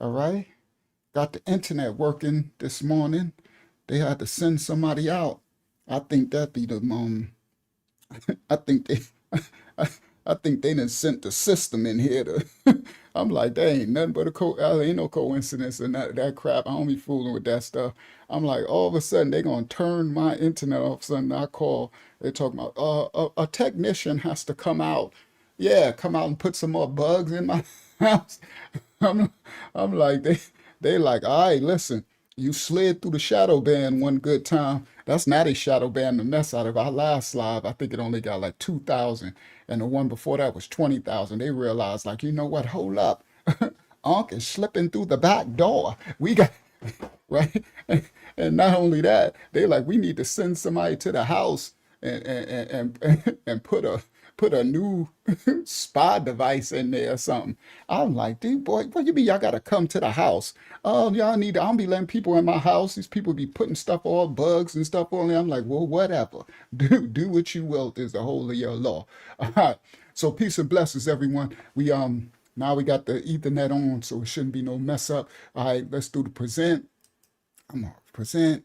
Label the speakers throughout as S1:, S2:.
S1: All right. Got the internet working this morning. They had to send somebody out. I think that be the I think they I think they done sent the system in here to I'm like, that ain't nothing but ain't no coincidence and that crap. I don't be fooling with that stuff. I'm like, all of a sudden they gonna turn my internet off. Sudden I call, they talking about a technician has to come out. Yeah, come out and put some more bugs in my house. I'm I'm like they like, all right, listen, you slid through the shadow band one good time. That's not a shadow band the mess out of. Our last live, I think it only got like 2,000, and the one before that was 20,000. They realized, like, you know what? Hold up, Unc is slipping through the back door. We got right, and not only that, they like, we need to send somebody to the house and put a new spy device in there or something. I'm like, dude, boy, what you mean y'all gotta come to the house? Oh, y'all need to, I don't be letting people in my house. These people be putting stuff, all bugs and stuff on there. I'm like, well, whatever. Do what you will is the whole of your law. All right. So peace and blessings, everyone. We now we got the Ethernet on, so it shouldn't be no mess up. All right, let's do the present. I'm gonna present,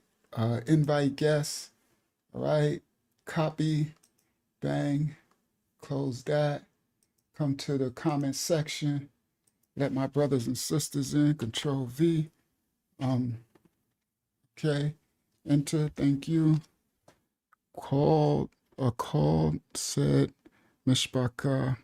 S1: invite guests. All right, copy, bang, close that. Come to the comment section. Let my brothers and sisters in. Control V. Um, okay. Enter. Thank you. Called. A call said Mishpaka.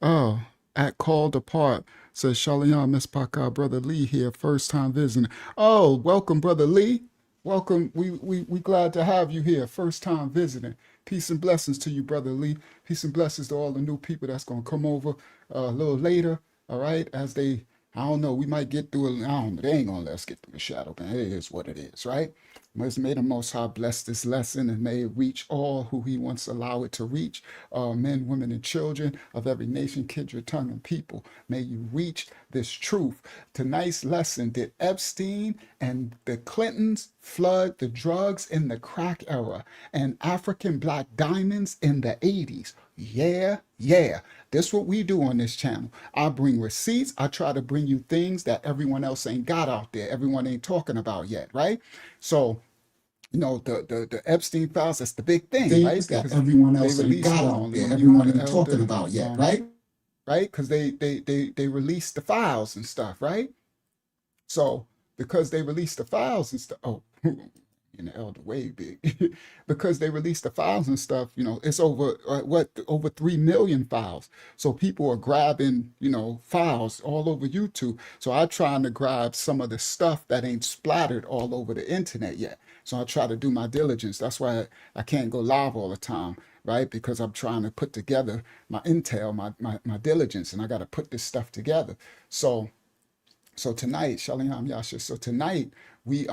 S1: Oh, at called apart says Shalom Mishpaka. Brother Lee here. First time visiting. Oh, welcome, Brother Lee. Welcome. We glad to have you here. First time visiting. Peace and blessings to you, Brother Lee. Peace and blessings to all the new people that's gonna come over a little later. All right, as they, I don't know, we might get through it. I don't know, they ain't gonna let us get through the shadow, man. It is what it is, right? May the Most High bless this lesson and may it reach all who He wants to allow it to reach, men, women, and children of every nation, kindred, tongue, and people. May you reach this truth. Tonight's lesson, did Epstein and the Clintons flood the drugs in the crack era and African black diamonds in the 80's? Yeah. That's what we do on this channel. I bring receipts. I try to bring you things that everyone else ain't got out there. Everyone ain't talking about yet, right? So, you know, the Epstein files, that's the big thing, right?
S2: Things that
S1: Because
S2: everyone
S1: they
S2: else ain't
S1: released,
S2: got
S1: hold
S2: out
S1: on,
S2: there.
S1: let me mute
S2: Everyone
S1: the
S2: ain't talking
S1: elder,
S2: about yet, right?
S1: right? Because they released the files and stuff, right? So because they released the files and stuff, oh, and the elder way big, because they released the files and stuff, you know, it's over over 3 million files. So people are grabbing, you know, files all over YouTube. So I'm trying to grab some of the stuff that ain't splattered all over the internet yet. So I try to do my diligence. That's why I can't go live all the time, right? Because I'm trying to put together my intel, my diligence, and I got to put this stuff together. So tonight, Shalom Yasha. So tonight we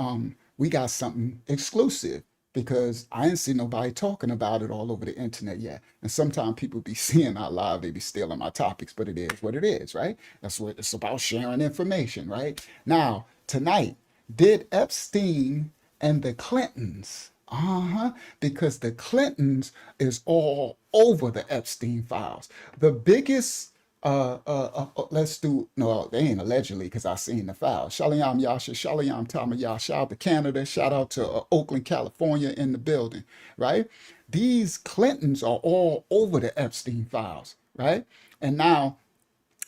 S1: got something exclusive because I ain't seen nobody talking about it all over the internet yet. And sometimes people be seeing our live, they be stealing my topics, but it is what it is, right? That's what it's about, sharing information, right? Now, tonight, did Epstein and the Clintons, because the Clintons is all over the Epstein files. The biggest let's do, no, they ain't allegedly because I seen the file. Shalom Yasha, Shalom Tamayah, shout out to Canada, shout out to Oakland, California in the building, right? These Clintons are all over the Epstein files, right? And now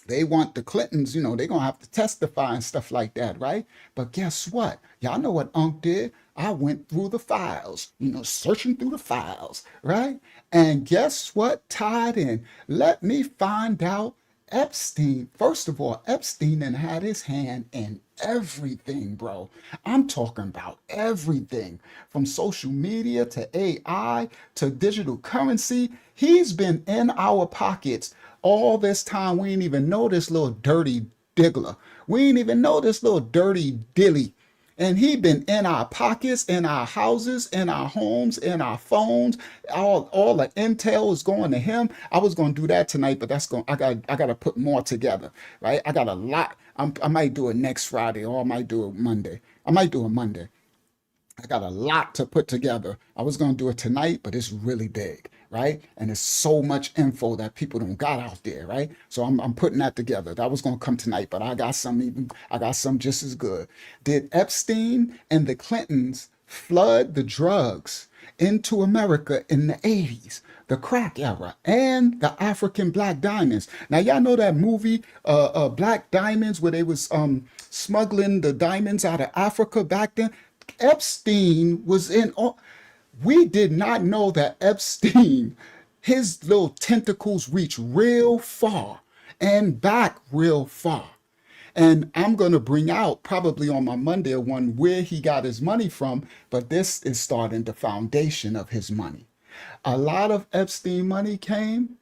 S1: they want the Clintons, you know, they're going to have to testify and stuff like that, right? But guess what? Y'all know what Unc did? I went through the files, you know, searching through the files, right? And guess what tied in? Let me find out Epstein. First of all, Epstein and had his hand in everything, bro. I'm talking about everything from social media to AI to digital currency. He's been in our pockets all this time. We ain't even know this little dirty diggler. We ain't even know this little dirty dilly. And he been in our pockets, in our houses, in our homes, in our phones. All the intel is going to him. I was going to do that tonight, but that's going. I got to put more together, right? I got a lot. I might do it next Friday, or I might do it Monday. I might do it Monday. I got a lot to put together. I was going to do it tonight, but it's really big, right? And it's so much info that people don't got out there, right? So I'm putting that together. That was going to come tonight, but I got some just as good. Did Epstein and the Clintons flood the drugs into America in the 80's, the crack era, and the African black diamonds? Now, y'all know that movie, Black Diamonds, where they was smuggling the diamonds out of Africa back then? Epstein was in all. We did not know that Epstein, his little tentacles reach real far and back real far. And I'm going to bring out probably on my Monday one where he got his money from, but this is starting the foundation of his money. A lot of Epstein money came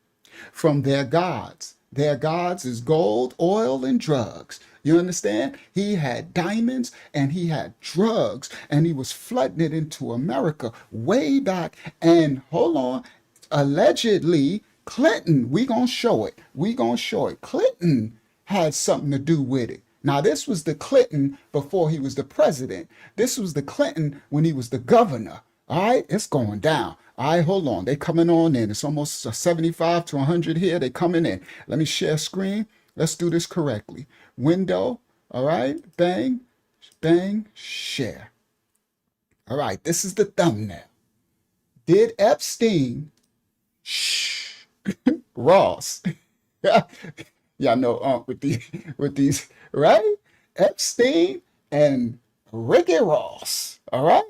S1: from their gods. Their gods is gold, oil, and drugs. You understand? He had diamonds and he had drugs and he was flooding it into America way back. And hold on, allegedly, Clinton, we gonna show it. We gonna show it. Clinton had something to do with it. Now, this was the Clinton before he was the president. This was the Clinton when he was the governor. All right, it's going down. All right, hold on. They coming on in. It's almost 75 to 100 here. They coming in. Let me share screen. Let's do this correctly. Window. All right. Bang. Bang. Share. All right. This is the thumbnail. Did Epstein Ross. Y'all know with these, right? Epstein and Ricky Ross. All right?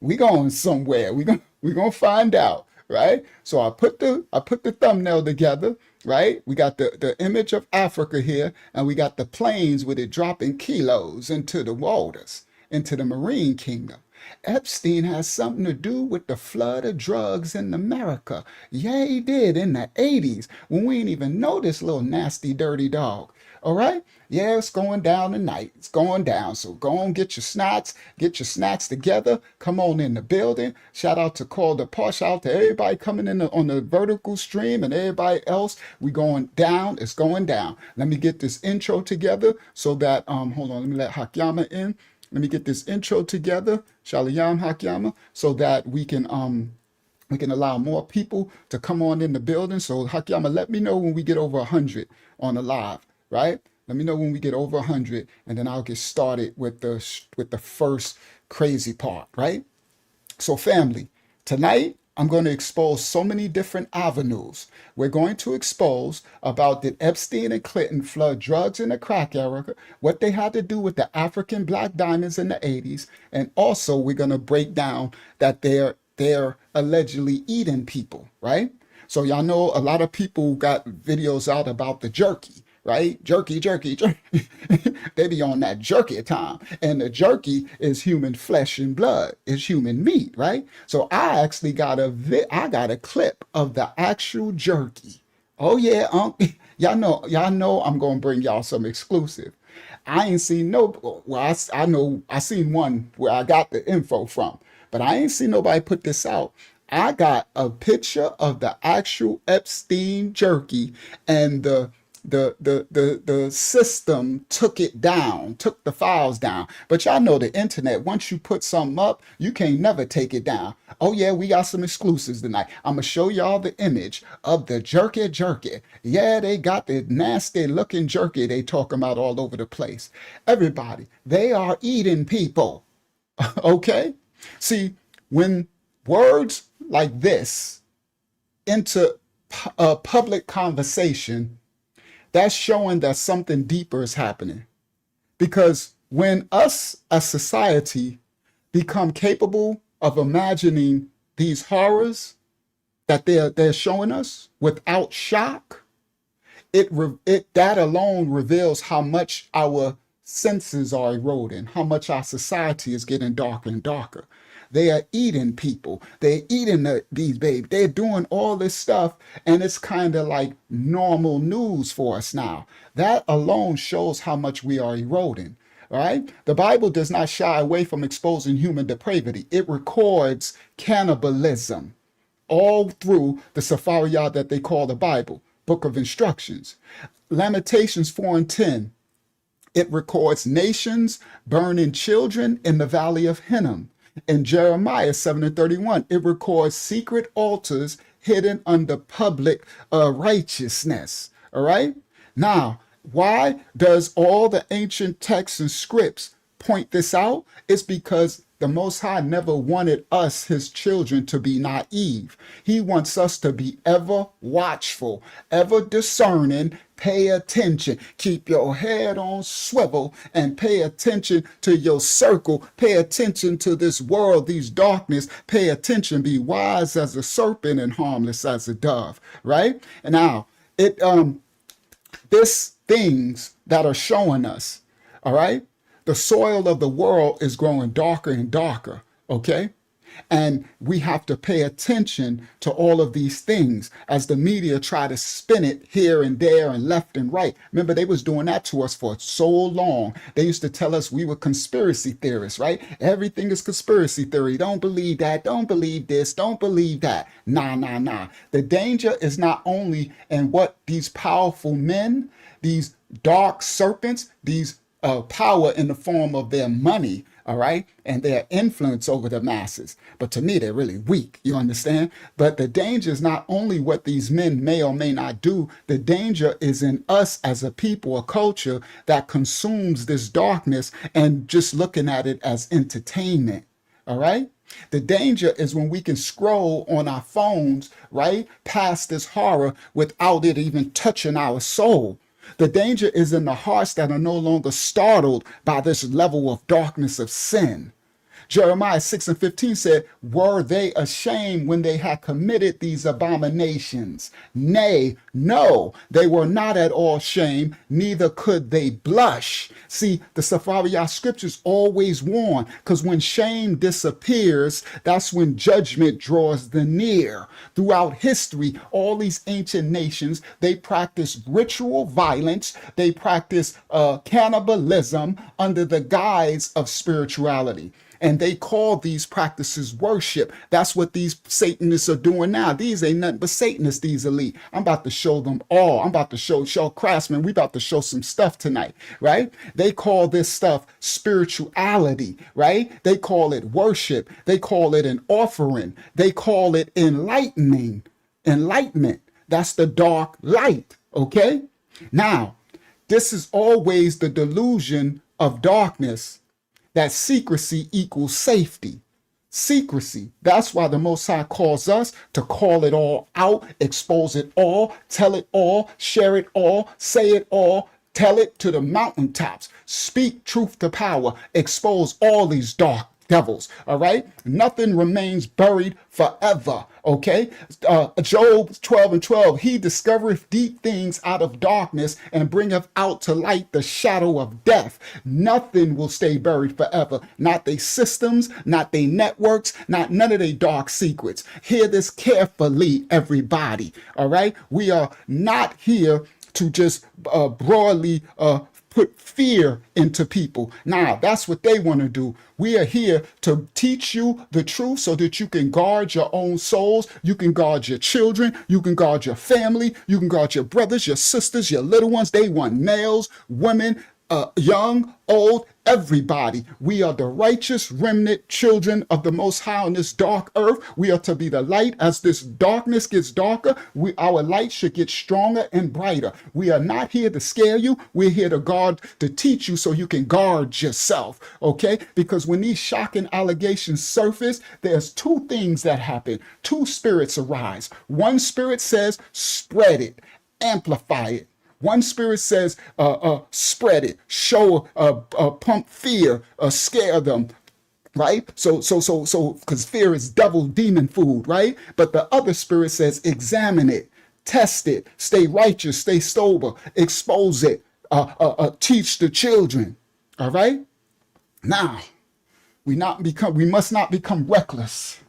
S1: We going somewhere. We gonna find out, right? So I put the thumbnail together, right? We got the image of Africa here, and we got the planes with it dropping kilos into the waters, into the marine kingdom. Epstein has something to do with the flood of drugs in America. Yeah, he did in the 80's when we didn't even know this little nasty, dirty dog. All right? Yeah, it's going down tonight. It's going down. So go on, get your snacks together. Come on in the building. Shout out to Call the Part. Shout out to everybody coming in on the vertical stream and everybody else. We going down. It's going down. Let me get this intro together so that, hold on, let me let Hakyama in. Let me get this intro together, Shalayam Hakyama, so that we can allow more people to come on in the building. So Hakyama, let me know when we get over 100 on the live, right? Let me know when we get over 100, and then I'll get started with the first crazy part, right? So family, tonight I'm going to expose so many different avenues. We're going to expose about did Epstein and Clinton flood drugs in the crack era, what they had to do with the African black diamonds in the 80's, and also we're going to break down that they're allegedly eating people, right? So y'all know a lot of people got videos out about the jerky, right? Jerky. They be on that jerky time. And the jerky is human flesh and blood. It's human meat, right? So I actually got a clip of the actual jerky. Oh yeah, y'all know I'm gonna bring y'all some exclusive. I ain't seen I seen one where I got the info from, but I ain't seen nobody put this out. I got a picture of the actual Epstein jerky, and the system took it down, took the files down. But y'all know the internet, once you put something up, you can't never take it down. Oh yeah, we got some exclusives tonight. I'm gonna show y'all the image of the jerky. Yeah, they got the nasty looking jerky they talking about all over the place. Everybody, they are eating people. Okay? See, when words like this into a public conversation, that's showing that something deeper is happening. Because when us as society become capable of imagining these horrors that they're showing us without shock, that alone reveals how much our senses are eroding, how much our society is getting darker and darker. They are eating people. They're eating these babies. They're doing all this stuff, and it's kind of like normal news for us now. That alone shows how much we are eroding, right? The Bible does not shy away from exposing human depravity. It records cannibalism all through the Sephariyah that they call the Bible, Book of Instructions. Lamentations 4:10. It records nations burning children in the valley of Hinnom. In Jeremiah 7:31, it records secret altars hidden under public righteousness. All right. Now, why does all the ancient texts and scripts point this out? It's because the Most High never wanted us, his children, to be naive. He wants us to be ever watchful, ever discerning, pay attention, keep your head on swivel, and pay attention to your circle, pay attention to this world, these darkness, pay attention, be wise as a serpent and harmless as a dove, right? And now, this things that are showing us, all right? The soil of the world is growing darker and darker, okay? And we have to pay attention to all of these things as the media try to spin it here and there and left and right. Remember, they was doing that to us for so long. They used to tell us we were conspiracy theorists, right? Everything is conspiracy theory. Don't believe that. Don't believe this. Don't believe that. Nah, nah, nah. The danger is not only in what these powerful men, these dark serpents, these power in the form of their money, all right, and their influence over the masses. But to me, they're really weak, you understand? But the danger is not only what these men may or may not do, the danger is in us as a people, a culture that consumes this darkness and just looking at it as entertainment, all right? The danger is when we can scroll on our phones, right, past this horror without it even touching our soul. The danger is in the hearts that are no longer startled by this level of darkness of sin. Jeremiah 6:15 said, were they ashamed when they had committed these abominations? Nay, no, they were not at all ashamed, neither could they blush. See, the Safariyah scriptures always warn, because when shame disappears, that's when judgment draws the near. Throughout history, all these ancient nations, they practice ritual violence, they practice cannibalism under the guise of spirituality. And they call these practices worship. That's what these Satanists are doing now. These ain't nothing but Satanists, these elite. I'm about to show them all. I'm about to show Craftsman. We about to show some stuff tonight, right? They call this stuff spirituality, right? They call it worship. They call it an offering. They call it enlightening. Enlightenment. That's the dark light, okay? Now, this is always the delusion of darkness, that secrecy equals safety. Secrecy. That's why the Most High calls us to call it all out, expose it all, tell it all, share it all, say it all, tell it to the mountaintops. Speak truth to power. Expose all these dark devils, all right? Nothing remains buried forever, okay? Job 12:12, he discovereth deep things out of darkness and bringeth out to light the shadow of death. Nothing will stay buried forever. Not they systems, not they networks, not none of they dark secrets. Hear this carefully, everybody, all right? We are not here to just broadly put fear into people. Now, that's what they want to do. We are here to teach you the truth so that you can guard your own souls. You can guard your children. You can guard your family. You can guard your brothers, your sisters, your little ones. They want males, women, young, old, everybody. We are the righteous remnant children of the Most High on this dark earth. We are to be the light. As this darkness gets darker, our light should get stronger and brighter. We are not here to scare you. We're here to guard, to teach you so you can guard yourself, okay? Because when these shocking allegations surface, there's two things that happen. Two spirits arise. One spirit says, spread it, amplify it. One spirit says, spread it, show, pump fear, scare them, right? So, because fear is devil demon food, right? But the other spirit says, examine it, test it, stay righteous, stay sober, expose it, teach the children, all right? Now, we must not become reckless,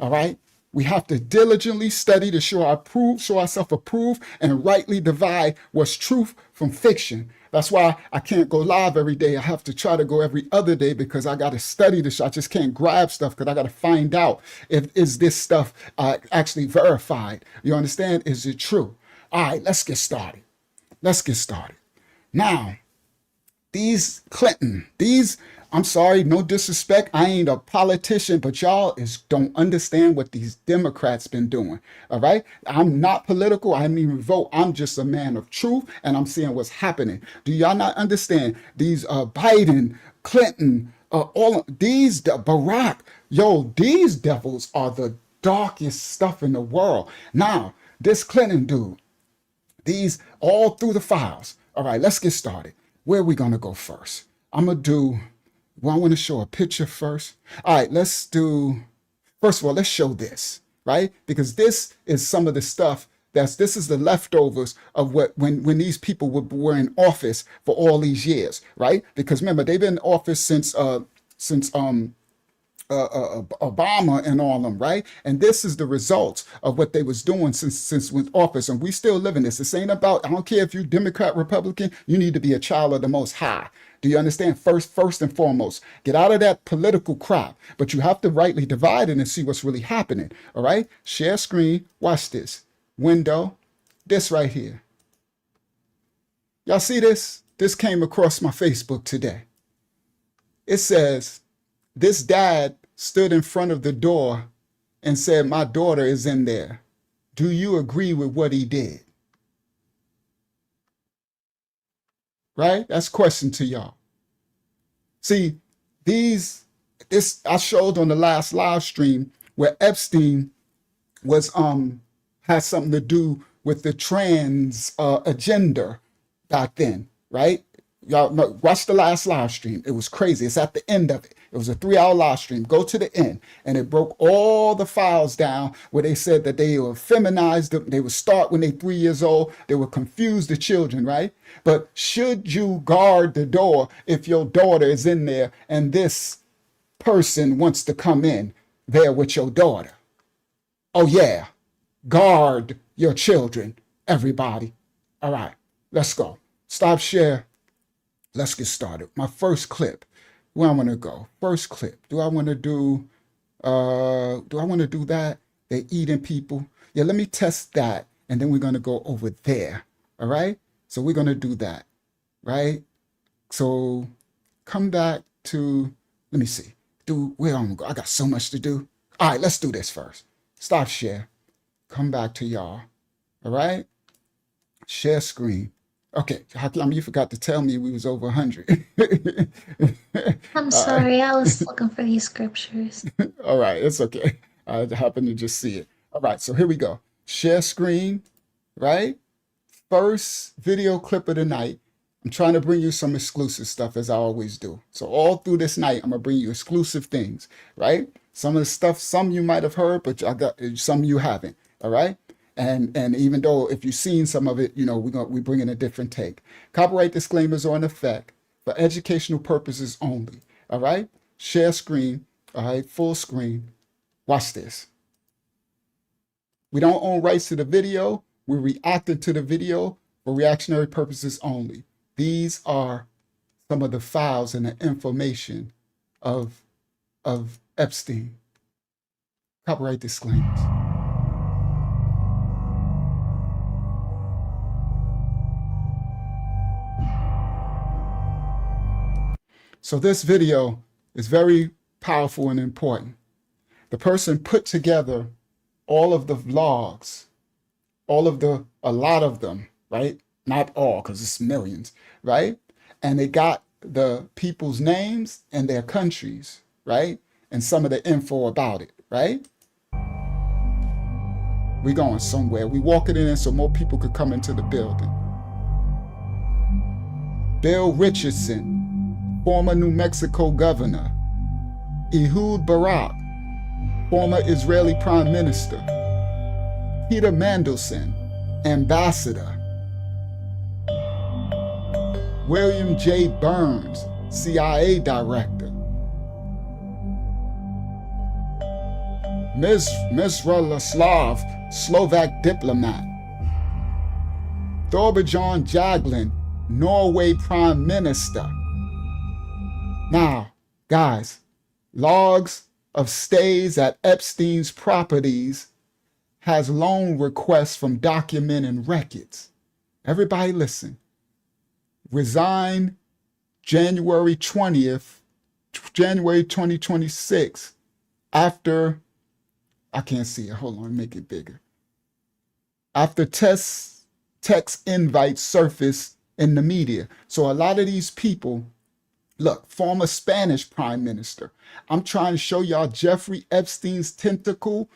S1: all right? We have to diligently study to show ourselves approved and rightly divide what's truth from fiction. That's why I can't go live every day. I have to try to go every other day because I got to study this. I just can't grab stuff because I got to find out if is this stuff actually verified. You understand? Is it true? All right, let's get started. Let's get started. Now, these Clinton, these I'm sorry, no disrespect. I ain't a politician, but y'all don't understand what these Democrats been doing. All right. I'm not political. I didn't even vote. I'm just a man of truth, and I'm seeing what's happening. Do y'all not understand? These Biden, Clinton, all these Barack, yo, these devils are the darkest stuff in the world. Now, this Clinton dude, these all through the files. All right, let's get started. Where are we gonna go first? I'm gonna do. Well, I want to show a picture first. All right, let's do. First of all, let's show this, right? Because this is some of the stuff this is the leftovers of what when these people were in office for all these years, right? Because remember, they've been in office since Obama and all them, right? And this is the results of what they was doing since with office, and we still living this. This ain't about. I don't care if you Democrat, Republican. You need to be a child of the Most High. Do you understand? First and foremost, get out of that political crap. But you have to rightly divide it and see what's really happening. All right. Share screen. Watch this window. This right here. Y'all see this? This came across my Facebook today. It says, this dad stood in front of the door and said, my daughter is in there. Do you agree with what he did? Right? That's a question to y'all. See, this I showed on the last live stream where Epstein was had something to do with the trans agenda back then, right? Y'all watch the last live stream. It was crazy. It's at the end of it. It was a 3-hour live stream. Go to the end. And it broke all the files down where they said that they were feminized. They would start when they're 3 years old. They would confuse the children, right? But should you guard the door if your daughter is in there and this person wants to come in there with your daughter? Oh, yeah. Guard your children, everybody. All right, let's go. Stop share. Let's get started. My first clip. Where I want to go? First clip. Do I want to do that? They're eating people. Yeah, let me test that. And then we're going to go over there. All right. So we're going to do that. Right. So come back to, let me see. Where I'm going to go. I got so much to do. All right, let's do this first. Stop share. Come back to y'all. All right. Share screen. Okay, how come you forgot to tell me we was over 100?
S2: I'm sorry, I was looking for these scriptures.
S1: All right, it's okay. I happened to just see it. All right, so here we go. Share screen, right? First video clip of the night. I'm trying to bring you some exclusive stuff as I always do. So all through this night, I'm gonna bring you exclusive things, right? Some of the stuff, some you might have heard, but I got some you haven't. All right. And even though if you've seen some of it, you know, we bring in a different take. Copyright disclaimers are in effect for educational purposes only. All right. Share screen. All right. Full screen. Watch this. We don't own rights to the video. We're reacting to the video for reactionary purposes only. These are some of the files and the information of Epstein. Copyright disclaimers. So this video is very powerful and important. The person put together all of the logs, a lot of them, right? Not all, because it's millions, right? And they got the people's names and their countries, right? And some of the info about it, right? We're going somewhere. We walk it in so more people could come into the building. Bill Richardson, former New Mexico governor. Ehud Barak, former Israeli prime minister. Peter Mandelson, ambassador. William J. Burns, CIA director. Miroslav, Slovak diplomat. Thorbjørn Jagland, Norway prime minister. Now, guys, logs of stays at Epstein's properties has loan requests from documenting records. Everybody listen. Resigned January 20th, January 2026, after, I can't see it. Hold on, make it bigger. After text invites surface in the media. So a lot of these people, look, former Spanish prime minister. I'm trying to show y'all Jeffrey Epstein's tentacles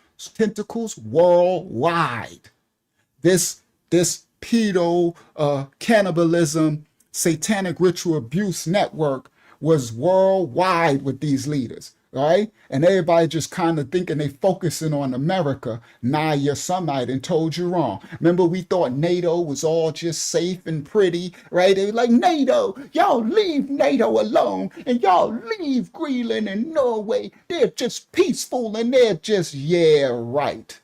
S1: worldwide. This pedo cannibalism satanic ritual abuse network was worldwide with these leaders, right? And everybody just kind of thinking they focusing on America. Nah, your somebody and told you wrong. Remember, we thought NATO was all just safe and pretty, right? They were like, NATO, y'all leave NATO alone, and y'all leave Greenland and Norway. They're just peaceful, and they're just, yeah, right.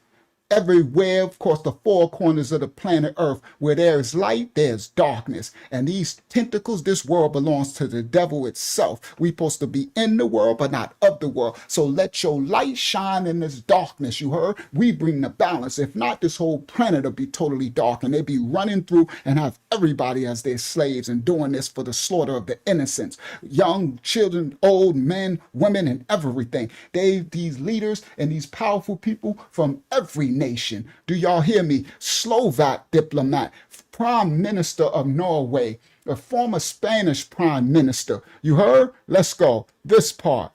S1: Everywhere, of course, the four corners of the planet Earth, where there is light, there's darkness. And these tentacles, this world belongs to the devil itself. We're supposed to be in the world, but not of the world. So let your light shine in this darkness, you heard? We bring the balance. If not, this whole planet will be totally dark, and they'll be running through and have everybody as their slaves and doing this for the slaughter of the innocents. Young, children, old, men, women, and everything. These leaders and these powerful people from every nation. Do y'all hear me? Slovak diplomat, prime minister of Norway, a former Spanish prime minister. You heard? Let's go. This part.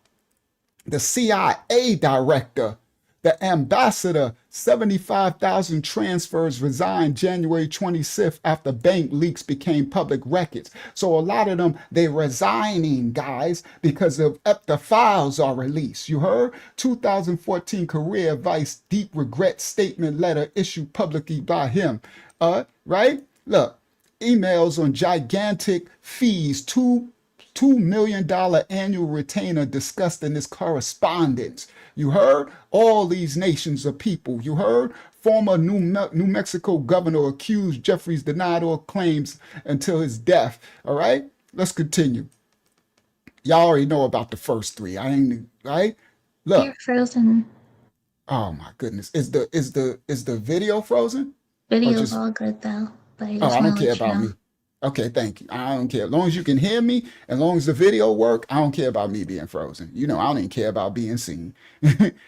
S1: The CIA director, the ambassador, 75,000 transfers resigned January 26th after bank leaks became public records. So a lot of them, they resigning, guys, because of the files are released. You heard? 2014 career advice, deep regret statement letter issued publicly by him. Right? Look, emails on gigantic fees, $2 million annual retainer discussed in this correspondence. You heard? All these nations of people. You heard? Former New Mexico governor accused Jeffries denied all claims until his death. All right? Let's continue. Y'all already know about the first three. I ain't right? Look.
S2: You're frozen.
S1: Oh my goodness. Is the video frozen?
S2: Video's all good though. But I
S1: Oh,
S2: just
S1: I don't
S2: want to
S1: care
S2: let you
S1: about
S2: know.
S1: me. Okay, thank you. I don't care. As long as you can hear me, as long as the video work, I don't care about me being frozen. You know, I don't even care about being seen.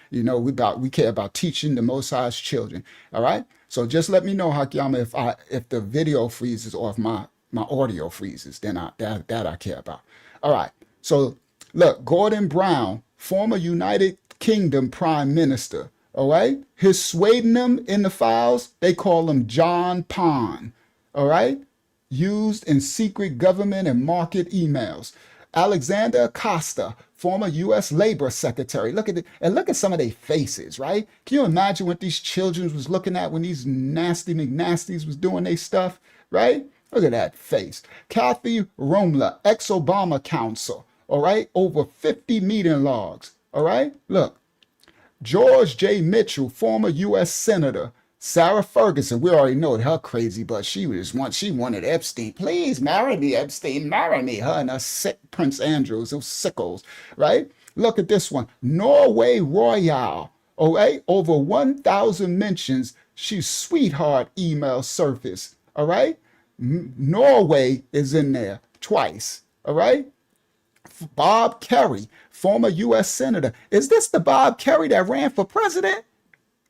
S1: You know, we care about teaching the Most High's children. All right. So just let me know, Hakiyama, if the video freezes or if my audio freezes, then that I care about. All right. So look, Gordon Brown, former United Kingdom Prime Minister. All right. His pseudonym in the files, they call him John Pond. All right. Used in secret government and market emails. Alexander Acosta, former U.S. Labor Secretary. Look at it, and look at some of their faces, right? Can you imagine what these children was looking at when these nasty McNasties was doing their stuff, right? Look at that face. Kathy Romler, ex-Obama counsel, all right? Over 50 meeting logs, all right? Look. George J. Mitchell, former U.S. Senator. Sarah Ferguson, we already know her crazy, but she wanted Epstein. Please marry me, Epstein, marry me. Her and her sick Prince Andrews, those sickos, right? Look at this one. Norway Royale, all right? Over 1,000 mentions. She's sweetheart email surface, all right? Norway is in there twice, all right? Bob Kerry, former U.S. Senator. Is this the Bob Kerry that ran for president?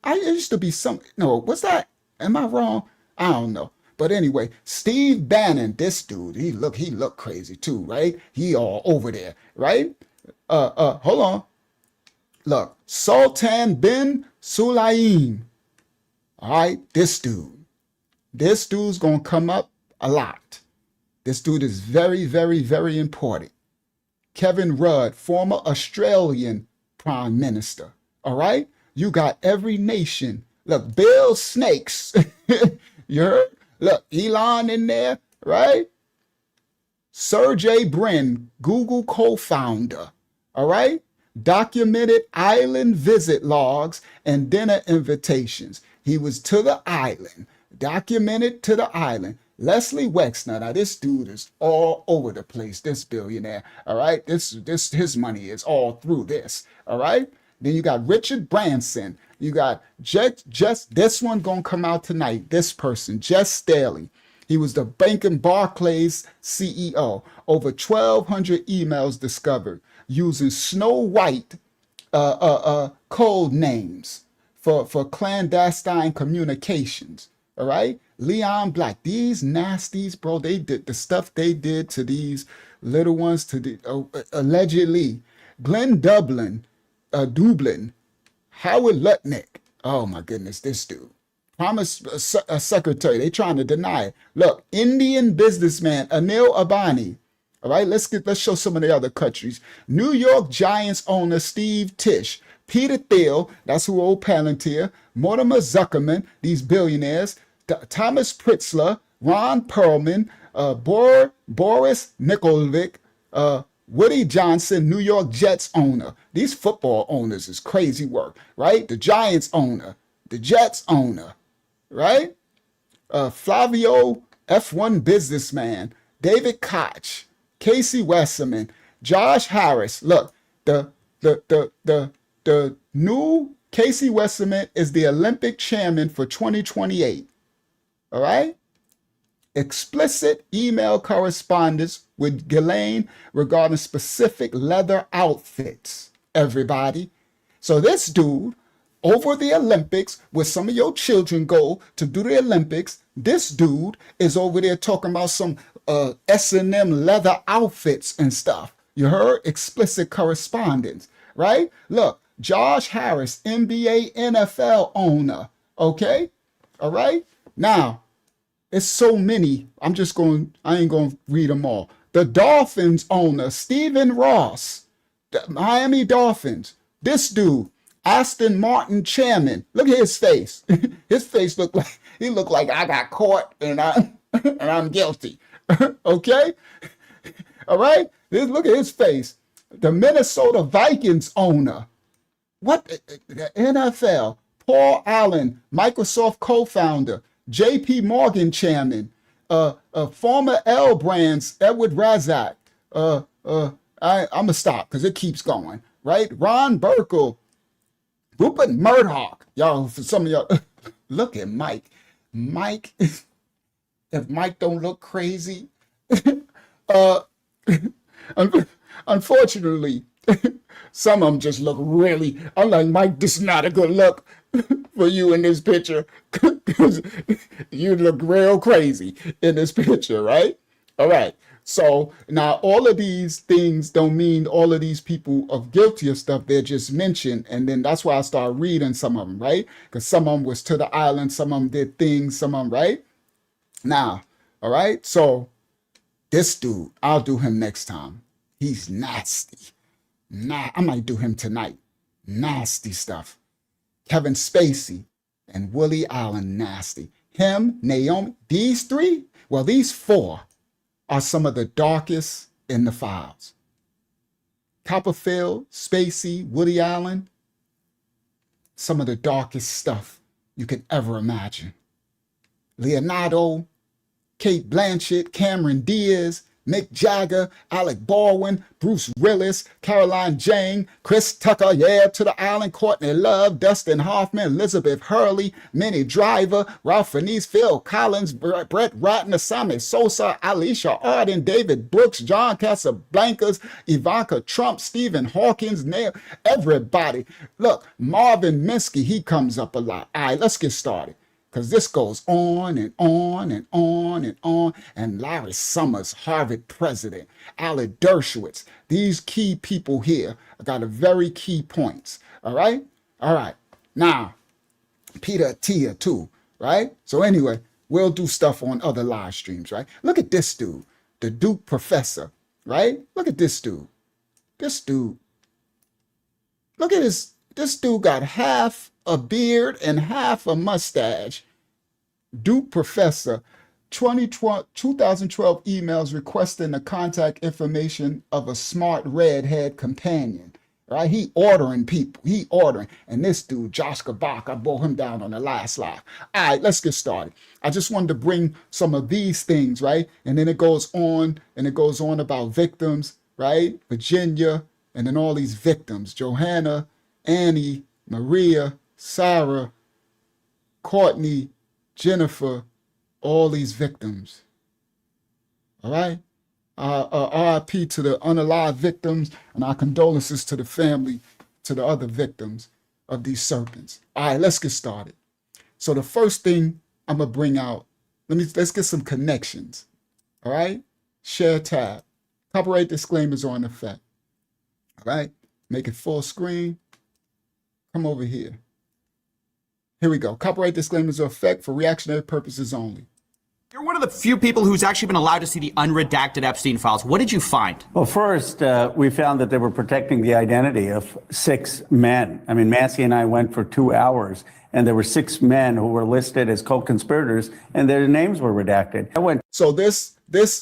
S1: I used to be no, what's that? Am I wrong? I don't know. But anyway, Steve Bannon, this dude, he look crazy too, right? He all over there, right? Hold on. Look, Sultan bin Sulaim. All right, this dude. This dude's gonna come up a lot. This dude is very, very, very important. Kevin Rudd, former Australian Prime Minister. All right? You got every nation. Look, Bill Snakes. You heard? Look, Elon in there, right? Sergey Brin, Google co-founder. All right? Documented island visit logs and dinner invitations. He was to the island. Documented to the island. Leslie Wexner, now this dude is all over the place, this billionaire, all right? His money is all through this, all right? Then you got Richard Branson. You got just this one gonna come out tonight, this person, Jess Staley. He was the Bank and Barclays CEO. Over 1,200 emails discovered using Snow White code names for clandestine communications. All right, Leon Black. These nasties, bro. They did the stuff they did to these little ones. To the allegedly, Glenn Dublin, Howard Lutnick. Oh my goodness, this dude. Promise secretary. They trying to deny it. Look, Indian businessman Anil Ambani. All right, let's show some of the other countries. New York Giants owner Steve Tisch, Peter Thiel, that's who old Palantir, Mortimer Zuckerman, these billionaires, Thomas Pritzker, Ron Perlman, Boris Nikolic, Woody Johnson, New York Jets owner. These football owners is crazy work, right? The Giants owner, the Jets owner, right? Flavio, F1 businessman, David Koch, Casey Westerman, Josh Harris. Look, the new Casey Westerman is the Olympic chairman for 2028. All right? Explicit email correspondence with Ghislaine regarding specific leather outfits, everybody. So this dude, over the Olympics, where some of your children go to do the Olympics, this dude is over there talking about some S&M leather outfits and stuff. You heard? Explicit correspondence, right? Look, Josh Harris, NBA, NFL owner, okay? All right? Now, it's so many. I ain't going to read them all. The Dolphins owner, Stephen Ross, the Miami Dolphins. This dude, Aston Martin chairman. Look at his face. His face looked like I got caught and I'm guilty. Okay? All right? Look at his face. The Minnesota Vikings owner. What? The NFL. Paul Allen, Microsoft co-founder. J.P. Morgan chairman. Former L Brands, Edward Razak. I'm going to stop because it keeps going. Right? Ron Burkle. Rupert Murdoch. Y'all, for some of y'all, look at Mike. Mike, if Mike don't look crazy, unfortunately, some of them just look really, I'm like, Mike, this is not a good look for you in this picture because you look real crazy in this picture, right? All right. So now all of these things don't mean all of these people are guilty of stuff. They're just mentioned. And then that's why I started reading some of them, right? Because some of them was to the island. Some of them did things, some of them, right? Now, all right. So this dude, I'll do him next time. He's nasty. Nah, I might do him tonight. Nasty stuff. Kevin Spacey and Willie Allen, nasty. Him, Naomi, these three, well, these four are some of the darkest in the files. Copperfield, Spacey, Woody Allen, some of the darkest stuff you can ever imagine. Leonardo, Kate Blanchett, Cameron Diaz, Mick Jagger, Alec Baldwin, Bruce Willis, Caroline Jane, Chris Tucker, yeah, to the island, Courtney Love, Dustin Hoffman, Elizabeth Hurley, Minnie Driver, Ralph Fiennes, Phil Collins, Brett Ratner, Sammy Sosa, Alicia Arden, David Brooks, John Casablancas, Ivanka Trump, Stephen Hawkins, everybody. Look, Marvin Minsky, he comes up a lot. All right, let's get started. Because this goes on and on and on and on. And Larry Summers, Harvard president, Alan Dershowitz, these key people here got a very key points. All right? All right. Now, Peter Attia too, right? So anyway, we'll do stuff on other live streams, right? Look at this dude, the Duke professor, right? Look at this dude. This dude. Look at this dude got half a beard and half a mustache. Duke professor, 2012 emails requesting the contact information of a smart redhead companion. Right? He ordering people. He ordering. And this dude, Josh Kabak, I brought him down on the last live. All right, let's get started. I just wanted to bring some of these things, right? And then it goes on, and it goes on about victims, right? Virginia, and then all these victims. Johanna, Annie, Maria, Sarah, Courtney, Jennifer, all these victims. All right? RIP to the unalived victims, and our condolences to the family, to the other victims of these serpents. All right, let's get started. So the first thing I'm gonna bring out, let's get some connections. All right, share tab. Copyright disclaimers are in effect. All right, make it full screen. Come over here. Here we go. Copyright disclaimers are in effect for reactionary purposes only.
S3: You're one of the few people who's actually been allowed to see the unredacted Epstein files. What did you find?
S4: Well, first, we found that they were protecting the identity of 6 men. I mean, Massey and I went for 2 hours, and there were 6 men who were listed as co-conspirators, and their names were redacted.
S1: So this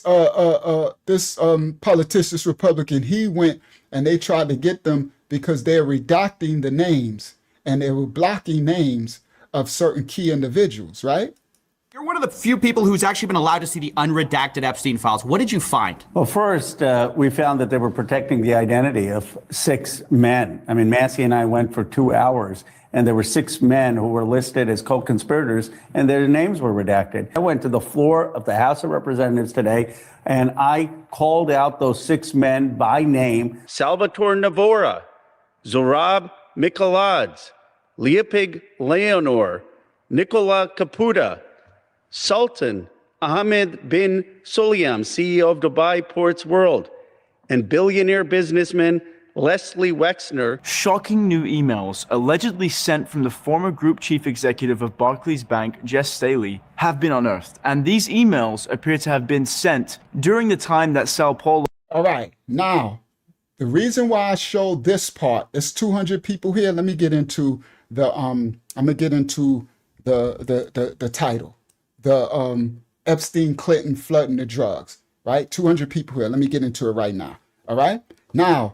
S1: politician, this Republican, he went and they tried to get them because they're redacting the names and they were blocking names of certain key individuals, right?
S3: You're one of the few people who's actually been allowed to see the unredacted Epstein files. What did you find?
S4: Well, first, we found that they were protecting the identity of 6 men. I mean, Massey and I went for 2 hours, and there were 6 men who were listed as co-conspirators, and their names were redacted. I went to the floor of the House of Representatives today, and I called out those 6 men by name: Salvatore Navora, Zorab Mikaladze, Leopig Leonor, Nicola Caputa, Sultan Ahmed bin Sulayem, CEO of Dubai Ports World, and billionaire businessman Leslie Wexner.
S5: Shocking new emails, allegedly sent from the former group chief executive of Barclays Bank, Jess Staley, have been unearthed. And these emails appear to have been sent during the time that Sao Paulo...
S1: All right, now, the reason why I showed this part, there's 200 people here. Let me get into the, I'm gonna get into the title. The Epstein-Clinton flooding the drugs, right? 200 people here. Let me get into it right now, all right? Now,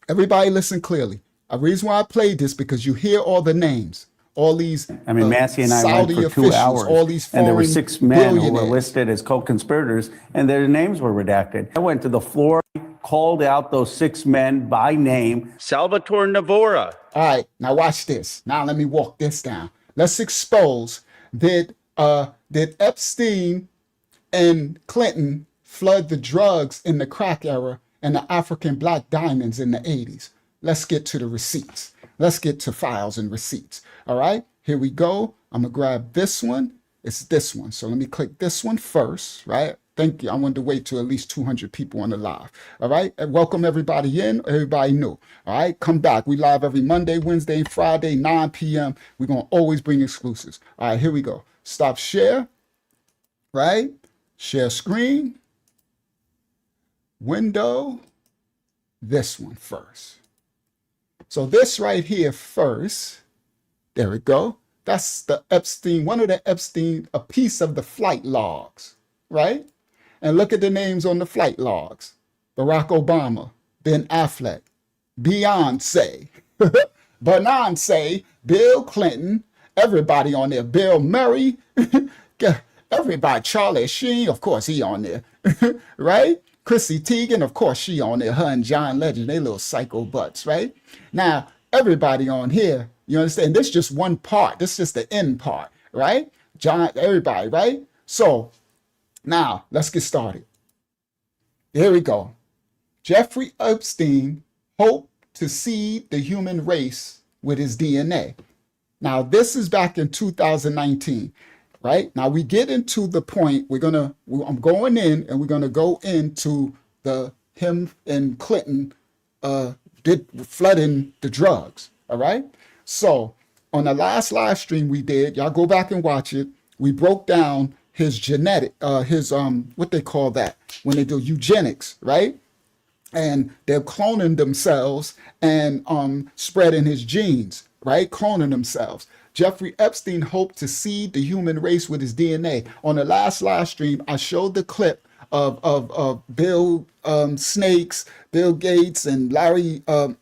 S1: everybody listen clearly. The reason why I played this because you hear all the names, all these
S4: I mean, Massey and I
S1: Saudi
S4: went for 2 hours,
S1: all these
S4: and there were 6 men who were
S1: billionaires.
S4: listed as co-conspirators, and their names were redacted. I went to the floor, called out those 6 men by name: Salvatore Navora.
S1: All right, now watch this. Now let me walk this down. Let's expose did Epstein and Clinton flood the drugs in the crack era and the African black diamonds in the 80s. Let's get to the receipts. Let's get to files and receipts. All right, here we go. I'm gonna grab this one. It's this one. So let me click this one first, right? Thank you. I wanted to wait till at least 200 people on the live. All right, and welcome everybody in, everybody new. All right, come back. We live every Monday, Wednesday, and Friday, 9 p.m. We're gonna always bring exclusives. All right, here we go. Stop share, right? Share screen, window, this one first. So this right here first, there we go. That's the Epstein, one of the Epstein, a piece of the flight logs, right? And look at the names on the flight logs. Barack Obama, Ben Affleck, Beyonce, Beyonce, Bill Clinton, everybody on there, Bill Murray, everybody, Charlie Sheen, of course he on there, right? Chrissy Teigen, of course she on there, her and John Legend, they little psycho butts, right? Now, everybody on here, you understand, this is just one part, this is just the end part, right? John, everybody, right? So, now, let's get started. Here we go. Jeffrey Epstein hoped to seed the human race with his DNA. Now, this is back in 2019, right? Now, we get into the point, I'm going in and we're going to go into him and Clinton did flooding the drugs, all right? So, on the last live stream we did, y'all go back and watch it, we broke down his genetic, what they call that, when they do eugenics, right? And they're cloning themselves and spreading his genes, right? Cloning themselves. Jeffrey Epstein hoped to seed the human race with his DNA. On the last live stream, I showed the clip of Bill Snakes, Bill Gates, and Larry, the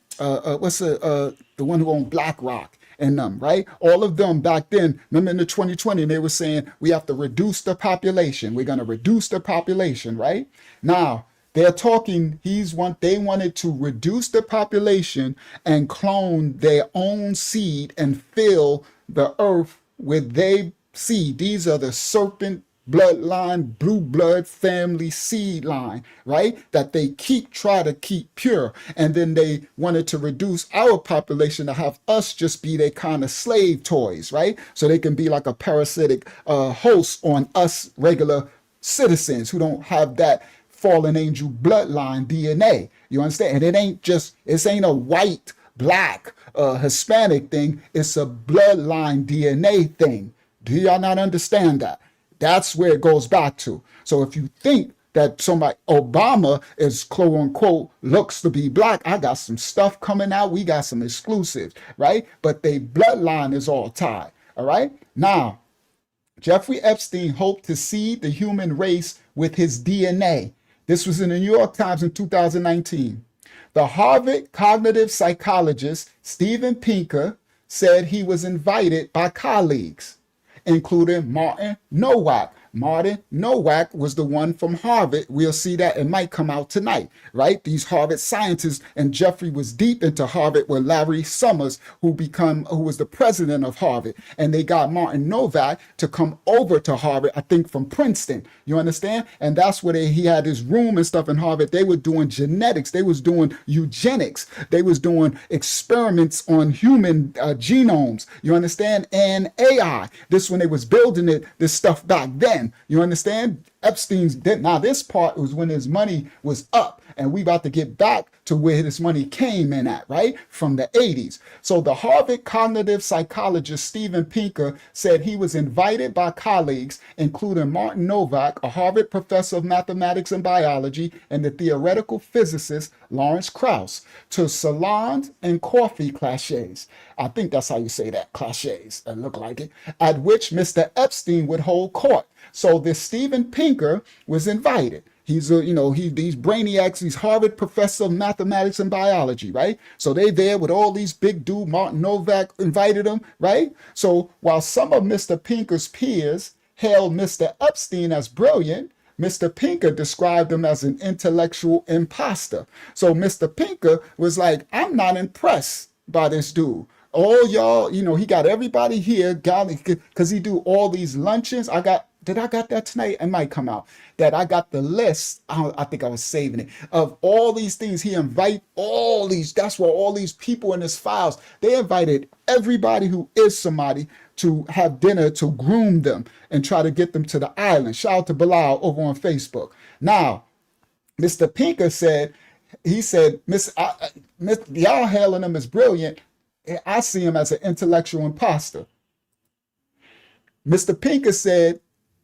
S1: one who owned BlackRock. And them, right? All of them back then, remember in the 2020, they were saying we have to reduce the population. We're going to reduce the population, right? Now, they're talking, they wanted to reduce the population and clone their own seed and fill the earth with their seed. These are the serpent bloodline, blue blood family seed line, right? That they try to keep pure. And then they wanted to reduce our population to have us just be their kind of slave toys, right? So they can be like a parasitic host on us regular citizens who don't have that fallen angel bloodline DNA. You understand? And it ain't a white, black, Hispanic thing. It's a bloodline DNA thing. Do y'all not understand that? That's where it goes back to. So if you think that somebody, Obama is quote unquote looks to be black, I got some stuff coming out. We got some exclusives, right? But their bloodline is all tied. All right. Now, Jeffrey Epstein hoped to seed the human race with his DNA. This was in the New York Times in 2019. The Harvard cognitive psychologist Steven Pinker said he was invited by colleagues, including Martin Nowak. Martin Nowak was the one from Harvard. We'll see that. It might come out tonight, right? These Harvard scientists, and Jeffrey was deep into Harvard with Larry Summers, who was the president of Harvard. And they got Martin Nowak to come over to Harvard, I think from Princeton. You understand? And that's where he had his room and stuff in Harvard. They were doing genetics. They was doing eugenics. They was doing experiments on human genomes. You understand? And AI. This when they was building this stuff back then. You understand? Epstein's now this part was when his money was up, and we about to get back to where this money came in at, right? From the 80s. So the Harvard cognitive psychologist Steven Pinker said he was invited by colleagues, including Martin Nowak, a Harvard professor of mathematics and biology, and the theoretical physicist Lawrence Krauss, to salons and coffee cliches. I think that's how you say that, cliches. It looked like it. At which Mr. Epstein would hold court. So this Steven Pinker was invited. He's these brainiacs, these Harvard professor of mathematics and biology, right? So they there with all these big dude. Martin Nowak invited them, right? So while some of Mr. Pinker's peers hailed Mr. Epstein as brilliant, Mr. Pinker described him as an intellectual imposter. So Mr. Pinker was like, I'm not impressed by this dude. All y'all, he got everybody here, because he do all these luncheons. I got that tonight? It might come out. That I got the list. I think I was saving it. Of all these things, he invite all these. That's where all these people in his files. They invited everybody who is somebody to have dinner to groom them and try to get them to the island. Shout out to Bilal over on Facebook. Now, Mr. Pinker said, y'all hailing him as brilliant. I see him as an intellectual imposter. Mr. Pinker said,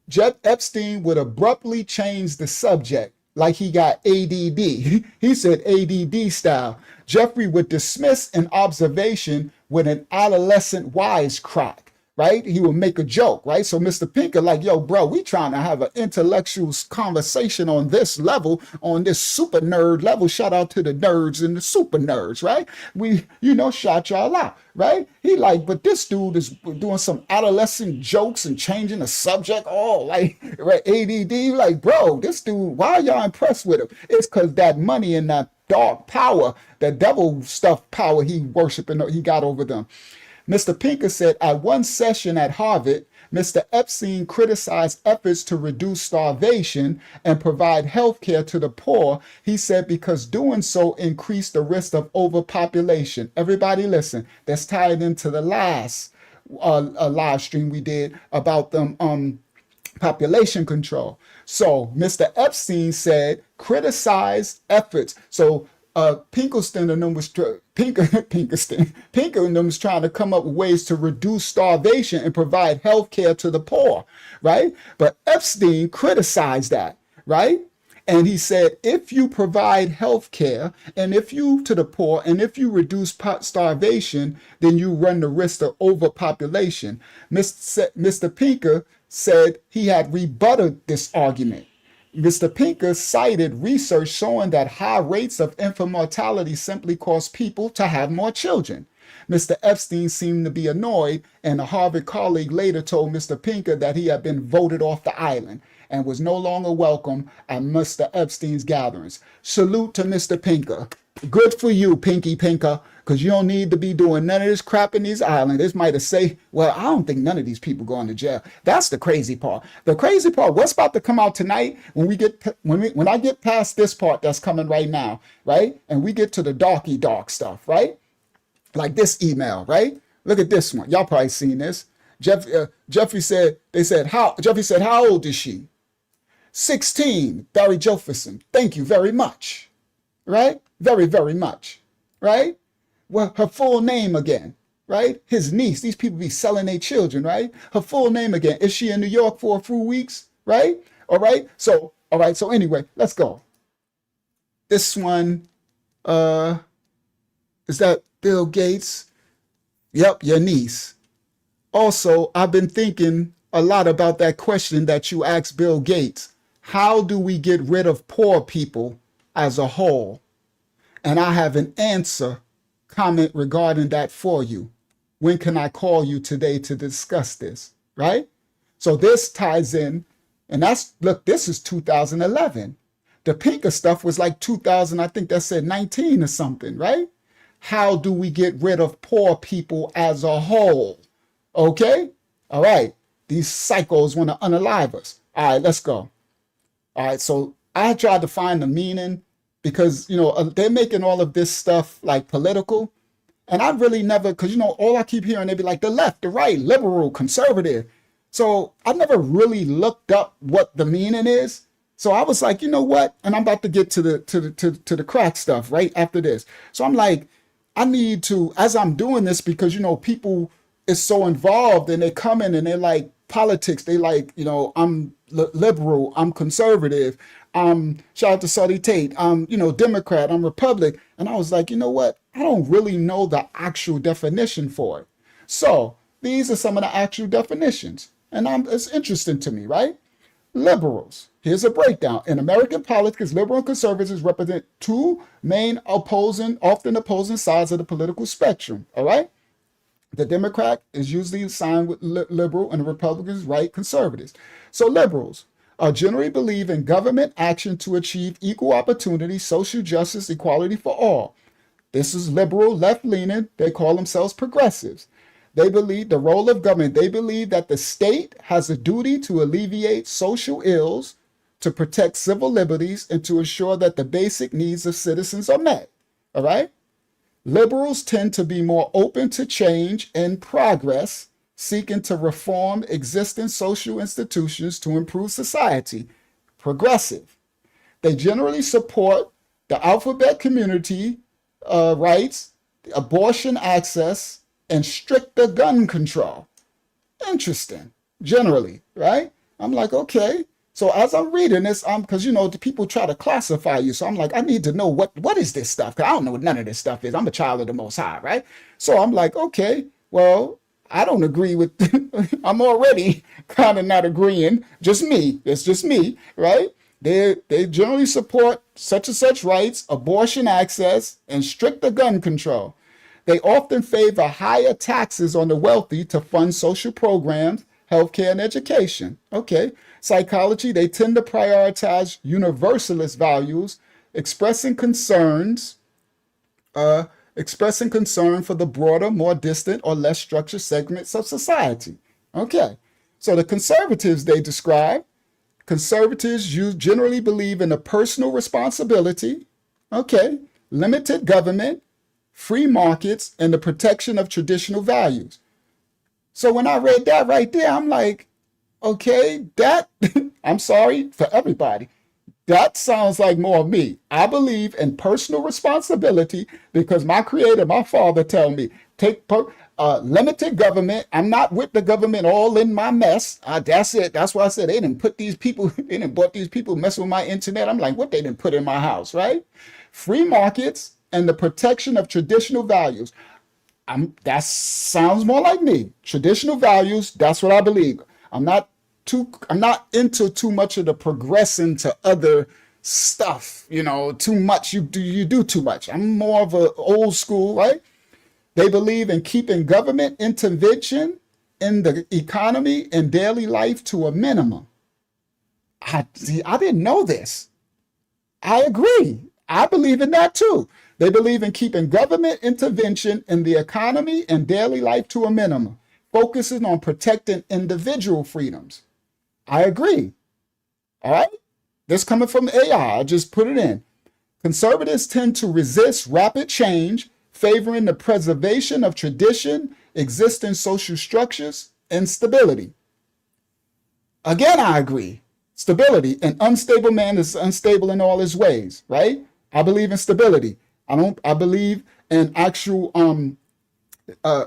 S1: Jeff Epstein would abruptly change the subject like he got ADD. He said ADD style. Jeffrey would dismiss an observation with an adolescent wisecrack, right? He would make a joke, right? So Mr. Pinker like, yo, bro, we trying to have an intellectual conversation on this level, on this super nerd level. Shout out to the nerds and the super nerds, right? We, shout y'all out, right? He like, but this dude is doing some adolescent jokes and changing the subject all like, right? ADD, like, bro, this dude, why are y'all impressed with him? It's because that money and that dark power, that devil stuff power he worshiping, he got over them. Mr. Pinker said at one session at Harvard, Mr. Epstein criticized efforts to reduce starvation and provide health care to the poor. He said because doing so increased the risk of overpopulation. Everybody listen, that's tied into the last live stream we did about them population control. So Mr. Epstein said criticize efforts. So Pinker and them was trying to come up with ways to reduce starvation and provide health care to the poor, right? But Epstein criticized that, right? And he said, if you provide health care and if you to the poor and if you reduce starvation, then you run the risk of overpopulation. Mr. Pinker said he had rebutted this argument. Mr. Pinker cited research showing that high rates of infant mortality simply cause people to have more children. Mr. Epstein seemed to be annoyed, and a Harvard colleague later told Mr. Pinker that he had been voted off the island and was no longer welcome at Mr. Epstein's gatherings. Salute to Mr. Pinker. Good for you, Pinky Pinker. because you don't need to be doing none of this crap in these islands. This might have say, well, I don't think none of these people going to jail. That's the crazy part. The crazy part, what's about to come out tonight when I get past this part that's coming right now, right? And we get to the dark stuff, right? Like this email, right? Look at this one. Y'all probably seen this. Jeffrey said, how old is she? 16, Barry Jefferson. Thank you very much. Right? Very, very much. Right? Well, her full name again. Right? His niece. These people be selling their children, right? Her full name again. Is she in New York for a few weeks? Right? All right. So anyway, let's go. This one, is that Bill Gates? Yep, your niece. Also, I've been thinking a lot about that question that you asked Bill Gates. How do we get rid of poor people as a whole? And I have an comment regarding that for you. When can I call you today to discuss this? Right? So this ties in, and this is 2011. The pinker stuff was like 2000, I think that said 19 or something, right? How do we get rid of poor people as a whole? Okay? All right. These psychos want to unalive us. All right, let's go. All right, so I tried to find the meaning because, they're making all of this stuff like political. And I really never, because, all I keep hearing, they be like the left, the right, liberal, conservative. So I never really looked up what the meaning is. So I was like, you know what? And I'm about to get to the crack stuff right after this. So I'm like, I need to, as I'm doing this, because, people is so involved and they come in and they're like, politics, they like, I'm liberal, I'm conservative, shout out to Saudi Tate, I'm, Democrat, I'm Republican. And I was like, you know what? I don't really know the actual definition for it. So these are some of the actual definitions. And it's interesting to me, right? Liberals. Here's a breakdown. In American politics, liberal and conservatives represent two main often opposing sides of the political spectrum. All right? The Democrat is usually assigned with liberal and the Republicans right conservatives. So liberals generally believe in government action to achieve equal opportunity, social justice, equality for all. This is liberal, left-leaning. They call themselves progressives. They believe the role of government. They believe that the state has a duty to alleviate social ills, to protect civil liberties, and to ensure that the basic needs of citizens are met. All right? Liberals tend to be more open to change and progress, seeking to reform existing social institutions to improve society. Progressive. They generally support the alphabet community rights, abortion access, and stricter gun control. Interesting. Generally, right? I'm like, okay. So as I'm reading this, because the people try to classify you. So I'm like, I need to know what is this stuff? Because I don't know what none of this stuff is. I'm a child of the Most High, right? So I'm like, okay, well, I don't agree with, I'm already kind of not agreeing. Just me. It's just me, right? They generally support such and such rights, abortion access, and stricter gun control. They often favor higher taxes on the wealthy to fund social programs, healthcare, and education. Okay. Psychology, they tend to prioritize universalist values, expressing concern for the broader, more distant, or less structured segments of society. Okay. So the conservatives they describe, conservatives generally believe in a personal responsibility, okay, limited government, free markets, and the protection of traditional values. So when I read that right there, I'm like, okay, that, I'm sorry for everybody. That sounds like more of me. I believe in personal responsibility because my creator, my father tell me, take limited government. I'm not with the government all in my mess. That's it. That's why I said they didn't put these people, they didn't bought these people messing with my internet. I'm like, what they didn't put in my house, right? Free markets and the protection of traditional values. That sounds more like me. Traditional values, that's what I believe. I'm not into too much of the progressing to other stuff, too much. You do too much. I'm more of an old school, right? They believe in keeping government intervention in the economy and daily life to a minimum. I didn't know this. I agree. I believe in that too. They believe in keeping government intervention in the economy and daily life to a minimum, focusing on protecting individual freedoms. I agree. All right? This coming from AI. I just put it in. Conservatives tend to resist rapid change, favoring the preservation of tradition, existing social structures, and stability. Again, I agree. Stability. An unstable man is unstable in all his ways, right? I believe in stability. I believe in actual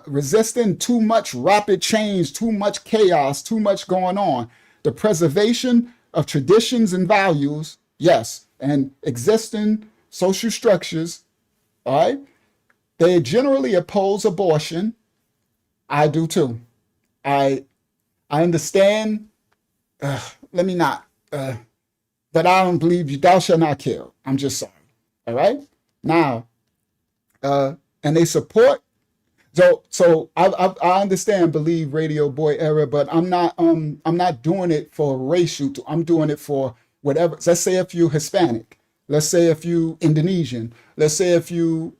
S1: resisting too much rapid change, too much chaos, too much going on. The preservation of traditions and values, yes, and existing social structures, all right? They generally oppose abortion. I do too. I understand, let me not, but I don't believe you, thou shalt not kill. I'm just sorry, all right? Now, and they support, so I understand believe radio boy era, but I'm not doing it for racial. I'm doing it for whatever. Let's say if you Hispanic, let's say if you Indonesian, let's say if you,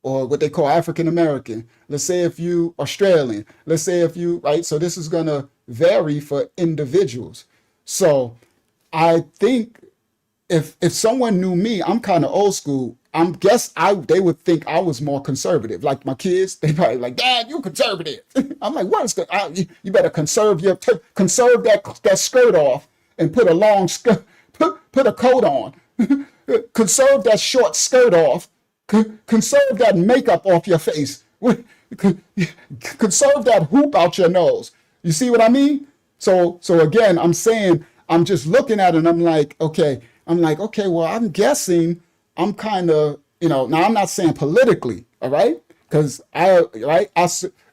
S1: or what they call African American, let's say if you Australian, let's say if you, right? So this is gonna vary for individuals. So I think if someone knew me, I'm kind of old school. They would think I was more conservative. Like my kids, they probably like, Dad, you conservative. I'm like, what is good? You better conserve that skirt off and put a long skirt, put a coat on. Conserve that short skirt off. Conserve that makeup off your face. Conserve that hoop out your nose. You see what I mean? So again, I'm saying, I'm just looking at it and I'm like, okay, well, I'm guessing I'm kind of, now I'm not saying politically, all right? Because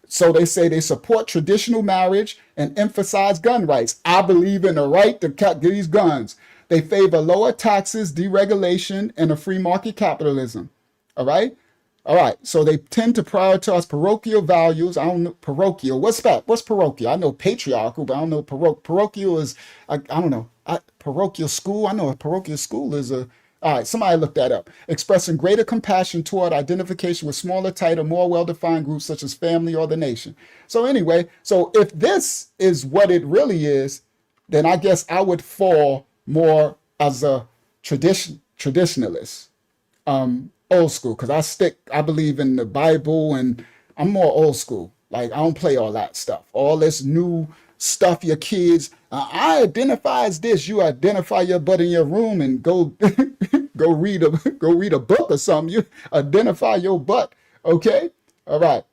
S1: so they say they support traditional marriage and emphasize gun rights. I believe in the right to cut these guns. They favor lower taxes, deregulation, and a free market capitalism, all right? All right, so they tend to prioritize parochial values. I don't know, parochial, what's that? What's parochial? I know patriarchal, but I don't know parochial is, I don't know, parochial school. I know a parochial school is all right, somebody look that up. Expressing greater compassion toward identification with smaller, tighter, more well-defined groups such as family or the nation. So anyway, so if this is what it really is, then I guess I would fall more as a traditionalist. Old school, because I believe in the Bible and I'm more old school. Like I don't play all that stuff. All this new stuff your kids, I identify as this. You identify your butt in your room and go go read a book or something. You identify your butt. Okay? All right.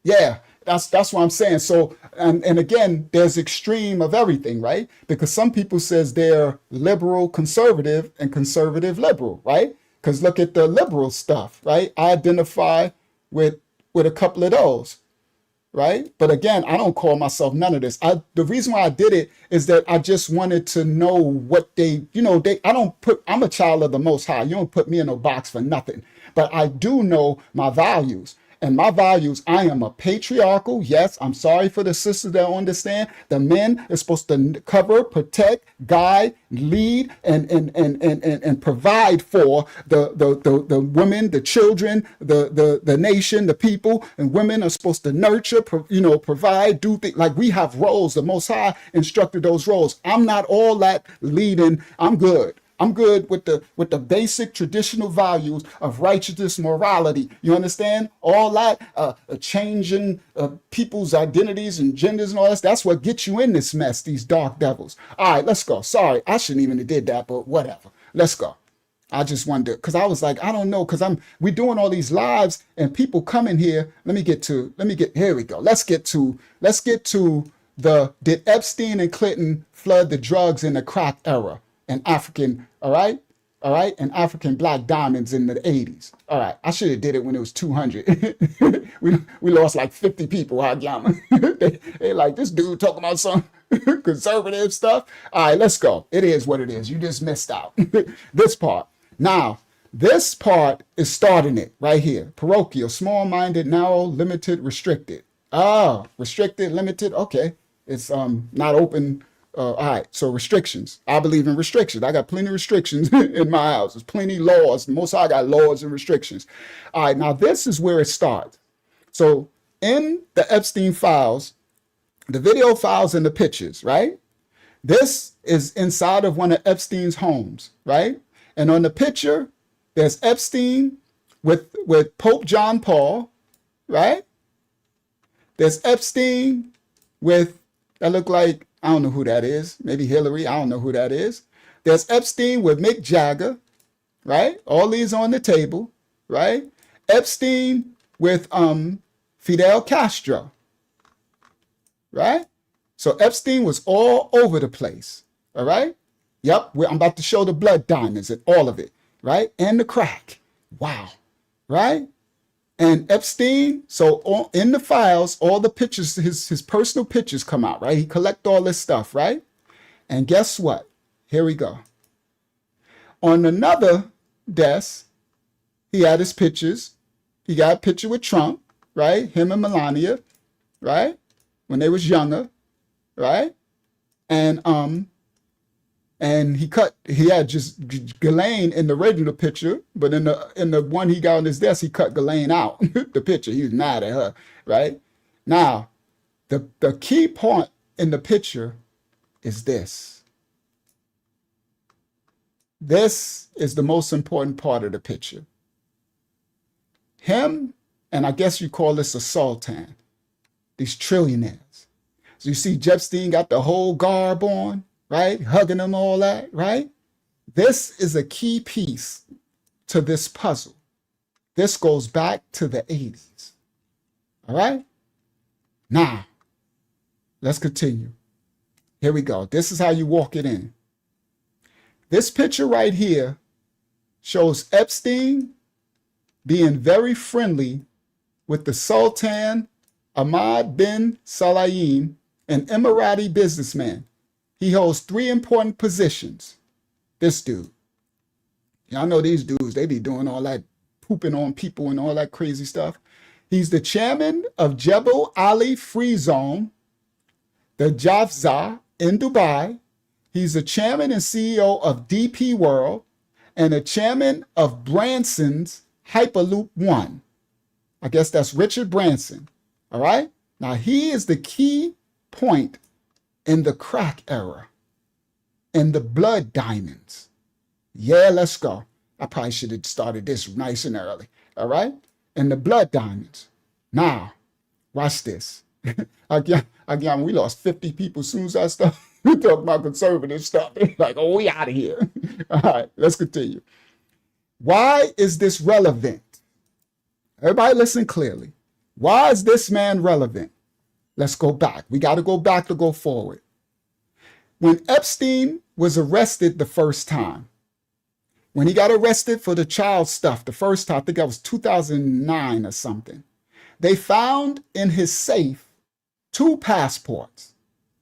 S1: Yeah. That's what I'm saying. So, and again, there's extreme of everything, right? Because some people says they're liberal conservative and conservative liberal, right? Because look at the liberal stuff, right? I identify with a couple of those, right? But again, I don't call myself none of this. The reason why I did it is that I just wanted to know what I'm a child of the Most High. You don't put me in no box for nothing. But I do know my values. And my values, I am a patriarchal. Yes, I'm sorry for the sisters that don't understand. The men are supposed to cover, protect, guide, lead, and provide for the women, the children, the nation, the people. And women are supposed to nurture, provide, do things. Like we have roles. The Most High instructed those roles. I'm not all that leading. I'm good. I'm good with the basic traditional values of righteousness, morality. You understand? All that changing people's identities and genders and all that. That's what gets you in this mess, these dark devils. All right, let's go. Sorry, I shouldn't even have did that, but whatever. Let's go. I just wondered, because I was like, I don't know, because we doing all these lives and people come in here. Here we go. Let's get to did Epstein and Clinton flood the drugs in the crack era? And African, all right, and African black diamonds in the 80's. All right, I should have did it when it was 200. we lost like 50 people. They like, this dude talking about some conservative stuff. All right, let's go. It is what it is. You just missed out. This part. Now, this part is starting it right here. Parochial, small-minded, narrow, limited, restricted. Restricted, limited. Okay, it's not open All right, so restrictions. I believe in restrictions. I got plenty of restrictions in my house. There's plenty of laws. Most I got laws and restrictions. All right, now this is where it starts. So in the Epstein files, the video files and the pictures, right? This is inside of one of Epstein's homes, right? And on the picture, there's Epstein with Pope John Paul, right? There's Epstein with, that look like, I don't know who that is. Maybe Hillary. I don't know who that is. There's Epstein with Mick Jagger, right? All these on the table, right? Epstein with Fidel Castro, right? So Epstein was all over the place, all right? Yep, I'm about to show the blood diamonds and all of it, right? And the crack. Wow, right? And Epstein, so in the files, all the pictures, his personal pictures come out, right? He collect all this stuff, right? And guess what? Here we go. On another desk, he had his pictures. He got a picture with Trump, right? Him and Melania, right? When they was younger, right? And he had just Ghislaine in the original picture, but in the one he got on his desk, he cut Ghislaine out, the picture. He was mad at her, right? Now, the key point in the picture is this. This is the most important part of the picture. Him, and I guess you call this a sultan, these trillionaires. So you see Epstein got the whole garb on, right? Hugging them, all that, right? This is a key piece to this puzzle. This goes back to the 80s. All right? Now, let's continue. Here we go. This is how you walk it in. This picture right here shows Epstein being very friendly with the Sultan Ahmad bin Salayem, an Emirati businessman. He holds 3 important positions. This dude. Y'all know these dudes, they be doing all that pooping on people and all that crazy stuff. He's the chairman of Jebel Ali Free Zone, the Jafza in Dubai. He's the chairman and CEO of DP World and the chairman of Branson's Hyperloop One. I guess that's Richard Branson. All right? Now, he is the key point in the crack era, in the blood diamonds. Yeah, let's go. I probably should have started this nice and early. All right? In the blood diamonds. Now, watch this. Again, we lost 50 people as soon as I started. We talk about conservative stuff. Like, oh, we out of here. All right, let's continue. Why is this relevant? Everybody listen clearly. Why is this man relevant? Let's go back. We got to go back to go forward. When Epstein was arrested the first time, when he got arrested for the child stuff the first time, I think that was 2009 or something, they found in his safe 2 passports.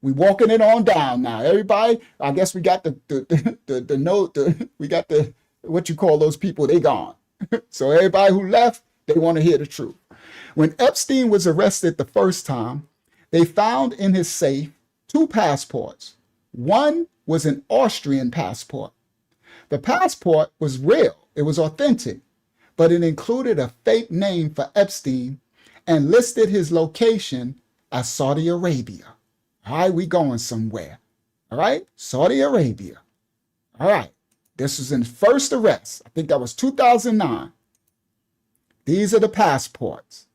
S1: We walking it on down now. Everybody, I guess we got the note, we got the, what you call those people, they gone. So everybody who left, they want to hear the truth. When Epstein was arrested the first time, they found in his safe 2 passports. One was an Austrian passport. The passport was real. It was authentic, but it included a fake name for Epstein and listed his location as Saudi Arabia. All right, we going somewhere. All right, Saudi Arabia. All right, this was in first arrest. I think that was 2009. These are the passports.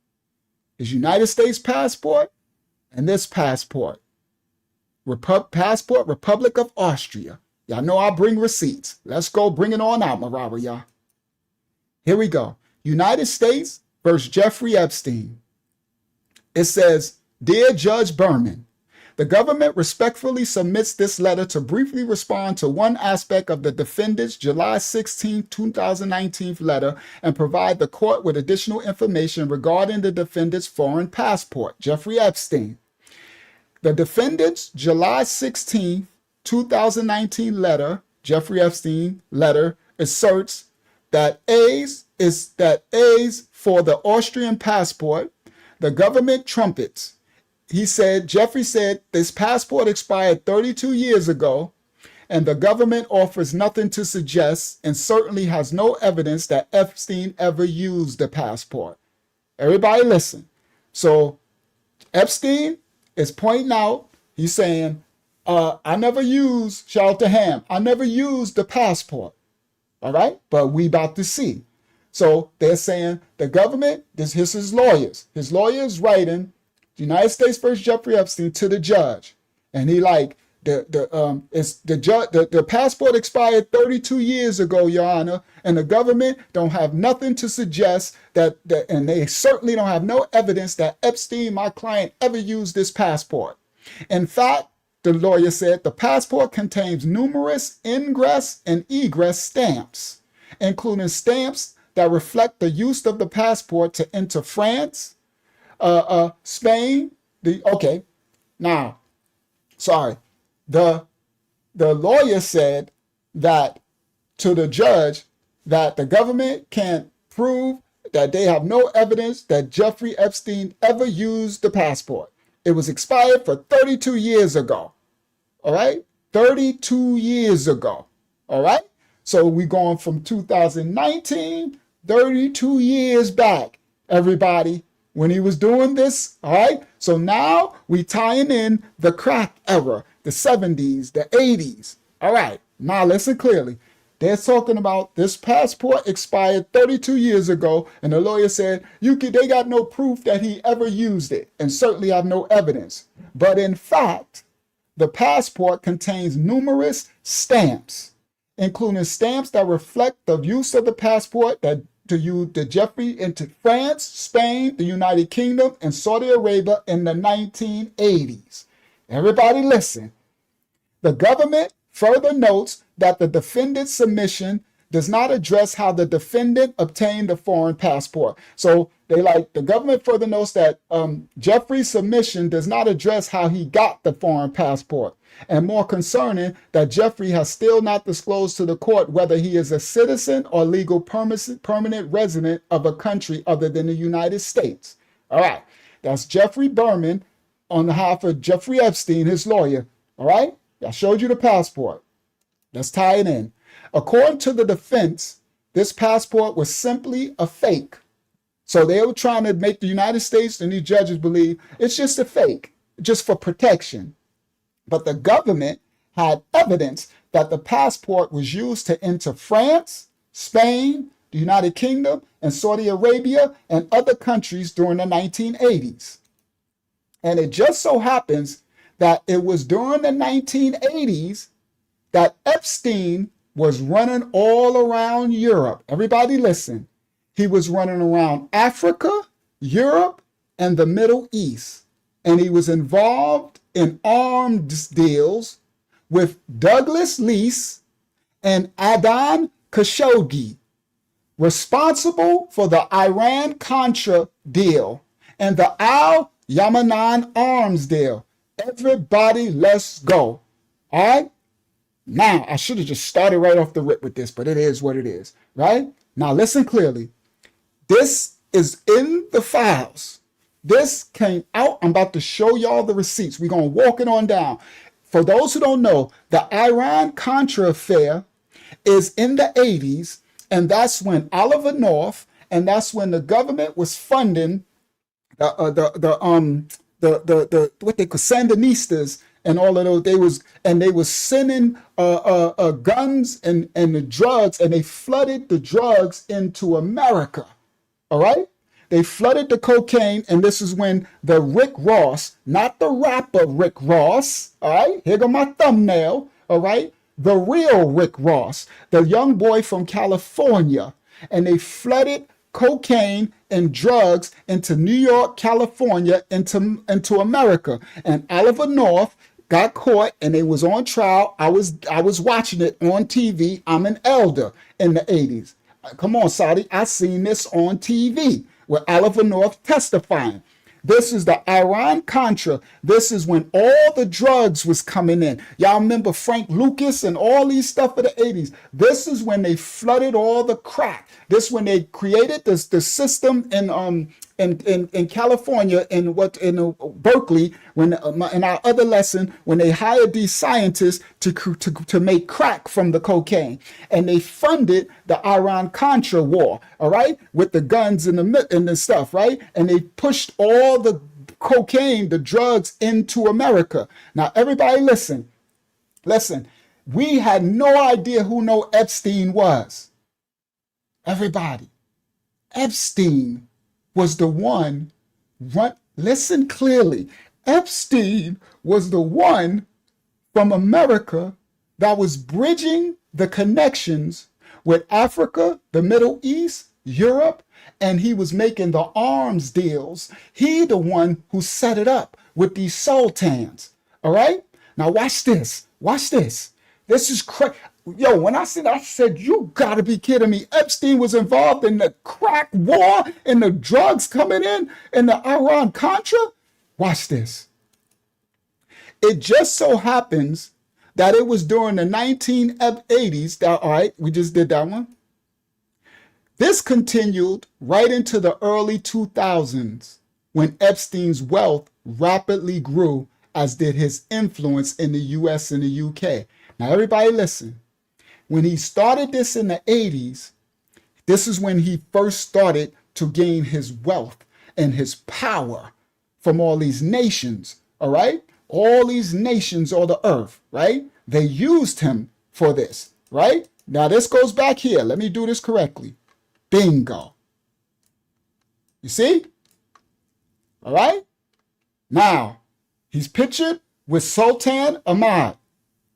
S1: His United States passport and this passport. Passport, Republic of Austria. Y'all know I bring receipts. Let's go, bring it on out, Marara, y'all. Here we go. United States versus Jeffrey Epstein. It says, Dear Judge Berman, the government respectfully submits this letter to briefly respond to one aspect of the defendant's July 16, 2019 letter and provide the court with additional information regarding the defendant's foreign passport, Jeffrey Epstein. The defendant's July 16, 2019 letter, Jeffrey Epstein letter, asserts that A's for the Austrian passport, the government trumpets Jeffrey said, this passport expired 32 years ago, and the government offers nothing to suggest and certainly has no evidence that Epstein ever used the passport. Everybody listen. So Epstein is pointing out, he's saying, I never used, shout out to Ham, I never used the passport. All right? But we about to see. So they're saying the government, this is his lawyers. His lawyer is writing United States versus Jeffrey Epstein to the judge. And he like, the passport expired 32 years ago, Your Honor, and the government don't have nothing to suggest that, and they certainly don't have no evidence that Epstein, my client, ever used this passport. In fact, the lawyer said the passport contains numerous ingress and egress stamps, including stamps that reflect the use of the passport to enter France, Spain. The lawyer said that to the judge that the government can't prove that they have no evidence that Jeffrey Epstein ever used the passport. It was expired for 32 years ago. All right? 32 years ago. All right? So we going from 2019, 32 years back, everybody, when he was doing this. All right? So now we tying in the crack era, the 70s, the 80s. All right. Now listen clearly. They're talking about this passport expired 32 years ago, and the lawyer said they got no proof that he ever used it, and certainly have no evidence. But in fact, the passport contains numerous stamps, including stamps that reflect the use of the passport that to use the Jeffrey into France, Spain, the United Kingdom, and Saudi Arabia in the 1980s. Everybody listen. The government further notes that the defendant's submission does not address how the defendant obtained the foreign passport. So the government further notes that Jeffrey's submission does not address how he got the foreign passport. And more concerning, that Jeffrey has still not disclosed to the court whether he is a citizen or legal permanent resident of a country other than the United States. All right. That's Jeffrey Berman on behalf of Jeffrey Epstein, his lawyer. All right. I showed you the passport. Let's tie it in. According to the defense, this passport was simply a fake. So they were trying to make the United States and these judges believe it's just a fake, just for protection. But the government had evidence that the passport was used to enter France, Spain, the United Kingdom, and Saudi Arabia and other countries during the 1980s. And it just so happens that it was during the 1980s that Epstein was running all around Europe. Everybody listen. He was running around Africa, Europe, and the Middle East. And he was involved in arms deals with Douglas Leese and Adnan Khashoggi, responsible for the Iran-Contra deal and the Al-Yamanan arms deal. Everybody, let's go. All right? Now, I should have just started right off the rip with this, but it is what it is, right? Now, listen clearly. This is in the files. This came out. I'm about to show y'all the receipts. We're going to walk it on down. For those who don't know, the Iran-Contra affair is in the 80s, and that's when Oliver North, and that's when the government was funding what they call Sandinistas and all of those. They was sending guns and the drugs, and they flooded the drugs into America. All right. They flooded the cocaine, and this is when the Rick Ross, not the rapper Rick Ross, all right, here go my thumbnail, all right, the real Rick Ross, the young boy from California, and they flooded cocaine and drugs into New York, California, into America. And Oliver North got caught, and they was on trial. I was watching it on TV. I'm an elder in the 80s. Come on, Saudi, I seen this on TV. With Oliver North testifying. This is the Iran-Contra. This is when all the drugs was coming in. Y'all remember Frank Lucas and all these stuff of the 80s. This is when they flooded all the crack. This when they created the system in in California, in Berkeley, when in our other lesson, when they hired these scientists to make crack from the cocaine, and they funded the Iran-Contra war, all right, with the guns and the stuff, right, and they pushed all the cocaine, the drugs, into America. Now, everybody, listen. We had no idea who Epstein was. Everybody. Epstein was the one, listen clearly, Epstein was the one from America that was bridging the connections with Africa, the Middle East, Europe, and he was making the arms deals. He the one who set it up with these sultans. All right? Now watch this. This is crazy. Yo, when I said, you gotta be kidding me. Epstein was involved in the crack war and the drugs coming in the Iran-Contra. Watch this. It just so happens that it was during the 1980s. All right, we just did that one. This continued right into the early 2000s when Epstein's wealth rapidly grew, as did his influence in the US and the UK. Now, everybody listen. When he started this in the 80s, this is when he first started to gain his wealth and his power from all these nations, all right? All these nations on the earth, right? They used him for this, right? Now, this goes back here. Let me do this correctly. Bingo. You see? All right? Now, he's pictured with Sultan Ahmad.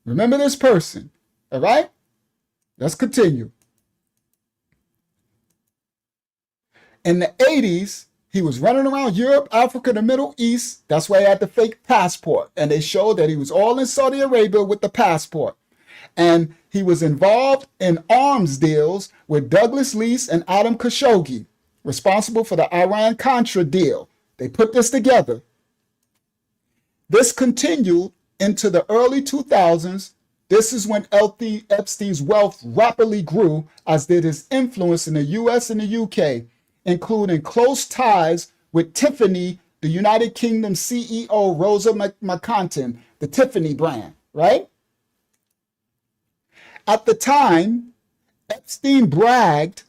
S1: Remember this person, all right? Let's continue. In the 80s, he was running around Europe, Africa, the Middle East. That's why he had the fake passport. And they showed that he was all in Saudi Arabia with the passport. And he was involved in arms deals with Douglas Leese and Adam Khashoggi, responsible for the Iran-Contra deal. They put this together. This continued into the early 2000s. This is when Epstein's wealth rapidly grew, as did his influence in the US and the UK, including close ties with Tiffany, the United Kingdom CEO Rosa McConten, the Tiffany brand, right? At the time, Epstein bragged,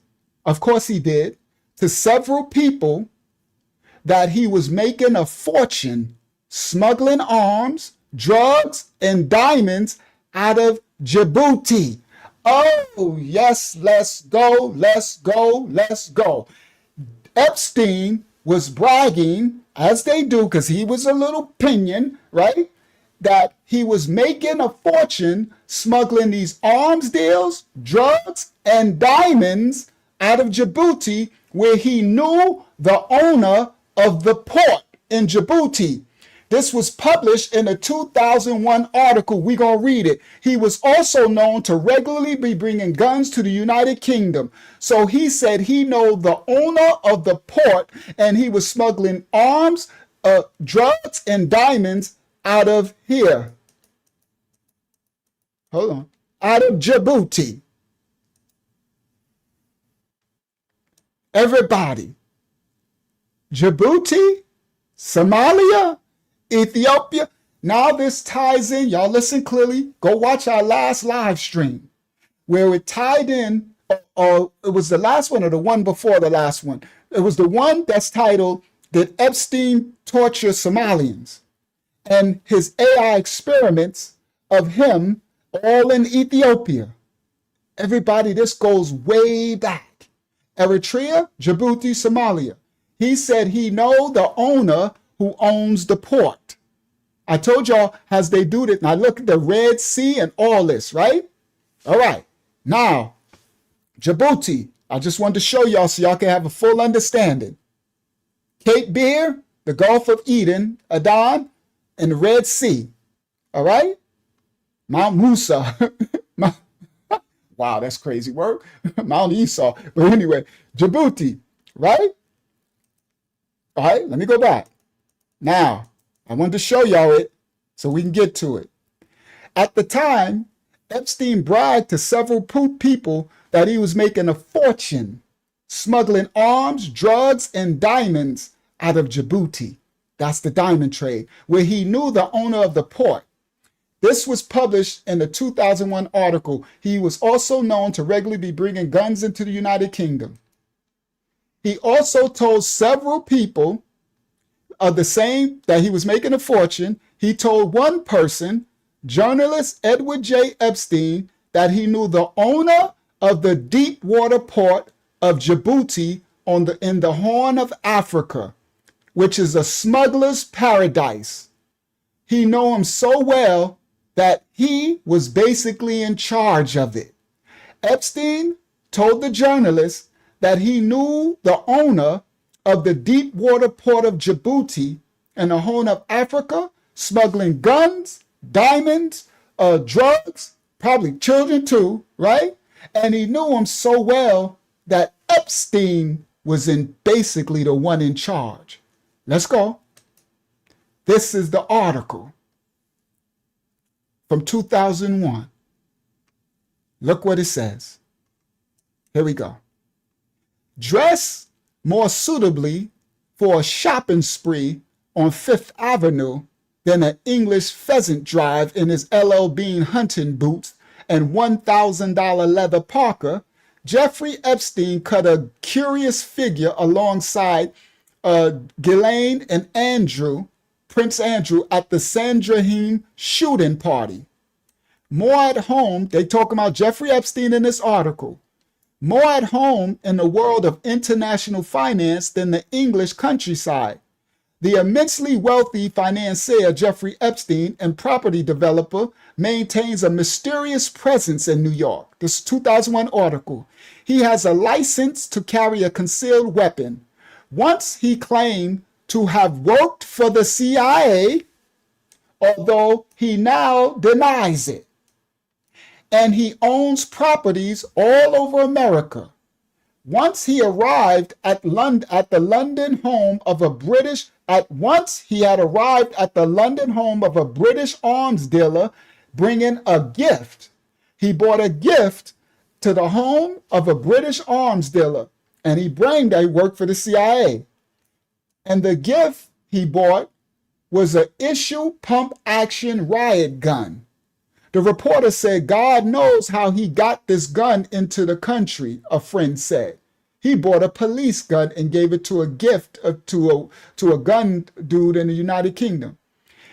S1: of course he did, to several people that he was making a fortune smuggling arms, drugs, and diamonds out of Djibouti. Oh, yes, let's go. Epstein was bragging, as they do, because he was a little pinion, right? That he was making a fortune smuggling these arms deals, drugs, and diamonds out of Djibouti, where he knew the owner of the port in Djibouti. This was published in a 2001 article. We're going to read it. He was also known to regularly be bringing guns to the United Kingdom. So he said he knew the owner of the port, and he was smuggling arms, drugs, and diamonds out of here. Hold on. Out of Djibouti. Everybody. Djibouti, Somalia, Ethiopia. Now this ties in. Y'all listen clearly. Go watch our last live stream where it tied in, or it was the last one or the one before the last one. It was the one that's titled, Did Epstein Torture Somalians? And his AI experiments of him all in Ethiopia. Everybody, this goes way back. Eritrea, Djibouti, Somalia. He said he know the owner who owns the port. I told y'all as they do this. Now look at the Red Sea and all this, right? All right. Now, Djibouti. I just wanted to show y'all so y'all can have a full understanding. Cape Beer, the Gulf of Eden, Aden, and the Red Sea. All right? Mount Musa. Wow, that's crazy word. Mount Esau. But anyway, Djibouti, right? All right, let me go back. Now, I wanted to show y'all it so we can get to it. At the time, Epstein bragged to several people that he was making a fortune smuggling arms, drugs, and diamonds out of Djibouti. That's the diamond trade, where he knew the owner of the port. This was published in the 2001 article. He was also known to regularly be bringing guns into the United Kingdom. He also told several people of the same that he was making a fortune. He told one person, journalist Edward J. Epstein, that he knew the owner of the deep water port of Djibouti in the Horn of Africa, which is a smuggler's paradise. He knew him so well that he was basically in charge of it. Epstein told the journalist that he knew the owner of the deep water port of Djibouti in the Horn of Africa, smuggling guns, diamonds, drugs, probably children too, right? And he knew him so well that Epstein was basically the one in charge. Let's go. This is the article from 2001. Look what it says. Here we go. Dress more suitably for a shopping spree on Fifth Avenue than an English pheasant drive in his LL Bean hunting boots and $1,000 leather parka, Jeffrey Epstein cut a curious figure alongside Ghislaine and Prince Andrew, at the Sandringham shooting party. More at home, they talk about Jeffrey Epstein in this article. More at home in the world of international finance than the English countryside. The immensely wealthy financier Jeffrey Epstein and property developer maintains a mysterious presence in New York. This 2001 article. He has a license to carry a concealed weapon. Once he claimed to have worked for the CIA, although he now denies it. And he owns properties all over America. Once he arrived at the London home of a British arms dealer bringing a gift. He bought a gift to the home of a British arms dealer, and he bragged that he worked for the CIA. And the gift he bought was an issue pump action riot gun. The reporter said, God knows how he got this gun into the country, a friend said. He bought a police gun and gave it to a gift to a gun dude in the United Kingdom.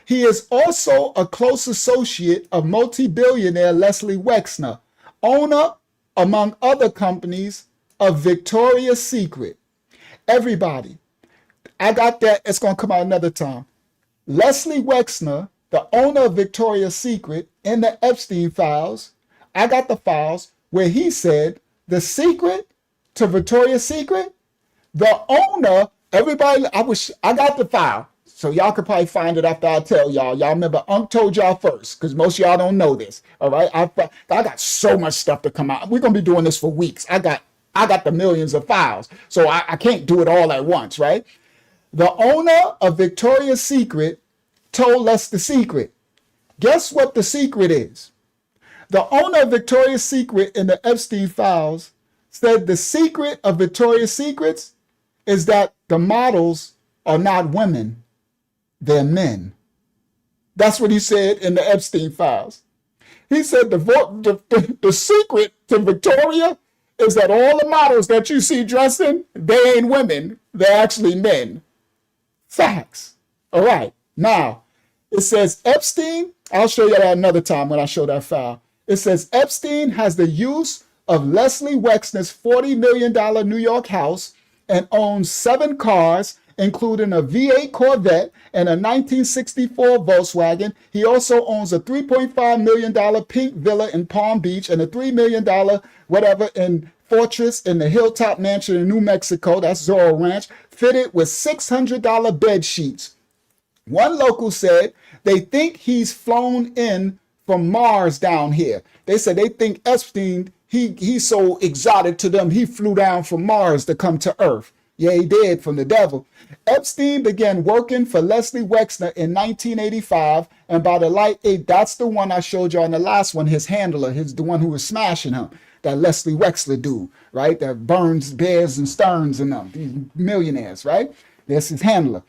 S1: He is also a close associate of multi-billionaire Leslie Wexner, owner, among other companies, of Victoria's Secret. Everybody, I got that. It's going to come out another time. Leslie Wexner, the owner of Victoria's Secret, in the Epstein files, I got the files where he said the secret to Victoria's Secret, the owner, everybody, I got the file. So y'all could probably find it after I tell y'all. Y'all remember Unc told y'all first, because most of y'all don't know this. All right. I got so much stuff to come out. We're going to be doing this for weeks. I got the millions of files. So I can't do it all at once, right? The owner of Victoria's Secret told us the secret. Guess what the secret is? The owner of Victoria's Secret in the Epstein files said the secret of Victoria's Secrets is that the models are not women, they're men. That's what he said in the Epstein files. He said the secret to Victoria is that all the models that you see dressing, they ain't women, they're actually men. Facts. All right. Now, it says Epstein, I'll show you that another time when I show that file. It says Epstein has the use of Leslie Wexner's $40 million New York house and owns 7 cars, including a V8 Corvette and a 1964 Volkswagen. He also owns a $3.5 million pink villa in Palm Beach and a $3 million whatever in Fortress in the Hilltop Mansion in New Mexico. That's Zorro Ranch, fitted with $600 bed sheets. One local said they think he's flown in from Mars down here. They said they think Epstein, he's so exotic to them, he flew down from Mars to come to Earth. Yeah, he did, from the devil. Epstein began working for Leslie Wexner in 1985, and by the late 80s, that's the one I showed you on the last one, his handler, the one who was smashing him. that Leslie Wexler dude, right? That burns Bears and Stearns and them, these millionaires, right? That's his handler.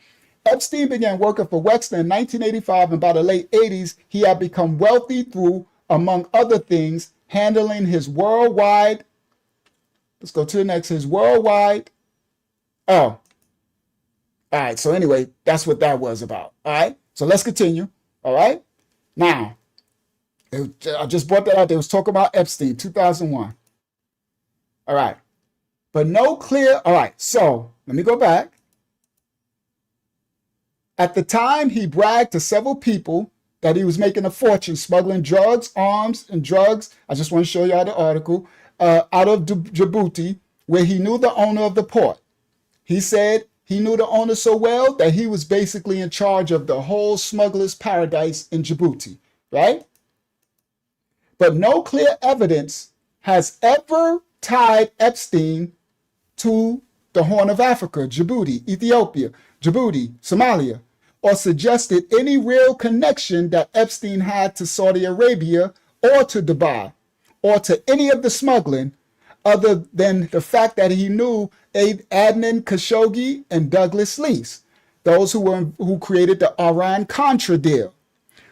S1: Epstein began working for Wexler in 1985, and by the late 80s, he had become wealthy through, among other things, handling his worldwide, let's go to the next, his worldwide, oh, all right, so anyway, that's what that was about. All right, so let's continue. All right, now, I just brought that out. They was talking about Epstein, 2001. All right, but no clear, all right, so let me go back. At the time, he bragged to several people that he was making a fortune smuggling drugs, arms, and drugs. I just want to show y'all the article, out of Djibouti, where he knew the owner of the port. He said he knew the owner so well that he was basically in charge of the whole smuggler's paradise in Djibouti, right? But no clear evidence has ever tied Epstein to the Horn of Africa, Djibouti, Ethiopia, Djibouti, Somalia, or suggested any real connection that Epstein had to Saudi Arabia or to Dubai or to any of the smuggling, other than the fact that he knew Adnan Khashoggi and Douglas Leese, those who created the Iran-Contra deal.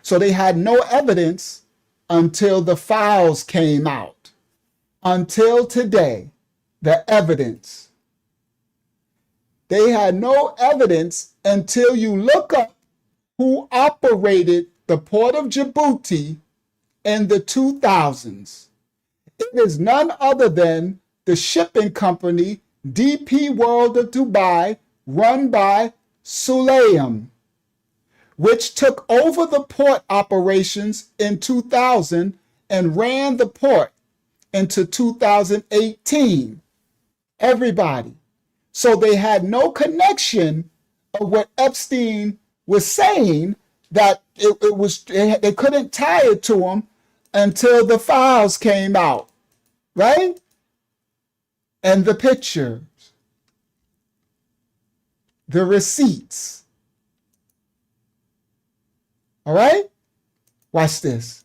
S1: So they had no evidence until the files came out. Until today, the evidence. They had no evidence until you look up who operated the port of Djibouti in the 2000s. It is none other than the shipping company DP World of Dubai, run by Sulaim, which took over the port operations in 2000 and ran the port into 2018. Everybody. So they had no connection of what Epstein was saying, that they couldn't tie it to him until the files came out, right? And the pictures, the receipts. All right? Watch this.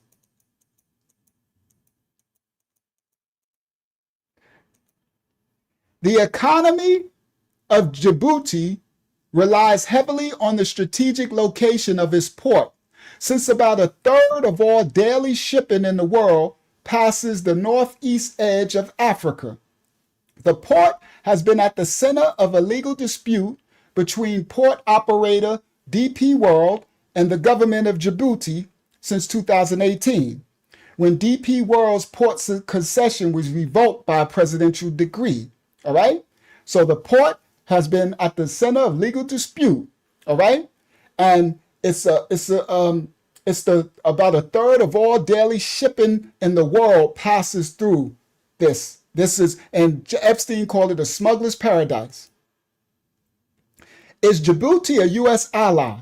S1: The economy of Djibouti relies heavily on the strategic location of its port, since about a third of all daily shipping in the world passes the northeast edge of Africa. The port has been at the center of a legal dispute between port operator DP World and the government of Djibouti since 2018, when DP World's port concession was revoked by a presidential decree. All right? So the port has been at the center of legal dispute. All right? And it's about a third of all daily shipping in the world passes through this. And Epstein called it a smuggler's paradise. Is Djibouti a U.S. ally?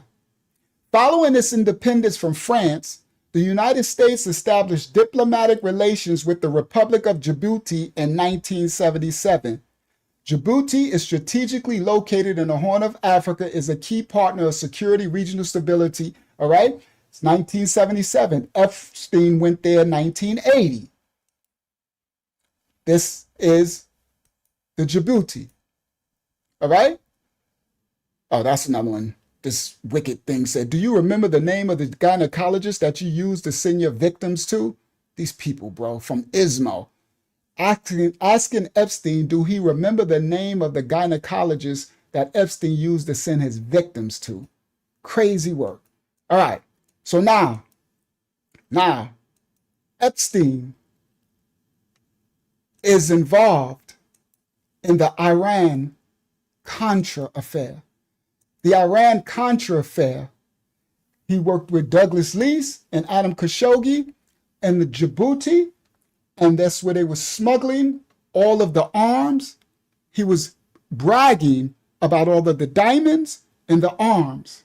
S1: Following its independence from France, the United States established diplomatic relations with the Republic of Djibouti in 1977. Djibouti is strategically located in the Horn of Africa, is a key partner of security, regional stability. All right? It's 1977. Epstein went there in 1980. This is the Djibouti. All right? Oh, that's another one. This wicked thing said, do you remember the name of the gynecologist that you used to send your victims to? These people, bro, from ISMO. Asking Epstein, do he remember the name of the gynecologist that Epstein used to send his victims to? Crazy work. All right. So now, Epstein is involved in the Iran-Contra affair. The Iran-Contra affair, he worked with Douglas Leese and Adam Khashoggi in the Djibouti, and that's where they were smuggling all of the arms. He was bragging about all of the diamonds and the arms.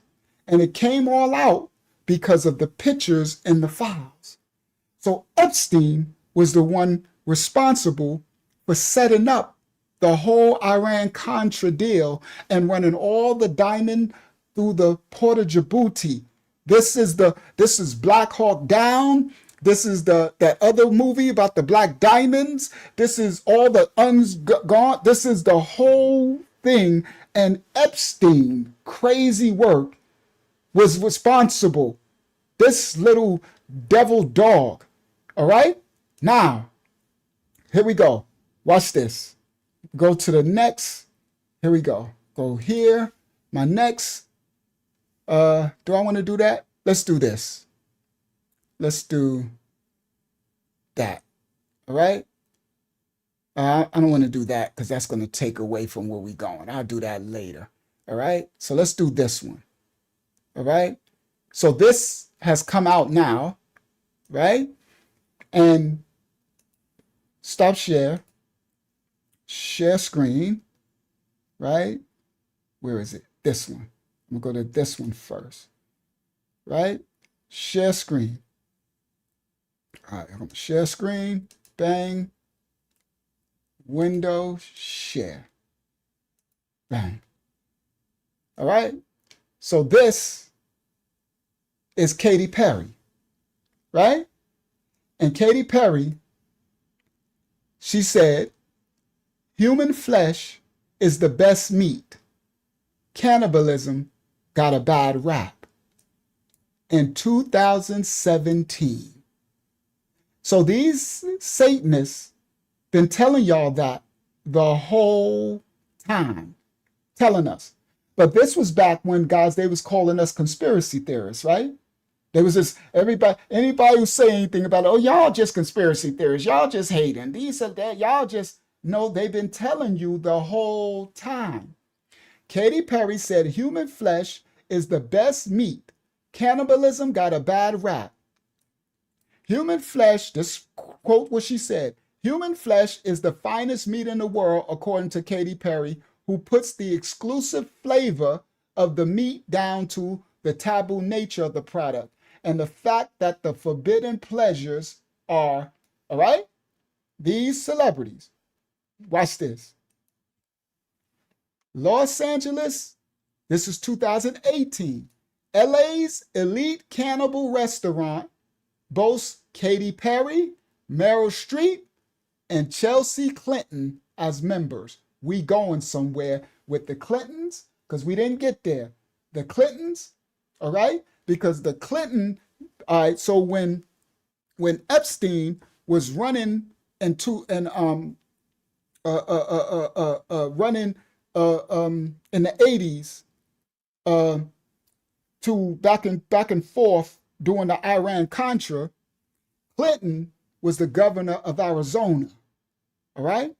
S1: And it came all out because of the pictures in the files. So Epstein was the one responsible for setting up the whole Iran-Contra deal and running all the diamond through the port of Djibouti. This is Black Hawk Down. This is that other movie about the black diamonds. This is all the gone. This is the whole thing. And Epstein, crazy work, was responsible. This little devil dog. All right? Now, here we go. Watch this. Go to the next. Here we go. Go here. My next. Do I want to do that? Let's do this. Let's do that. All right? I don't want to do that because that's going to take away from where we're going. I'll do that later. All right? So let's do this one. All right? So this has come out now, right? And stop share. Share screen, right? Where is it? This one. I'm going to go to this one first, right? Share screen. All right, I'm going to share screen, bang, window, share, bang. All right? So this is Katy Perry, right? And Katy Perry, she said, human flesh is the best meat. Cannibalism got a bad rap. In 2017. So these Satanists been telling y'all that the whole time. Telling us. But this was back when, guys, they was calling us conspiracy theorists, right? There was this, anybody who say anything about, oh, y'all just conspiracy theorists, y'all just hating, these or that, y'all just, no, they've been telling you the whole time. Katy Perry said human flesh is the best meat. Cannibalism got a bad rap. Human flesh, this quote what she said, human flesh is the finest meat in the world, according to Katy Perry, who puts the exclusive flavor of the meat down to the taboo nature of the product and the fact that the forbidden pleasures are, all right, these celebrities. Watch this. Los Angeles, this is 2018. LA's elite cannibal restaurant boasts Katy Perry, Meryl Streep, and Chelsea Clinton as members. We going somewhere with the Clintons because we didn't get there. The Clintons, all right? Because the Clinton, all right, so when Epstein was running running in the 80's to back and forth during the Iran-Contra, Clinton was the governor of Arizona. All right?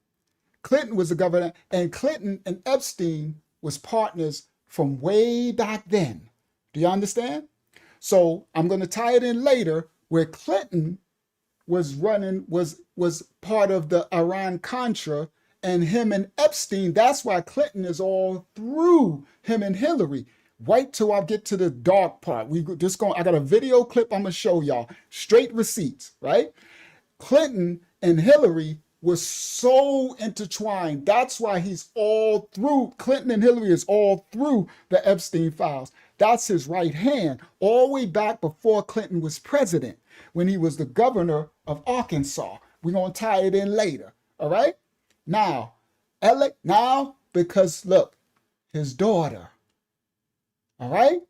S1: Clinton was the governor, and Clinton and Epstein was partners from way back then. Do you understand? So I'm going to tie it in later where Clinton was part of the Iran-Contra, and him and Epstein, that's why Clinton is all through him and Hillary. Wait till I get to the dark part. I got a video clip I'm gonna show y'all. Straight receipts, right? Clinton and Hillary was so intertwined. That's why he's all through. Clinton and Hillary is all through the Epstein files. That's his right hand, all the way back before Clinton was president, when he was the governor of Arkansas. We're gonna tie it in later. All right? Now, because look, his daughter. All right?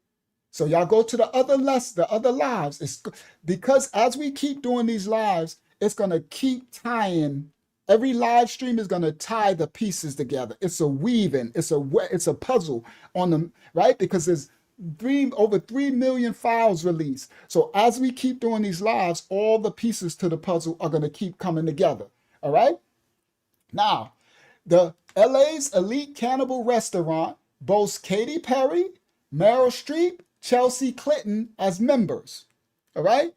S1: So y'all go to the other lives. It's because as we keep doing these lives, it's gonna keep tying. Every live stream is gonna tie the pieces together. It's a weaving. It's a puzzle on them, right? Because there's over 3 million files released. So as we keep doing these lives, all the pieces to the puzzle are gonna keep coming together. All right? Now, the LA's elite cannibal restaurant boasts Katy Perry, Meryl Streep, Chelsea Clinton as members. All right?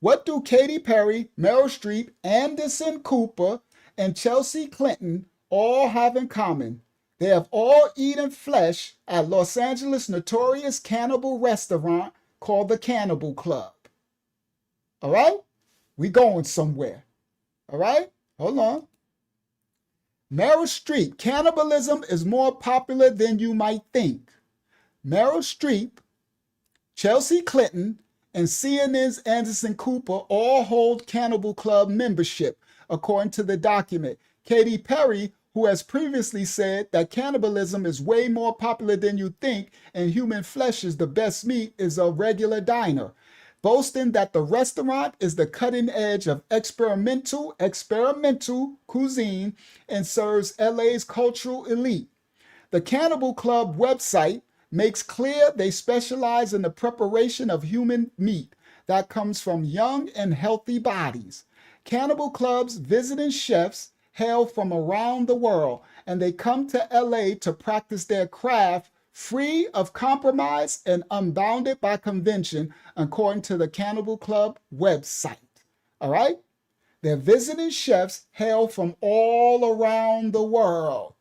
S1: What do Katy Perry, Meryl Streep, Anderson Cooper, and Chelsea Clinton all have in common? They have all eaten flesh at Los Angeles' notorious cannibal restaurant called the Cannibal Club. All right? We going somewhere. All right? Hold on. Meryl Streep, cannibalism is more popular than you might think. Meryl Streep, Chelsea Clinton, and CNN's Anderson Cooper all hold Cannibal Club membership, according to the document. Katy Perry, who has previously said that cannibalism is way more popular than you think and human flesh is the best meat, is a regular diner, boasting that the restaurant is the cutting edge of experimental cuisine and serves LA's cultural elite. The Cannibal Club website makes clear they specialize in the preparation of human meat that comes from young and healthy bodies. Cannibal Club's visiting chefs hail from around the world, and they come to LA to practice their craft free of compromise and unbounded by convention, according to the Cannibal Club website. All right? Their visiting chefs hail from all around the world.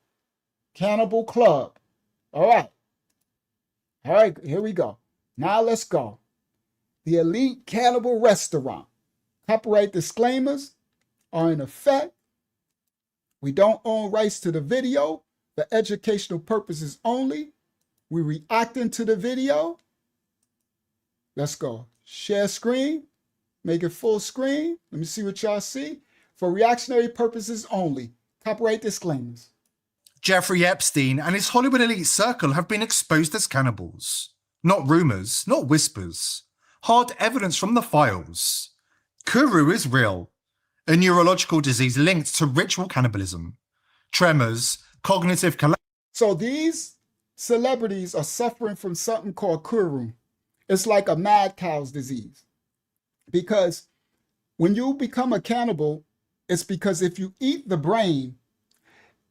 S1: Cannibal Club. All right. All right, here we go. Now let's go. The Elite Cannibal Restaurant. Copyright disclaimers are in effect. We don't own rights to the video for educational purposes only. We reacting to the video. Let's go. Share screen. Make it full screen. Let me see what y'all see. For reactionary purposes only. Copyright disclaimers.
S6: Jeffrey Epstein and his Hollywood elite circle have been exposed as cannibals. Not rumors, not whispers. Hard evidence from the files. Kuru is real. A neurological disease linked to ritual cannibalism. Tremors, cognitive collapse.
S1: So these celebrities are suffering from something called Kuru. It's like a mad cow's disease. Because when you become a cannibal, it's because if you eat the brain,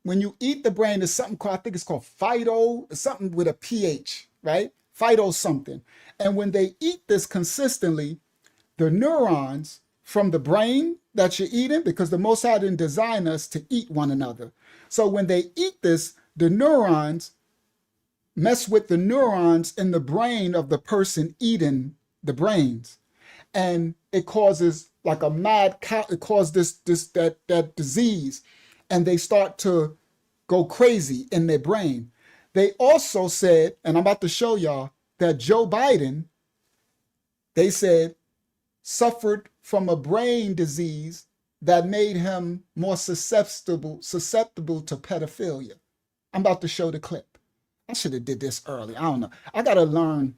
S1: when you eat the brain, there's something called, I think it's called phyto, something with a pH, right? Phyto something. And when they eat this consistently, the neurons from the brain that you're eating, because the Most High didn't design us to eat one another. So when they eat this, the neurons mess with the neurons in the brain of the person eating the brains. And it causes like a mad cow, it causes that disease. And they start to go crazy in their brain. They also said, and I'm about to show y'all, that Joe Biden, they said, suffered from a brain disease that made him more susceptible to pedophilia. I'm about to show the clip. I should have did this early. I don't know. I got to learn.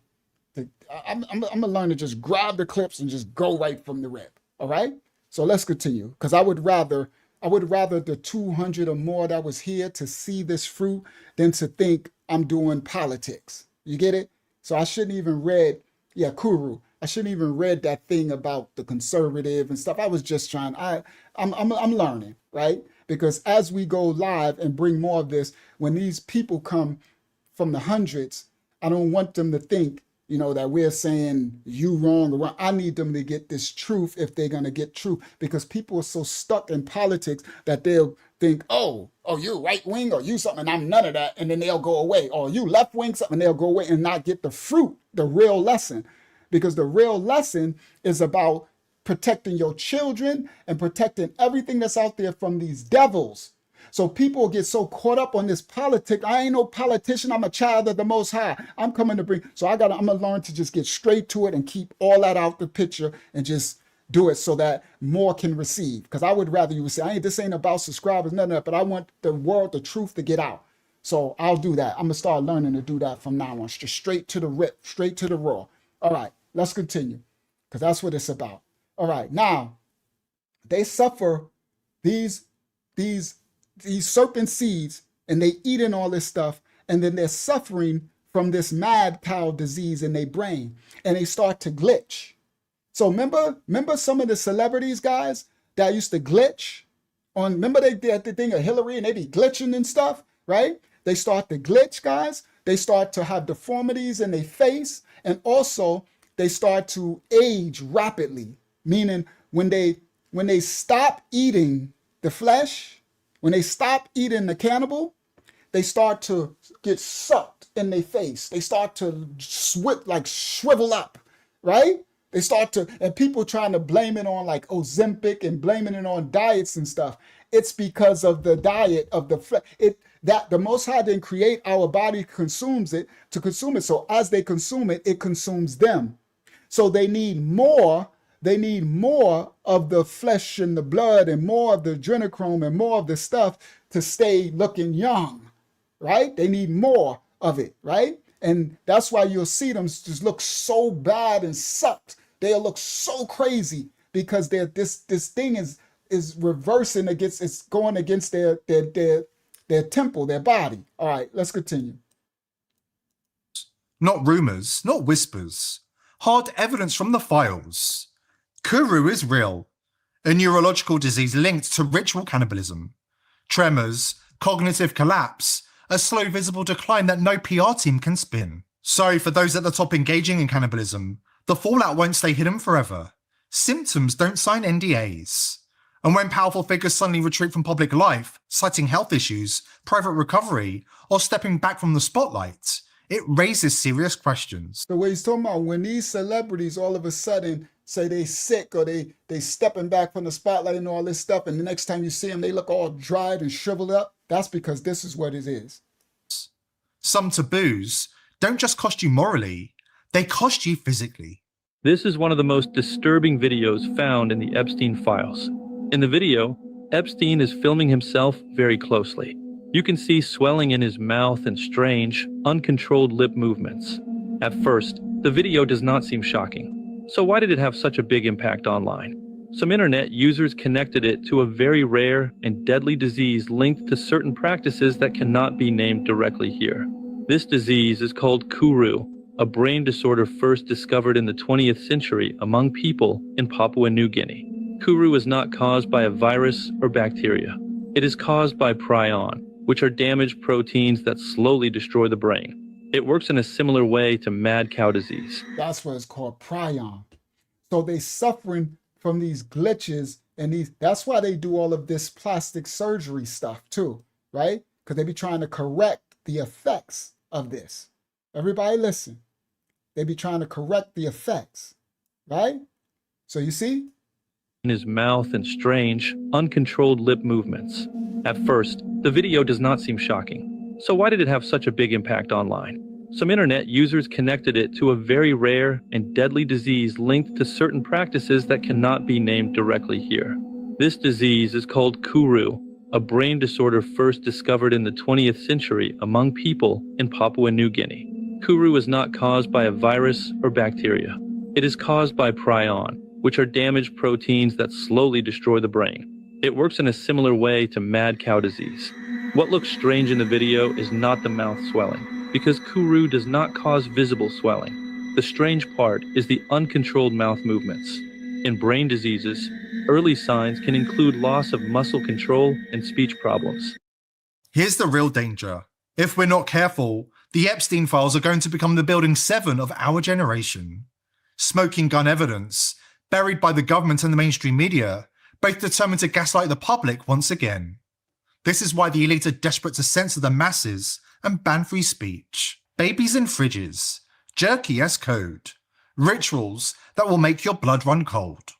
S1: I'm going to learn to just grab the clips and just go right from the rip. All right? So let's continue. Because I would rather the 200 or more that was here to see this fruit than to think I'm doing politics. You get it? So I shouldn't even read, Kuru. I shouldn't even read that thing about the conservative and stuff. I was just trying. I'm learning, right? Because as we go live and bring more of this, when these people come from the hundreds, I don't want them to think, that we're saying you wrong or wrong. I need them to get this truth if they're going to get truth, because people are so stuck in politics that they'll think, oh, you right wing or you something, and I'm none of that. And then they'll go away. Or you left wing something, and they'll go away and not get the fruit, the real lesson. Because the real lesson is about protecting your children and protecting everything that's out there from these devils. So people get so caught up on this politics. I ain't no politician. I'm a child of the Most High. I'm coming to bring. So I'm going to learn to just get straight to it and keep all that out the picture and just do it so that more can receive. Because I would rather you would say, this ain't about subscribers, none of that, but I want the world, the truth to get out. So I'll do that. I'm going to start learning to do that from now on. Just straight to the rip, straight to the raw. All right, let's continue, because that's what it's about. All right, now they suffer these serpent seeds, and they eating all this stuff, and then they're suffering from this mad cow disease in their brain, and they start to glitch. So remember some of the celebrities, guys, that used to glitch on, remember they did the thing of Hillary and they be glitching and stuff, right? They start to glitch, guys. They start to have deformities in their face, and also they start to age rapidly, meaning when they stop eating the flesh, when they stop eating the cannibal, they start to get sucked in their face. They start to shrivel up, right? They start to, and people trying to blame it on like Ozempic and blaming it on diets and stuff. It's because of the diet of the flesh. That the Most High didn't create our body to consume it. So as they consume it, it consumes them. So they need more. They need more of the flesh and the blood and more of the adrenochrome and more of the stuff to stay looking young, right? They need more of it, right? And that's why you'll see them just look so bad and sucked. They'll look so crazy because this thing is reversing against, it's going against their temple, their body. All right, let's continue.
S6: Not rumors, not whispers. Hard evidence from the files. Kuru is real, a neurological disease linked to ritual cannibalism. Tremors, cognitive collapse, a slow visible decline that no PR team can spin. So for those at the top engaging in cannibalism, the fallout won't stay hidden forever. Symptoms don't sign NDAs. And when powerful figures suddenly retreat from public life, citing health issues, private recovery, or stepping back from the spotlight, it raises serious questions.
S1: So what he's talking about, when these celebrities all of a sudden say they sick or they stepping back from the spotlight and all this stuff, and the next time you see them, they look all dried and shriveled up, that's because this is what it is.
S6: Some taboos don't just cost you morally, they cost you physically.
S7: This is one of the most disturbing videos found in the Epstein files. In the video, Epstein is filming himself very closely. You can see swelling in his mouth and strange, uncontrolled lip movements. At first, the video does not seem shocking. So why did it have such a big impact online? Some internet users connected it to a very rare and deadly disease linked to certain practices that cannot be named directly here. This disease is called Kuru, a brain disorder first discovered in the 20th century among people in Papua New Guinea. Kuru is not caused by a virus or bacteria. It is caused by prion, which are damaged proteins that slowly destroy the brain. It works in a similar way to mad cow disease.
S1: That's what it's called, prion. So they suffering from these glitches and that's why they do all of this plastic surgery stuff too, right? Because they be trying to correct the effects of this. Everybody listen. They be trying to correct the effects, right? So you see?
S7: In his mouth and strange, uncontrolled lip movements. At first, the video does not seem shocking. So why did it have such a big impact online? Some internet users connected it to a very rare and deadly disease linked to certain practices that cannot be named directly here. This disease is called Kuru, a brain disorder first discovered in the 20th century among people in Papua New Guinea. Kuru is not caused by a virus or bacteria. It is caused by prion, which are damaged proteins that slowly destroy the brain. It works in a similar way to mad cow disease. What looks strange in the video is not the mouth swelling, because Kuru does not cause visible swelling. The strange part is the uncontrolled mouth movements. In brain diseases, early signs can include loss of muscle control and speech problems.
S6: Here's the real danger. If we're not careful, the Epstein files are going to become the building 7 of our generation. Smoking gun evidence, buried by the government and the mainstream media, both determined to gaslight the public once again. This is why the elite are desperate to censor the masses and ban free speech. Babies in fridges, jerky as code, rituals that will make your blood run cold.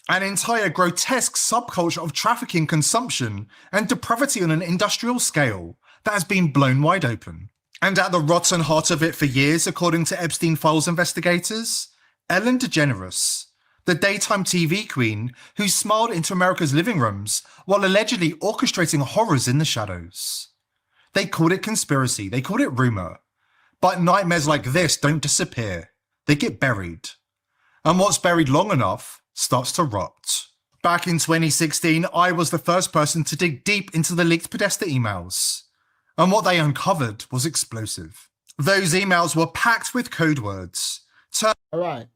S6: An entire grotesque subculture of trafficking, consumption, and depravity on an industrial scale that has been blown wide open. And at the rotten heart of it for years, according to Epstein files investigators, Ellen DeGeneres, the daytime TV queen who smiled into America's living rooms while allegedly orchestrating horrors in the shadows. They called it conspiracy, they called it rumor. But nightmares like this don't disappear, they get buried. And what's buried long enough starts to rot. Back in 2016, I was the first person to dig deep into the leaked Podesta emails. And what they uncovered was explosive. Those emails were packed with code words.
S1: All right.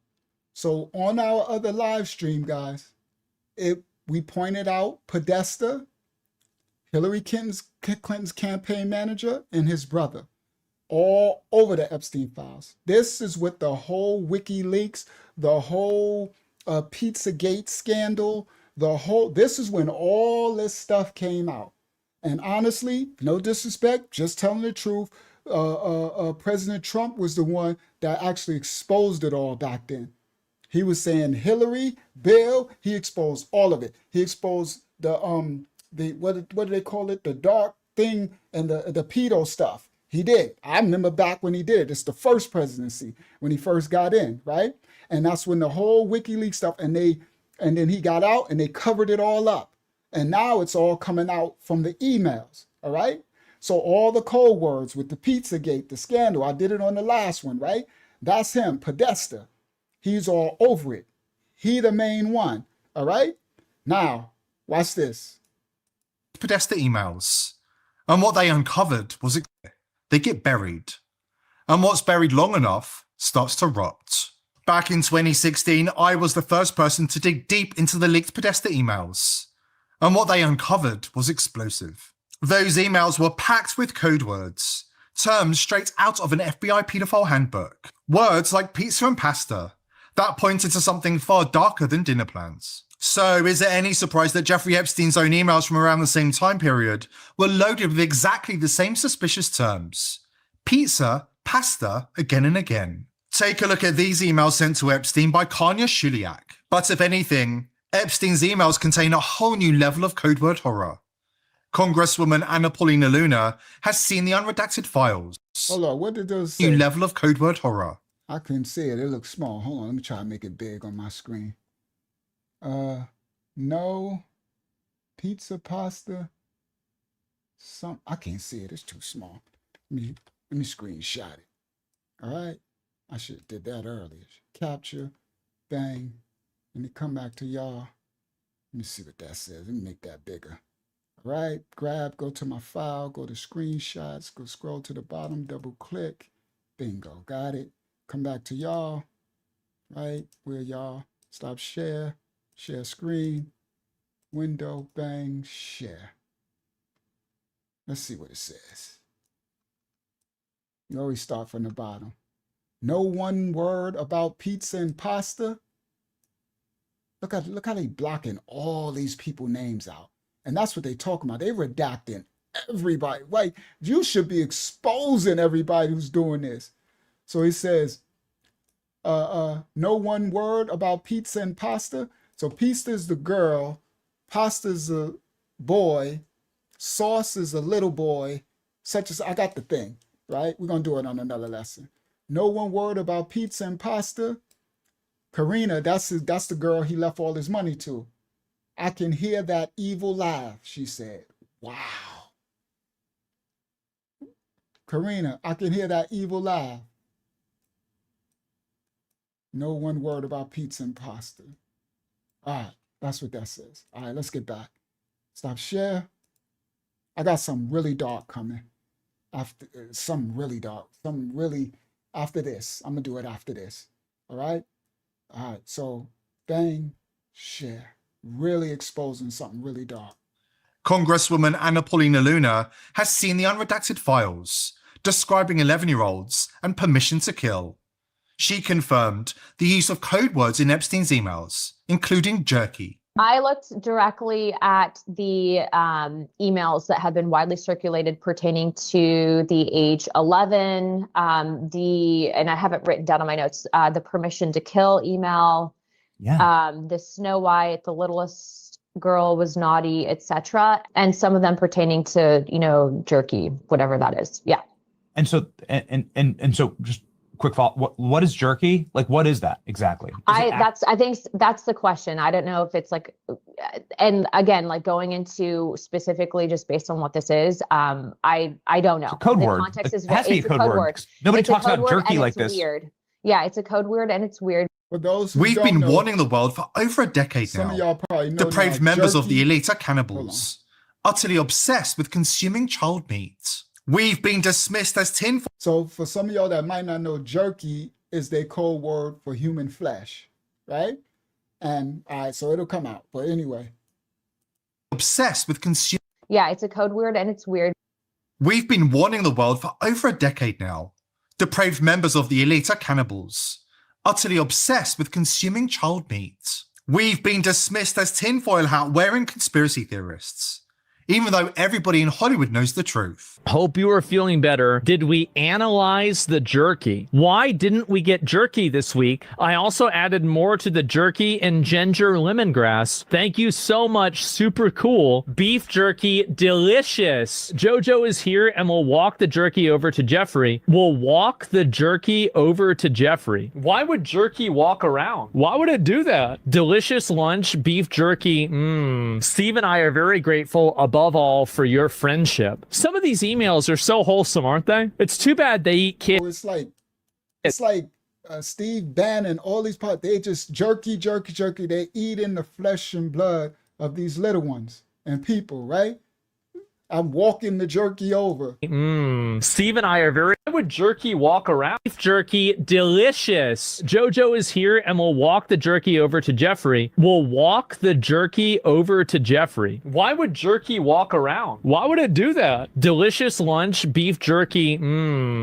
S1: So on our other live stream, guys, we pointed out Podesta, Hillary Clinton's campaign manager, and his brother, all over the Epstein files. This is with the whole WikiLeaks, the whole Pizzagate scandal, this is when all this stuff came out. And honestly, no disrespect, just telling the truth, President Trump was the one that actually exposed it all back then. He was saying Hillary, Bill, he exposed all of it. He exposed the what do they call it? The dark thing and the pedo stuff. He did. I remember back when he did it. It's the first presidency when he first got in, right? And that's when the whole WikiLeaks stuff, and then he got out and they covered it all up. And now it's all coming out from the emails, all right? So all the code words with the Pizzagate, the scandal, I did it on the last one, right? That's him, Podesta. He's all over it. He the main one, all right? Now, watch this.
S6: Podesta emails. And what they uncovered was they get buried. And what's buried long enough starts to rot. Back in 2016, I was the first person to dig deep into the leaked Podesta emails. And what they uncovered was explosive. Those emails were packed with code words, terms straight out of an FBI pedophile handbook. Words like pizza and pasta that pointed to something far darker than dinner plans. So is it any surprise that Jeffrey Epstein's own emails from around the same time period were loaded with exactly the same suspicious terms? Pizza, pasta, again and again. Take a look at these emails sent to Epstein by Kanya Shuliak. But if anything, Epstein's emails contain a whole new level of code word horror. Congresswoman Anna Paulina Luna has seen the unredacted files.
S1: Hold on, what did those say?
S6: New level of code word horror.
S1: I couldn't see it. It looks small. Hold on, let me try to make it big on my screen. No pizza, pasta. I can't see it. It's too small. Let me screenshot it. All right. I should have did that earlier. Capture, bang. Let me come back to y'all. Let me see what that says. Let me make that bigger. All right. Grab, go to my file, go to screenshots, go scroll to the bottom, double click. Bingo. Got it. Come back to y'all. Right. Where y'all? Stop share. Share screen. Window, bang, share. Let's see what it says. You always start from the bottom. No one word about pizza and pasta. Look how they blocking all these people names out. And that's what they talking about. They redacting everybody. Like, you should be exposing everybody who's doing this. So he says, no one word about pizza and pasta. So pizza is the girl, pasta is a boy, sauce is a little boy, such as, I got the thing, right? We're going to do it on another lesson. No one word about pizza and pasta. Karina, that's the girl he left all his money to. I can hear that evil laugh, she said. Wow. Karina, I can hear that evil laugh. No one word about pizza and pasta. All right, that's what that says. All right, let's get back. Stop share. I got something really dark coming. After something really dark. Something really after this. I'm gonna do it after this. All right? All right, so bang, share. Really exposing something really dark.
S6: Congresswoman Anna Paulina Luna has seen the unredacted files, describing 11-year-olds and permission to kill. She confirmed the use of code words in Epstein's emails, including jerky.
S8: I looked directly at the emails that have been widely circulated pertaining to the age 11, and I haven't written down on my notes, the permission to kill email, the Snow White, the littlest girl was naughty, etc., and some of them pertaining to, jerky, whatever that is. Yeah.
S3: And so, and so just quick follow. What is jerky? Like, what is that exactly?
S8: I think that's the question. I don't know if it's like, and again, like going into specifically just based on what this is, I don't know.
S3: It's a code word.
S8: Context
S3: It has to be a code word. Nobody talks about jerky like this.
S8: Weird. Yeah, it's a code word and it's weird.
S1: For those who
S6: We've
S1: don't
S6: been
S1: know,
S6: warning the world for over a decade
S1: some
S6: now.
S1: of y'all probably know
S6: Depraved
S1: now,
S6: members of
S1: jerky-
S6: the elite are cannibals, utterly obsessed with consuming child meat. We've been dismissed as tinfoil.
S1: So for some of y'all that might not know, jerky is their code word for human flesh, right? And all right, so it'll come out. But anyway.
S6: Obsessed with consuming.
S8: Yeah, it's a code word and it's weird.
S6: We've been warning the world for over a decade now. Depraved members of the elite are cannibals, utterly obsessed with consuming child meat. We've been dismissed as tinfoil hat wearing conspiracy theorists. even though everybody in Hollywood knows the truth.
S7: Hope you are feeling better. Did we analyze the jerky? Why didn't we get jerky this week? I also added more to the jerky and ginger lemongrass. Thank you so much. Super cool. Beef jerky, delicious. Jojo is here and we'll walk the jerky over to Jeffrey. We'll walk the jerky over to Jeffrey. Why would jerky walk around? Why would it do that? Delicious lunch, beef jerky. Steve and I are very grateful above all for your friendship. Some of these emails are so wholesome, aren't they? It's too bad they eat kids.
S1: It's like Steve Bannon, all these parts, they just jerky. They eat in the flesh and blood of these little ones and people, right? I'm walking the jerky over.
S7: Steve and I are very... Why would jerky walk around? Beef jerky, delicious. Jojo is here and we'll walk the jerky over to Jeffrey. We'll walk the jerky over to Jeffrey. Why would jerky walk around? Why would it do that? Delicious lunch, beef jerky.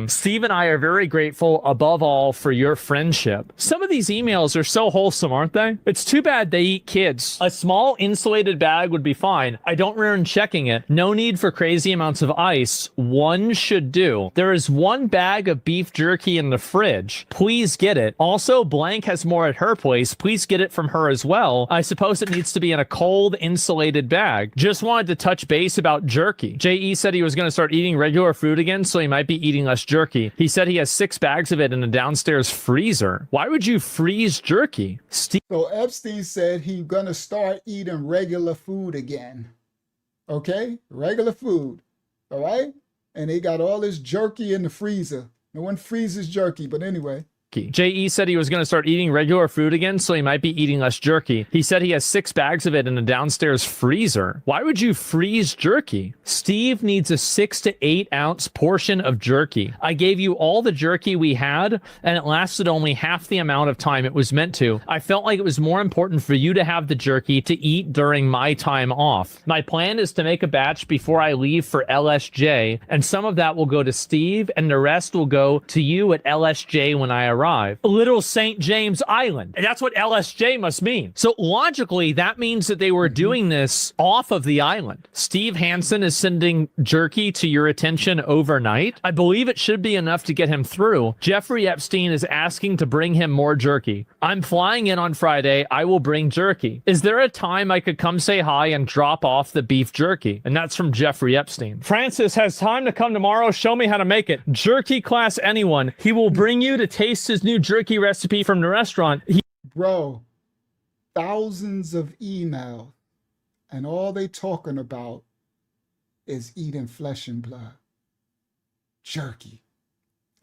S7: Steve and I are very grateful above all for your friendship. Some of these emails are so wholesome, aren't they? It's too bad they eat kids. A small insulated bag would be fine. I don't recommend checking it. No need for crazy amounts of ice. One should do. There is one bag of beef jerky in the fridge. Please get it. Also, Blank has more at her place. Please get it from her as well. I suppose it needs to be in a cold, insulated bag. Just wanted to touch base about jerky. JE said he was going to start eating regular food again, so he might be eating less jerky. He said he has 6 bags of it in a downstairs freezer. Why would you freeze jerky?
S1: So Epstein said he's going to start eating regular food again. Okay? Regular food. All right? And they got all this jerky in the freezer. No one freezes jerky, but anyway.
S7: JE said he was going to start eating regular food again, so he might be eating less jerky. He said he has 6 bags of it in a downstairs freezer. Why would you freeze jerky? Steve needs a 6 to 8 ounce portion of jerky. I gave you all the jerky we had, and it lasted only half the amount of time it was meant to. I felt like it was more important for you to have the jerky to eat during my time off. My plan is to make a batch before I leave for LSJ, and some of that will go to Steve, and the rest will go to you at LSJ when I arrive. Little St. James Island. And that's what LSJ must mean. So logically, that means that they were doing this off of the island. Steve Hansen is sending jerky to your attention overnight. I believe it should be enough to get him through. Jeffrey Epstein is asking to bring him more jerky. I'm flying in on Friday. I will bring jerky. Is there a time I could come say hi and drop off the beef jerky? And that's from Jeffrey Epstein. Francis has time to come tomorrow. Show me how to make it. Jerky class anyone. He will bring you to taste his new jerky recipe from the restaurant.
S1: Bro, thousands of emails, and all they talking about is eating flesh and blood. Jerky.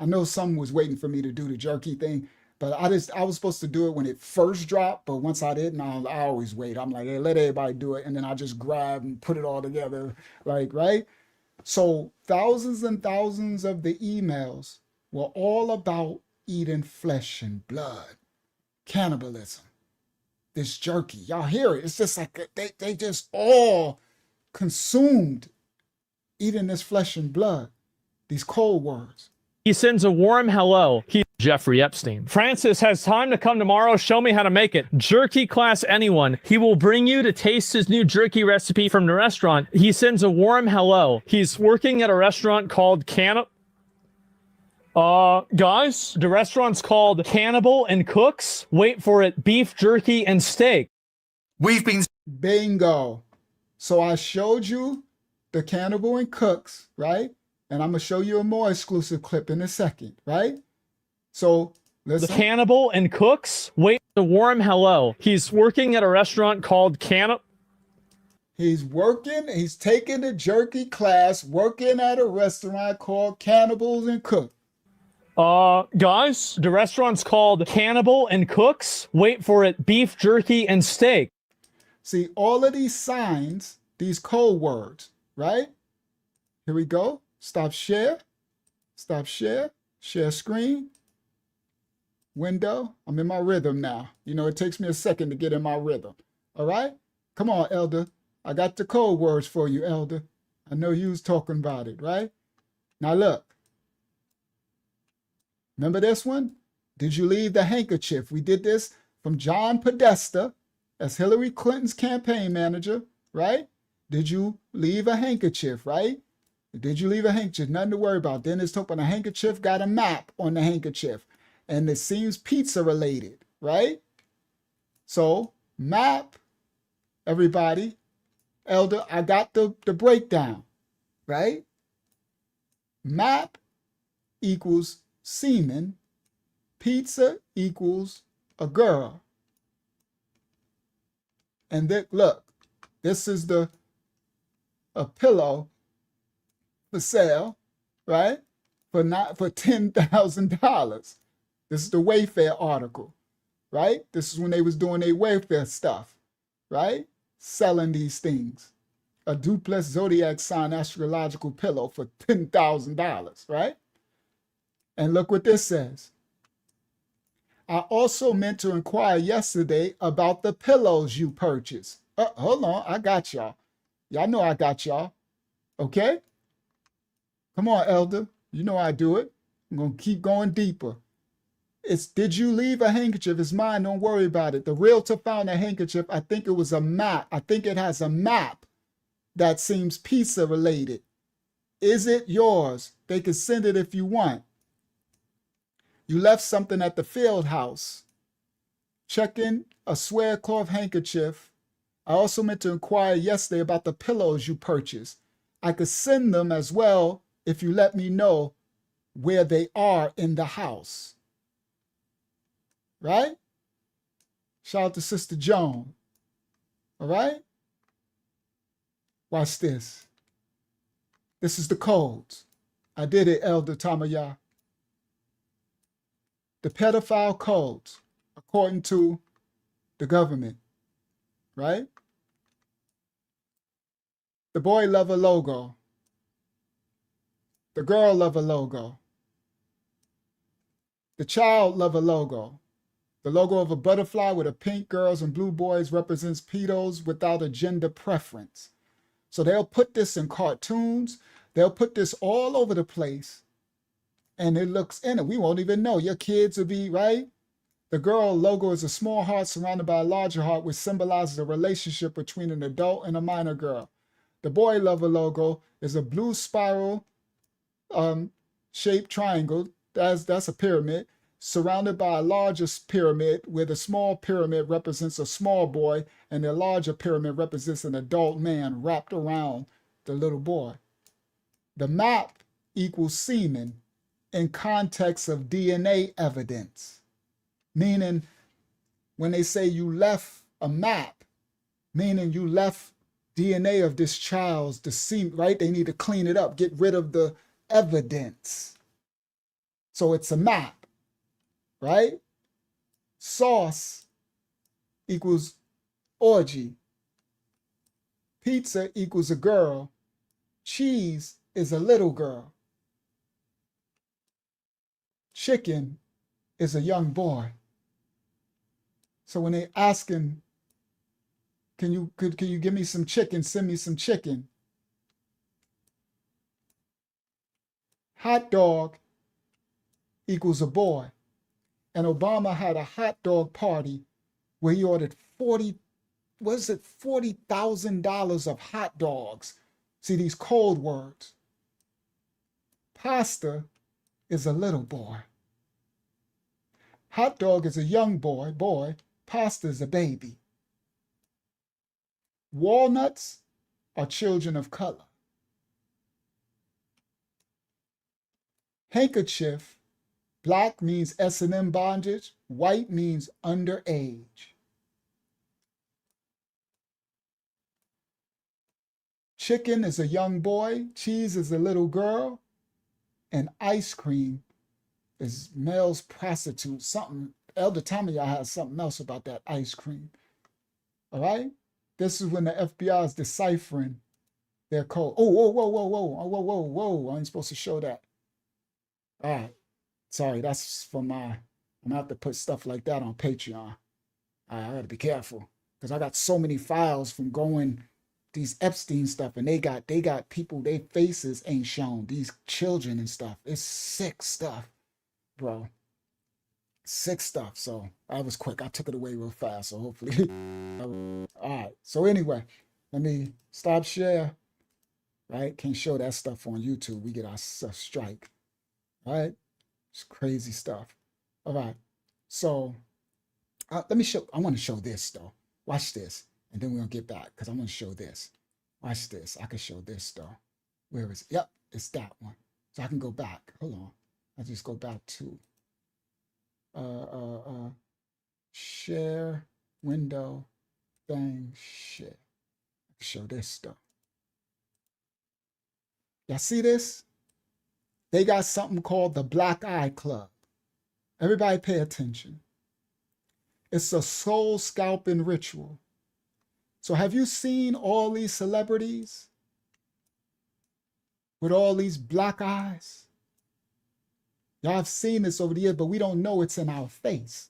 S1: I know someone was waiting for me to do the jerky thing, but I was supposed to do it when it first dropped, but once I didn't, I always wait. I'm like, hey, let everybody do it, and then I just grab and put it all together, like, right? So thousands and thousands of the emails were all about eating flesh and blood, cannibalism, this jerky. Y'all hear it? It's just like they just all consumed eating this flesh and blood, these cold words.
S7: He sends a warm hello. He's Jeffrey Epstein. Francis has time to come tomorrow. Show me how to make it. Jerky class anyone. He will bring you to taste his new jerky recipe from the restaurant. He sends a warm hello. He's working at a restaurant called guys, the restaurant's called Cannibal and Cooks. Wait for it. Beef jerky and steak.
S6: We've been...
S1: Bingo. So I showed you the Cannibal and Cooks, right? And I'm going to show you a more exclusive clip in a second, right? So listen.
S7: The Cannibal and Cooks. Wait, the warm hello. He's working at a restaurant called
S1: He's taking the jerky class, working at a restaurant called Cannibals and Cooks.
S7: Guys, the restaurant's called Cannibal and Cooks. Wait for it. Beef jerky and steak.
S1: See, all of these signs, these code words, right? Here we go. Stop share. Stop share. Share screen. Window. I'm in my rhythm now. You know, it takes me a second to get in my rhythm. All right? Come on, Elder. I got the code words for you, Elder. I know you was talking about it, right? Now look. Remember this one? Did you leave the handkerchief? We did this from John Podesta as Hillary Clinton's campaign manager, right? did you leave a handkerchief, right? Did you leave a handkerchief? Nothing to worry about. Then it's open a handkerchief, got a map on the handkerchief. And it seems pizza related, right? So map, everybody, Elder, I got the breakdown, right? Map equals semen, pizza equals a girl. And then look, this is a pillow for sale, right? For $10,000. This is the Wayfair article, right? This is when they was doing their Wayfair stuff, right? Selling these things. A duplex zodiac sign astrological pillow for $10,000, right? And look what this says. I also meant to inquire yesterday about the pillows you purchased. Hold on, I got y'all. Y'all know I got y'all. Okay? Come on, Elder. You know I do it. I'm going to keep going deeper. It's, did you leave a handkerchief? It's mine. Don't worry about it. The realtor found a handkerchief. I think it was a map. I think it has a map that seems pizza related. Is it yours? They can send it if you want. You left something at the field house. Check in a swear cloth handkerchief. I also meant to inquire yesterday about the pillows you purchased. I could send them as well if you let me know where they are in the house. Right? Shout out to Sister Joan. All right? Watch this. This is the codes. I did it, Elder Tamaya. The pedophile codes, according to the government, right? The boy lover logo. The girl lover logo. The child lover logo. The logo of a butterfly with a pink girls and blue boys represents pedos without a gender preference. So they'll put this in cartoons. They'll put this all over the place. And it looks in it. We won't even know. Your kids will be, right? The girl logo is a small heart surrounded by a larger heart, which symbolizes a relationship between an adult and a minor girl. The boy lover logo is a blue spiral shaped triangle. That's a pyramid, surrounded by a larger pyramid, where the small pyramid represents a small boy and the larger pyramid represents an adult man wrapped around the little boy. The map equals semen in context of DNA evidence, meaning when they say you left a map, meaning you left DNA of this child's, the semen, right? They need to clean it up, get rid of the evidence. So it's a map, right? Sauce equals orgy. Pizza equals a girl. Cheese is a little girl. Chicken is a young boy. So when they asking, can you give me some chicken? Send me some chicken. Hot dog equals a boy. And Obama had a hot dog party where he ordered $40,000 of hot dogs. See these cold words. Pasta is a little boy. Hot dog is a young boy. Pasta is a baby. Walnuts are children of color. Handkerchief, black means S&M bondage, white means underage. Chicken is a young boy, cheese is a little girl, and ice cream is male's prostitute. Something, Elder Tamaya has something else about that ice cream. All right? This is when the FBI is deciphering their code. Oh, whoa. I ain't supposed to show that. All right. Sorry, that's for my, I'm gonna have to put stuff like that on Patreon. I gotta be careful because I got so many files from going these Epstein stuff, and they got people, their faces ain't shown, these children and stuff. It's sick stuff, bro. Sick stuff. So I was quick. I took it away real fast. So hopefully, all right. So anyway, Let me stop share. Right? Can't show that stuff on YouTube. We get our strike. Right? It's crazy stuff. All right. So let me show. I want to show this though. Watch this, and then we're gonna get back because I want to show this. Watch this. I can show this though. Where is it? Yep, it's that one. So I can go back. Hold on. I just go back to share window thing. Share. Show this stuff. Y'all see this? They got something called the Black Eye Club. Everybody pay attention. It's a soul scalping ritual. So have you seen all these celebrities with all these black eyes? Y'all have seen this over the years, but we don't know it's in our face.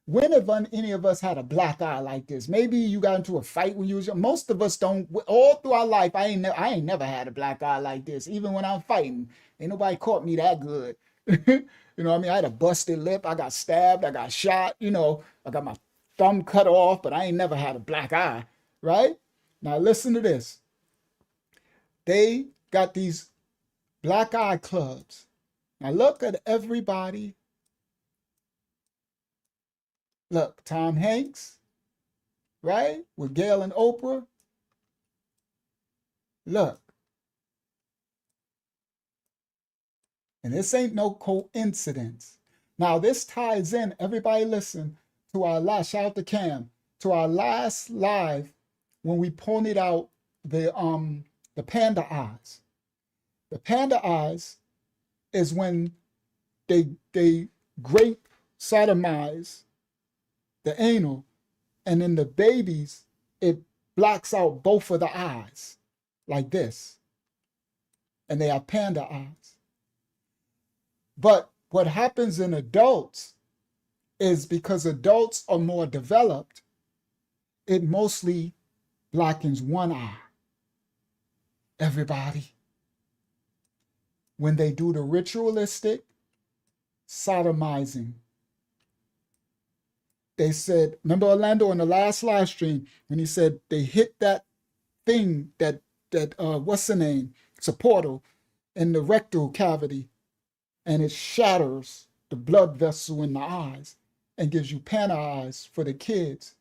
S1: When have any of us had a black eye like this? Maybe you got into a fight when you was young. Most of us don't. All through our life, I ain't never had a black eye like this. Even when I'm fighting, ain't nobody caught me that good. You know what I mean? I had a busted lip. I got stabbed. I got shot. You know, I got my thumb cut off, but I ain't never had a black eye, right? Now listen to this. They got these black eye clubs. Now look at everybody. Look, Tom Hanks, right? With Gail and Oprah. Look. And this ain't no coincidence. Now, this ties in, everybody listen, to our last, shout out to Cam, to our last live when we pointed out the panda eyes. The panda eyes is when they grape sodomize the anal, and in the babies, it blocks out both of the eyes, like this. And they are panda eyes. But what happens in adults is because adults are more developed, it mostly blackens one eye. Everybody. When they do the ritualistic sodomizing, they said, remember Orlando in the last live stream when he said they hit that thing that what's the name? It's a portal in the rectal cavity, and it shatters the blood vessel in the eyes and gives you panda eyes for the kids.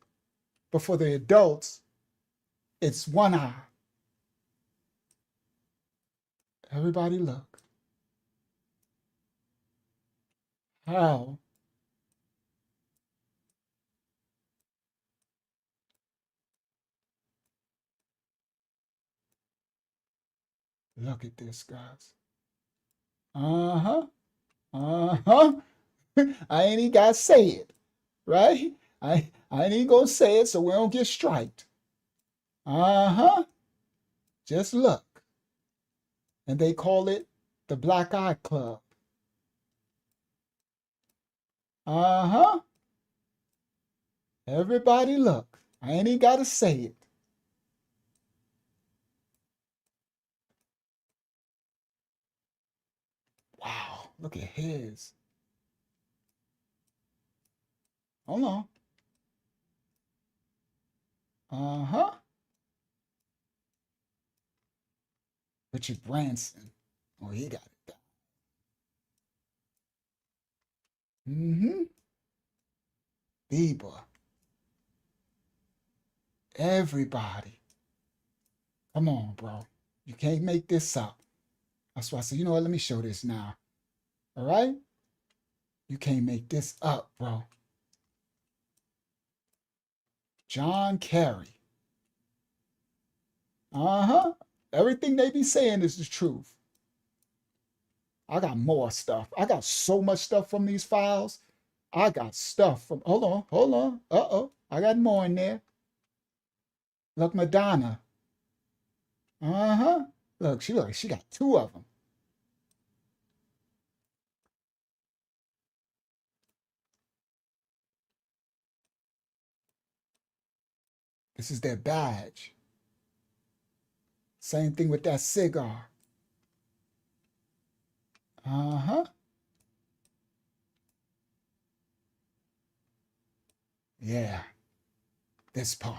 S1: But for the adults, it's one eye. Everybody look. How? Look at this, guys. Uh-huh. Uh-huh. I ain't even got to say it, right? I ain't even going to say it so we don't get striked. Uh-huh. Just look. And they call it the Black Eye Club. Uh-huh. Everybody look. I ain't even got to say it. Wow, look at his. Hold on. Uh-huh. Richard Branson. Oh, he got it. Mm-hmm. Bieber. Everybody. Come on, bro. You can't make this up. That's why I said, you know what? Let me show this now. All right? You can't make this up, bro. John Kerry. Uh-huh. Everything they be saying is the truth. I got more stuff. I got so much stuff from these files. I got stuff from, hold on. Uh-oh. I got more in there. Look, Madonna. Uh-huh. Look, she got two of them. This is their badge. Same thing with that cigar. Uh-huh. Yeah. This part.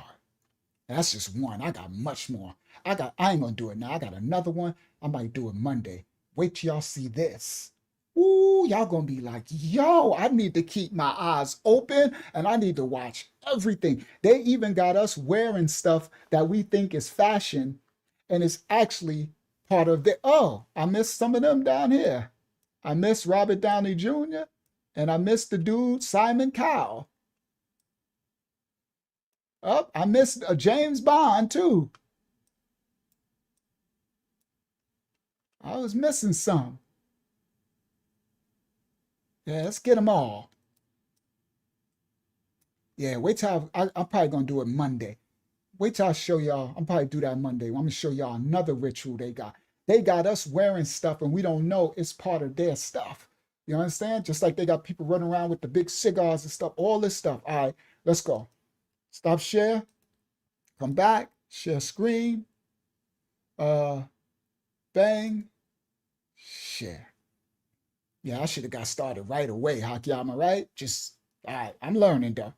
S1: That's just one. I got much more. I ain't gonna do it now. I got another one. I might do it Monday. Wait till y'all see this. Ooh, y'all gonna be like, yo, I need to keep my eyes open and I need to watch everything. They even got us wearing stuff that we think is fashion and it's actually part of the, oh, I missed some of them down here. I missed Robert Downey Jr. and I missed the dude, Simon Cowell. Oh, I missed James Bond too. I was missing some. Yeah, let's get them all. Yeah, wait till I'm probably gonna do it Monday. Wait till I show y'all. I'm probably do that Monday. I'm gonna show y'all another ritual they got. They got us wearing stuff and we don't know it's part of their stuff. You understand? Just like they got people running around with the big cigars and stuff, all this stuff. All right, let's go. Stop share. Come back. Share screen. Bang. Share. Yeah, I should have got started right away, Hakiyama, right? Just, all right, I'm learning though.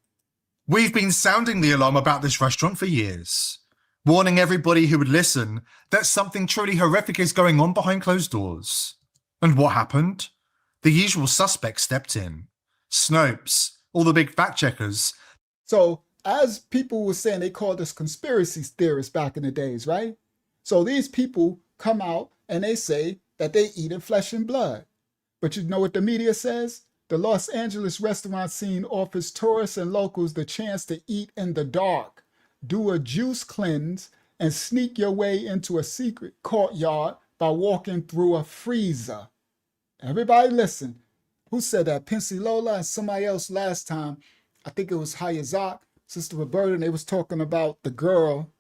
S6: We've been sounding the alarm about this restaurant for years, warning everybody who would listen that something truly horrific is going on behind closed doors. And what happened? The usual suspects stepped in. Snopes, all the big fact checkers.
S1: So, as people were saying, they called us conspiracy theorists back in the days, right? So these people come out and they say that they eating flesh and blood. But you know what the media says? The Los Angeles restaurant scene offers tourists and locals the chance to eat in the dark, do a juice cleanse, and sneak your way into a secret courtyard by walking through a freezer. Everybody listen. Who said that? Pincy Lola and somebody else last time. I think it was Hayazak, Sister Roberta, and they was talking about the girl,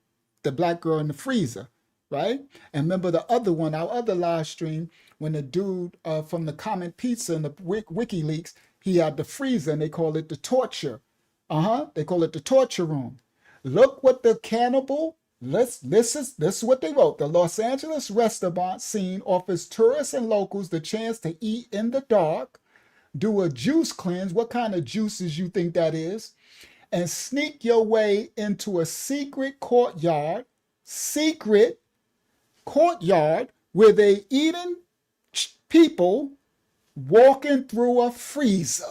S1: the black girl in the freezer, right? And remember the other one, our other live stream, when the dude from the Comment Pizza and the WikiLeaks, he had the freezer and they call it the torture. They call it the torture room. Look what the cannibal, this is what they wrote. The Los Angeles restaurant scene offers tourists and locals the chance to eat in the dark, do a juice cleanse. What kind of juices you think that is? And sneak your way into a secret courtyard where they eating people walking through a freezer.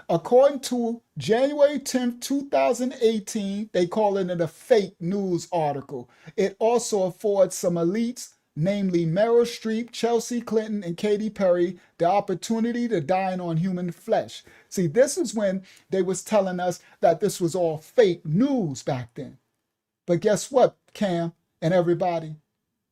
S1: According to January 10th, 2018, they call it a fake news article. It also affords some elites, namely Meryl Streep, Chelsea Clinton, and Katy Perry, the opportunity to dine on human flesh. See, this is when they was telling us that this was all fake news back then. But guess what, Cam and everybody?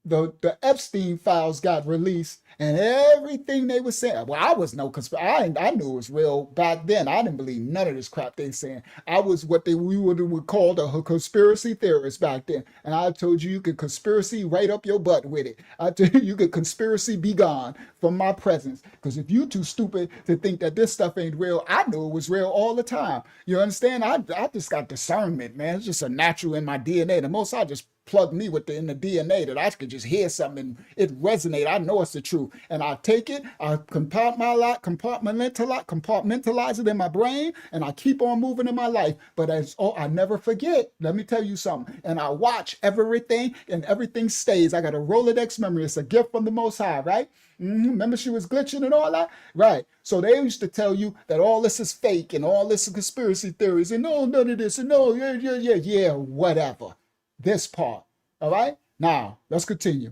S1: The Epstein files got released and everything they were saying. Well, I was no conspiracy. I knew it was real back then. I didn't believe none of this crap they saying. I was what we would call a conspiracy theorist back then. And I told you could conspiracy right up your butt with it. I told you could conspiracy be gone from my presence. Because if you too stupid to think that this stuff ain't real, I knew it was real all the time. You understand? I just got discernment, man. It's just a natural in my DNA. The most I just plug me in the DNA that I could just hear something and it resonate. I know it's the truth. And I take it, I compartmentalize it in my brain, and I keep on moving in my life. But I never forget. Let me tell you something. And I watch everything, and everything stays. I got a Rolodex memory. It's a gift from the Most High, right? Remember she was glitching and all that? Right. So they used to tell you that all this is fake and all this is conspiracy theories and no, none of this and no, yeah, whatever. This part. All right? Now, let's continue.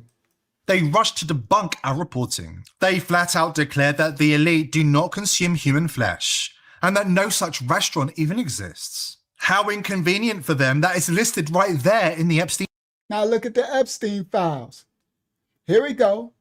S6: They rushed to debunk our reporting. They flat out declared that the elite do not consume human flesh and that no such restaurant even exists. How inconvenient for them that it's listed right there in the Epstein.
S1: Now look at the Epstein files. Here we go.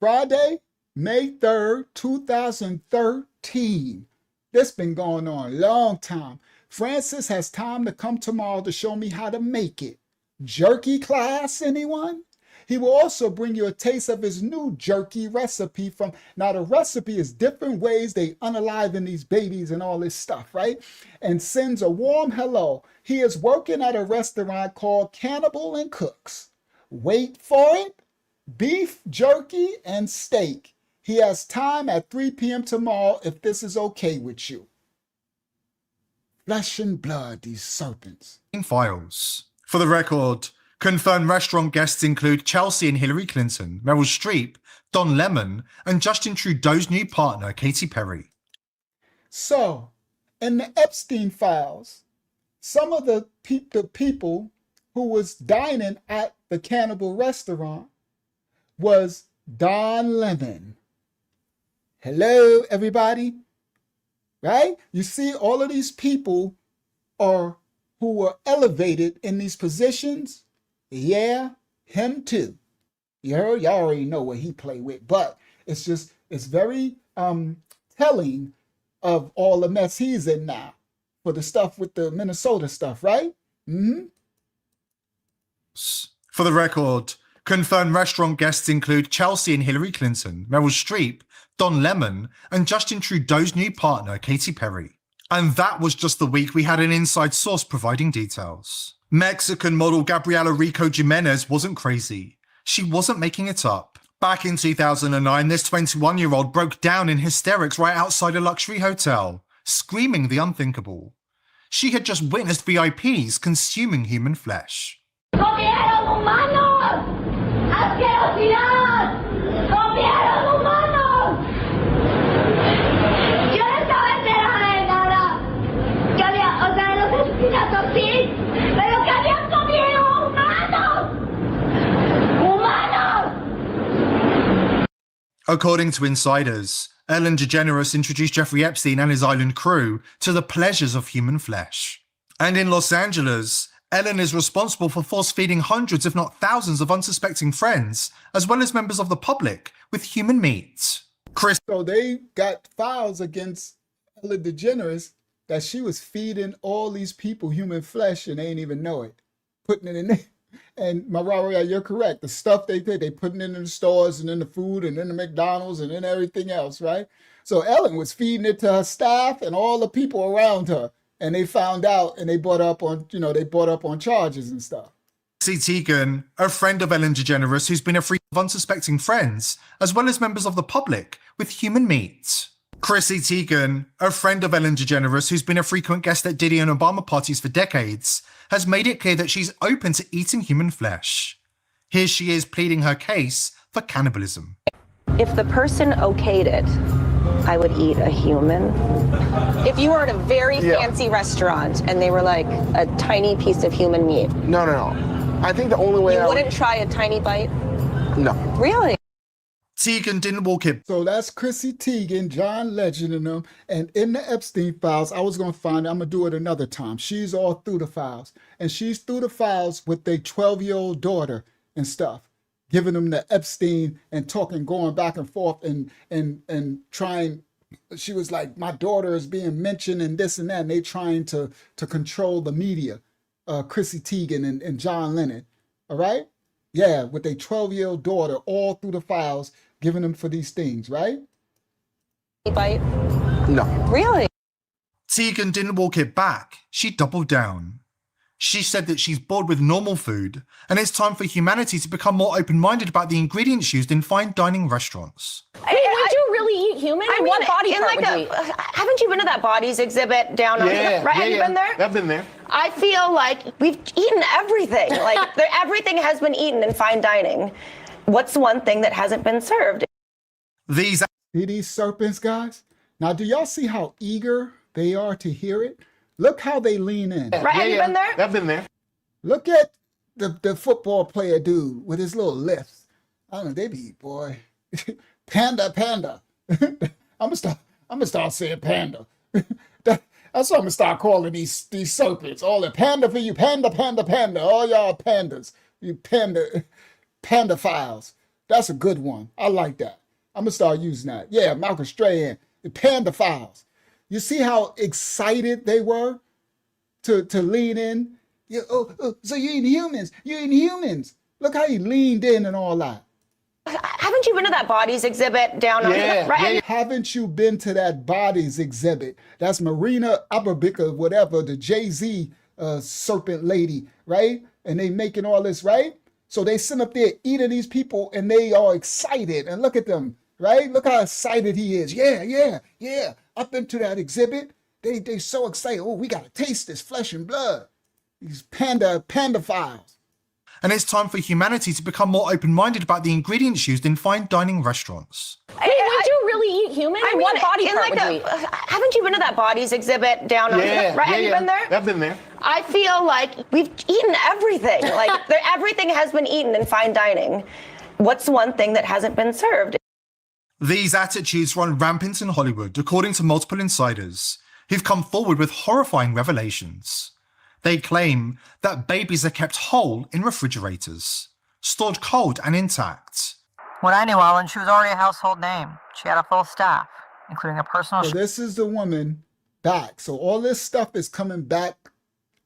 S1: Friday, May 3rd, 2013. This been going on a long time. Francis has time to come tomorrow to show me how to make it. Jerky class, anyone? He will also bring you a taste of his new jerky recipe from, now the recipe is different ways they unaliven these babies and all this stuff, right? And sends a warm hello. He is working at a restaurant called Cannibal and Cooks. Wait for it. Beef, jerky, and steak. He has time at 3 p.m. tomorrow if this is okay with you. Flesh and blood, these serpents.
S6: Files. For the record, confirmed restaurant guests include Chelsea and Hillary Clinton, Meryl Streep, Don Lemon, and Justin Trudeau's new partner, Katy Perry.
S1: So, in the Epstein files, some of the people who was dining at the cannibal restaurant was Don Lemon. Hello, everybody. Right? You see, all of these people who were elevated in these positions. Yeah, him too. Y'all already know what he played with, but it's very telling of all the mess he's in now for the stuff with the Minnesota stuff, right? Mm-hmm.
S6: For the record, confirmed restaurant guests include Chelsea and Hillary Clinton, Meryl Streep, Don Lemon, and Justin Trudeau's new partner, Katy Perry. And that was just the week we had an inside source providing details. Mexican model Gabriela Rico Jimenez wasn't crazy. She wasn't making it up. Back in 2009, this 21-year-old broke down in hysterics right outside a luxury hotel, screaming the unthinkable. She had just witnessed VIPs consuming human flesh.
S9: ¡Comieron humanos! ¡Asquerosidad! ¡Comieron humanos! Yo no estaba enterada de nada. Que había, o sea, los asesinatos sí, pero que habían comido humanos. ¡Humanos!
S6: According to insiders, Ellen DeGeneres introduced Jeffrey Epstein and his island crew to the pleasures of human flesh. And in Los Angeles, Ellen is responsible for force-feeding hundreds, if not thousands, of unsuspecting friends, as well as members of the public, with human meat.
S1: So they got files against Ellen DeGeneres that she was feeding all these people human flesh and they didn't even know it. Putting it in there. And Mariah, you're correct. The stuff they did, they putting it in the stores and in the food and in the McDonald's and in everything else, right? So Ellen was feeding it to her staff and all the people around her. And they found out and they brought up on charges and stuff.
S6: Chrissy Teigen, a friend of Ellen DeGeneres who's been a freak of unsuspecting friends, as well as members of the public, with human meat. Chrissy Teigen, a friend of Ellen DeGeneres who's been a frequent guest at Diddy and Obama parties for decades, has made it clear that she's open to eating human flesh. Here she is pleading her case for cannibalism.
S10: If the person okayed it, I would eat a human. If you were at a very fancy restaurant and they were like a tiny piece of human meat.
S11: No. I think the only way
S10: you wouldn't try a tiny bite?
S11: No.
S10: Really?
S6: Teigen didn't walk it.
S1: So that's Chrissy Teigen, John Legend and them. And in the Epstein files, I was going to find, I'm going to do it another time. She's all through the files. And she's through the files with their 12-year-old daughter and stuff, giving them the Epstein and talking, going back and forth and trying. She was like, my daughter is being mentioned and this and that. And they trying to control the media, Chrissy Teigen and John Lennon. All right? Yeah, with their 12-year-old daughter all through the files, giving them for these things, right?
S10: Bite?
S11: No.
S10: Really?
S6: Teigen didn't walk it back. She doubled down. She said that she's bored with normal food and it's time for humanity to become more open-minded about the ingredients used in fine dining restaurants.
S10: Wait, would you really eat human? I mean, what body part would you eat? Haven't you been to that bodies exhibit down on right? Have you been there?
S11: I've been there.
S10: I feel like we've eaten everything. Like everything has been eaten in fine dining. What's one thing that hasn't been served?
S6: These
S1: serpents, guys. Now, do y'all see how eager they are to hear it? Look how they lean in.
S10: Right? Have you been there?
S11: I've been there.
S1: Look at the football player dude with his little lifts. I don't know, they be, boy. Panda. I'm gonna start saying panda. That's what I'm gonna start calling these serpents. All the panda for you, panda. All y'all pandas, you panda files. That's a good one. I like that. I'm gonna start using that. Yeah, Malcolm Strahan, the panda files. You see how excited they were to lean in? So you're eating humans. You're eating humans. Look how he leaned in and all that.
S10: Haven't you been to that bodies exhibit down on right?
S1: Haven't you been to that bodies exhibit? That's Marina Abrabica, whatever, the Jay-Z serpent lady, right? And they making all this, right? So they sit up there eating these people and they are excited. And look at them, right? Look how excited he is. Yeah. I've been to that exhibit. they so excited. Oh, we got to taste this flesh and blood. These pandophiles.
S6: And it's time for humanity to become more open-minded about the ingredients used in fine dining restaurants.
S10: Would you really eat human?
S12: I mean,
S10: what body
S12: in
S10: part
S12: like
S10: would you eat?
S12: haven't you been to that bodies exhibit down on right? Have you been there?
S11: I've been there.
S12: I feel like we've eaten everything. Like everything has been eaten in fine dining. What's one thing that hasn't been served?
S6: These attitudes run rampant in Hollywood, according to multiple insiders who've come forward with horrifying revelations. They claim that babies are kept whole in refrigerators, stored cold and intact.
S13: When I knew Ellen, she was already a household name. She had a full staff, including a personal...
S1: So this is the woman back. So all this stuff is coming back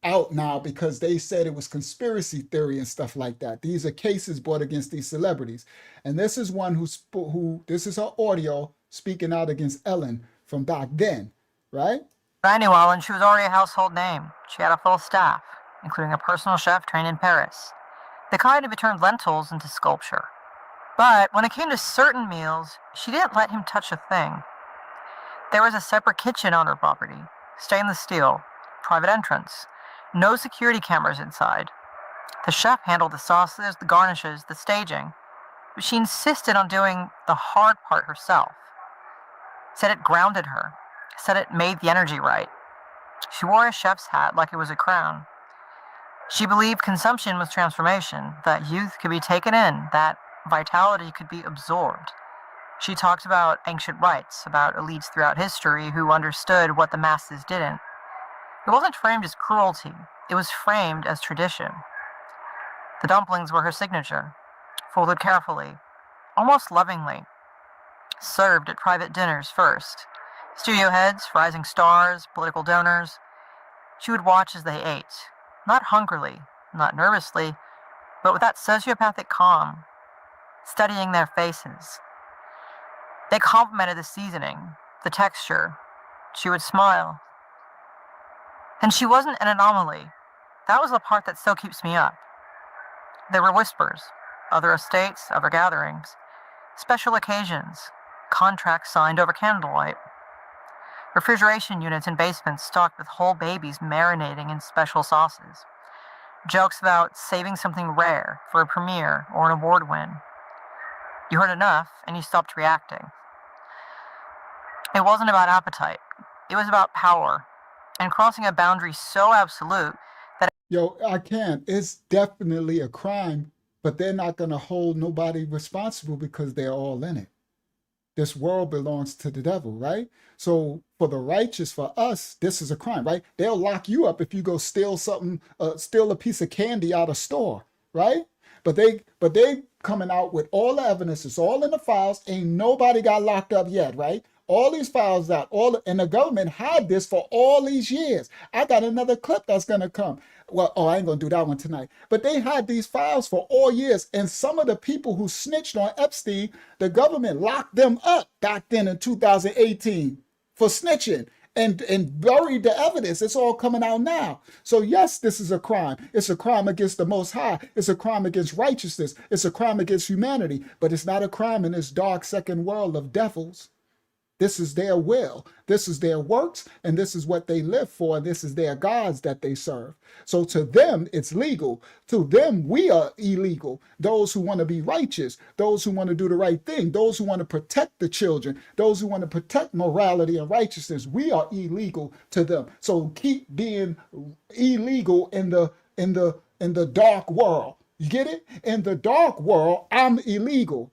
S1: out now because they said it was conspiracy theory and stuff like that. These are cases brought against these celebrities. And this is one who this is her audio speaking out against Ellen from back then, right?
S13: When I knew Ellen, she was already a household name. She had a full staff, including a personal chef trained in Paris. The kind who turned lentils into sculpture. But when it came to certain meals, she didn't let him touch a thing. There was a separate kitchen on her property, stainless steel, private entrance, no security cameras inside. The chef handled the sauces, the garnishes, the staging, but she insisted on doing the hard part herself. Said it grounded her, said it made the energy right. She wore a chef's hat like it was a crown. She believed consumption was transformation, that youth could be taken in, that vitality could be absorbed. She talked about ancient rites, about elites throughout history who understood what the masses didn't. It wasn't framed as cruelty, it was framed as tradition. The dumplings were her signature, folded carefully, almost lovingly, served at private dinners first. Studio heads, rising stars, political donors. She would watch as they ate, not hungrily, not nervously, but with that sociopathic calm, studying their faces. They complimented the seasoning, the texture. She would smile. And she wasn't an anomaly. That was the part that still keeps me up. There were whispers, other estates, other gatherings, special occasions, contracts signed over candlelight. Refrigeration units in basements stocked with whole babies marinating in special sauces. Jokes about saving something rare for a premiere or an award win. You heard enough and you stopped reacting. It wasn't about appetite. It was about power and crossing a boundary so absolute that...
S1: Yo, I can't. It's definitely a crime, but they're not going to hold nobody responsible because they're all in it. This world belongs to the devil, right? So for the righteous, for us, this is a crime, right? They'll lock you up if you go steal something, steal a piece of candy out of store, right? But they coming out with all the evidence. It's all in the files. Ain't nobody got locked up yet, right? All these files out, and the government had this for all these years. I got another clip that's gonna come. Well, I ain't gonna do that one tonight. But they had these files for all years, and some of the people who snitched on Epstein, the government locked them up back then in 2018 for snitching and buried the evidence. It's all coming out now. So yes, this is a crime. It's a crime against the Most High. It's a crime against righteousness. It's a crime against humanity. But it's not a crime in this dark second world of devils. This is their will. This is their works, and this is what they live for. This is their gods that they serve. So to them, it's legal. To them, we are illegal. Those who want to be righteous, those who want to do the right thing, those who want to protect the children, those who want to protect morality and righteousness, we are illegal to them. So keep being illegal in the dark world. You get it? In the dark world, I'm illegal.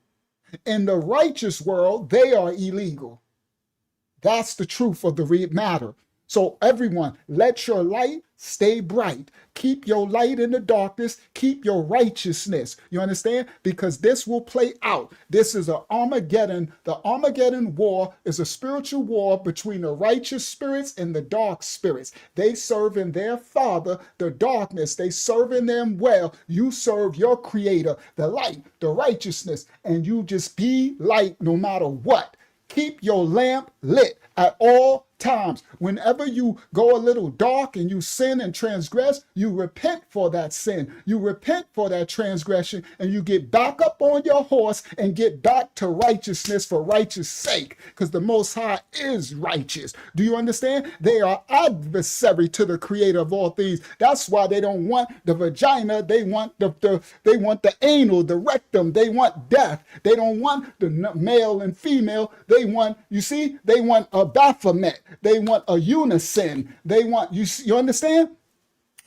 S1: In the righteous world, they are illegal. That's the truth of the matter. So everyone, let your light stay bright. Keep your light in the darkness. Keep your righteousness. You understand? Because this will play out. This is an Armageddon. The Armageddon war is a spiritual war between the righteous spirits and the dark spirits. They serve in their father, the darkness. They serve in them well. You serve your creator, the light, the righteousness, and you just be light no matter what. Keep your lamp lit at all times. Whenever you go a little dark and you sin and transgress, you repent for that sin. You repent for that transgression, and you get back up on your horse and get back to righteousness for righteous sake, because the Most High is righteous. Do you understand? They are adversary to the Creator of all things. That's why they don't want the vagina. They want they want the anal, the rectum. They want death. They don't want the male and female. They want, you see, they want a Baphomet. They want a unison. They want, you understand?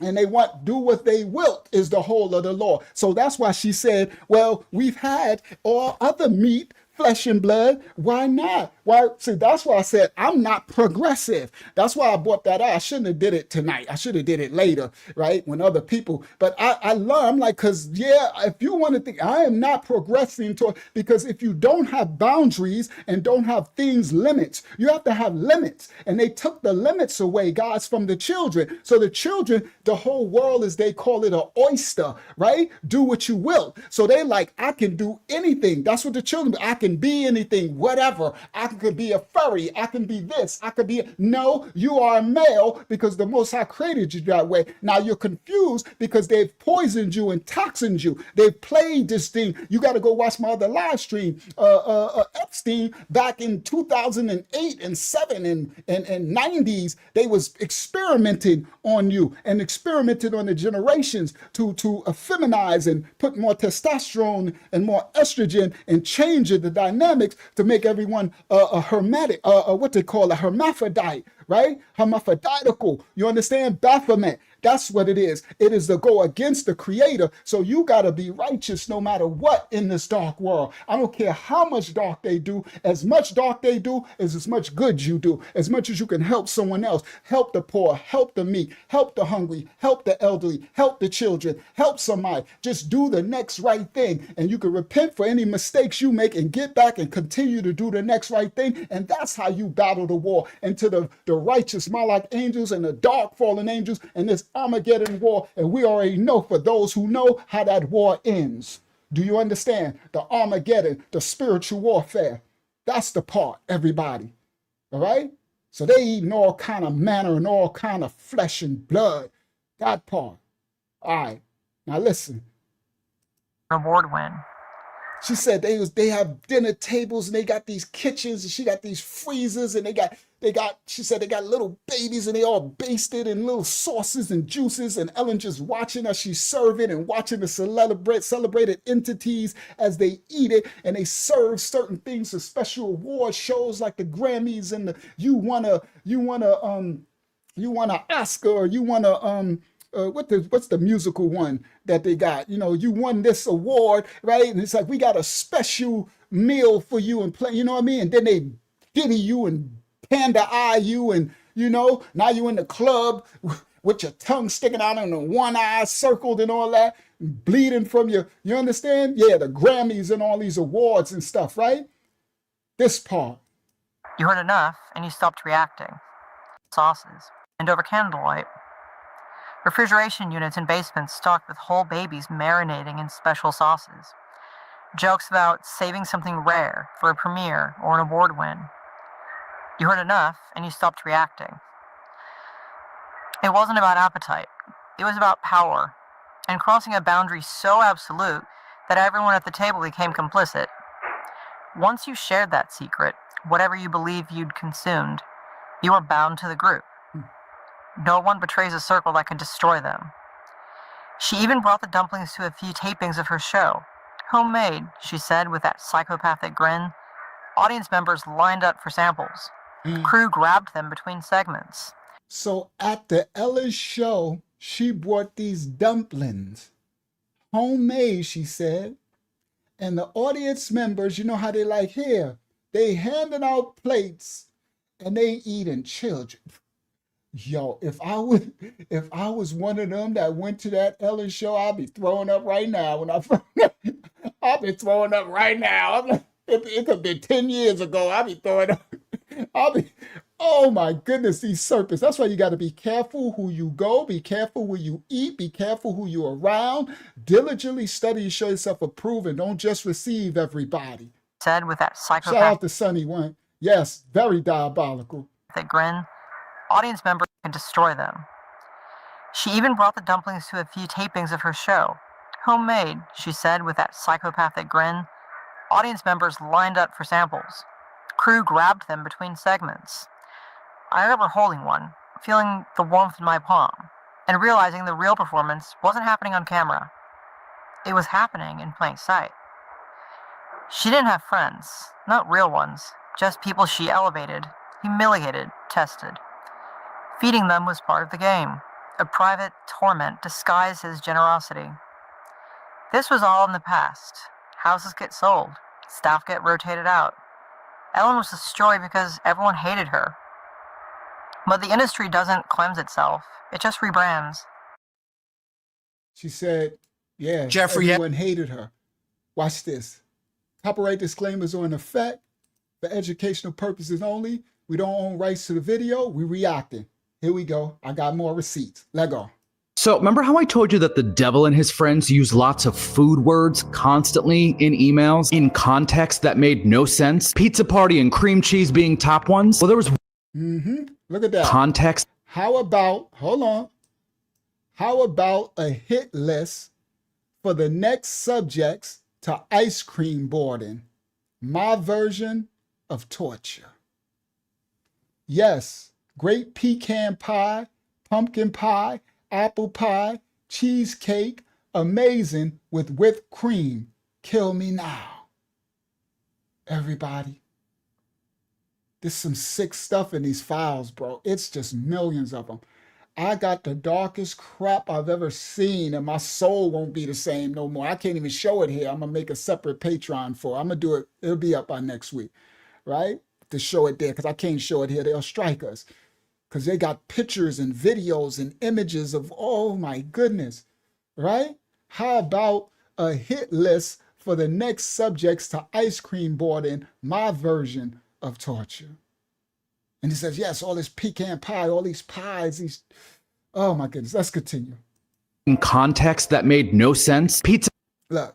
S1: And they want, do what they will is the whole of the law. So that's why she said, well, we've had all other meat, flesh and blood. Why not? Why? See, that's why I said I'm not progressive. That's why I brought that out. I shouldn't have did it tonight. I should have did it later, right? When other people, but I learned, I'm like, cause yeah, if you want to think, I am not progressing toward, because if you don't have boundaries and don't have things, limits, you have to have limits. And they took the limits away, guys, from the children. So the children, the whole world is, they call it an oyster, right? Do what you will. So they like, I can do anything. That's what the children, I can be anything, whatever. I could be a furry. I can be this. I could be, no, you are a male because the Most High created you that way. Now you're confused because they've poisoned you and toxined you. They've played this thing. You got to go watch my other live stream. Epstein back in 2008 and 7 and 90s, they was experimenting on you and experimented on the generations to effeminize and put more testosterone and more estrogen and change the dynamics to make everyone a hermetic, what they call a hermaphrodite, right? Hermaphroditical. You understand? Baphomet. That's what it is. It is to go against the Creator. So you got to be righteous no matter what in this dark world. I don't care how much dark they do. As much dark they do is as much good you do. As much as you can help someone else. Help the poor. Help the meek. Help the hungry. Help the elderly. Help the children. Help somebody. Just do the next right thing. And you can repent for any mistakes you make and get back and continue to do the next right thing. And that's how you battle the war into the righteous Malach angels and the dark fallen angels and this Armageddon war. And we already know, for those who know, how that war ends. Do you understand? The Armageddon, the spiritual warfare. That's the part, everybody. All right? So they eating all kind of manna and all kind of flesh and blood. That part. All right. Now listen.
S13: Award win.
S1: She said they have dinner tables and they got these kitchens and she got these freezers and she said they got little babies and they all basted in little sauces and juices, and Ellen just watching as she serve it and watching the celebrated entities as they eat it, and they serve certain things for special award shows like the Grammys and the you want an Oscar, or you want a what's the musical one that they got? You know, you won this award, right? And it's like, we got a special meal for you and play, you know what I mean? And then they diddy you and panda eye you, and you know, now you in the club with your tongue sticking out and the one eye circled and all that, bleeding from you understand? Yeah, the Grammys and all these awards and stuff, right? This part.
S13: You heard enough and you stopped reacting. Sauces. And over candlelight. Refrigeration units in basements stocked with whole babies marinating in special sauces. Jokes about saving something rare for a premiere or an award win. You heard enough and you stopped reacting. It wasn't about appetite. It was about power and crossing a boundary so absolute that everyone at the table became complicit. Once you shared that secret, whatever you believed you'd consumed, you were bound to the group. No one betrays a circle that can destroy them. She even brought the dumplings to a few tapings of her show. Homemade, she said with that psychopathic grin. Audience members lined up for samples. Crew grabbed them between segments.
S1: So at the Ellen show, she brought these dumplings. Homemade, she said. And the audience members, you know how they like, here, they handing out plates and they eating children. Yo, if I was one of them that went to that Ellen show, I'd be throwing up right now. I'll be throwing up right now. It could be 10 years ago. I'll be throwing up. Oh my goodness, these serpents. That's why you got to be careful who you go, be careful where you eat, be careful who you're around. Diligently study and show yourself approved, and don't just receive everybody.
S13: Said with that psychopath.
S1: Shout out to Sonny One. Yes, very diabolical.
S13: That grin, audience members can destroy them. She even brought the dumplings to a few tapings of her show. Homemade, she said with that psychopathic grin. Audience members lined up for samples. Crew grabbed them between segments. I remember holding one, feeling the warmth in my palm, and realizing the real performance wasn't happening on camera. It was happening in plain sight. She didn't have friends, not real ones, just people she elevated, humiliated, tested. Feeding them was part of the game, a private torment disguised as generosity. This was all in the past. Houses get sold, staff get rotated out. Ellen was destroyed because everyone hated her. But the industry doesn't cleanse itself, it just rebrands.
S1: She said, yeah,
S6: Jeffrey,
S1: everyone hated her. Watch this. Copyright disclaimers are in effect for educational purposes only. We don't own rights to the video. We reacting. Here we go. I got more receipts. Let go.
S3: So remember how I told you that the devil and his friends use lots of food words constantly in emails in context that made no sense? Pizza party and cream cheese being top ones. Well, there was
S1: Look at that.
S3: context.
S1: How about, hold on. How about a hit list for the next subjects to ice cream boarding? My version of torture. Yes, great pecan pie, pumpkin pie, apple pie, cheesecake, amazing with whipped cream. Kill me now. Everybody. There's some sick stuff in these files, bro. It's just millions of them. I got the darkest crap I've ever seen, and my soul won't be the same no more. I can't even show it here. I'm going to make a separate Patreon for it. I'm going to do it. It'll be up by next week, right? To show it there, because I can't show it here. They'll strike us. Because they got pictures and videos and images of, oh my goodness, right? How about a hit list for the next subjects to ice cream boarding, my version of torture? And he says, yes, all this pecan pie, all these pies, these, oh my goodness, let's continue.
S3: In context that made no sense. Pizza
S1: Look,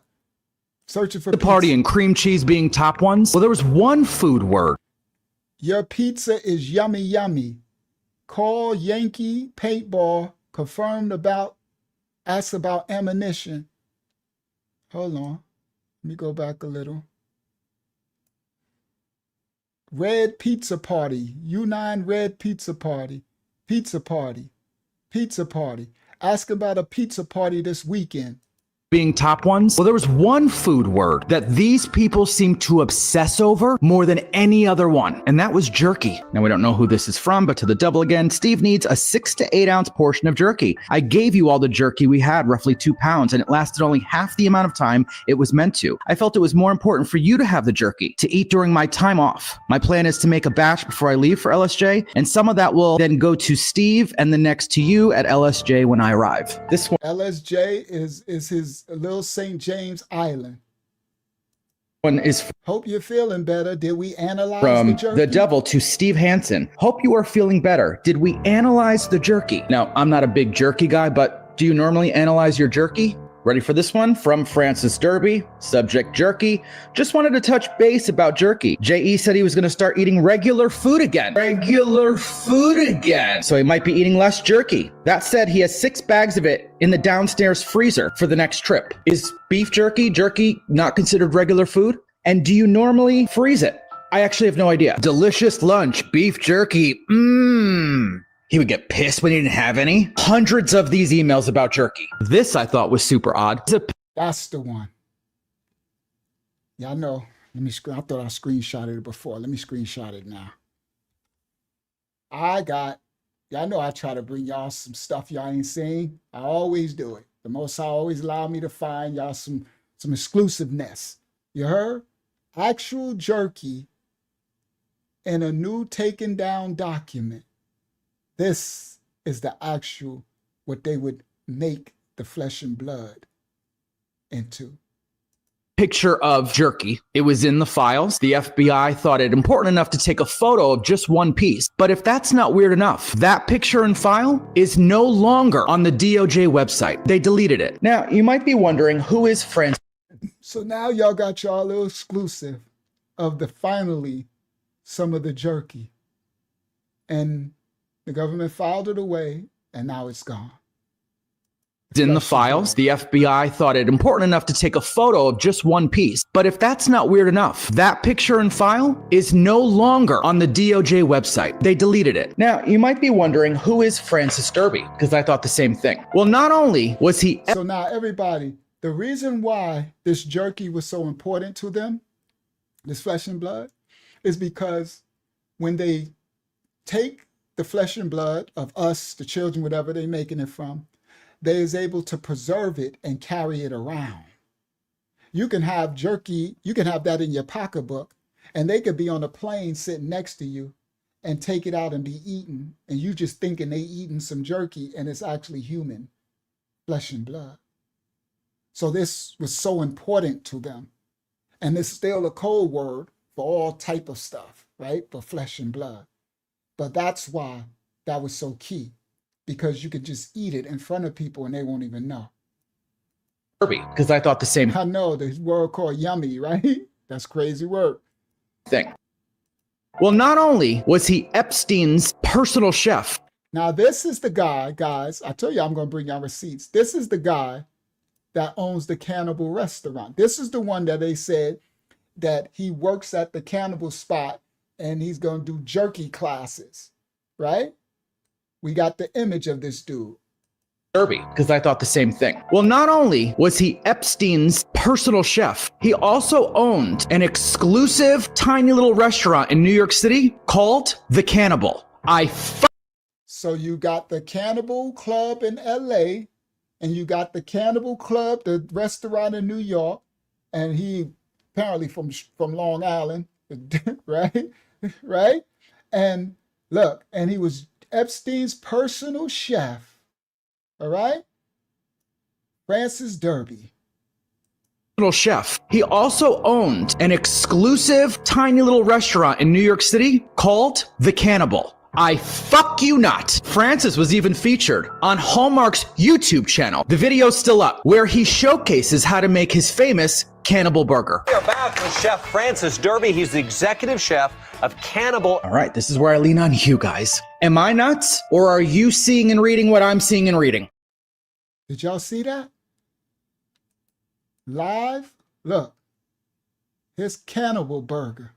S1: searching for
S3: the party and cream cheese being top ones. Well, there was one food word.
S1: Your pizza is yummy, yummy. Call Yankee paintball, confirmed about, asked about ammunition. Hold on, let me go back a little. Red pizza party, U9 red pizza party, pizza party, pizza party. Ask about a pizza party this weekend.
S3: Being top ones. Well, there was one food word that these people seem to obsess over more than any other one, and that was jerky. Now, we don't know who this is from, but to the devil again, Steve needs a 6 to 8 ounce portion of jerky. I gave you all the jerky we had, roughly 2 pounds, and it lasted only half the amount of time it was meant to. I felt it was more important for you to have the jerky, to eat during my time off. My plan is to make a batch before I leave for LSJ, and some of that will then go to Steve and the next to you at LSJ when I arrive. This one
S1: LSJ is his little St. James Island.
S3: Is
S1: hope you're feeling better. Did we analyze
S3: from
S1: the jerky?
S3: the devil to Steve Hansen. Hope you are feeling better. Did we analyze the jerky? Now, I'm not a big jerky guy, but do you normally analyze your jerky? Ready for this one? From Francis Derby, subject jerky. Just wanted to touch base about jerky. J.E. said he was going to start eating regular food again. Regular food again. So he might be eating less jerky. That said, he has 6 bags of it in the downstairs freezer for the next trip. Is beef jerky not considered regular food? And do you normally freeze it? I actually have no idea. Delicious lunch, beef jerky. He would get pissed when he didn't have any. Hundreds of these emails about jerky. This I thought was super odd.
S1: That's the one. Yeah, I know. I thought I screenshotted it before. Let me screenshot it now. Y'all know I try to bring y'all some stuff y'all ain't seen. I always do it. The Most High always allow me to find y'all some exclusiveness. You heard? Actual jerky in a new taken down document. This is the actual, what they would make the flesh and blood into.
S3: Picture of jerky. It was in the files. The FBI thought it important enough to take a photo of just one piece. But if that's not weird enough, that picture and file is no longer on the DOJ website. They deleted it. Now, you might be wondering, who is Francis?
S1: So now y'all got y'all little exclusive of the finally some of the jerky. And the government filed it away, and now it's gone.
S3: In the files, the FBI thought it important enough to take a photo of just one piece. But if that's not weird enough, that picture and file is no longer on the DOJ website. They deleted it. Now, you might be wondering, who is Francis Derby? Because I thought the same thing. Well, not only was he...
S1: So now, everybody, the reason why this jerky was so important to them, this flesh and blood, is because when they take the flesh and blood of us, the children, whatever they're making it from, they is able to preserve it and carry it around. You can have jerky, you can have that in your pocketbook, and they could be on a plane sitting next to you and take it out and be eaten, and you just thinking they eating some jerky, and it's actually human flesh and blood. So this was so important to them. And it's still a code word for all type of stuff, right? For flesh and blood. But that's why that was so key, because you could just eat it in front of people and they won't even know.
S3: Because I thought the same.
S1: I know, the word called yummy, right? That's crazy word.
S3: Thing. Well, not only was he Epstein's personal chef.
S1: Now, this is the guy, guys, I tell you, I'm going to bring y'all receipts. This is the guy that owns the cannibal restaurant. This is the one that they said that he works at the cannibal spot and he's going to do jerky classes, right? We got the image of this dude.
S3: Derby, because I thought the same thing. Well, not only was he Epstein's personal chef, he also owned an exclusive tiny little restaurant in New York City called The Cannibal.
S1: So you got the Cannibal Club in LA, and you got the Cannibal Club, the restaurant in New York, and he apparently from Long Island, right? Right? And look, and he was Epstein's personal chef, all right? Francis Derby.
S3: Little chef. He also owned an exclusive tiny little restaurant in New York City called The Cannibal. I fuck you not. Francis was even featured on Hallmark's YouTube channel. The video's still up, where he showcases how to make his famous cannibal burger.
S14: We are back with Chef Francis Derby. He's the executive chef of Cannibal.
S3: All right, this is where I lean on you guys. Am I nuts, or are you seeing and reading what I'm seeing and reading?
S1: Did y'all see that? Live? Look, his cannibal burger.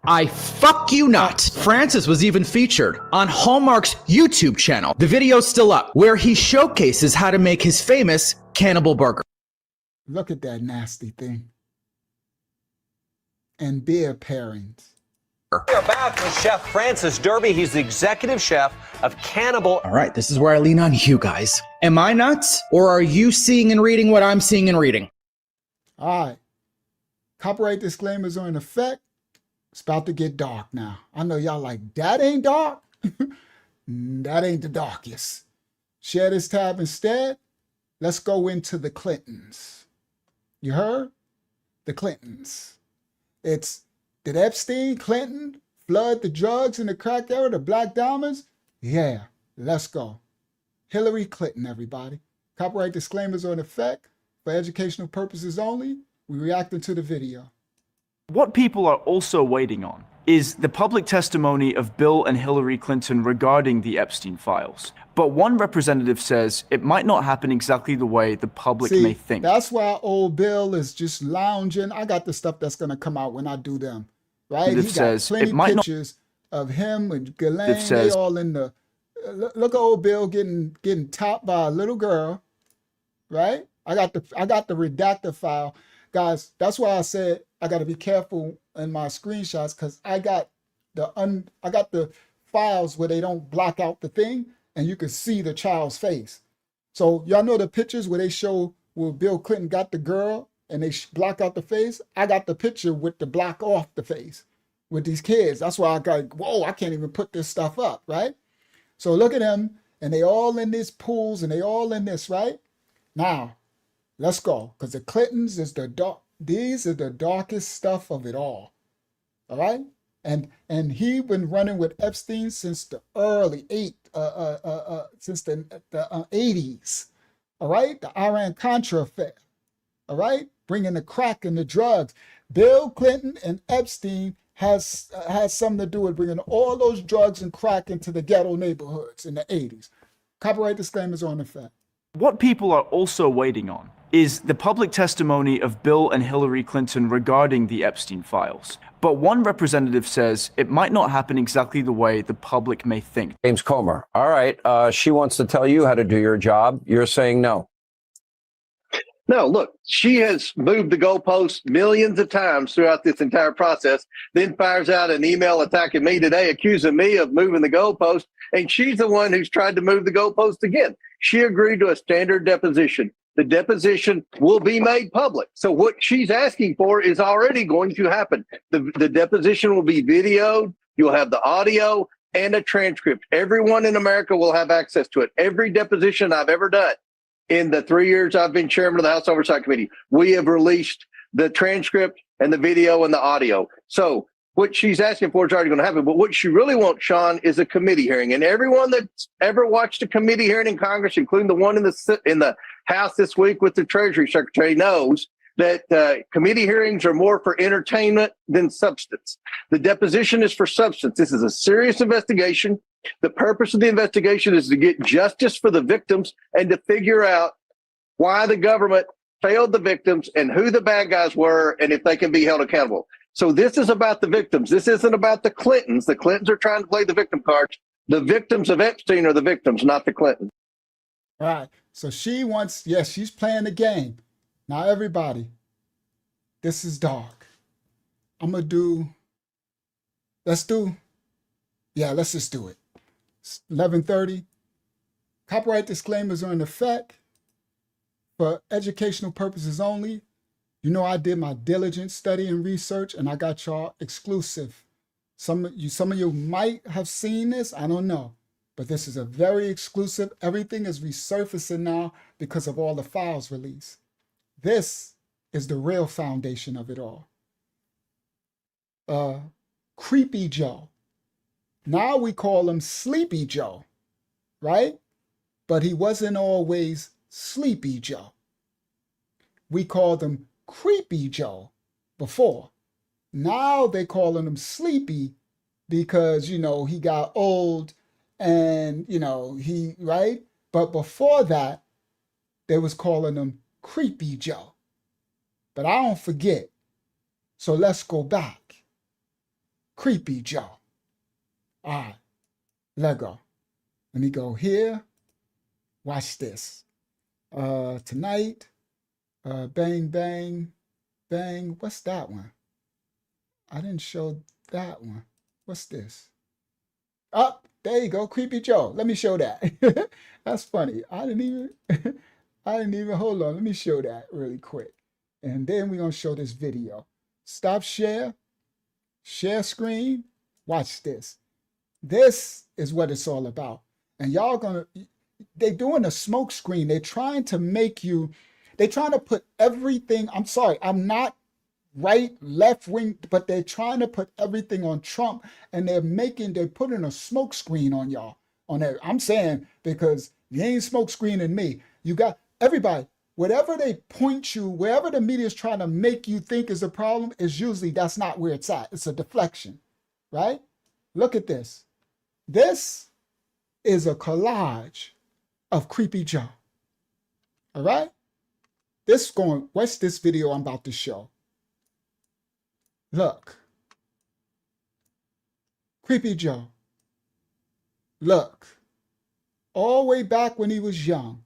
S3: I fuck you not. Francis was even featured on Hallmark's YouTube channel. The video's still up, where he showcases how to make his famous cannibal burger.
S1: Look at that nasty thing. And beer pairings.
S14: We are back with Chef Francis Derby. He's the executive chef of Cannibal.
S3: All right, this is where I lean on you guys. Am I nuts, or are you seeing and reading what I'm seeing and reading?
S1: All right. Copyright disclaimers are in effect. It's about to get dark now. I know y'all like, that ain't dark. That ain't the darkest. Share this tab instead. Let's go into the Clintons. You heard? The Clintons. It's, did Epstein, Clinton flood the drugs in the crack era, the black diamonds? Yeah, let's go. Hillary Clinton, everybody. Copyright disclaimers are in effect. For educational purposes only, we reacting to the video.
S5: What people are also waiting on is the public testimony of Bill and Hillary Clinton regarding the Epstein files. But one representative says it might not happen exactly the way the public may think.
S1: That's why old Bill is just lounging. I got the stuff that's going to come out when I do them, right? He got plenty pictures of him and Ghislaine. They all in the, look at old Bill getting topped by a little girl, right? I got the redacted file. Guys, that's why I said I got to be careful in my screenshots, because I got the files where they don't block out the thing and you can see the child's face. So y'all know the pictures where they show where Bill Clinton got the girl and they block out the face? I got the picture with the block off the face with these kids. That's why I got, whoa, I can't even put this stuff up, right? So look at them, and they all in these pools and they all in this, right? Now, let's go, because the Clintons is the dark. These are the darkest stuff of it all right? And he been running with Epstein since the since the 80's, all right? The Iran-Contra affair, all right? Bringing the crack and the drugs. Bill Clinton and Epstein has something to do with bringing all those drugs and crack into the ghetto neighborhoods in the 80s. Copyright disclaimers are in effect.
S5: What people are also waiting on is the public testimony of Bill and Hillary Clinton regarding the Epstein files. But one representative says it might not happen exactly the way the public may think.
S14: James Comer. All right. She wants to tell you how to do your job. You're saying no.
S15: No, look, she has moved the goalposts millions of times throughout this entire process, then fires out an email attacking me today, accusing me of moving the goalpost, and she's the one who's tried to move the goalpost again. She agreed to a standard deposition. The deposition will be made public. So what she's asking for is already going to happen. The deposition will be videoed. You'll have the audio and a transcript. Everyone in America will have access to it. Every deposition I've ever done in the 3 years I've been chairman of the House Oversight Committee, we have released the transcript and the video and the audio. So what she's asking for is already going to happen. But what she really wants, Sean, is a committee hearing. And everyone that's ever watched a committee hearing in Congress, including the one in the House this week with the Treasury Secretary, knows that committee hearings are more for entertainment than substance. The deposition is for substance. This is a serious investigation. The purpose of the investigation is to get justice for the victims and to figure out why the government failed the victims and who the bad guys were and if they can be held accountable. So this is about the victims. This isn't about the Clintons. The Clintons are trying to play the victim cards. The victims of Epstein are the victims, not the Clintons.
S1: All right. So she wants, yes, she's playing the game. Now, everybody, this is dark. Let's just do it. 11:30. Copyright disclaimers are in effect for educational purposes only. You know, I did my diligent study and research, and I got y'all exclusive. Some of you might have seen this, I don't know, but this is a very exclusive. Everything is resurfacing now because of all the files released. This is the real foundation of it all. Creepy Joe. Now we call him Sleepy Joe, right? But he wasn't always Sleepy Joe. We called him Creepy Joe before. Now they calling him Sleepy because, you know, he got old and, you know, right? But before that, they was calling him Creepy Joe. But I don't forget. So let's go back. Creepy Joe. All right, let go. Let me go here. Watch this. Tonight, bang, bang, bang. What's that one? I didn't show that one. What's this? Oh, there you go, Creepy Joe. Let me show that. That's funny. I didn't even, hold on. Let me show that really quick. And then we're going to show this video. Stop share screen. Watch this. This is what it's all about. And they're doing a smoke screen. They're trying to put everything, I'm sorry, I'm not right, left wing, but they're trying to put everything on Trump and they're putting a smoke screen on y'all. On there. I'm saying because you ain't smoke screening me. You got everybody, whatever they point you, wherever the media is trying to make you think is a problem, is usually that's not where it's at. It's a deflection, right? Look at this. This is a collage of Creepy Joe. All right? What's this video I'm about to show? Look. Creepy Joe. Look. All the way back when he was young.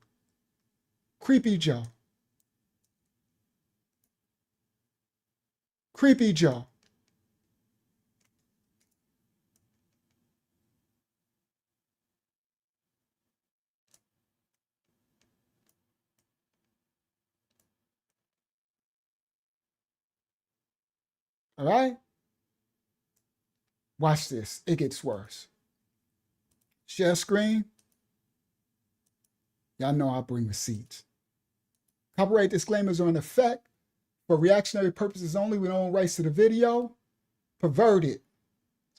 S1: Creepy Joe. Creepy Joe. All right? Watch this. It gets worse. Share screen. Y'all know I bring receipts. Copyright disclaimers are in effect for reactionary purposes only. We don't own rights to the video. Perverted.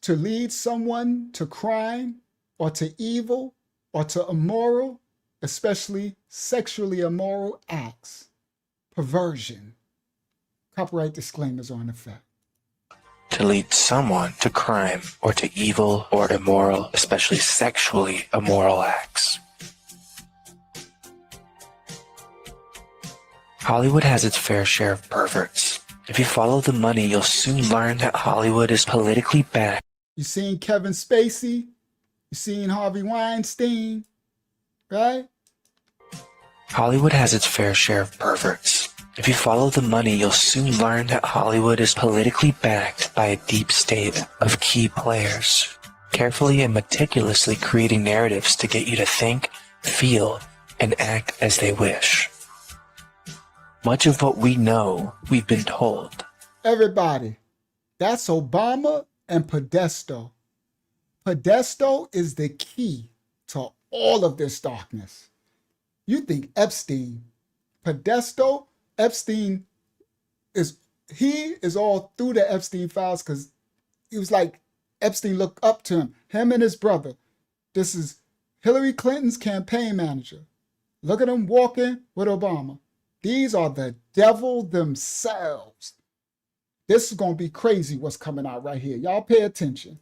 S1: To lead someone to crime or to evil or to immoral, especially sexually immoral acts. Perversion. Copyright disclaimers are in effect.
S16: to lead someone to crime or to evil or immoral, especially sexually immoral acts. Hollywood has its fair share of perverts. If you follow the money, you'll soon learn that Hollywood is politically backed.
S1: You seen Kevin Spacey? You seen Harvey Weinstein? Right?
S16: Hollywood has its fair share of perverts. If you follow the money, you'll soon learn that Hollywood is politically backed by a deep state of key players, carefully and meticulously creating narratives to get you to think, feel, and act as they wish. Much of what we know, we've been told.
S1: Everybody, that's Obama and Podesta. Podesta is the key to all of this darkness. You think Epstein, Podesta, Epstein is all through the Epstein files because he was like Epstein looked up to him and his brother. This is Hillary Clinton's campaign manager. Look at him walking with Obama. These are the devil themselves. This is going to be crazy what's coming out right here. Y'all pay attention.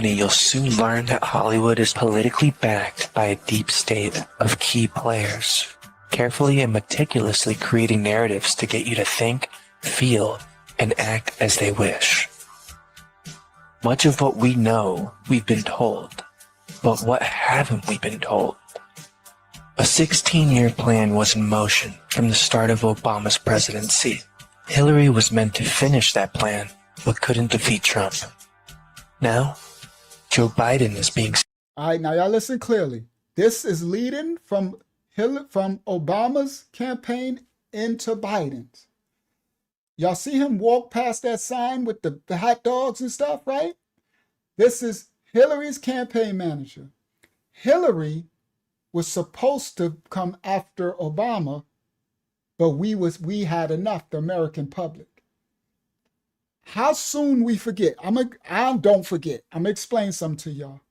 S16: You'll soon learn that Hollywood is politically backed by a deep state of key players, carefully and meticulously creating narratives to get you to think, feel, and act as they wish. Much of what we know, we've been told. But what haven't we been told? A 16-year plan was in motion from the start of Obama's presidency. Hillary was meant to finish that plan, but couldn't defeat Trump. Now, Joe Biden is being...
S1: All right, now y'all listen clearly. This is leading from Obama's campaign into Biden's. Y'all see him walk past that sign with the hot dogs and stuff, right? This is Hillary's campaign manager. Hillary was supposed to come after Obama, but we had enough, the American public. How soon we forget? Don't forget. I'm gonna explain something to y'all.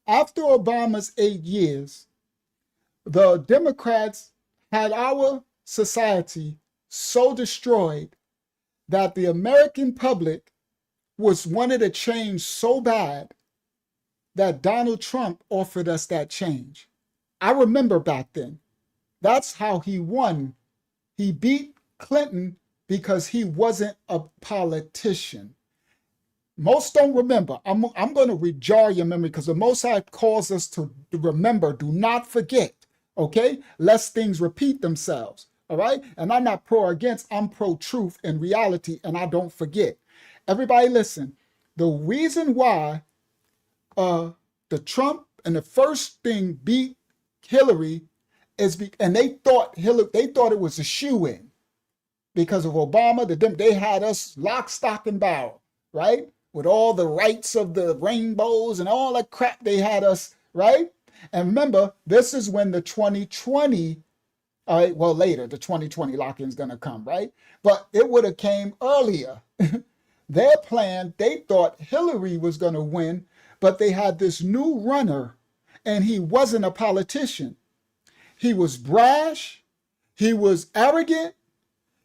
S1: After Obama's 8 years, the Democrats had our society so destroyed that the American public wanted a change so bad that Donald Trump offered us that change. I remember back then. That's how he won. He beat Clinton because he wasn't a politician. Most don't remember. I'm going to rejar your memory because the Most High calls us to remember. Do not forget, okay? Lest things repeat themselves, all right? And I'm not pro or against. I'm pro-truth and reality, and I don't forget. Everybody listen. The reason why the Trump and the first thing beat Hillary and they thought it was a shoe-in because of Obama. They had us lock, stock, and barrel, right? With all the rights of the rainbows and all that crap they had us, right? And remember, this is when the 2020, later, the 2020 lock-in is going to come, right? But it would have came earlier. Their plan, they thought Hillary was going to win, but they had this new runner, and he wasn't a politician. He was brash. He was arrogant.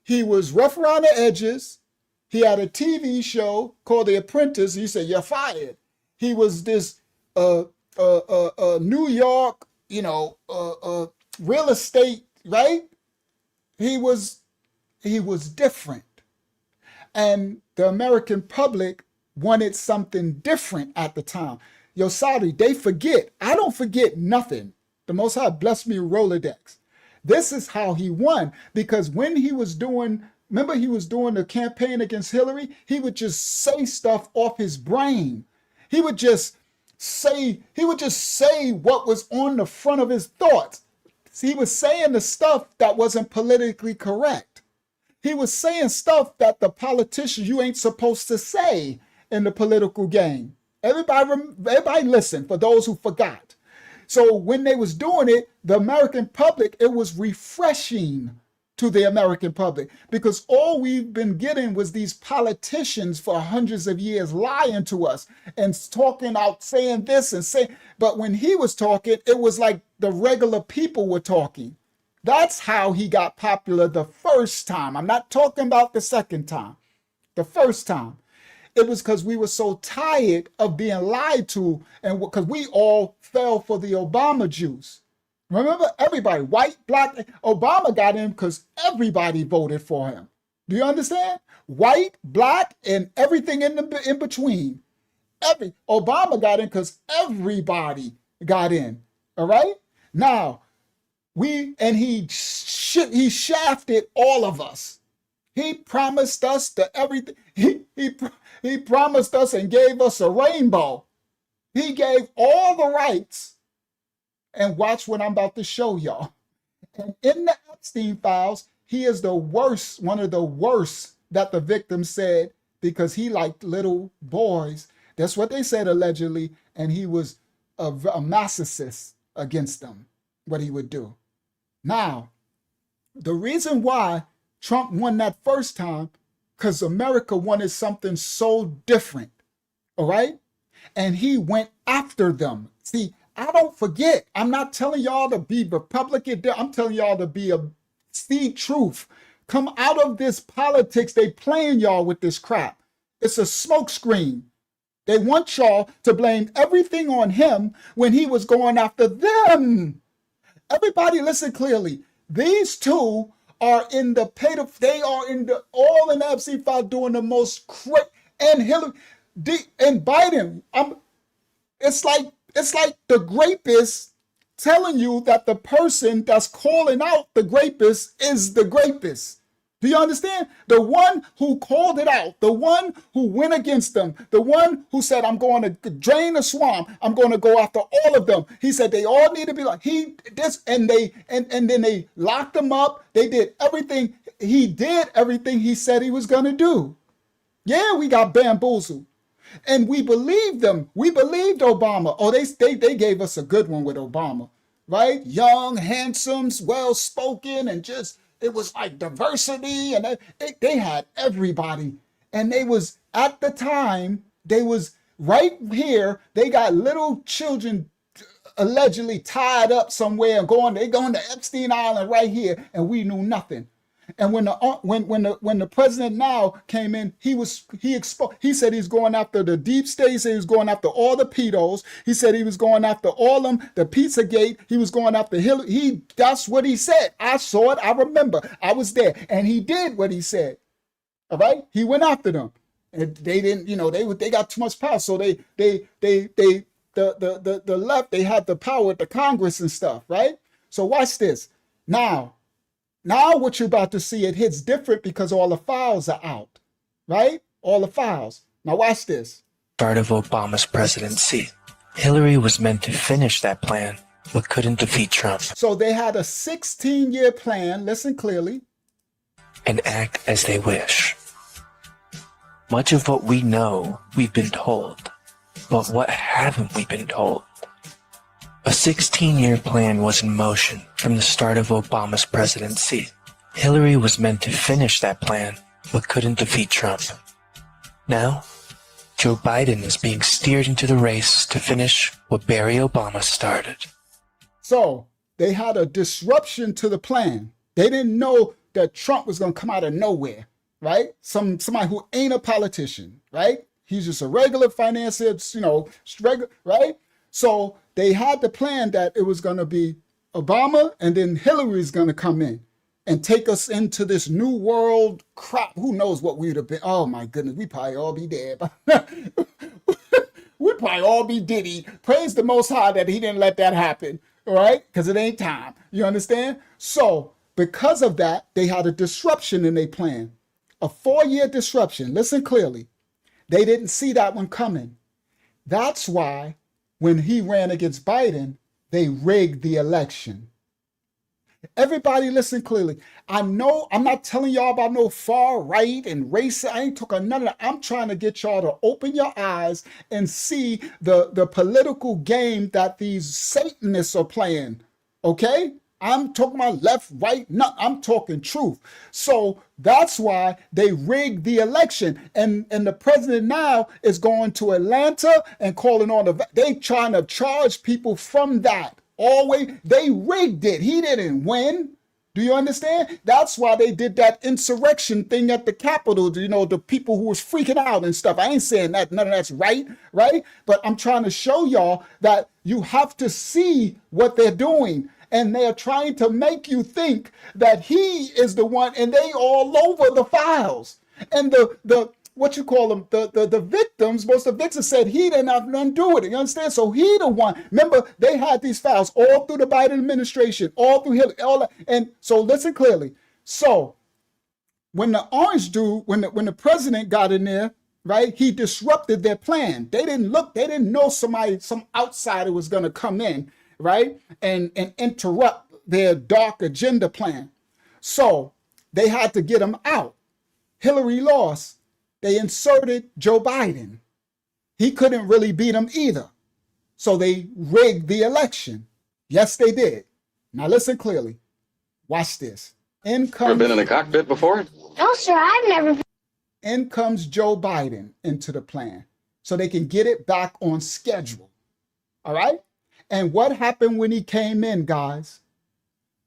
S1: He was rough around the edges. He had a TV show called The Apprentice. He said, "You're fired." He was this New York, real estate, right? He was different. And the American public wanted something different at the time. Yo, Saudi, they forget. I don't forget nothing. The Most High blessed me with Rolodex. This is how he won, because when he was doing, remember he was doing the campaign against Hillary, he would just say stuff off his brain. He would just say what was on the front of his thoughts. He was saying the stuff that wasn't politically correct. He was saying stuff that the politicians, you ain't supposed to say in the political game. Everybody listen, for those who forgot. So when they was doing it, the American public, it was refreshing to the American public, because all we've been getting was these politicians for hundreds of years lying to us and talking out, saying this and saying, but when he was talking, it was like the regular people were talking. That's how he got popular the first time. I'm not talking about the second time, the first time. It was because we were so tired of being lied to, and because we all fell for the Obama juice. Remember, everybody, white, black, Obama got in because everybody voted for him. Do you understand? White, black, and everything in between. Obama got in because everybody got in. All right. Now he shafted all of us. He promised us everything. He promised us and gave us a rainbow. He gave all the rights. And watch what I'm about to show y'all. And in the Epstein files, he is the worst, one of the worst that the victim said, because he liked little boys. That's what they said allegedly. And he was a masochist against them, what he would do. Now, the reason why Trump won that first time, because America wanted something so different, all right? And he went after them. See, I don't forget. I'm not telling y'all to be Republican. I'm telling y'all to see truth. Come out of this politics. They playing y'all with this crap. It's a smokescreen. They want y'all to blame everything on him when he was going after them. Everybody listen clearly. These two are in the they are in the all in the Epstein file doing the most and Hillary and Biden. It's like the rapist telling you that the person that's calling out the rapist is the rapist. Do you understand? The one who called it out, the one who went against them, the one who said, I'm going to drain the swamp, I'm going to go after all of them. He said they all need to be like and then they locked them up. They did everything. He did everything he said he was going to do. Yeah, we got bamboozled. And we believed them. We believed Obama. Oh, they gave us a good one with Obama, right? Young, handsome, well-spoken, and just, it was like diversity. And they had everybody. And they was, at the time, they was right here. They got little children allegedly tied up somewhere and they going to Epstein Island right here. And we knew nothing. And when the president now came in, he said he's going after the deep state. He said he was going after all the pedos. He said he was going after all them, the Pizzagate. He was going after Hillary. That's what he said. I saw it. I remember. I was there, and he did what he said. All right, he went after them, and they didn't. They got too much power, so the left, they had the power at the Congress and stuff, right? So watch this now. Now what you're about to see, it hits different because all the files are out, right? All the files. Now watch this.
S16: Start of Obama's presidency. Hillary was meant to finish that plan, but couldn't defeat Trump.
S1: So they had a 16-year plan, listen clearly,
S16: and act as they wish. Much of what we know, we've been told. But what haven't we been told? A 16-year plan was in motion from the start of Obama's presidency. Hillary was meant to finish that plan, but couldn't defeat Trump. Now, Joe Biden is being steered into the race to finish what Barry Obama started.
S1: So they had a disruption to the plan. They didn't know that Trump was going to come out of nowhere, right? Somebody who ain't a politician, right? He's just a regular financier, right? So they had the plan that it was going to be Obama and then Hillary's going to come in and take us into this new world crap. Who knows what we would have been? Oh my goodness, we probably all be dead. We'd probably all be Diddy. Praise the Most High that he didn't let that happen, all right? Because it ain't time. You understand? So because of that, they had a disruption in their plan, a 4-year disruption. Listen clearly. They didn't see that one coming. That's why when he ran against Biden, they rigged the election. Everybody listen clearly. I know I'm not telling y'all about no far right and race. I ain't talking none of that. I'm trying to get y'all to open your eyes and see the political game that these Satanists are playing. Okay? I'm talking about left, right, I'm talking truth. So that's why they rigged the election. And the president now is going to Atlanta and calling on they trying to charge people from that. Always, they rigged it. He didn't win. Do you understand? That's why they did that insurrection thing at the Capitol. You know, the people who was freaking out and stuff. I ain't saying that none of that's right? But I'm trying to show y'all that you have to see what they're doing. And they're trying to make you think that he is the one, and they all over the files. And the what you call them, the victims, most of the victims said he didn't have nothing to do with it. You understand? So he the one. Remember, they had these files all through the Biden administration, all through Hillary, all that. And so listen clearly. So when the orange dude, when the president got in there, right, he disrupted their plan. They didn't know some outsider was gonna come in, right, and interrupt their dark agenda plan. So they had to get him out. Hillary lost. They inserted Joe Biden. He couldn't really beat him either. So they rigged the election. Yes, they did. Now listen clearly. Watch this. Ever
S17: been in a cockpit before?
S9: No, sir, I've never.
S1: In comes Joe Biden into the plan so they can get it back on schedule. All right? And what happened when he came in, guys?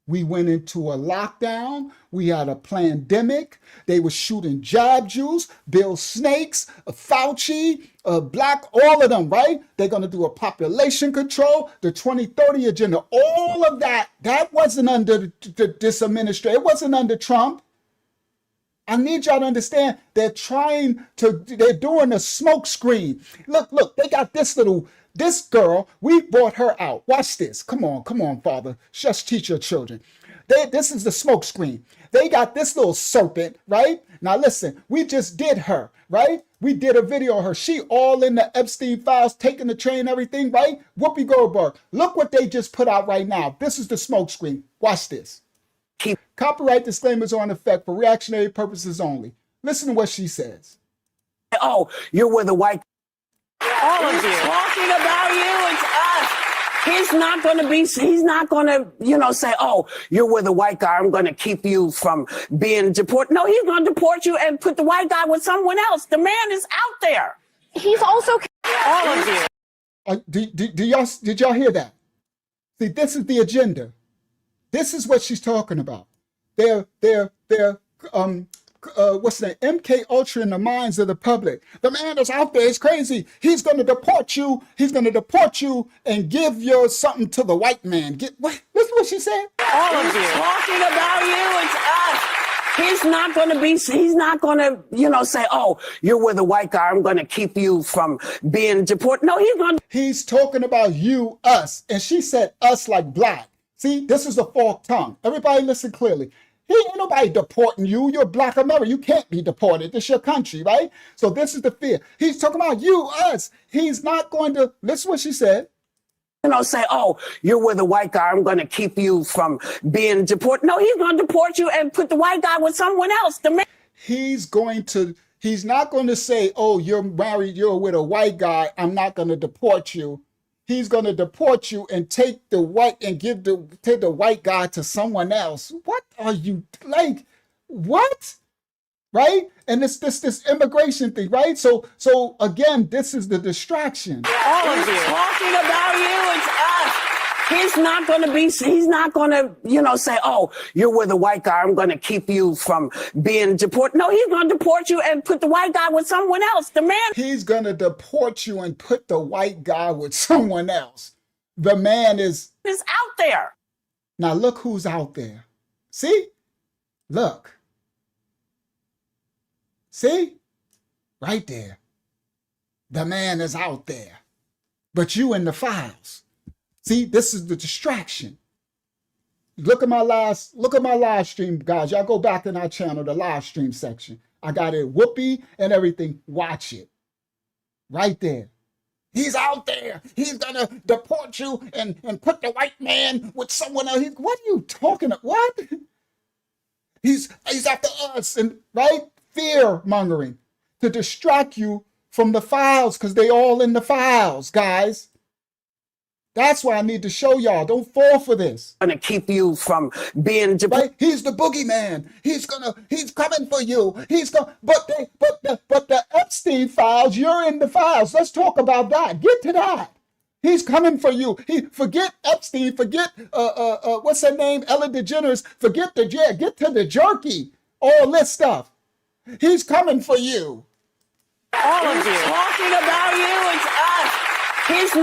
S1: We went into a lockdown. We had a pandemic. They were shooting jab Jews, Bill Snakes, Fauci, Black, all of them, right? They're going to do a population control, the 2030 agenda, all of that. That wasn't under this administration. It wasn't under Trump. I need y'all to understand they're doing a smoke screen. Look, they got this girl, we brought her out. Watch this. Come on, Father. Just teach your children. This is the smoke screen. They got this little serpent, right? Now listen, we just did her, right? We did a video of her. She all in the Epstein files, taking the train, everything, right? Whoopi Goldberg. Look what they just put out right now. This is the smoke screen. Watch this. Copyright disclaimers are in effect for reactionary purposes only. Listen to what she says.
S18: Oh, you're with a white. All of you. Talking about you, it's us. He's not going to say, oh, you're with a white guy. I'm going to keep you from being deported. No, he's going to deport you and put the white guy with someone else. The man is out there. He's also all of you.
S1: Did y'all hear that? See, this is the agenda. This is what she's talking about. They're what's the name? MK Ultra in the minds of the public. The man that's out there is crazy. He's going to deport you. He's going to deport you and give your something to the white man. Listen what she said.
S18: All of you. Talking about you, it's us. He's not going to say, oh, you're with a white guy. I'm going to keep you from being deported. No, he's
S1: talking about you, us. And she said us like black. See, this is a forked tongue. Everybody listen clearly. Ain't nobody deporting you. You're Black America. You can't be deported. This is your country, right? So this is the fear. He's talking about you, us. He's not going to, listen what she said.
S18: Say, oh, you're with a white guy. I'm going to keep you from being deported. No, he's going to deport you and put the white guy with someone else. The man.
S1: He's not going to say, oh, you're married. You're with a white guy. I'm not going to deport you. He's going to deport you and take the white and take the white guy to someone else. What are you like? What? Right? And this immigration thing, right? So again, this is the distraction.
S18: All of you. Talking about you, it's us. He's not going to say, oh, you're with a white guy. I'm going to keep you from being deported. No, he's going to deport you and put the white guy with someone else. The man.
S1: He's going to deport you and put the white guy with someone else. The man is
S18: out there.
S1: Now look who's out there. See? Look. See? Right there. The man is out there. But you in the files. See, this is the distraction. Look at my live stream, guys. Y'all go back in our channel, the live stream section. I got it, Whoopi and everything. Watch it. Right there. He's out there. He's gonna deport you and put the white man with someone else. What are you talking about? What? He's after us, and right? Fear mongering to distract you from the files, because they all in the files, guys. That's why I need to show y'all. Don't fall for this.
S18: Gonna keep you from being
S1: right? He's the boogeyman. He's coming for you. But the Epstein files, you're in the files. Let's talk about that. Get to that. He's coming for you. Forget Epstein, forget what's her name, Ellen DeGeneres, forget the jail, get to the jerky, all this stuff. He's coming for you.
S18: All of you. Talking about you, it's us. He's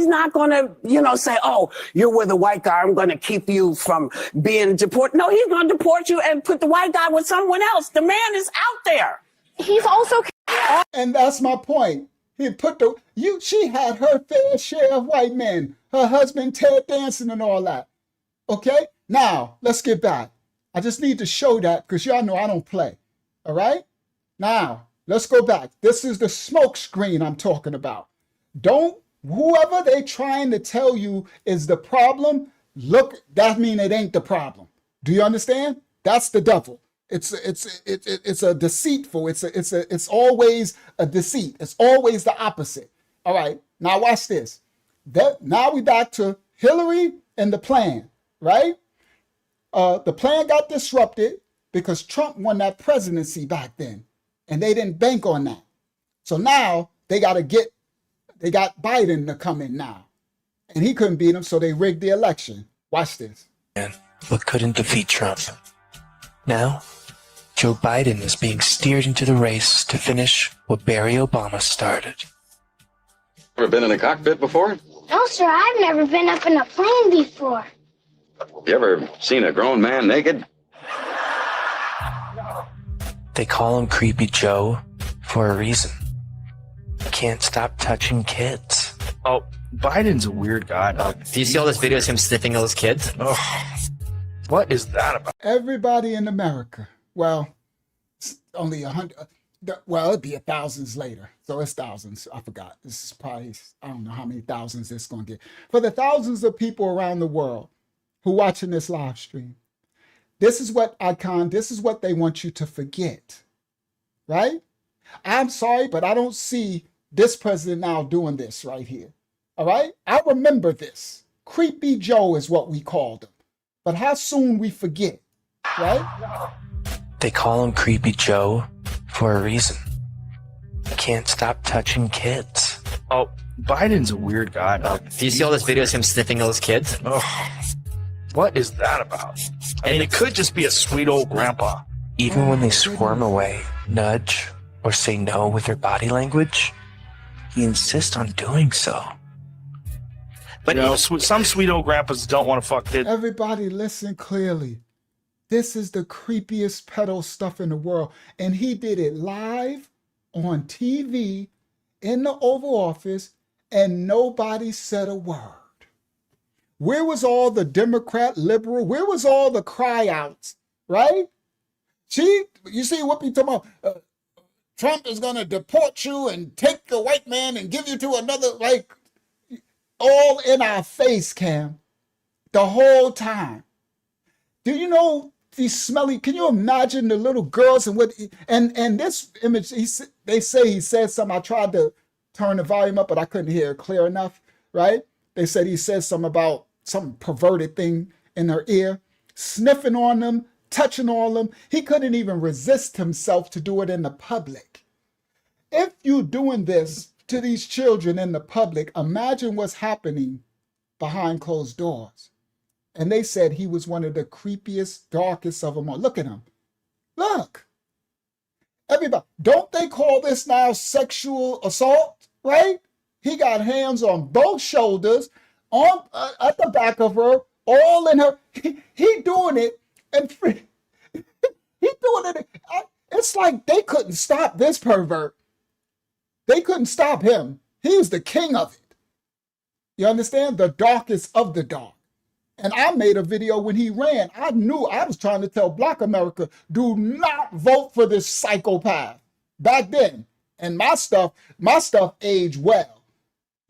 S18: not going to say, oh, you're with a white guy, I'm going to keep you from being deported. No, he's going to deport you and put the white guy with someone else. The man is out there. He's also...
S1: And that's my point. She had her fair share of white men, her husband Ted Danson and all that. Okay? Now, let's get back. I just need to show that because y'all know I don't play. All right? Now, let's go back. This is the smoke screen I'm talking about. Whoever they trying to tell you is the problem, look, that mean it ain't the problem. Do you understand? That's the devil. It's a deceitful. It's always a deceit. It's always the opposite. All right. Now watch this. Now we back to Hillary and the plan, right? The plan got disrupted because Trump won that presidency back then, and they didn't bank on that. So now they got Biden to come in now, and he couldn't beat him, so they rigged the election. Watch this.
S16: But couldn't defeat Trump. Now, Joe Biden is being steered into the race to finish what Barry Obama started.
S17: Ever been in a cockpit before?
S9: No, sir, I've never been up in a plane before.
S17: You ever seen a grown man naked?
S16: They call him Creepy Joe for a reason. Can't stop touching kids.
S5: Oh, Biden's a weird guy.
S19: Do you see all this videos of him sniffing those kids?
S5: Oh, what is that about?
S1: Everybody in America, well, it's only 100, well, it'd be thousands later. So it's thousands. I forgot. This is probably, I don't know how many thousands it's going to get. For the thousands of people around the world who watching this live stream, this is what they want you to forget, right? I'm sorry, but I don't see this president now doing this right here. All right? I remember this. Creepy Joe is what we called him. But how soon we forget, right?
S16: They call him Creepy Joe for a reason. Can't stop touching kids.
S5: Oh, Biden's a weird guy.
S19: Do you see all this videos of him sniffing those kids?
S5: Oh, what is that about? I mean, it could just be a sweet old grandpa.
S16: Even when they squirm away, nudge, or say no with their body language, he insists on doing so.
S5: But you know, some sweet old grandpas don't want to fuck kids.
S1: Everybody listen clearly. This is the creepiest pedo stuff in the world. And he did it live on TV in the Oval Office, and nobody said a word. Where was all the Democrat, liberal? Where was all the cry outs, right? You see what people talking about? Trump is going to deport you and take the white man and give you to another, like, all in our face, Cam, the whole time. Do you know these smelly, can you imagine the little girls and what, and this image, they say he said something, I tried to turn the volume up, but I couldn't hear it clear enough, right? They said he said something about some perverted thing in her ear, sniffing on them, touching on them. He couldn't even resist himself to do it in the public. If you're doing this to these children in the public, imagine what's happening behind closed doors. And they said he was one of the creepiest, darkest of them all. Look at him. Look. Everybody, don't they call this now sexual assault, right? He got hands on both shoulders, on at the back of her, all in her. He doing it, and he doing it. It's like they couldn't stop this pervert. They couldn't stop him. He was the king of it. You understand? The darkest of the dark. And I made a video when he ran. I knew I was trying to tell Black America, do not vote for this psychopath back then. And my stuff aged well.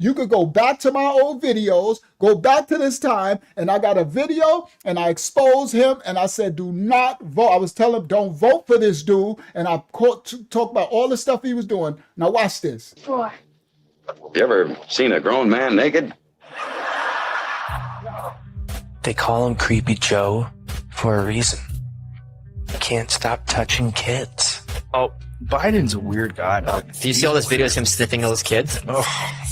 S1: You could go back to my old videos, go back to this time, and I got a video and I exposed him and I said, do not vote. I was telling him, don't vote for this dude. And I talked about all the stuff he was doing. Now watch this.
S9: 4.
S17: You ever seen a grown man naked?
S16: They call him Creepy Joe for a reason. Can't stop touching kids.
S5: Oh, Biden's a weird guy.
S19: Do you see all this videos of him sniffing those kids?
S5: Oh,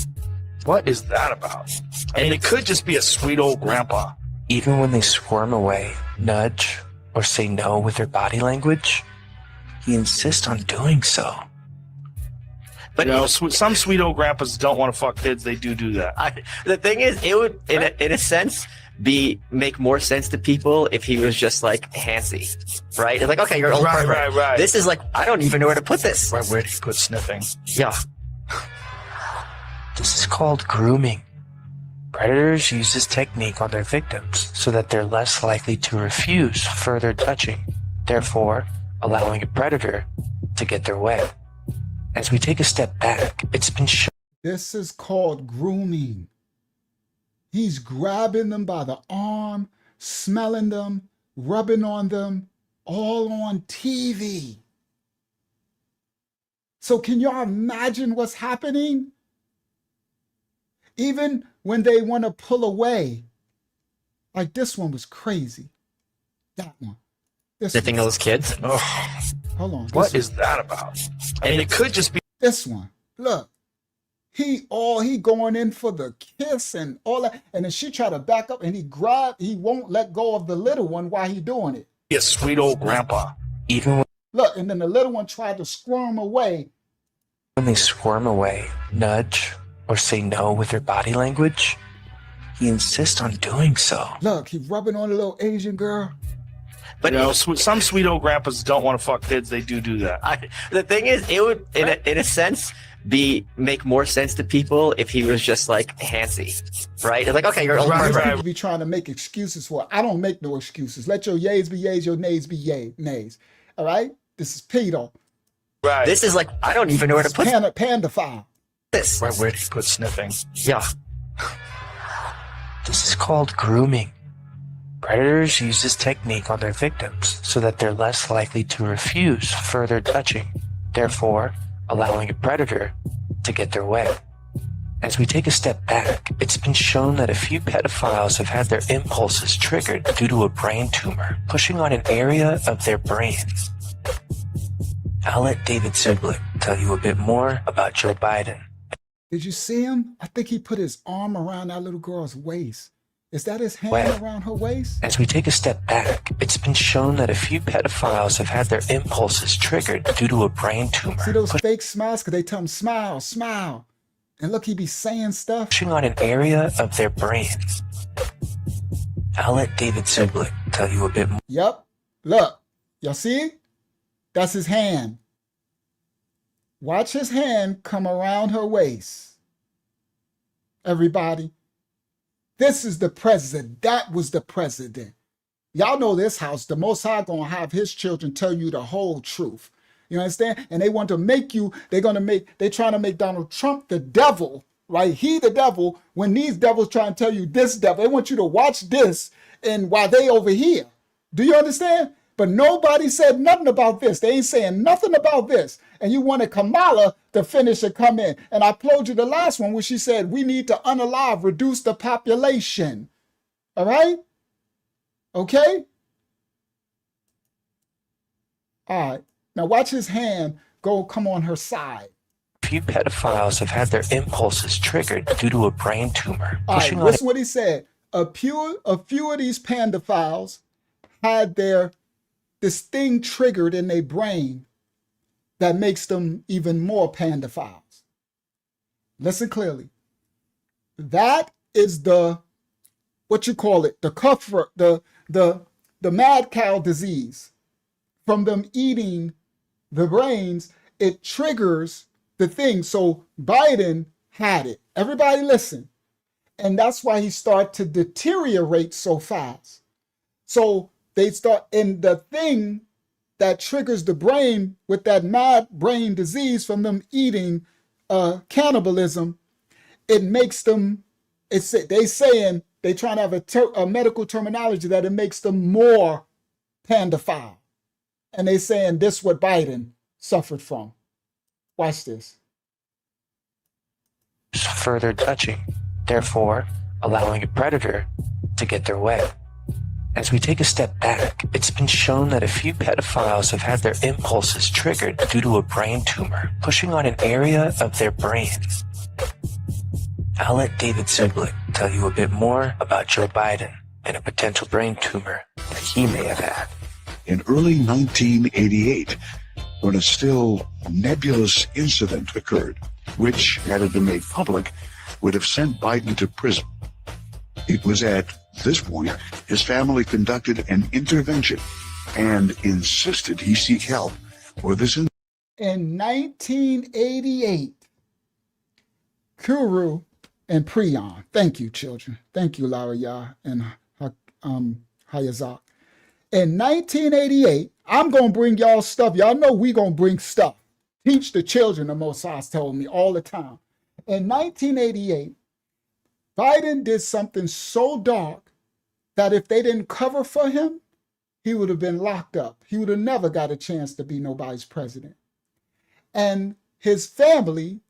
S20: What is that about? I mean, it could just be a sweet old grandpa.
S16: Even when they squirm away, nudge, or say no with their body language, he insists on doing so.
S20: But you know, some sweet old grandpas don't want to fuck kids. They do that.
S19: The thing is, it would, in a sense, make more sense to people if he was just like handsy, right? It's like, okay, you're an old pervert.
S20: Right.
S19: This is like, I don't even know where to put this.
S20: Right, where do you put sniffing?
S19: Yeah.
S16: This is called grooming. Predators use this technique on their victims so that they're less likely to refuse further touching, therefore allowing a predator to get their way. As we take a step back, it's been shown.
S1: This is called grooming. He's grabbing them by the arm, smelling them, rubbing on them, all on TV. So can y'all imagine what's happening? Even when they want to pull away, like this one was crazy. That one.
S19: Sniffing those kids.
S20: Oh.
S1: Hold on.
S20: What is that about? I mean, it could just be
S1: this one. Look. He going in for the kiss and all that. And then she tried to back up and he won't let go of the little one while he doing it.
S20: a sweet old grandpa.
S16: Even
S1: Look, and then the little one tried to squirm away.
S16: when they squirm away, nudge, or say no with their body language, he insists on doing so.
S1: Look, he rubbing on a little Asian girl.
S20: But you know, some sweet old grandpas don't want to fuck kids. They do that.
S19: The thing is, it would, in a sense, make more sense to people if he was just like handsy, right? It's like, okay, you're old.
S1: People be trying to make excuses for it. I don't make no excuses. Let your yays be yays, your nays be nays. All right? This is pedo.
S20: Right.
S19: This is like, I don't even know where to put
S1: panda file.
S19: This.
S20: Right, where do you put sniffing?
S19: Yeah.
S16: This is called grooming. Predators use this technique on their victims so that they're less likely to refuse further touching, therefore allowing a predator to get their way. As we take a step back, it's been shown that a few pedophiles have had their impulses triggered due to a brain tumor, pushing on an area of their brains. I'll let David Zublick tell you a bit more about Joe Biden.
S1: Did you see him? I think he put his arm around that little girl's waist. Is that his hand
S16: Well,
S1: around her waist?
S16: As we take a step back, it's been shown that a few pedophiles have had their impulses triggered due to a brain tumor.
S1: See those fake smiles? Because they tell him, smile, smile. And look, he be saying stuff.
S16: Pushing on an area of their brains. I'll let David Zublick tell you a bit more.
S1: Yep. Look, y'all see? That's his hand. Watch his hand come around her waist. Everybody. This is the president. That was the president. Y'all know this house. The Most High gonna have his children tell you the whole truth. You understand? And they want to make you, they're trying to make Donald Trump the devil, right? He the devil, when these devils try and tell you this devil. They want you to watch this and while they over here. Do you understand? But nobody said nothing about this. They ain't saying nothing about this. And you wanted Kamala to finish and come in. And I told you the last one where she said, we need to unalive, reduce the population. All right? Okay? All right. Now watch his hand come on her side.
S16: A few pedophiles have had their impulses triggered due to a brain tumor.
S1: All right, listen what he said. A few of these pandophiles had this thing triggered in their brain that makes them even more pandophiles. Listen clearly. That is the mad cow disease. From them eating the brains, it triggers the thing. So Biden had it. Everybody listen. And that's why he started to deteriorate so fast. So they start in the thing that triggers the brain with that mad brain disease from them eating cannibalism. It makes them, they trying to have a medical terminology that it makes them more pandophile. And they saying this what Biden suffered from. Watch this.
S16: Further touching, therefore allowing a predator to get their way. As we take a step back, it's been shown that a few pedophiles have had their impulses triggered due to a brain tumor, pushing on an area of their brains. I'll let David Siblick tell you a bit more about Joe Biden and a potential brain tumor that he may have had.
S21: In early 1988, when a still nebulous incident occurred, which, had it been made public, would have sent Biden to prison. It was at this point his family conducted an intervention and insisted he seek help for this.
S1: In 1988, Kuru and Prion, thank you, children. Thank you, Laraya and Hayazak. In 1988, I'm going to bring y'all stuff. Y'all know we going to bring stuff. Teach the children, the Most High told me all the time. In 1988, Biden did something so dark that if they didn't cover for him, he would have been locked up. He would have never got a chance to be nobody's president. And his family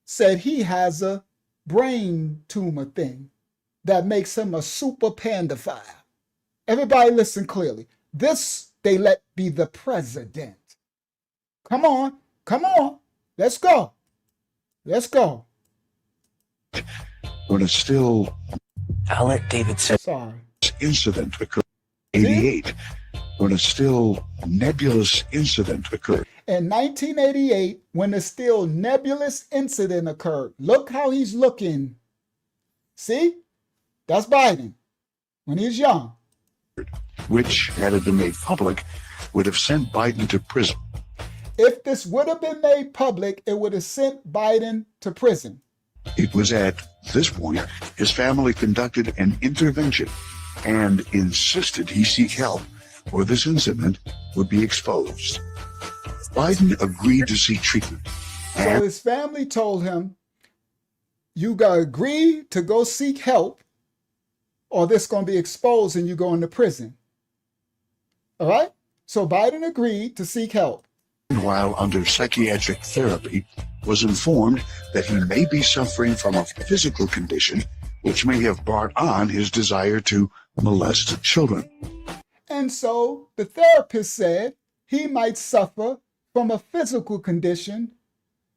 S1: said he has a brain tumor thing that makes him a super pandophile. Everybody listen clearly. This they let be the president. Come on, come on. Let's go. Let's go.
S21: When a still
S16: I'll let David say
S21: incident occurred. 88. When a still nebulous incident occurred.
S1: In 1988, when the still nebulous incident occurred, look how he's looking. See? That's Biden when he's young.
S21: Which, had it been made public, would have sent Biden to prison.
S1: If this would have been made public, it would have sent Biden to prison.
S21: It was at this point his family conducted an intervention and insisted he seek help or this incident would be exposed. Biden agreed to seek treatment.
S1: So his family told him, you got to agree to go seek help or this going to be exposed and you go into prison. All right? So Biden agreed to seek help.
S21: While under psychiatric therapy, was informed that he may be suffering from a physical condition which may have brought on his desire to molest children.
S1: And so the therapist said he might suffer from a physical condition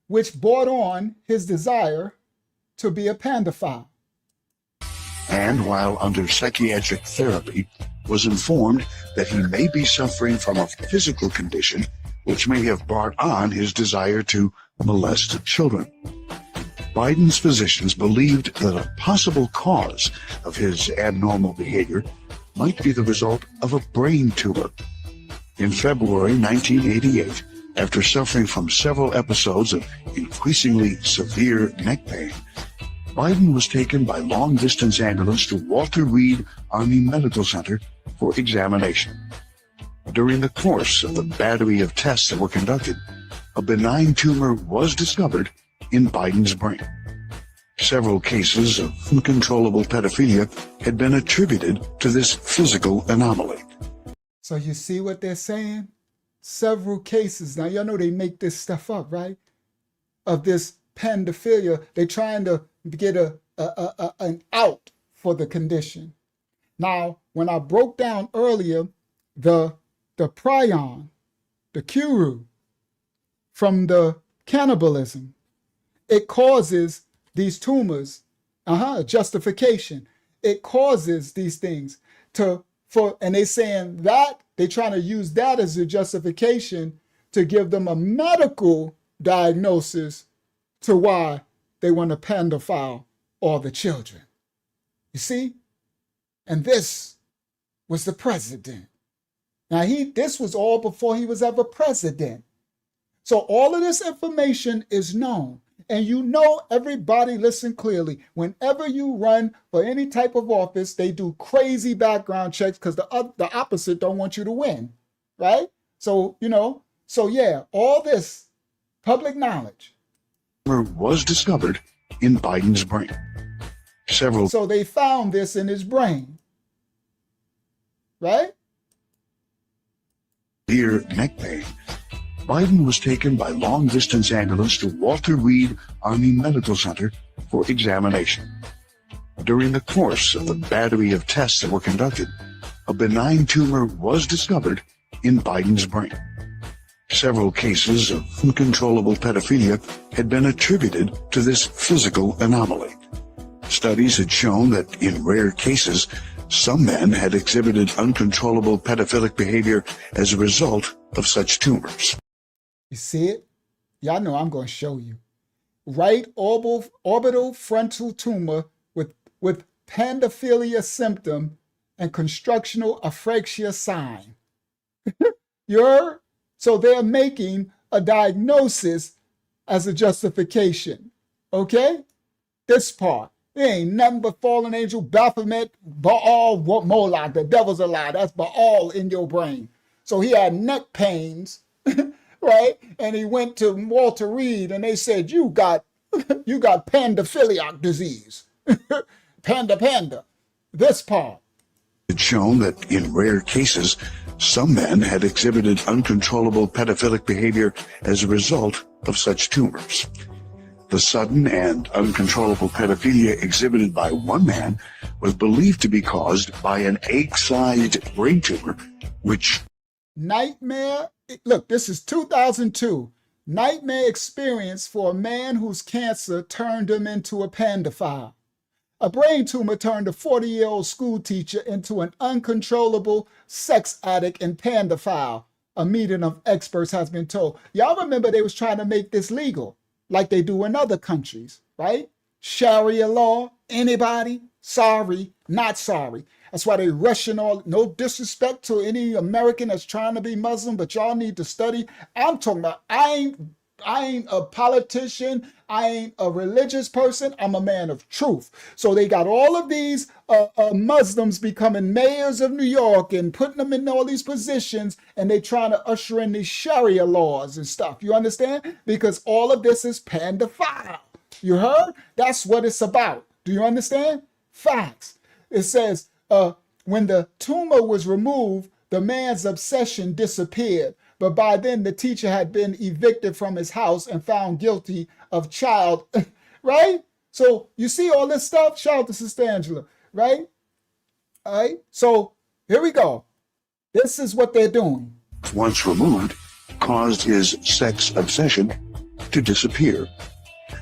S1: which brought on his desire to be a pandophile.
S21: And while under psychiatric therapy, was informed that he may be suffering from a physical condition which may have brought on his desire to molest children. Biden's physicians believed that a possible cause of his abnormal behavior might be the result of a brain tumor. In February 1988, after suffering from several episodes of increasingly severe neck pain, Biden was taken by long-distance ambulance to Walter Reed Army Medical Center for examination. During the course of the battery of tests that were conducted, a benign tumor was discovered in Biden's brain. Several cases of uncontrollable pedophilia had been attributed to this physical anomaly.
S1: So you see what they're saying? Several cases. Now, y'all know they make this stuff up, right? Of this pedophilia. They're trying to get an out for the condition. Now, when I broke down earlier the prion, the Kuru, from the cannibalism, it causes these tumors, justification. It causes these things and they saying that they're trying to use that as a justification to give them a medical diagnosis to why they want to pedophile all the children. You see? And this was the president. Now this was all before he was ever president. So all of this information is known. And you know, everybody listen clearly. Whenever you run for any type of office, they do crazy background checks because the opposite don't want you to win, right? So, all this public knowledge
S21: Was discovered in Biden's brain.
S1: So they found this in his brain, right?
S21: Severe neck pain. Biden was taken by long-distance ambulance to Walter Reed Army Medical Center for examination. During the course of the battery of tests that were conducted, a benign tumor was discovered in Biden's brain. Several cases of uncontrollable pedophilia had been attributed to this physical anomaly. Studies had shown that in rare cases, some men had exhibited uncontrollable pedophilic behavior as a result of such tumors.
S1: You see it? Y'all know I'm going to show you. Right orbital frontal tumor with pandophilia symptom and constructional aphrexia sign. You heard? So they're making a diagnosis as a justification. Okay? This part. There ain't nothing but fallen angel, Baphomet, Baal, Moloch. The devil's a lie. That's Baal in your brain. So he had neck pains, right? And he went to Walter Reed and they said, you got pandophiliac disease. Panda. This part.
S21: It shown that in rare cases, some men had exhibited uncontrollable pedophilic behavior as a result of such tumors. The sudden and uncontrollable pedophilia exhibited by one man was believed to be caused by an egg-sized brain tumor, which...
S1: Nightmare, look, this is 2002. Nightmare experience for a man whose cancer turned him into a pandophile. A brain tumor turned a 40-year-old school teacher into an uncontrollable sex addict and pandophile, a meeting of experts has been told. Y'all remember they was trying to make this legal, like they do in other countries, right? Sharia law, anybody, sorry, not sorry. That's why they rushing all, no disrespect to any American that's trying to be Muslim, but y'all need to study. I'm talking about, I ain't a politician. I ain't a religious person. I'm a man of truth. So they got all of these Muslims becoming mayors of New York and putting them in all these positions, and they trying to usher in these Sharia laws and stuff. You understand? Because all of this is pandophile. You heard? That's what it's about. Do you understand? Facts. It says, when the tumor was removed, the man's obsession disappeared. But by then, the teacher had been evicted from his house and found guilty of child, right? So you see all this stuff? Shout out to Sister Angela, right? All right, so here we go. This is what they're doing.
S21: Once removed, caused his sex obsession to disappear.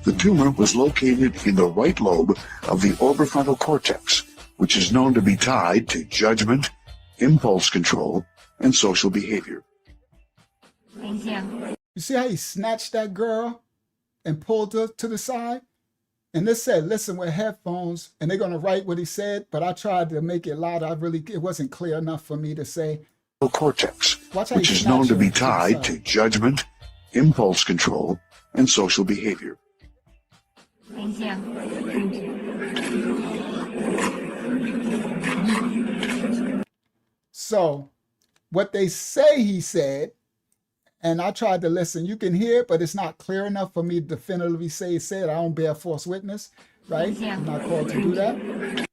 S21: The tumor was located in the right lobe of the orbifrontal cortex, which is known to be tied to judgment, impulse control, and social behavior.
S9: Thank you.
S1: You see how he snatched that girl and pulled her to the side? And this said, listen with headphones, and they're going to write what he said, but I tried to make it loud. It wasn't clear enough for me to say.
S21: Cortex, which is known to be tied to judgment, impulse control, and social behavior.
S9: Thank you.
S1: So, what they say he said, and I tried to listen. You can hear it, but it's not clear enough for me to definitively say he said. I don't bear false witness, right? I'm not called to do that.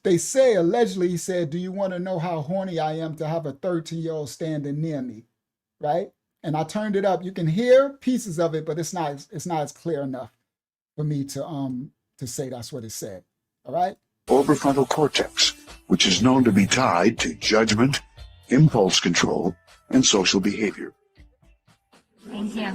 S1: They say, allegedly, he said, do you want to know how horny I am to have a 13-year-old standing near me, right? And I turned it up. You can hear pieces of it, but it's not as clear enough for me to say that's what it said, all right?
S21: Orbifrontal cortex, which is known to be tied to judgment, impulse control, and social behavior.
S9: Thank you.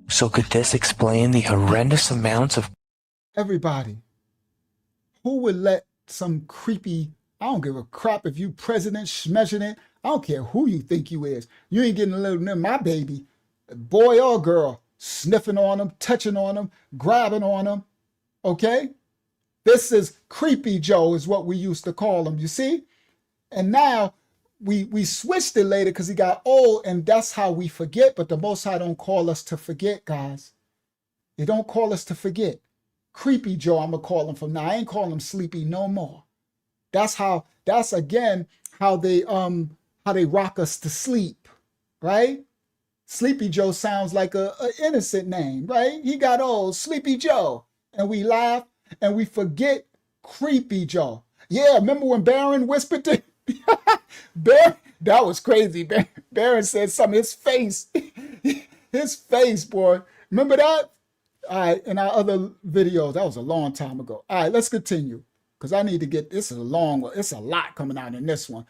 S16: So could this explain the horrendous amounts of...
S1: Everybody, who would let some creepy, I don't give a crap if you president, schmesident, I don't care who you think you is. You ain't getting a little near my baby, boy or girl, sniffing on them, touching on them, grabbing on them, okay? This is Creepy Joe is what we used to call him, you see? And now we switched it later because he got old, and that's how we forget, but the Most High don't call us to forget, guys. He don't call us to forget. Creepy Joe, I'm going to call him from now. I ain't calling him Sleepy no more. That's again how they rock us to sleep, right? Sleepy Joe sounds like a innocent name, right? He got old, Sleepy Joe. And we laugh and we forget Creepy Joe. Yeah, remember when Barron whispered to Barron? That was crazy. Barron said something, his face, boy. Remember that? All right, in our other videos, that was a long time ago. All right, let's continue. Because I need to get, it's a lot coming out in this one.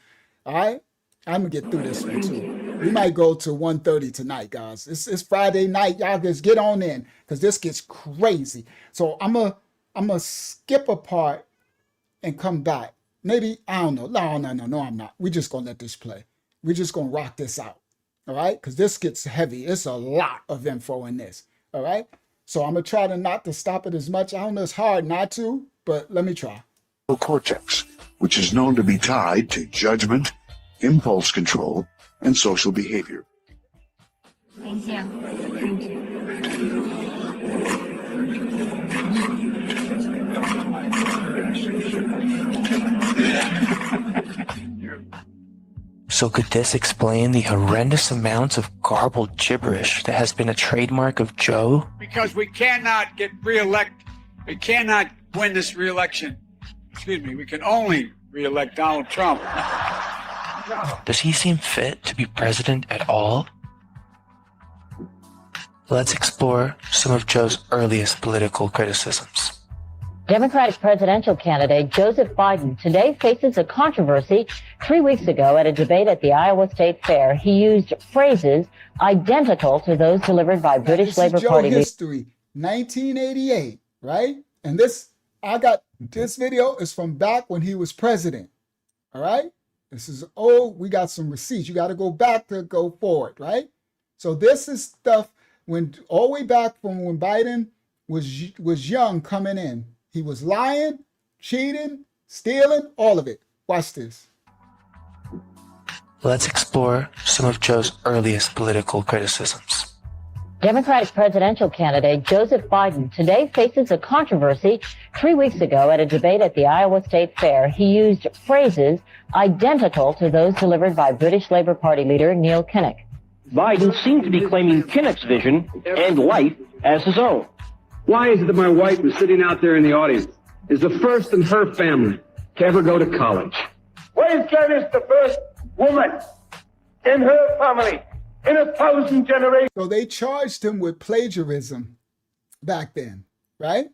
S1: All right, I'm gonna get through this one too. We might go to 1:30 tonight, guys. It's Friday night. Y'all just get on in because this gets crazy. So I'm gonna skip a part and come back. Maybe, I don't know. No, I'm not. We're just gonna let this play. We're just gonna rock this out. All right? Because this gets heavy. It's a lot of info in this. All right? So I'm gonna try to not to stop it as much. I don't know, it's hard not to, but let me try.
S21: Cortex, which is known to be tied to judgment, impulse control, and social behavior.
S9: Thank you.
S16: So could this explain the horrendous amounts of garbled gibberish that has been a trademark of Joe?
S2: Because we cannot get re-elected. We cannot win this re-election. Excuse me, we can only re-elect Donald Trump.
S16: Does he seem fit to be president at all? Let's explore some of Joe's earliest political criticisms.
S22: Democratic presidential candidate Joseph Biden today faces a controversy. 3 weeks ago at a debate at the Iowa State Fair, he used phrases identical to those delivered by British Labour Party leader.
S1: History, 1988, right? And this video is from back when he was president, all right? This is old. We got some receipts. You got to go back to go forward, right? So this is stuff when all the way back from when Biden was young coming in. He was lying, cheating, stealing, all of it. Watch this.
S16: Let's explore some of Joe's earliest political criticisms.
S22: Democratic presidential candidate Joseph Biden today faces a controversy. 3 weeks ago at a debate at the Iowa State Fair, he used phrases identical to those delivered by British Labour Party leader Neil Kinnock.
S23: Biden seemed to be claiming Kinnock's vision and life as his own.
S24: Why is it that my wife, who's sitting out there in the audience, is the first in her family to ever go to college?
S25: Why is Gladys the first woman in her family in 1,000 generations?
S1: So they charged him with plagiarism back then, right?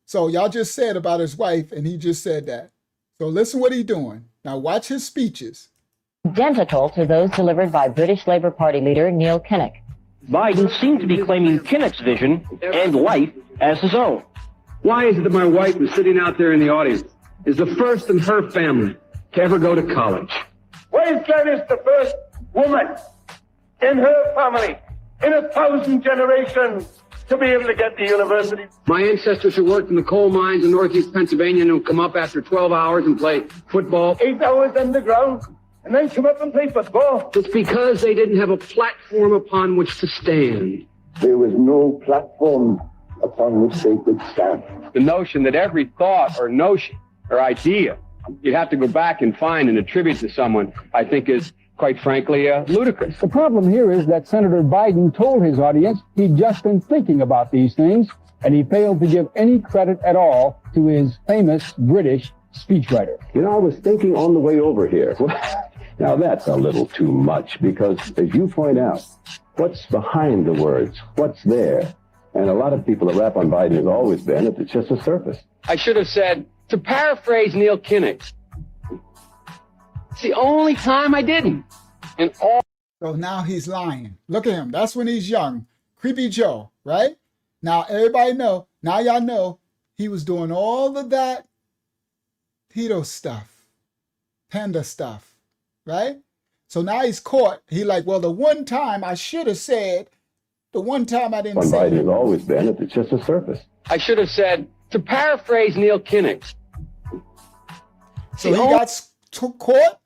S1: So y'all just said about his wife, and he just said that. So listen what he's doing. Now watch his speeches.
S22: Identical to those delivered by British Labour Party leader Neil Kinnock.
S23: Biden seemed to be claiming Kinnock's vision and life as his own.
S24: Why is it that my wife, who's sitting out there in the audience, is the first in her family to ever go to college?
S25: Why is Gladys the first woman in her family in 1,000 generations to be able to get to university?
S24: My ancestors who worked in the coal mines in northeast Pennsylvania and who come up after 12 hours and play football.
S25: 8 hours underground and then come up and play football.
S24: It's because they didn't have a platform upon which to stand.
S26: There was no platform upon which they could stand.
S24: The notion that every thought or notion or idea you have to go back and find and attribute to someone, I think is, quite frankly, ludicrous.
S27: The problem here is that Senator Biden told his audience he'd just been thinking about these things, and he failed to give any credit at all to his famous British speechwriter.
S26: You know, I was thinking on the way over here. Now that's a little too much because, as you point out, what's behind the words? What's there? And a lot of people that rap on Biden has always been, it's just a surface.
S24: I should have said, to paraphrase Neil Kinnock, it's the only time I didn't. And all.
S1: So now he's lying. Look at him. That's when he's young. Creepy Joe, right? Now everybody know. Now y'all know he was doing all of that pedo stuff, panda stuff, right? So now he's caught. He like, well, the one time I should have said, the one time I didn't say.
S26: Biden has always been, it's just a surface.
S24: I should have said, to paraphrase Neil Kinnock.
S1: So he got caught.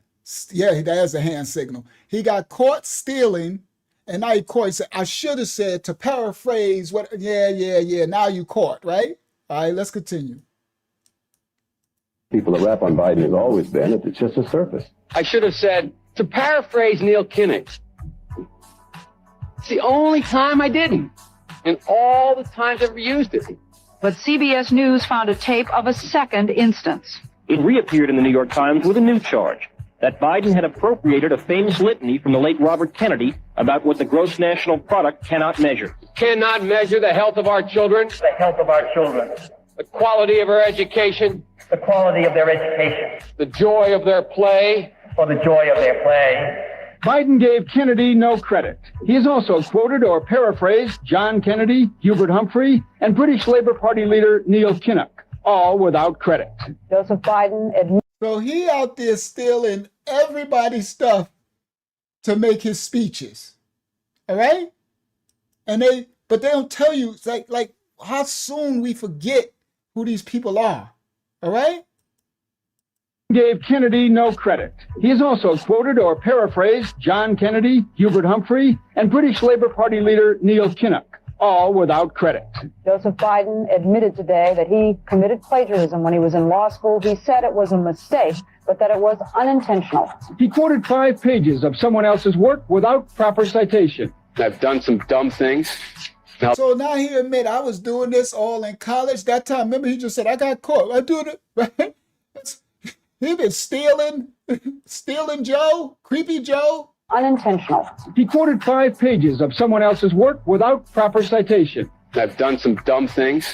S1: Yeah, there's a hand signal. He got caught stealing, and now he caught. He said, I should have said, to paraphrase what. Yeah. Now you caught, right? All right, let's continue.
S26: People that rap on Biden has always been, it's just a surface.
S24: I should have said, to paraphrase Neil Kinnock. It's the only time I didn't. And all the times I've ever used it.
S13: But CBS News found a tape of a second instance.
S23: It reappeared in the New York Times with a new charge, that Biden had appropriated a famous litany from the late Robert Kennedy about what the gross national product cannot measure.
S24: Cannot measure the health of our children.
S25: The health of our children.
S24: The quality of our education.
S25: The quality of their education.
S24: The joy of their play.
S25: for the joy of their play.
S27: Biden gave Kennedy no credit. He has also quoted or paraphrased John Kennedy, Hubert Humphrey, and British Labour Party leader Neil Kinnock, all without credit.
S22: Joseph Biden admitted.
S1: So he out there stealing everybody's stuff to make his speeches. All right? But they don't tell you, it's like how soon we forget who these people are. All right?
S27: Gave Kennedy no credit. He has also quoted or paraphrased John Kennedy, Hubert Humphrey, and British Labour Party leader Neil Kinnock, all without credit.
S22: Joseph Biden admitted today that he committed plagiarism when he was in law school. He said it was a mistake, but that it was unintentional.
S27: He quoted 5 pages of someone else's work without proper citation.
S24: I've done some dumb things.
S1: So now he admit I was doing this all in college. That time, remember, he just said, I got caught. I doing it, right? He been stealing Joe, creepy Joe.
S22: Unintentional.
S27: He quoted 5 pages of someone else's work without proper citation.
S24: I've done some dumb things,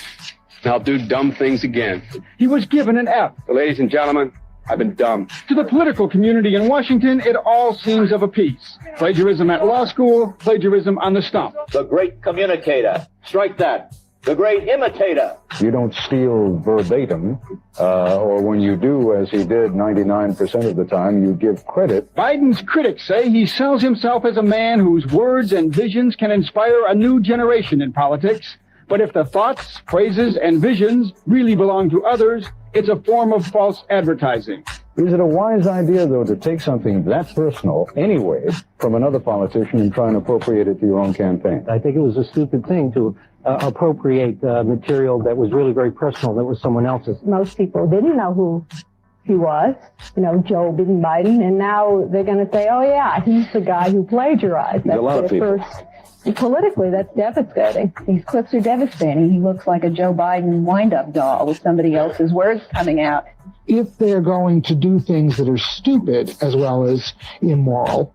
S24: and I'll do dumb things again.
S27: He was given an F.
S24: Ladies and gentlemen, I've been dumb.
S27: To the political community in Washington, it all seems of a piece. Plagiarism at law school, plagiarism on the stump.
S4: The great communicator. Strike that. The great imitator.
S26: You don't steal verbatim, or when you do, as he did 99% of the time, you give credit.
S27: Biden's critics say he sells himself as a man whose words and visions can inspire a new generation in politics. But if the thoughts, phrases, and visions really belong to others, it's a form of false advertising.
S26: Is it a wise idea, though, to take something that personal, anyway, from another politician and try and appropriate it to your own campaign?
S6: I think it was a stupid thing to appropriate material that was really very personal, that was someone else's.
S22: Most people didn't know who he was, Joe Biden, and now they're going to say, oh yeah, he's the guy who plagiarized. That's
S26: a lot of people.
S22: Politically, that's devastating. These clips are devastating. He looks like a Joe Biden wind-up doll with somebody else's words coming out.
S7: If they're going to do things that are stupid as well as immoral,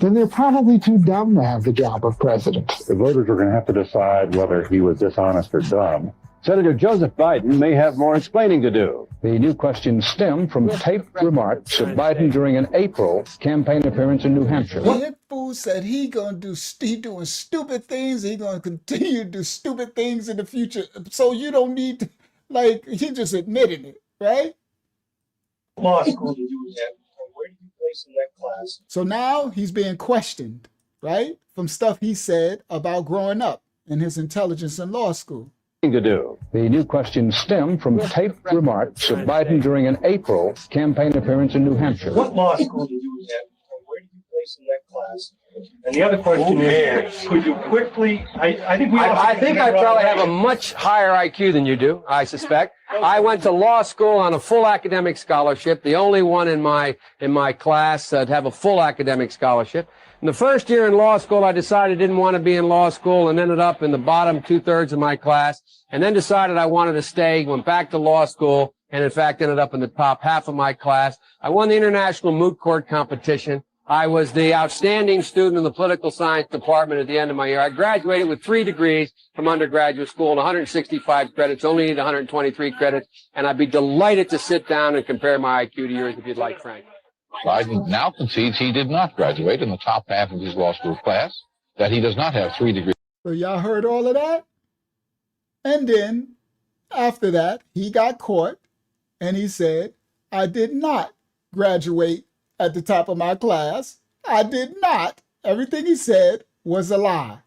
S7: then they're probably too dumb to have the job of president.
S26: The voters are going to have to decide whether he was dishonest or dumb. Senator Joseph Biden may have more explaining to do. The new questions stem from taped remarks of Biden during an April campaign appearance in New Hampshire.
S1: That fool said he doing stupid things. He gonna continue to do stupid things in the future. So you don't need to, he just admitted it, right?
S25: Law school to do that. Where did you place in that class?
S1: So now he's being questioned, right? From stuff he said about growing up in his intelligence in law school.
S26: To do. The new questions stem from taped remarks of Biden during an April campaign appearance in New Hampshire.
S25: What law school did you attend? Where did you place in that class? And the other question is, could you quickly? I think
S4: I probably have a much higher IQ than you do, I suspect. I went to law school on a full academic scholarship, the only one in my class to have a full academic scholarship. In the first year in law school, I decided I didn't want to be in law school and ended up in the bottom 2/3 of my class, and then decided I wanted to stay, went back to law school, and in fact ended up in the top half of my class. I won the international moot court competition. I was the outstanding student in the political science department at the end of my year. I graduated with 3 degrees from undergraduate school and 165 credits, only need 123 credits, and I'd be delighted to sit down and compare my IQ to yours if you'd like, Frank.
S8: Biden now concedes he did not graduate in the top half of his law school class, that he does not have 3 degrees.
S1: So y'all heard all of that? And then after that, he got caught and he said, I did not graduate at the top of my class. I did not. Everything he said was a lie.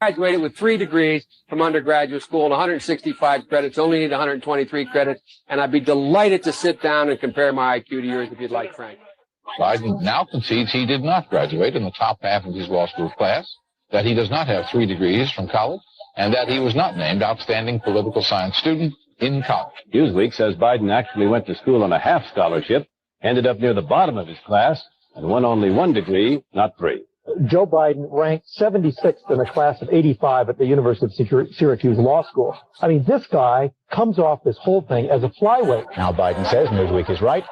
S4: Graduated with 3 degrees from undergraduate school and 165 credits, only need 123 credits, and I'd be delighted to sit down and compare my IQ to yours if you'd like, Frank.
S8: Biden now concedes he did not graduate in the top half of his law school class, that he does not have 3 degrees from college, and that he was not named outstanding political science student in college.
S26: Newsweek says Biden actually went to school on a half scholarship, ended up near the bottom of his class, and won only 1 degree, not 3.
S6: Joe Biden ranked 76th in a class of 85 at the University of Syracuse Law School. I mean, this guy comes off this whole thing as a flyweight.
S26: Now Biden says Newsweek is right.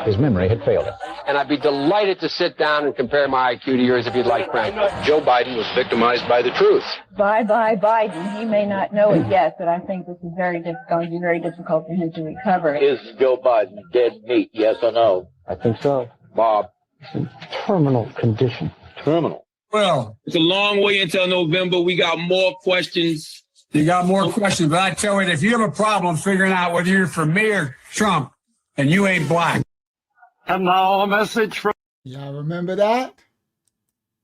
S26: His memory had failed him.
S4: And I'd be delighted to sit down and compare my IQ to yours if you'd like, Frank.
S8: Joe Biden was victimized by the truth.
S22: Bye Biden. He may not know it yet, but I think this is going to be very difficult for him to recover.
S4: Is Joe Biden dead meat, yes or no?
S26: I think so.
S24: Bob.
S6: Terminal condition.
S24: Terminal.
S3: Well, it's a long way until November. We got more questions. You got more questions, but I tell you, if you have a problem figuring out whether you're for me or Trump, and you ain't black.
S10: And now a message from
S1: Y'all remember that?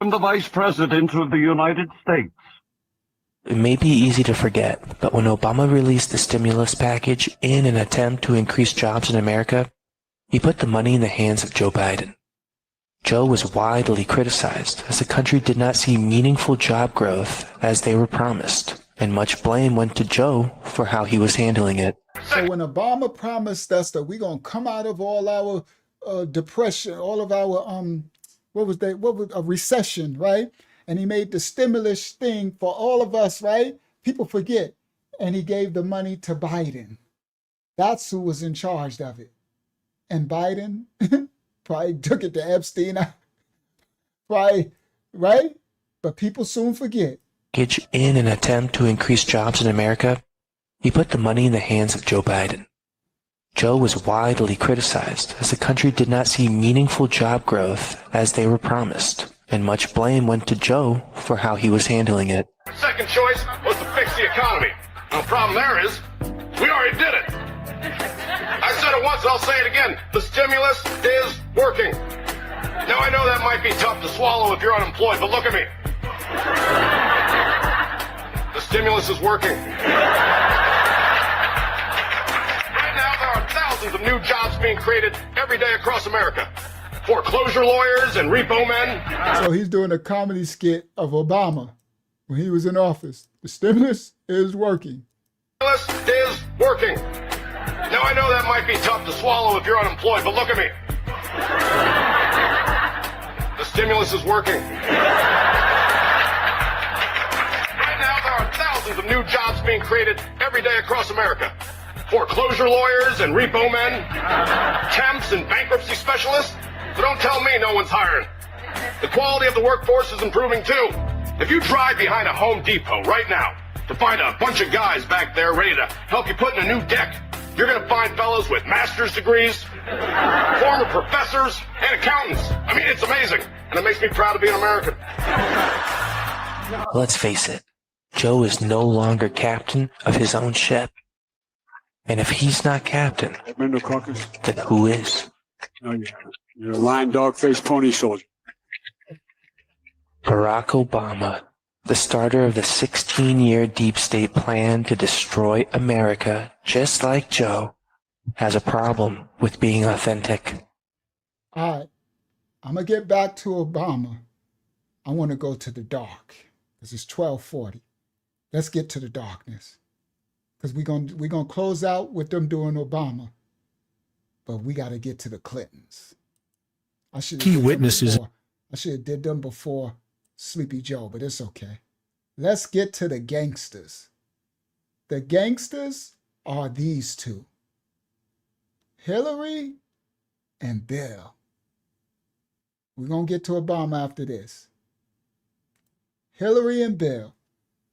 S10: the Vice President of the United States.
S16: It may be easy to forget, but when Obama released the stimulus package in an attempt to increase jobs in America, he put the money in the hands of Joe Biden. Joe was widely criticized as the country did not see meaningful job growth as they were promised, and much blame went to Joe for how he was handling it.
S1: So when Obama promised us that we're gonna come out of all our depression, all of our a recession, right? And he made the stimulus thing for all of us, right? People forget. And he gave the money to Biden. That's who was in charge of it. And Biden probably took it to Epstein, probably, right? But people soon forget.
S16: In an attempt to increase jobs in America, he put the money in the hands of Joe Biden. Joe was widely criticized as the country did not see meaningful job growth as they were promised, and much blame went to Joe for how he was handling it.
S11: Second choice was to fix the economy. Now, the problem there is, we already did it. I said it once, I'll say it again. The stimulus is working. Now, I know that might be tough to swallow if you're unemployed, but look at me. The stimulus is working. Right now, there are thousands of new jobs being created every day across America. Foreclosure lawyers and repo men.
S1: So he's doing a comedy skit of Obama when he was in office. The stimulus is working.
S11: The stimulus is working. Now, I know that might be tough to swallow if you're unemployed, but look at me. The stimulus is working. Right now, there are thousands of new jobs being created every day across America. Foreclosure lawyers and repo men, temps and bankruptcy specialists. So don't tell me no one's hiring. The quality of the workforce is improving too. If you drive behind a Home Depot right now to find a bunch of guys back there ready to help you put in a new deck, you're going to find fellows with master's degrees, former professors, and accountants. I mean, it's amazing, and it makes me proud to be an American.
S16: Let's face it, Joe is no longer captain of his own ship. And if he's not captain, then who is?
S3: You're a lying dog-faced pony soldier.
S16: Barack Obama, the starter of the 16-year deep state plan to destroy America, just like Joe, has a problem with being authentic.
S1: All right, I'm going to get back to Obama. I want to go to the dark because it's 12:40. Let's get to the darkness because we're gonna close out with them doing Obama, but we got to get to the Clintons. I should have did them before Sleepy Joe, but it's okay. Let's get to the gangsters. The gangsters are these two, Hillary and Bill. We're going to get to Obama after this. Hillary and Bill.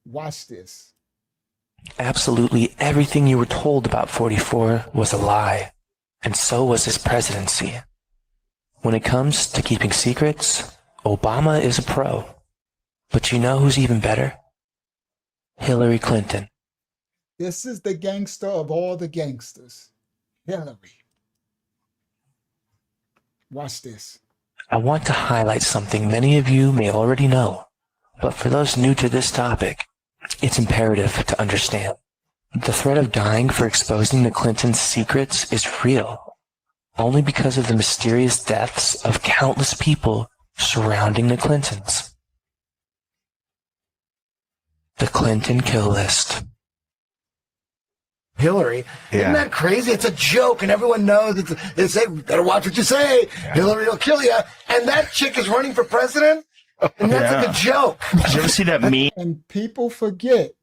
S1: Watch this.
S16: Absolutely everything you were told about 44 was a lie, and so was his presidency. When it comes to keeping secrets, Obama is a pro. But you know who's even better? Hillary Clinton.
S1: This is the gangster of all the gangsters. Hillary. Watch this.
S16: I want to highlight something many of you may already know, but for those new to this topic, it's imperative to understand. The threat of dying for exposing the Clintons' secrets is real, only because of the mysterious deaths of countless people surrounding the Clintons. The Clinton kill list.
S12: Hillary. Isn't that crazy? It's a joke, and everyone knows they say, better watch what you say. Yeah. Hillary will kill you. And that chick is running for president? And that's like a joke.
S5: Did you ever see that meme?
S1: And people forget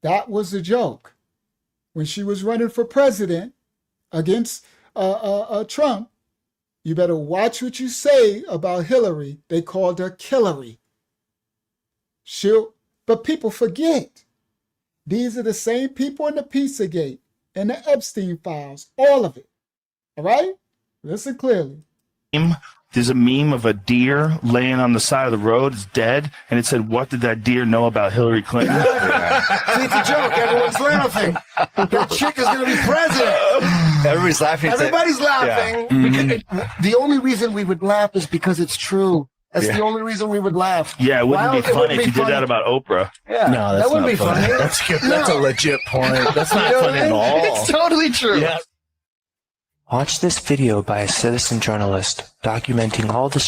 S1: that was a joke. When she was running for president against Trump, you better watch what you say about Hillary. They called her Killary. But people forget. These are the same people in the Pizzagate and the Epstein files, all of it. All right? Listen clearly.
S14: There's a meme of a deer laying on the side of the road, it's dead, and it said, "What did that deer know about Hillary Clinton?"
S12: See, it's a joke. Everyone's laughing. That chick is going to be president.
S15: Everybody's laughing.
S12: Everybody's laughing.
S15: Yeah.
S12: The only reason we would laugh is because it's true. That's the only reason we would laugh.
S14: Yeah, it wouldn't be funny if you did that about Oprah.
S12: Yeah,
S15: No, that's
S12: that wouldn't
S15: not
S12: be
S15: funny.
S12: funny.
S15: That's a legit point. That's not funny at all.
S12: It's totally true.
S15: Yeah.
S16: Watch this video by a citizen journalist documenting all the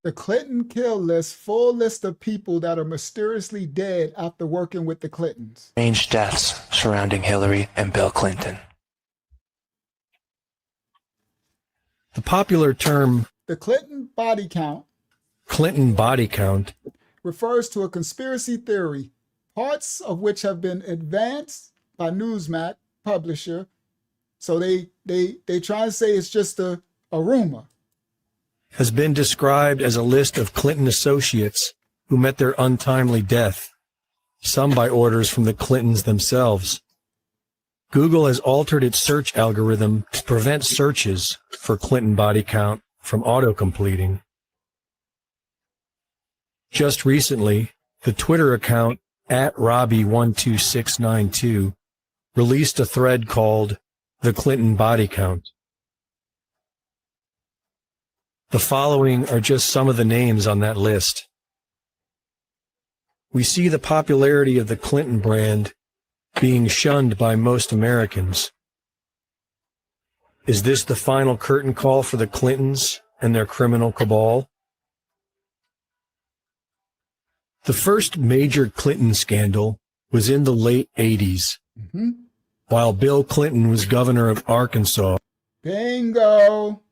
S1: The Clinton kill list, full list of people that are mysteriously dead after working with the Clintons.
S16: strange deaths surrounding Hillary and Bill Clinton.
S17: The popular term
S1: The Clinton body count
S17: Clinton body count
S1: refers to a conspiracy theory, parts of which have been advanced by Newsmax publisher. So they try to say it's just a rumor.
S17: has been described as a list of Clinton associates who met their untimely death, some by orders from the Clintons themselves. Google has altered its search algorithm to prevent searches for Clinton body count from auto-completing. Just recently, the Twitter account @Robbie12692 released a thread called The Clinton Body Count. The following are just some of the names on that list. We see the popularity of the Clinton brand being shunned by most Americans. Is this the final curtain call for the Clintons and their criminal cabal? The first major Clinton scandal was in the late 80s, while Bill Clinton was governor of Arkansas.
S1: Bingo.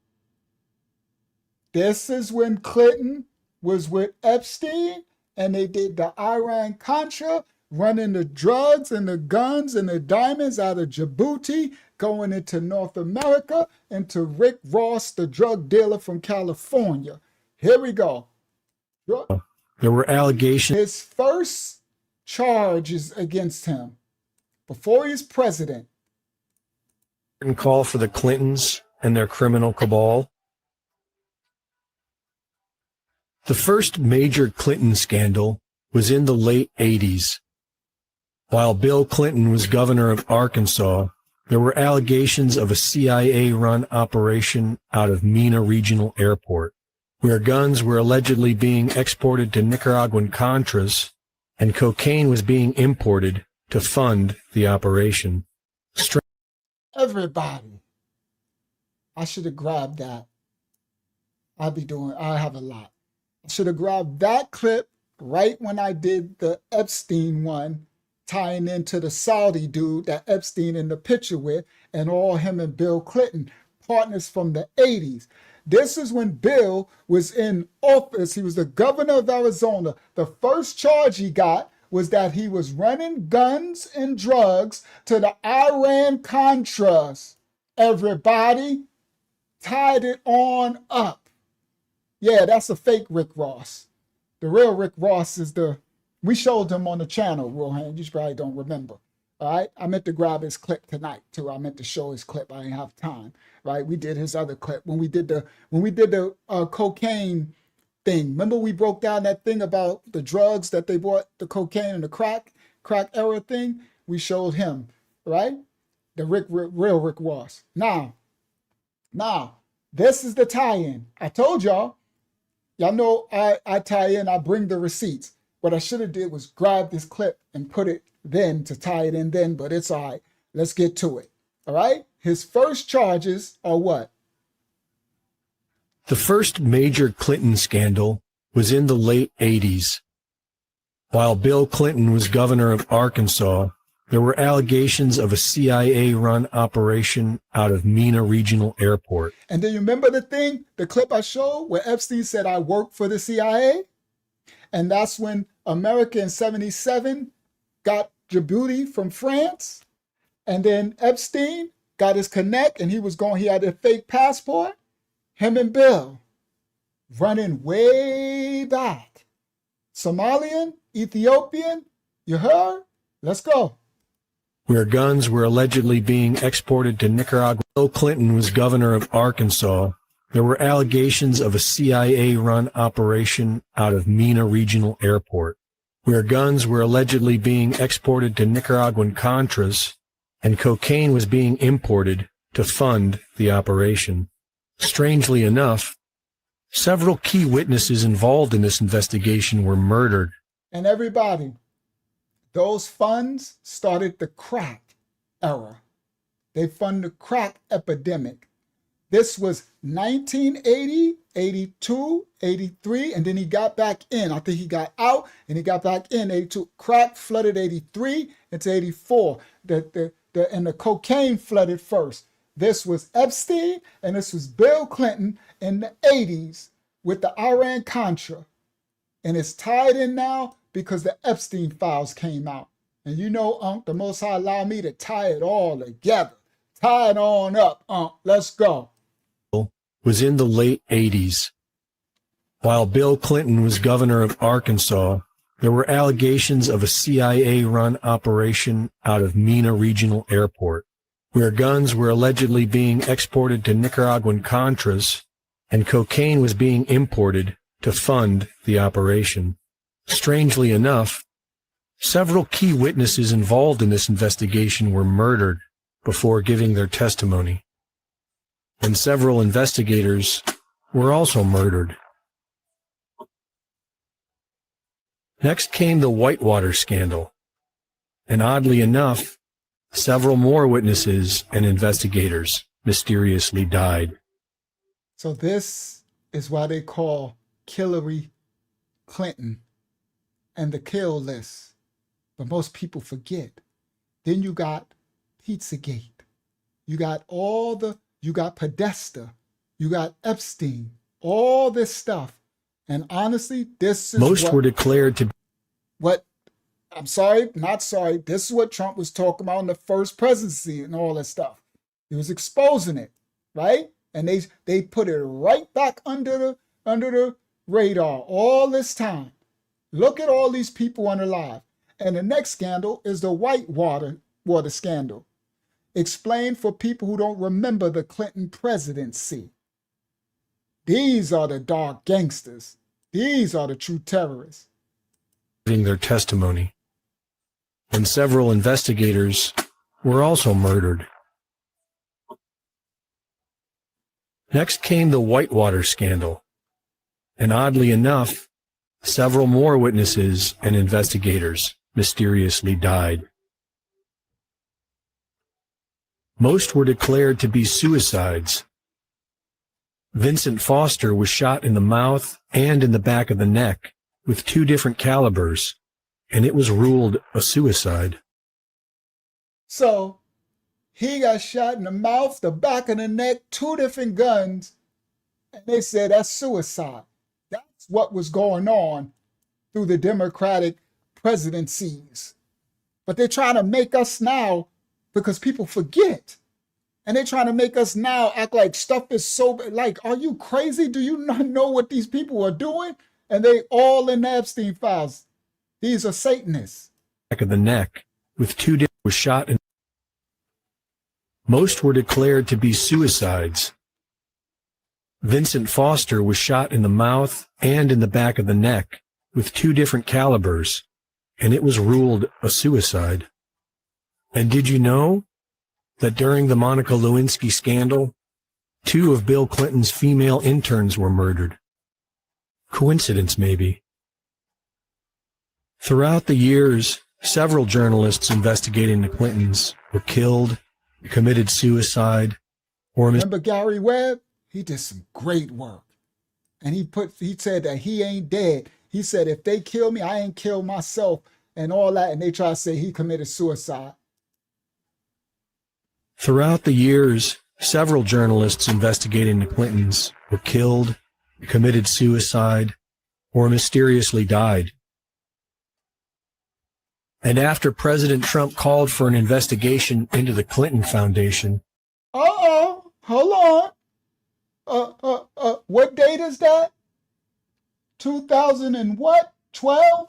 S1: This is when Clinton was with Epstein and they did the Iran-Contra, running the drugs and the guns and the diamonds out of Djibouti, going into North America, into Rick Ross, the drug dealer from California. Here we go.
S17: There were allegations.
S1: His first charge is against him before he's president.
S17: Curtain call for the Clintons and their criminal cabal. The first major Clinton scandal was in the late 80s. While Bill Clinton was governor of Arkansas, there were allegations of a CIA-run operation out of Mena Regional Airport, where guns were allegedly being exported to Nicaraguan Contras and cocaine was being imported to fund the operation.
S1: Everybody. I should have grabbed that. I have a lot. I should have grabbed that clip right when I did the Epstein one, tying into the Saudi dude that Epstein in the picture with, and all him and Bill Clinton, partners from the 80s. This is when Bill was in office. He was the governor of Arizona. The first charge he got was that he was running guns and drugs to the Iran-Contras. Everybody tied it on up. Yeah, that's a fake Rick Ross. The real Rick Ross is we showed him on the channel, Rohan. You probably don't remember. All right. I meant to grab his clip tonight too. I meant to show his clip. I didn't have time. Right. We did his other clip when we did the cocaine thing. Remember we broke down that thing about the drugs that they bought, the cocaine and the crack era thing. We showed him, right? The real Rick Ross. Now, this is the tie-in. I told y'all know I tie in, I bring the receipts. What I should have did was grab this clip and put it then to tie it in then, but it's all right. Let's get to it. All right? His first charges are what?
S17: The first major Clinton scandal was in the late 80s. While Bill Clinton was governor of Arkansas, there were allegations of a CIA-run operation out of Mena Regional Airport.
S1: And do you remember the clip I showed where Epstein said, I work for the CIA? And that's when America in 77 got Djibouti from France. And then Epstein got his connect and he had a fake passport. Him and Bill running way back. Somalian, Ethiopian, you heard? Let's go.
S17: Where guns were allegedly being exported to Nicaragua. Bill Clinton was governor of Arkansas. there were allegations of a CIA-run operation out of Mina Regional Airport, where guns were allegedly being exported to Nicaraguan Contras and cocaine was being imported to fund the operation. Strangely enough, several key witnesses involved in this investigation were murdered.
S1: And everybody, those funds started the crack era. They funded the crack epidemic. This was 1980, 82, 83, and then he got back in. I think he got out and he got back in 82. Crack flooded 83 into 84. And the cocaine flooded first. This was Epstein and this was Bill Clinton in the 80s with the Iran-Contra. And it's tied in now because the Epstein files came out. And you know, the Most High allowed me to tie it all together. Tie it on up, let's go.
S17: Was in the late 80s. While Bill Clinton was governor of Arkansas, there were allegations of a CIA-run operation out of Mina Regional Airport, where guns were allegedly being exported to Nicaraguan Contras and cocaine was being imported to fund the operation. Strangely enough, several key witnesses involved in this investigation were murdered before giving their testimony, and several investigators were also murdered. Next came the Whitewater scandal, and oddly enough, several more witnesses and investigators mysteriously died.
S1: So this is why they call Hillary Clinton and the kill list. But most people forget. Then you got Pizzagate. You got you got Podesta. You got Epstein. All this stuff. And honestly, this is
S17: most were declared to
S1: what I'm sorry, not sorry. This is what Trump was talking about in the first presidency and all that stuff. He was exposing it, right? And they put it right back under the radar all this time. Look at all these people unalive. And the next scandal is the Whitewater scandal. Explained for people who don't remember the Clinton presidency. These are the dark gangsters. These are the true terrorists.
S17: giving their testimony, and several investigators were also murdered. Next came the Whitewater scandal, and oddly enough, several more witnesses and investigators mysteriously died. Most were declared to be suicides. Vincent Foster was shot in the mouth and in the back of the neck with 2 different calibers, and it was ruled a suicide.
S1: So he got shot in the mouth, the back of the neck, 2 different guns, and they said that's suicide. That's what was going on through the Democratic presidencies. But they're trying to make us now, because people forget, and they're trying to make us now act like stuff is so, like, are you crazy? Do you not know what these people are doing? And they all in the Epstein files. These are Satanists.
S17: Back of the neck with 2 different was shot in. Most were declared to be suicides. Vincent Foster was shot in the mouth and in the back of the neck with 2 different calibers, and it was ruled a suicide. And did you know that during the Monica Lewinsky scandal, 2 of Bill Clinton's female interns were murdered? Coincidence, maybe. Throughout the years, several journalists investigating the Clintons were killed, committed suicide, or
S1: remember Gary Webb? He did some great work. And he said that he ain't dead. He said, if they kill me, I ain't killed myself and all that. And they try to say he committed suicide.
S17: Throughout the years, several journalists investigating the Clintons were killed, committed suicide, or mysteriously died. And after President Trump called for an investigation into the Clinton Foundation.
S1: Hold on. What date is that? 2000 and what? 12?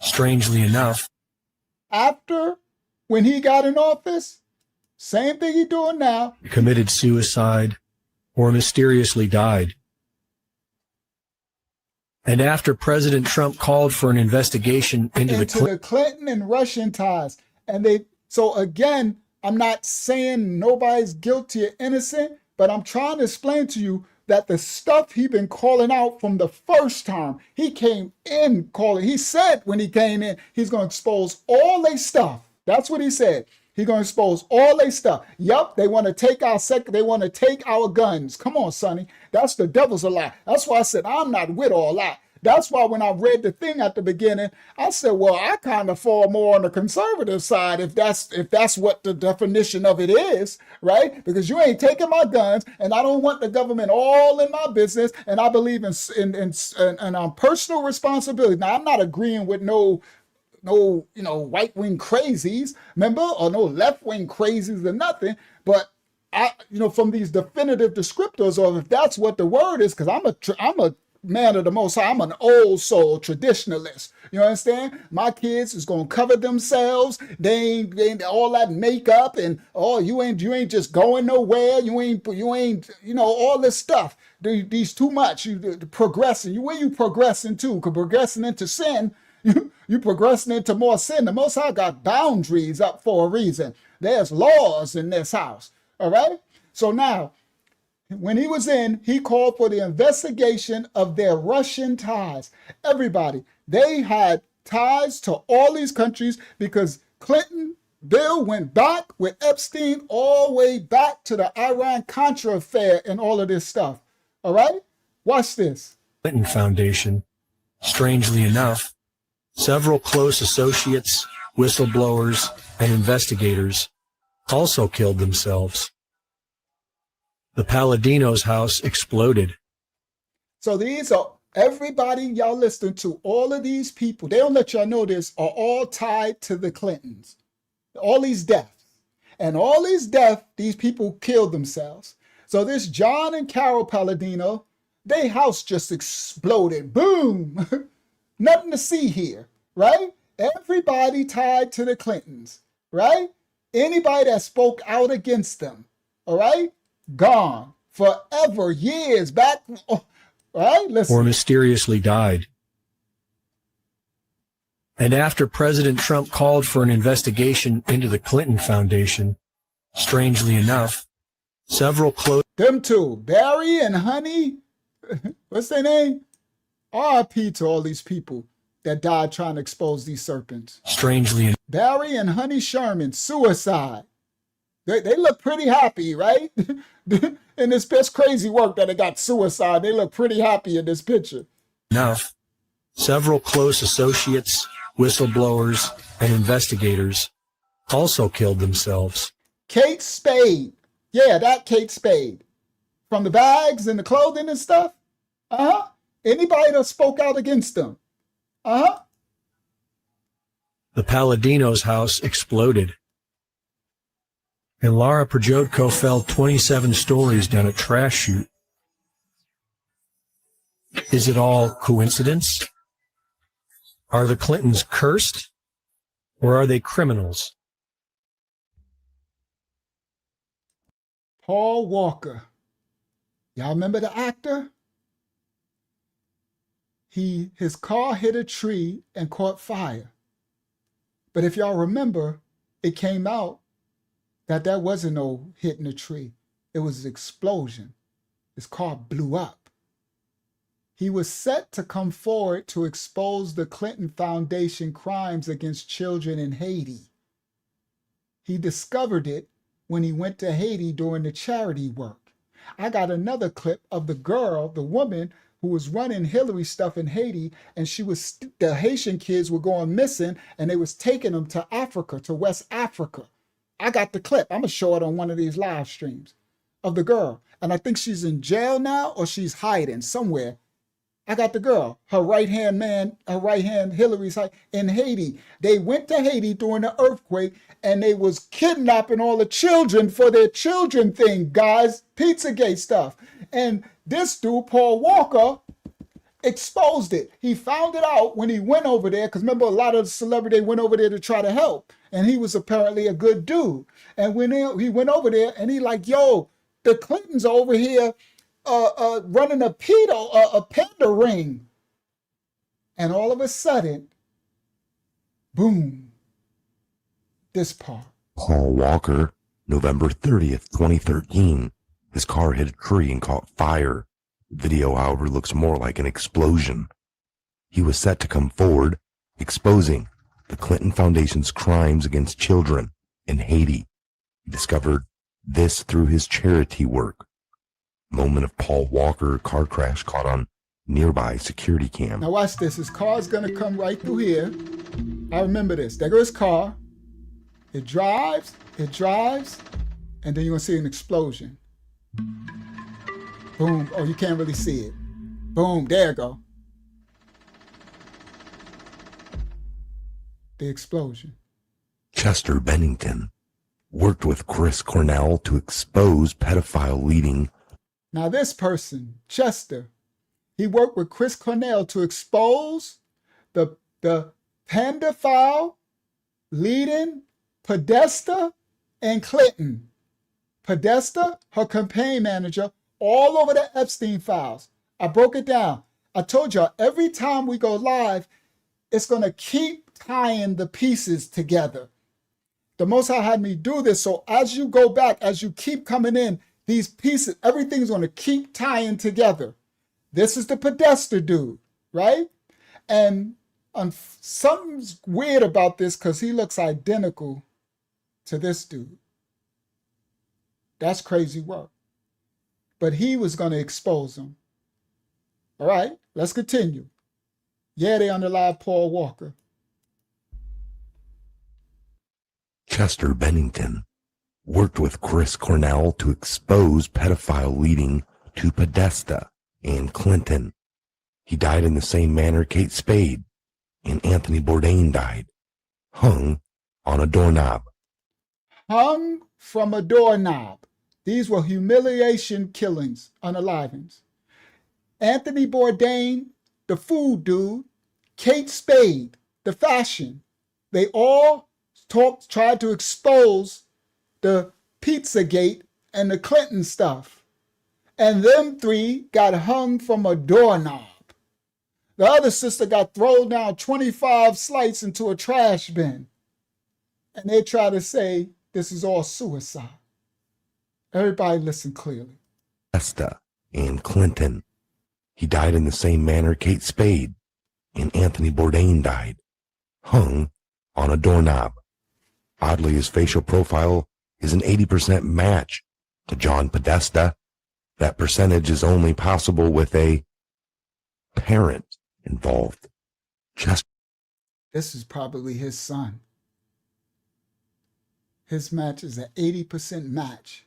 S17: Strangely enough.
S1: After, when he got in office, same thing he's doing now.
S17: Committed suicide, or mysteriously died. And after President Trump called for an investigation into
S1: the Clinton and Russian ties. And so again, I'm not saying nobody's guilty or innocent, but I'm trying to explain to you that the stuff he been calling out from the first time, he came in calling, he said when he came in, he's going to expose all their stuff. That's what he said. He's going to expose all their stuff. Yup, they want to take they want to take our guns. Come on, Sonny. That's the devil's a lie. That's why I said I'm not with all that. That's why when I read the thing at the beginning, I said, well, I kind of fall more on the conservative side if that's what the definition of it is, right? Because you ain't taking my guns, and I don't want the government all in my business, and I believe in personal responsibility. Now, I'm not agreeing with no right-wing crazies, remember, or no left-wing crazies or nothing, but from these definitive descriptors, or if that's what the word is, because I'm a man of the Most High. I'm an old soul traditionalist. You understand? My kids is gonna cover themselves. They ain't all that makeup and you ain't just going nowhere. You ain't all this stuff. These too much. You progressing. Where you progressing to? Cause progressing into sin. You progressing into more sin. The Most High got boundaries up for a reason. There's laws in this house. All right. So now, when he was in, he called for the investigation of their Russian ties. Everybody, they had ties to all these countries because Bill went back with Epstein all the way back to the Iran-Contra affair and all of this stuff. All right? Watch this.
S17: Clinton Foundation. Strangely enough, several close associates, whistleblowers, and investigators also killed themselves. The Palladino's house exploded.
S1: So these are everybody y'all listening to, all of these people, they don't let y'all know this, are all tied to the Clintons. All these deaths. And all these deaths, these people killed themselves. So this John and Carol Palladino, their house just exploded. Boom! Nothing to see here, right? Everybody tied to the Clintons, right? Anybody that spoke out against them, all right? Gone forever, years back, right? Listen.
S17: Or mysteriously died. And after President Trump called for an investigation into the Clinton Foundation, strangely enough, several close...
S1: Them two, Barry and Honey, what's their name? R.I.P. to all these people that died trying to expose these serpents.
S17: Strangely enough.
S1: Barry and Honey Sherman, suicide. They look pretty happy, right? In this best crazy work that it got suicide, they look pretty happy in this picture.
S17: Enough. Several close associates, whistleblowers, and investigators also killed themselves.
S1: Kate Spade. Yeah, that Kate Spade. From the bags and the clothing and stuff. Uh-huh. Anybody that spoke out against them. Uh-huh.
S17: The Palladino's house exploded. And Lara Projodko fell 27 stories down a trash chute. Is it all coincidence? Are the Clintons cursed? Or are they criminals?
S1: Paul Walker. Y'all remember the actor? His car hit a tree and caught fire. But if y'all remember, it came out that wasn't no hitting a tree. It was an explosion. His car blew up. He was set to come forward to expose the Clinton Foundation crimes against children in Haiti. He discovered it when he went to Haiti doing the charity work. I got another clip of the woman who was running Hillary stuff in Haiti, and the Haitian kids were going missing, and they was taking them to Africa, to West Africa. I got the clip. I'm going to show it on one of these live streams of the girl. And I think she's in jail now, or she's hiding somewhere. I got the girl, her right-hand man, Hillary's in Haiti. They went to Haiti during the earthquake, and they was kidnapping all the children for their children thing, guys. Pizzagate stuff. And this dude, Paul Walker, exposed it. He found it out when he went over there, because remember, a lot of the celebrities went over there to try to help. And he was apparently a good dude. And when he went over there, and he like, yo, the Clintons over here running a panda ring. And all of a sudden, boom, this part.
S2: Paul Walker, November 30th, 2013. His car hit a tree and caught fire. The video, however, looks more like an explosion. He was set to come forward, exposing the Clinton Foundation's crimes against children in Haiti. He discovered this through his charity work. Moment of Paul Walker car crash caught on nearby security cam.
S1: Now watch this. His car's going to come right through here. I remember this. There goes his car. It drives, and then you're going to see an explosion. Boom. Oh, you can't really see it. Boom. There you go. The explosion.
S2: Chester Bennington worked with Chris Cornell to expose pedophile leading.
S1: Now this person, Chester, he worked with Chris Cornell to expose the pedophile leading Podesta and Clinton. Podesta, her campaign manager, all over the Epstein files. I broke it down. I told y'all every time we go live, it's going to keep tying the pieces together. The Most High had me do this, so as you go back, as you keep coming in, these pieces, everything's going to keep tying together. This is the Podesta dude, right? And something's weird about this because he looks identical to this dude. That's crazy work. But he was going to expose him. All right, let's continue. Yeah, they underlie Paul Walker.
S2: Chester Bennington worked with Chris Cornell to expose pedophile leading to Podesta and Clinton. He died in the same manner Kate Spade and Anthony Bourdain died, hung on a doorknob.
S1: Hung from a doorknob. These were humiliation killings, unalivings. Anthony Bourdain, the food dude, Kate Spade, the fashion. They all tried to expose the Pizzagate and the Clinton stuff. And them three got hung from a doorknob. The other sister got thrown down 25 slices into a trash bin. And they try to say this is all suicide. Everybody listen clearly.
S2: Podesta and Clinton. He died in the same manner Kate Spade and Anthony Bourdain died, hung on a doorknob. Oddly, his facial profile is an 80% match to John Podesta. That percentage is only possible with a parent involved.
S1: This is probably his son. His match is an 80% match.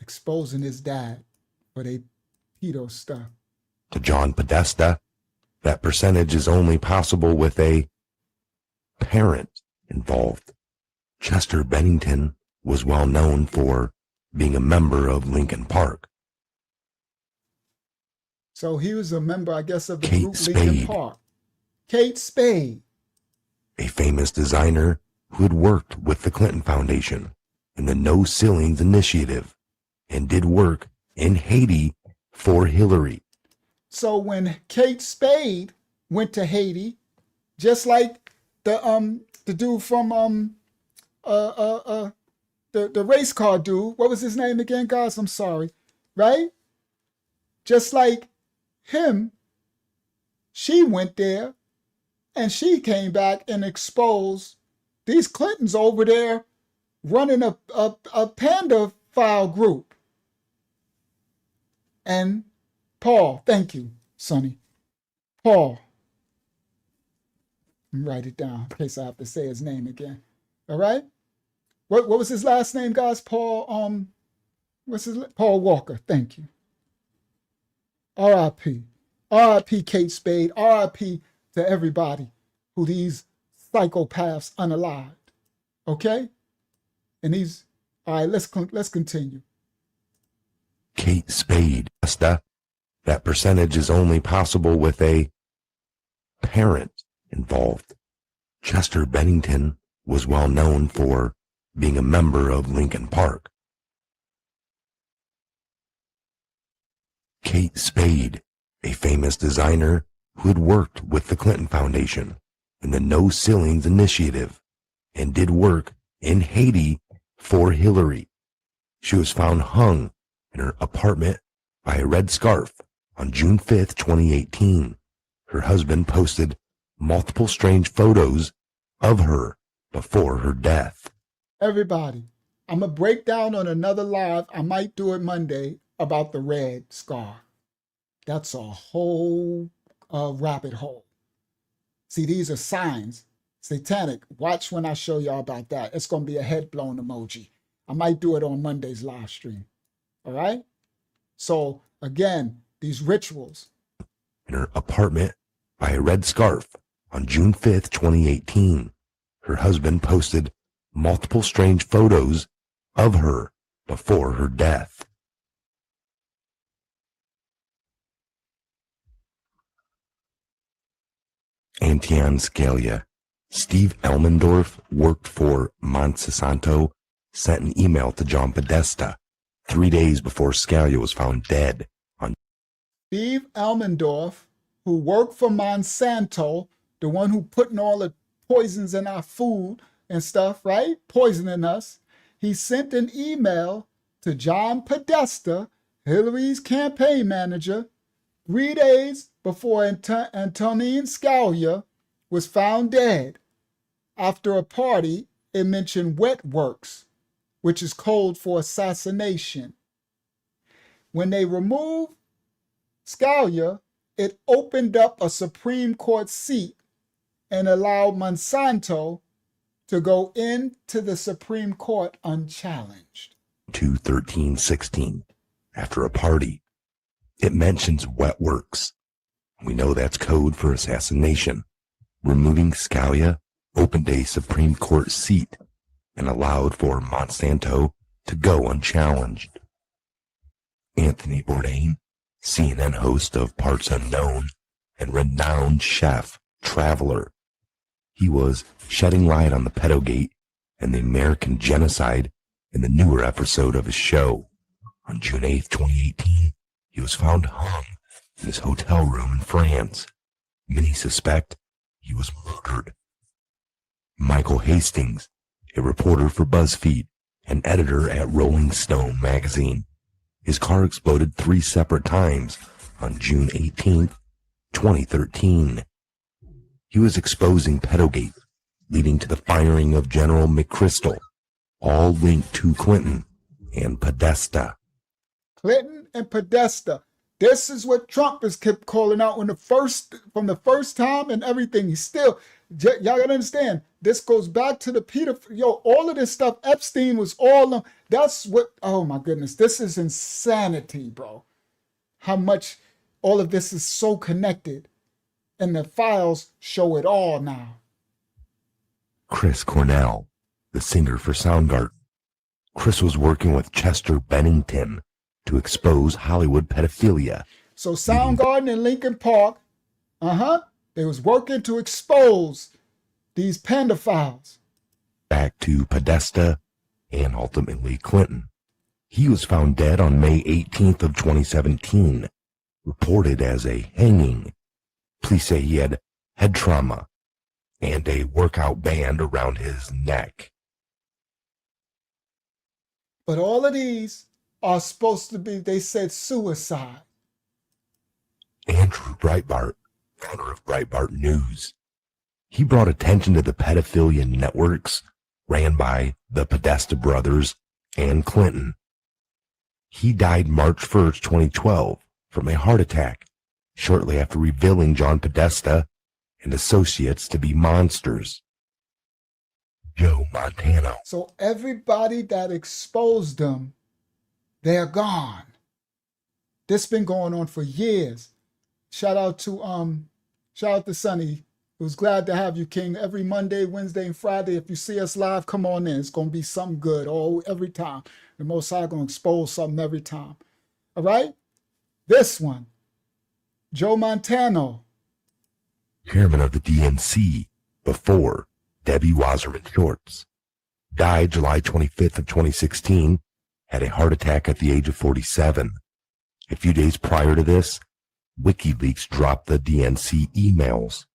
S1: Exposing his dad for their pedo stuff.
S2: To John Podesta, that percentage is only possible with a parent involved. Chester Bennington was well known for being a member of Lincoln Park.
S1: So he was a member, I guess, of the
S2: Kate
S1: group
S2: Spade.
S1: Lincoln Park. Kate Spade.
S2: A famous designer who had worked with the Clinton Foundation in the No Ceilings Initiative and did work in Haiti for Hillary.
S1: So when Kate Spade went to Haiti, just like the dude from the race car dude, what was his name again, guys? I'm sorry, right? Just like him, she went there and she came back and exposed these Clintons over there running a panda file group. And Paul, thank you, Sonny. Paul. Write it down in case I have to say his name again. All right? What was his last name, guys? Paul, Paul Walker. Thank you. R.I.P. R.I.P. Kate Spade. R.I.P. to everybody who these psychopaths unalived. Okay? And these, all right, let's continue.
S2: Kate Spade. That percentage is only possible with a parent involved. Chester Bennington was well known for being a member of Lincoln Park. Kate Spade, a famous designer who had worked with the Clinton Foundation and the No Ceilings Initiative and did work in Haiti for Hillary. She was found hung in her apartment by a red scarf on June 5th, 2018. Her husband posted multiple strange photos of her before her death.
S1: Everybody, I'm going to break down on another live. I might do it Monday about the red scar. That's a whole rabbit hole. See, these are signs. Satanic. Watch when I show y'all about that. It's going to be a head blown emoji. I might do it on Monday's live stream. All right? So, again, these rituals.
S2: In her apartment by a red scarf on June 5th, 2018. Her husband posted multiple strange photos of her before her death. Antion Scalia. Steve Elmendorf worked for Monsanto, sent an email to John Podesta 3 days before Scalia was found dead on
S1: Steve Elmendorf, who worked for Monsanto, the one who putting all the poisons in our food and stuff, right? Poisoning us. He sent an email to John Podesta, Hillary's campaign manager, 3 days before Antonin Scalia was found dead. After a party, it mentioned wet works, which is code for assassination. When they removed Scalia, it opened up a Supreme Court seat and allowed Monsanto to go into the Supreme Court unchallenged.
S2: 2/13/16. After a party, it mentions wet works. We know that's code for assassination. Removing Scalia opened a Supreme Court seat and allowed for Monsanto to go unchallenged. Anthony Bourdain, CNN host of Parts Unknown and renowned chef, traveler. He was shedding light on the pedogate and the American genocide in the newer episode of his show. On June 8th, 2018, he was found hung in his hotel room in France. Many suspect he was murdered. Michael Hastings, a reporter for BuzzFeed and editor at Rolling Stone magazine. His car exploded 3 separate times on June 18th, 2013. He was exposing pedogate, leading to the firing of General McChrystal, all linked to Clinton and Podesta.
S1: Clinton and Podesta. This is what Trump has kept calling out from the first time and everything. He's still, y'all gotta understand, this goes back to the Peter, all of this stuff, Epstein was all, that's what, oh my goodness, this is insanity, bro. How much all of this is so connected. And the files show it all now.
S2: Chris Cornell, the singer for Soundgarden. Chris was working with Chester Bennington to expose Hollywood pedophilia.
S1: So Soundgarden and Lincoln Park, they was working to expose these pedophiles.
S2: Back to Podesta and ultimately Clinton. He was found dead on May 18th of 2017, reported as a hanging. Police say he had head trauma and a workout band around his neck.
S1: But all of these are supposed to be, they said, suicide.
S2: Andrew Breitbart, founder of Breitbart News. He brought attention to the pedophilia networks ran by the Podesta brothers and Clinton. He died March 1st, 2012 from a heart attack, shortly after revealing John Podesta and associates to be monsters. Joe Montano.
S1: So everybody that exposed them, they're gone. This been going on for years. Shout out to Sonny. It was glad to have you, King. Every Monday, Wednesday, and Friday, if you see us live, come on in. It's going to be something good every time. The Most High going to expose something every time. All right? This one, Joe Montano.
S2: Chairman of the DNC before Debbie Wasserman Shorts. died July 25th of 2016, had a heart attack at the age of 47. A few days prior to this, WikiLeaks dropped the DNC emails.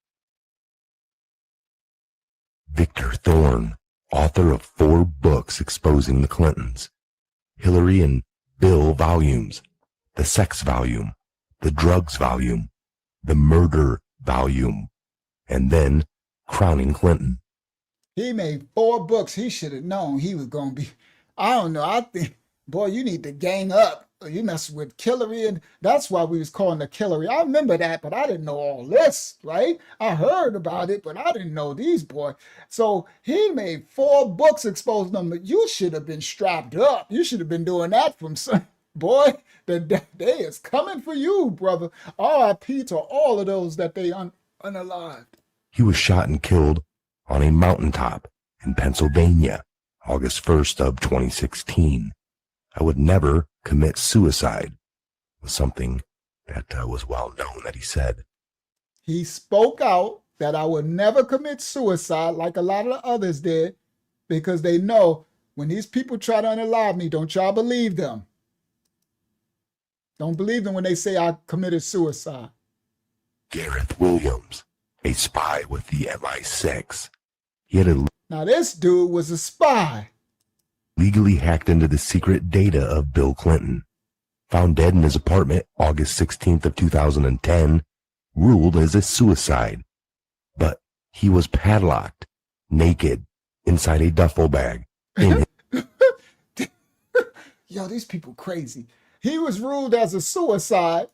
S2: Victor Thorne, author of 4 books exposing the Clintons, Hillary and Bill volumes, the sex volume, the drugs volume, the murder volume, and then Crowning Clinton.
S1: He made 4 books. He should have known he was going to be, I don't know. I think, boy, you need to gang up. You mess with Hillary, and that's why we was calling her Hillary. I remember that, but I didn't know all this, right? I heard about it, but I didn't know these boys. So he made 4 books exposing them. You should have been strapped up. You should have been doing that from some, boy, the day is coming for you, brother. R.I.P. to all of those that they unalived.
S2: He was shot and killed on a mountaintop in Pennsylvania, August 1st of 2016. I would never commit suicide was something that was well known that he said.
S1: He spoke out that I would never commit suicide like a lot of the others did, because they know when these people try to unalive me, don't y'all believe them. Don't believe them when they say I committed suicide.
S2: Gareth Williams, a spy with the MI6. He had
S1: Now this dude was a spy.
S2: Legally hacked into the secret data of Bill Clinton. Found dead in his apartment August 16th of 2010, ruled as a suicide. But he was padlocked, naked, inside a duffel bag.
S1: Yo, these people crazy. He was ruled as a suicide,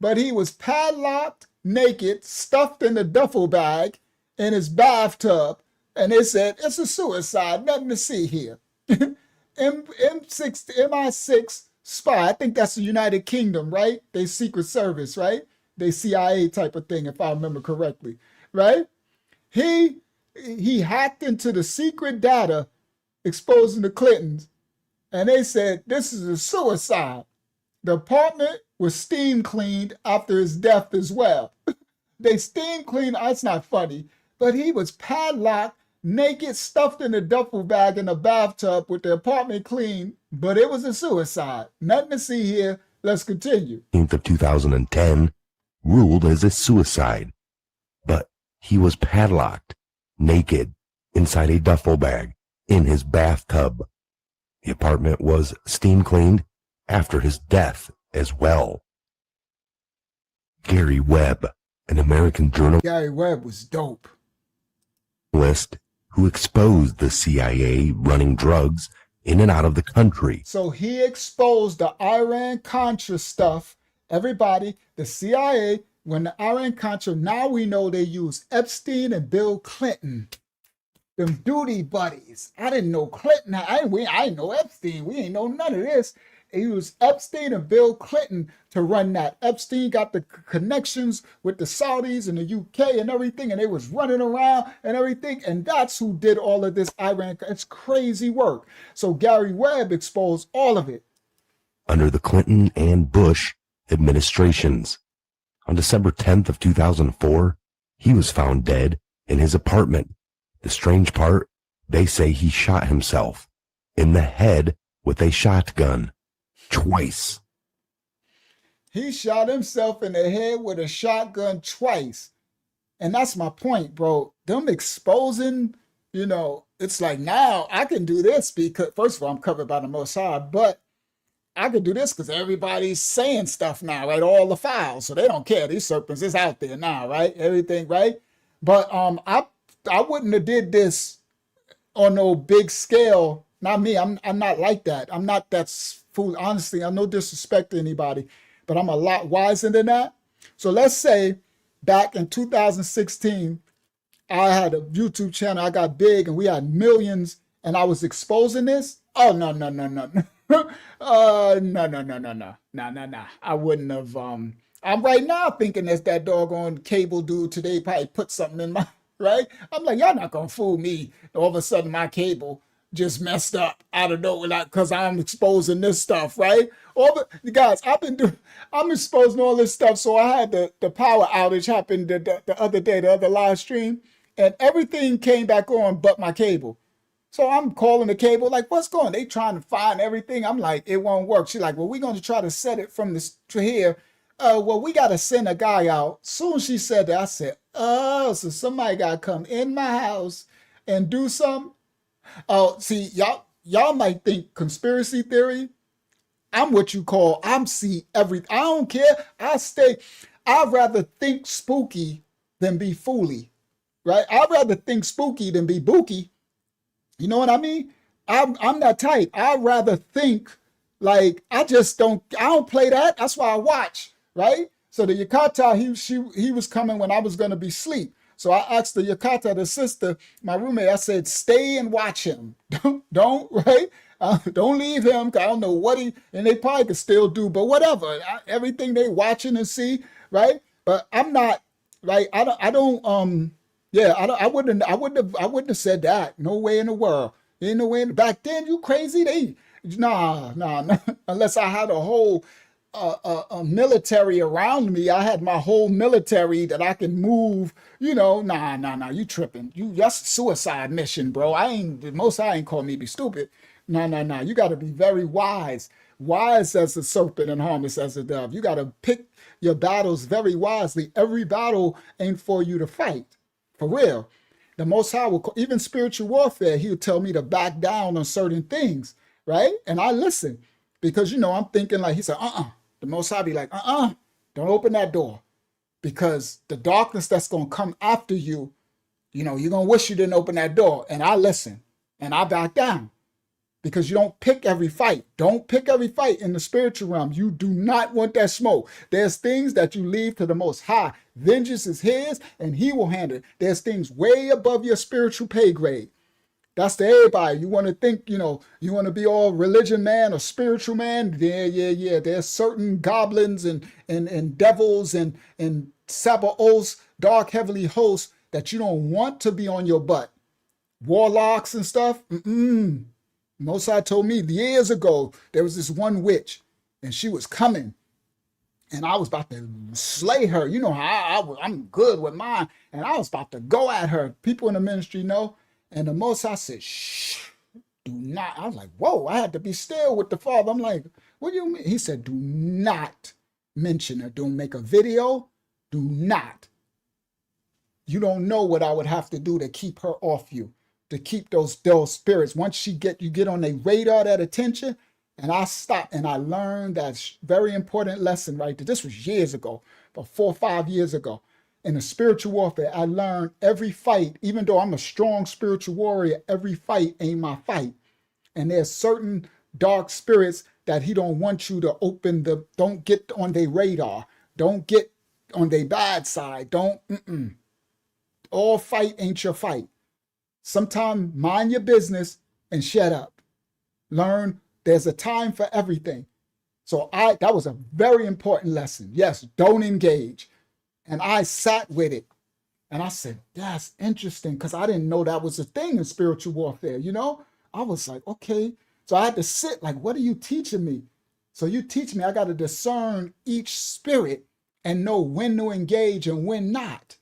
S1: but he was padlocked, naked, stuffed in a duffel bag in his bathtub, and they said, it's a suicide, nothing to see here. MI6 spy, I think that's the United Kingdom, right? They Secret Service, right? They CIA type of thing, if I remember correctly, right? He hacked into the secret data exposing the Clintons, and they said, this is a suicide. The apartment was steam cleaned after his death as well. They steam cleaned, that's not funny, but he was padlocked, naked, stuffed in a duffel bag in a bathtub with the apartment clean, but it was a suicide. Nothing to see here. Let's continue.
S2: Of 2010, ruled as a suicide, but he was padlocked, naked, inside a duffel bag in his bathtub. The apartment was steam cleaned after his death as well. Gary Webb, an American journalist.
S1: Gary Webb was dope.
S2: Who exposed the CIA running drugs in and out of the country.
S1: So he exposed the Iran-Contra stuff. Everybody, the CIA, when the Iran-Contra, now we know they use Epstein and Bill Clinton. Them duty buddies. I didn't know Clinton. I didn't know Epstein. We ain't know none of this. It used Epstein and Bill Clinton to run that. Epstein got the connections with the Saudis and the UK and everything, and they was running around and everything, and that's who did all of this Iran. It's crazy work. So Gary Webb exposed all of it.
S2: Under the Clinton and Bush administrations. On December 10th of 2004, he was found dead in his apartment. The strange part, they say he shot himself in the head with a shotgun. Twice.
S1: He shot himself in the head with a shotgun twice. And that's my point, bro. Them exposing, it's like now I can do this because, first of all, I'm covered by the Most High, but I can do this because everybody's saying stuff now, right? All the files. So they don't care. These serpents is out there now, right? Everything, right? But I wouldn't have did this on no big scale. Not me. I'm not like that. I'm not that fool. Honestly, I'm no disrespect to anybody, but I'm a lot wiser than that. So let's say back in 2016, I had a YouTube channel. I got big and we had millions and I was exposing this. Oh, no. No. I wouldn't have. I'm right now thinking that's that doggone cable dude today probably put something in my, right? I'm like, y'all not going to fool me. All of a sudden my cable just messed up out of nowhere because I'm exposing this stuff, right? Guys, I'm exposing all this stuff. So I had the power outage happen the other day, the other live stream, and everything came back on but my cable. So I'm calling the cable, like, what's going on? They trying to find everything. I'm like, it won't work. She's like, well, we're going to try to set it from this to here. Well, we got to send a guy out. Soon as she said that, I said, oh, so somebody got to come in my house and do something. Oh, see, y'all might think conspiracy theory. I'm what you call, see everything. I don't care. I'd rather think spooky than be fooly, right? I'd rather think spooky than be booky. You know what I mean? I'm that type. I'd rather think like I don't play that. That's why I watch, right? So the Yakata, he was coming when I was gonna be asleep. So I asked the Yakata, the sister, my roommate, I said, stay and watch him. Don't right? Don't leave him, 'cause I don't know what and they probably could still do, but whatever. Everything they watching and see, right? But I'm not, right? I wouldn't have said that. No way in the world. Ain't no way back then, you crazy? Nah. Unless I had a whole military around me. I had my whole military that I can move, nah, you tripping. That's a suicide mission, bro. I ain't call me be stupid. No. You got to be very wise. Wise as a serpent and harmless as a dove. You got to pick your battles very wisely. Every battle ain't for you to fight. For real. The Most High will, even spiritual warfare, he'll tell me to back down on certain things, right? And I listen because, I'm thinking like, he said, The Most High be like, don't open that door, because the darkness that's going to come after you, you're going to wish you didn't open that door. And I listen and I back down. Because you don't pick every fight. Don't pick every fight in the spiritual realm. You do not want that smoke. There's things that you leave to the Most High. Vengeance is his, and he will handle it. There's things way above your spiritual pay grade. That's to everybody. You want to think, you want to be all religion man or spiritual man? Yeah. There's certain goblins and devils and Sabaoths, dark heavenly hosts that you don't want to be on your butt. Warlocks and stuff. Mosai told me years ago, there was this one witch and she was coming and I was about to slay her. You know how I'm good with mine. And I was about to go at her. People in the ministry know. And the Mosai said, shh, do not. I was like, whoa, I had to be still with the Father. I'm like, what do you mean? He said, do not mention her. Don't make a video. Do not. You don't know what I would have to do to keep her off you. To keep those spirits. Once you get on their radar, that attention, and I stopped and I learned that very important lesson right there. This was years ago, about 4 or 5 years ago. In the spiritual warfare, I learned every fight, even though I'm a strong spiritual warrior, every fight ain't my fight. And there's certain dark spirits that he don't want you to don't get on their radar. Don't get on their bad side. All fight ain't your fight. Sometimes mind your business and shut up. Learn there's a time for everything. So that was a very important lesson. Yes, don't engage. And I sat with it. And I said, that's interesting, because I didn't know that was a thing in spiritual warfare, I was like, okay. So I had to sit like, what are you teaching me? So you teach me, I got to discern each spirit and know when to engage and when not.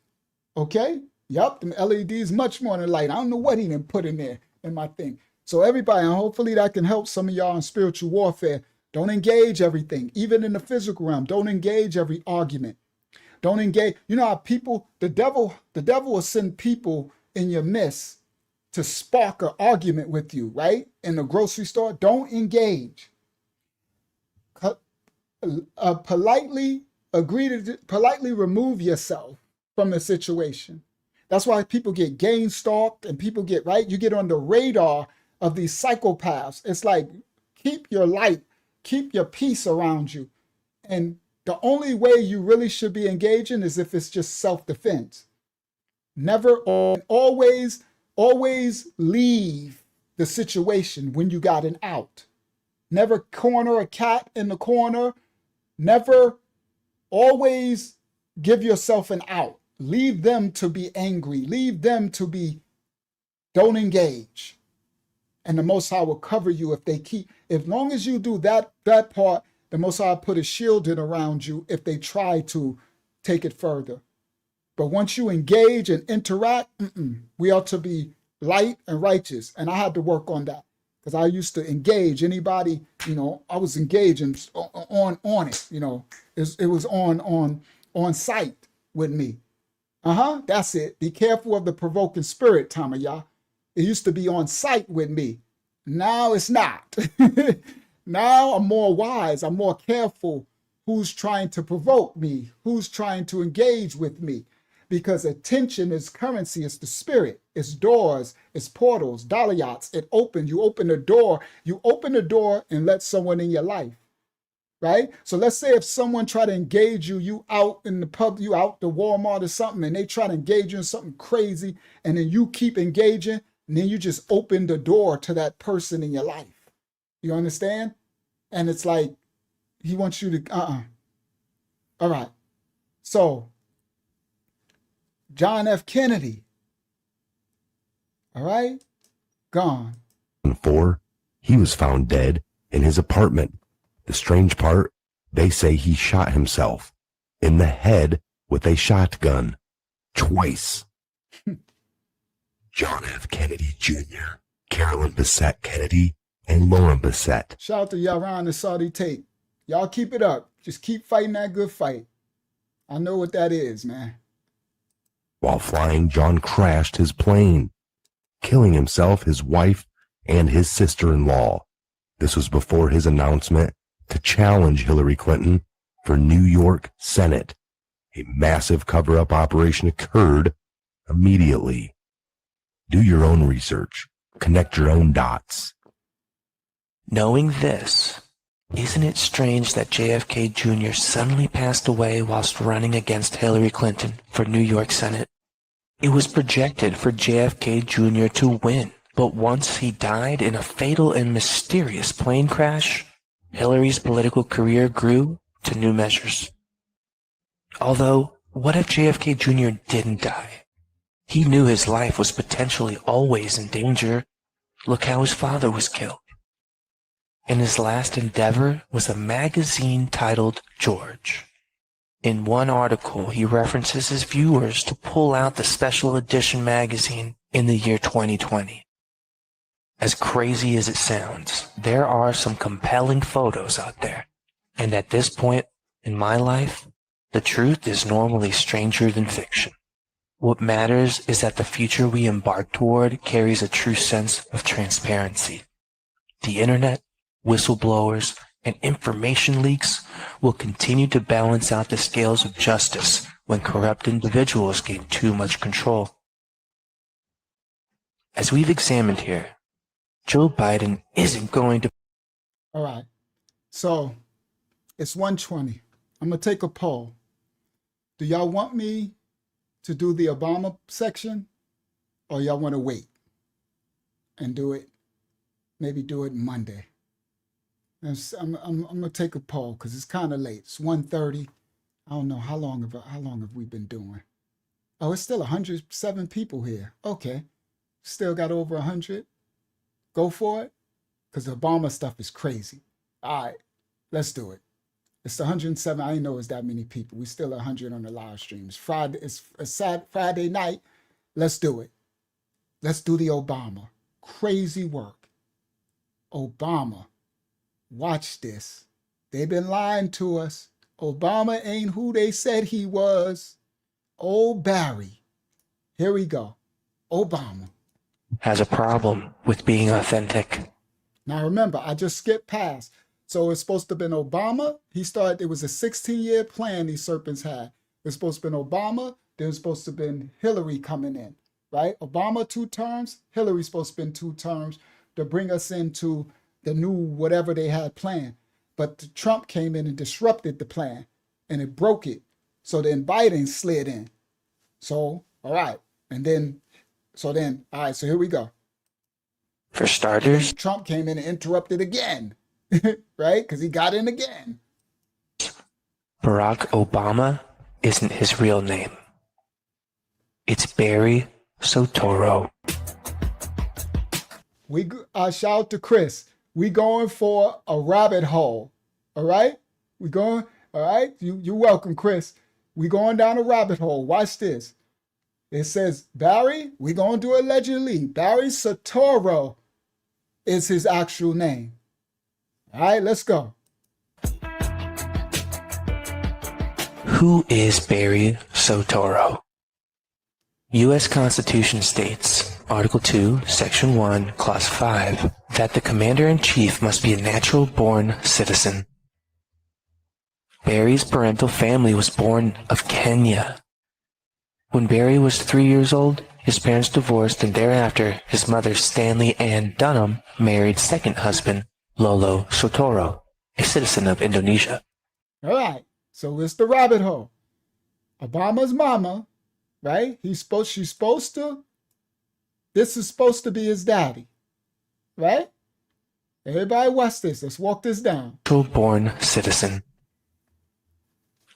S1: Okay? Yup, the LEDs much more than light. I don't know what he didn't put in there in my thing. So everybody, and hopefully that can help some of y'all in spiritual warfare. Don't engage everything, even in the physical realm. Don't engage every argument. Don't engage. You know how people, the devil will send people in your midst to spark an argument with you, right? In the grocery store. Don't engage. Politely remove yourself from the situation. That's why people get gang stalked and people get, right? You get on the radar of these psychopaths. It's like, keep your light, keep your peace around you. And the only way you really should be engaging is if it's just self-defense. Never, always leave the situation when you got an out. Never corner a cat in the corner. Never, always give yourself an out. Leave them to be angry. Leave them to be, don't engage. And the Most High will cover you if they as long as you do that part, the Most High put a shield in around you if they try to take it further. But once you engage and interact, we ought to be light and righteous. And I had to work on that because I used to engage anybody, I was engaging on it, it was on site with me. That's it. Be careful of the provoking spirit, Tamaya. It used to be on site with me. Now it's not. Now I'm more wise. I'm more careful who's trying to provoke me, who's trying to engage with me. Because attention is currency. It's the spirit. It's doors. It's portals, dalayots. It opens. You open the door. You open the door and let someone in your life. Right? So let's say if someone try to engage you, you out in the pub, you out the Walmart or something, and they try to engage you in something crazy, and then you keep engaging, and then you just open the door to that person in your life. You understand? And it's like, he wants you to, All right. So, John F. Kennedy. All right? Gone.
S2: 4, he was found dead in his apartment. The strange part, they say he shot himself in the head with a shotgun twice. John F. Kennedy Jr., Carolyn Bessette Kennedy, and Lauren Bessette.
S1: Shout out to Yaron and Saudi Tate. Y'all keep it up. Just keep fighting that good fight. I know what that is, man.
S2: While flying, John crashed his plane, killing himself, his wife, and his sister-in-law. This was before his announcement to challenge Hillary Clinton for New York Senate. A massive cover-up operation occurred immediately. Do your own research. Connect your own dots.
S16: Knowing this, isn't it strange that JFK Jr. suddenly passed away whilst running against Hillary Clinton for New York Senate? It was projected for JFK Jr. to win, but once he died in a fatal and mysterious plane crash, Hillary's political career grew to new measures. Although, what if JFK Jr. didn't die? He knew his life was potentially always in danger. Look how his father was killed. And his last endeavor was a magazine titled George. In one article, he references his viewers to pull out the special edition magazine in the year 2020. As crazy as it sounds, there are some compelling photos out there. And at this point in my life, the truth is normally stranger than fiction. What matters is that the future we embark toward carries a true sense of transparency. The internet, whistleblowers, and information leaks will continue to balance out the scales of justice when corrupt individuals gain too much control. As we've examined here, Joe Biden isn't going to...
S1: All right. So, it's 1:20. I'm going to take a poll. Do y'all want me to do the Obama section, or y'all want to wait and do it? Maybe do it Monday. I'm going to take a poll because it's kind of late. It's 1:30. I don't know how long have we been doing? Oh, it's still 107 people here. Okay. Still got over 100. Go for it, because the Obama stuff is crazy. All right, let's do it. It's 107. I didn't know it was that many people. We still 100 on the live stream. It's Friday. It's a sad Friday night. Let's do it. Let's do the Obama. Crazy work. Obama. Watch this. They've been lying to us. Obama ain't who they said he was. Old Barry. Here we go. Obama
S16: has a problem with being authentic.
S1: Now remember, I just skipped past. So it's supposed to have been Obama. It was a 16-year plan these serpents had. It's supposed to have been Obama. Then it's supposed to have been Hillary coming in, right? Obama 2 terms. Hillary's supposed to have been 2 terms to bring us into the new whatever they had planned. But Trump came in and disrupted the plan, and it broke it. So then Biden slid in. So, all right. All right, so here we go.
S16: For starters,
S1: Trump came in and interrupted again, right? Because he got in again.
S16: Barack Obama isn't his real name. It's Barry Soetoro.
S1: Shout out to Chris. We going for a rabbit hole, all right? All right? You're welcome, Chris. We going down a rabbit hole. Watch this. It says Barry, we're going to do allegedly. Barry Soetoro is his actual name. All right, let's go.
S16: Who is Barry Soetoro? U.S. Constitution states, Article 2, Section 1, Clause 5, that the Commander-in-Chief must be a natural-born citizen. Barry's parental family was born of Kenya. When Barry was 3 years old, his parents divorced, and thereafter his mother, Stanley Ann Dunham, married second husband, Lolo Soetoro, a citizen of Indonesia.
S1: All right, so it's the rabbit hole. Obama's mama, right? This is supposed to be his daddy, right? Everybody watch this. Let's walk this down.
S16: Natural-born citizen.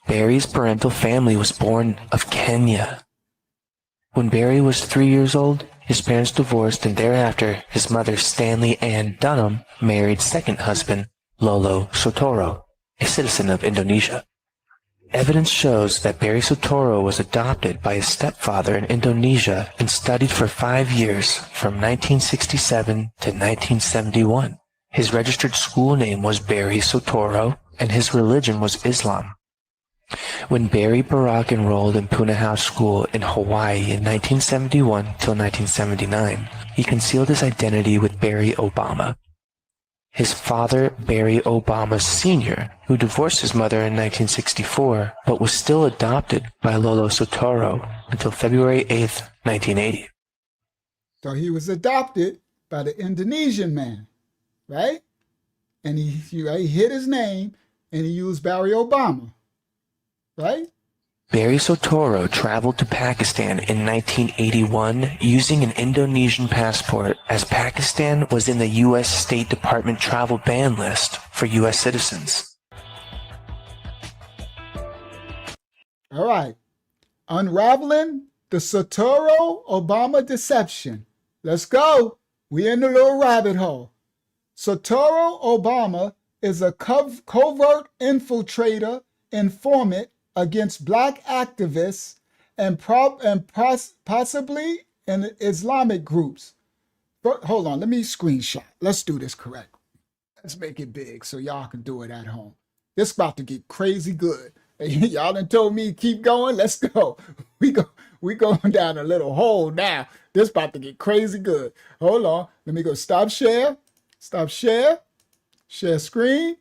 S16: Barry's parental family was born of Kenya. When Barry was 3 years old, his parents divorced, and thereafter his mother, Stanley Ann Dunham, married second husband, Lolo Soetoro, a citizen of Indonesia. Evidence shows that Barry Soetoro was adopted by his stepfather in Indonesia and studied for 5 years from 1967 to 1971. His registered school name was Barry Soetoro, and his religion was Islam. When Barry Barack enrolled in Pune House School in Hawaii in 1971 till 1979, he concealed his identity with Barry Obama. His father, Barry Obama Sr., who divorced his mother in 1964, but was still adopted by Lolo Soetoro until February 8, 1980.
S1: So he was adopted by the Indonesian man, right? And he hid his name and he used Barry Obama, right?
S16: Barry Soetoro traveled to Pakistan in 1981 using an Indonesian passport, as Pakistan was in the U.S. State Department travel ban list for U.S. citizens.
S1: All right. Unraveling the Soetoro-Obama deception. Let's go. We in the little rabbit hole. Soetoro Obama is a covert infiltrator, informant against black activists and possibly in Islamic groups. But hold on, let me screenshot. Let's do this correct. Let's make it big so y'all can do it at home. This about to get crazy good. Y'all done told me keep going. Let's go. We going down a little hole now. This about to get crazy good. Hold on. Let me go stop share. Stop share. Share screen.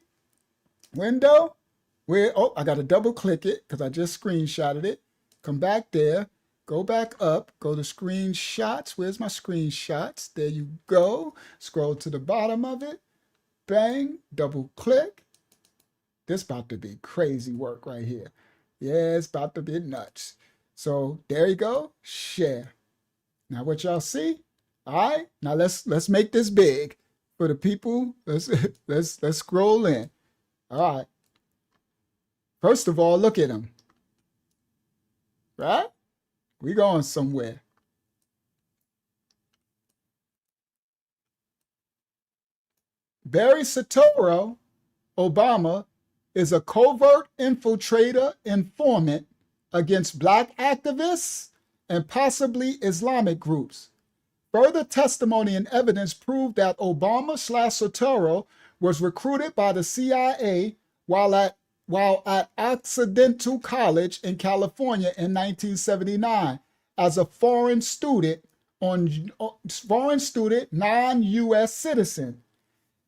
S1: Window. I got to double click it because I just screenshotted it. Come back there. Go back up. Go to screenshots. Where's my screenshots? There you go. Scroll to the bottom of it. Bang. Double click. This about to be crazy work right here. Yeah, it's about to be nuts. So there you go. Share. Now what y'all see? All right. Now let's make this big for the people. Let's scroll in. All right. First of all, look at him. Right? We going somewhere. Barry Soetoro Obama is a covert infiltrator, informant against black activists and possibly Islamic groups. Further testimony and evidence proved that Obama/Soetoro was recruited by the CIA while at Occidental College in California in 1979 as a foreign student, non-U.S. citizen.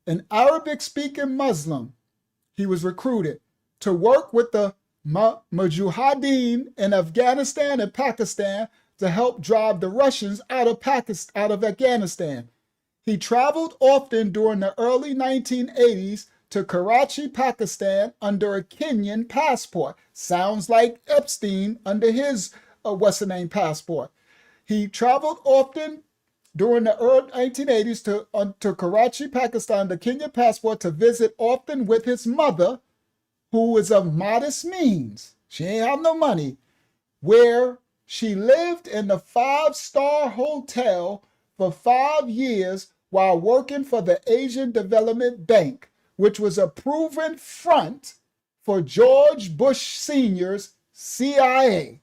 S1: An Arabic-speaking Muslim, he was recruited to work with the Mujahideen in Afghanistan and Pakistan to help drive the Russians out of Afghanistan. He traveled often during the early 1980s to Karachi, Pakistan under a Kenyan passport. Sounds like Epstein under his passport. He traveled often during the early 1980s to Karachi, Pakistan, the Kenyan passport to visit often with his mother, who is of modest means. She ain't have no money, where she lived in the 5-star hotel for 5 years while working for the Asian Development Bank, which was a proven front for George Bush Sr.'s CIA.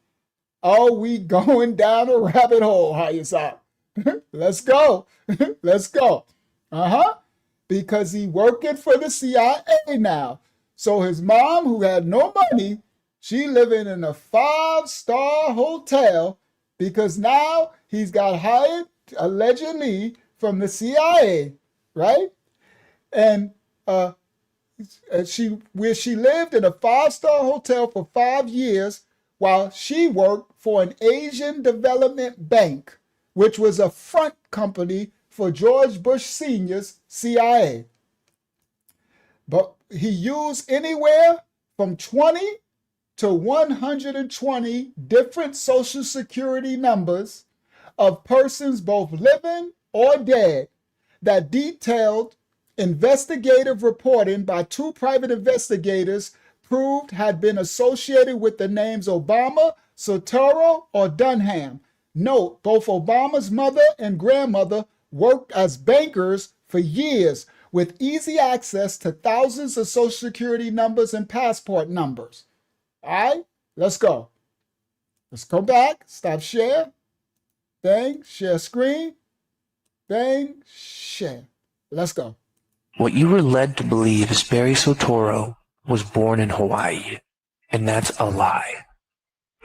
S1: Oh, we going down a rabbit hole, Hayasat. Let's go. Let's go. Because he working for the CIA now. So his mom, who had no money, she living in a 5-star hotel because now he's got hired, allegedly, from the CIA, right? And where she lived in a 5-star hotel for 5 years while she worked for an Asian Development Bank, which was a front company for George Bush Sr.'s CIA. But he used anywhere from 20 to 120 different social security numbers of persons both living or dead that detailed investigative reporting by 2 private investigators proved had been associated with the names Obama, Soetoro, or Dunham. Note, both Obama's mother and grandmother worked as bankers for years with easy access to thousands of social security numbers and passport numbers. All right, let's go. Let's go back, stop share, bang, share screen, bang, share. Let's go.
S16: What you were led to believe is Barry Soetoro was born in Hawaii, and that's a lie.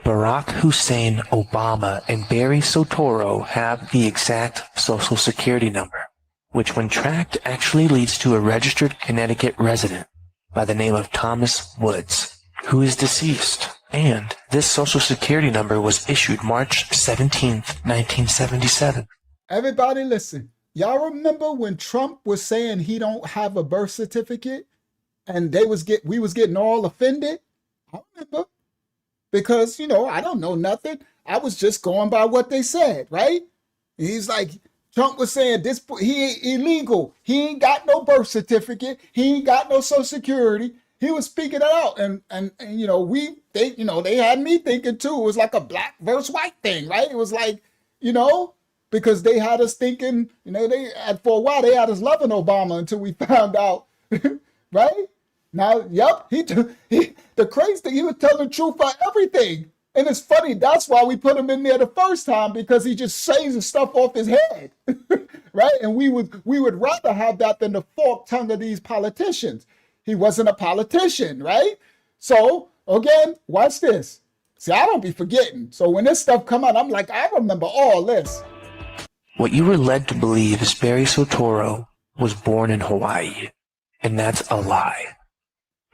S16: Barack Hussein Obama and Barry Soetoro have the exact social security number, which when tracked actually leads to a registered Connecticut resident by the name of Thomas Woods, who is deceased. And this social security number was issued March 17th, 1977.
S1: Everybody listen. Y'all remember when Trump was saying he don't have a birth certificate and we was getting all offended? I remember. Because, I don't know nothing. I was just going by what they said, right? He's like, Trump was saying he ain't illegal. He ain't got no birth certificate. He ain't got no social security. He was speaking it out. And they had me thinking too, it was like a black versus white thing, right? It was like, because they had us thinking, for a while they had us loving Obama until we found out, right? Now, yep, the crazy thing, he was telling the truth about everything. And it's funny, that's why we put him in there the first time, because he just says the stuff off his head, right? And we would rather have that than the forked tongue of these politicians. He wasn't a politician, right? So, again, watch this. See, I don't be forgetting. So when this stuff come out, I'm like, I remember all this.
S16: What you were led to believe is Barry Soetoro was born in Hawaii, and that's a lie.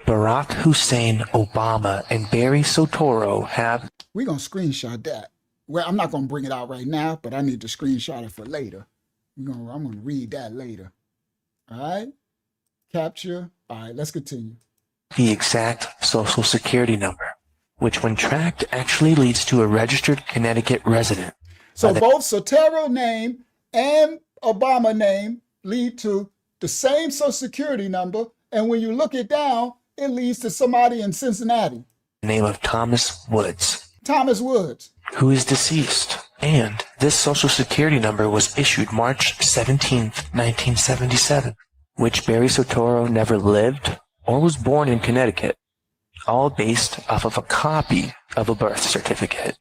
S16: Barack Hussein Obama and Barry Soetoro have...
S1: We're going to screenshot that. Well, I'm not going to bring it out right now, but I need to screenshot it for later. I'm going to read that later. All right? Capture. All right, let's continue.
S16: The exact social security number, which when tracked actually leads to a registered Connecticut resident.
S1: So both Soetoro name and Obama name lead to the same social security number. And when you look it down, it leads to somebody in Cincinnati.
S16: The name of Thomas Woods.
S1: Thomas Woods.
S16: Who is deceased. And this social security number was issued March 17th, 1977, which Barry Soetoro never lived or was born in Connecticut, all based off of a copy of a birth certificate.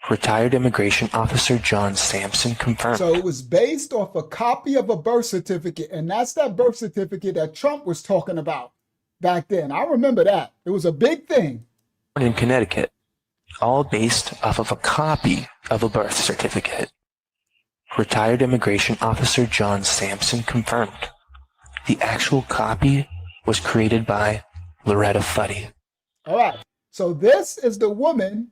S16: Retired immigration officer John Sampson confirmed.
S1: So it was based off a copy of a birth certificate, and that's that birth certificate that Trump was talking about back then. I remember that. It was a big thing.
S16: In Connecticut, all based off of a copy of a birth certificate. Retired immigration officer John Sampson confirmed. The actual copy was created by Loretta Fuddy.
S1: All right. So this is the woman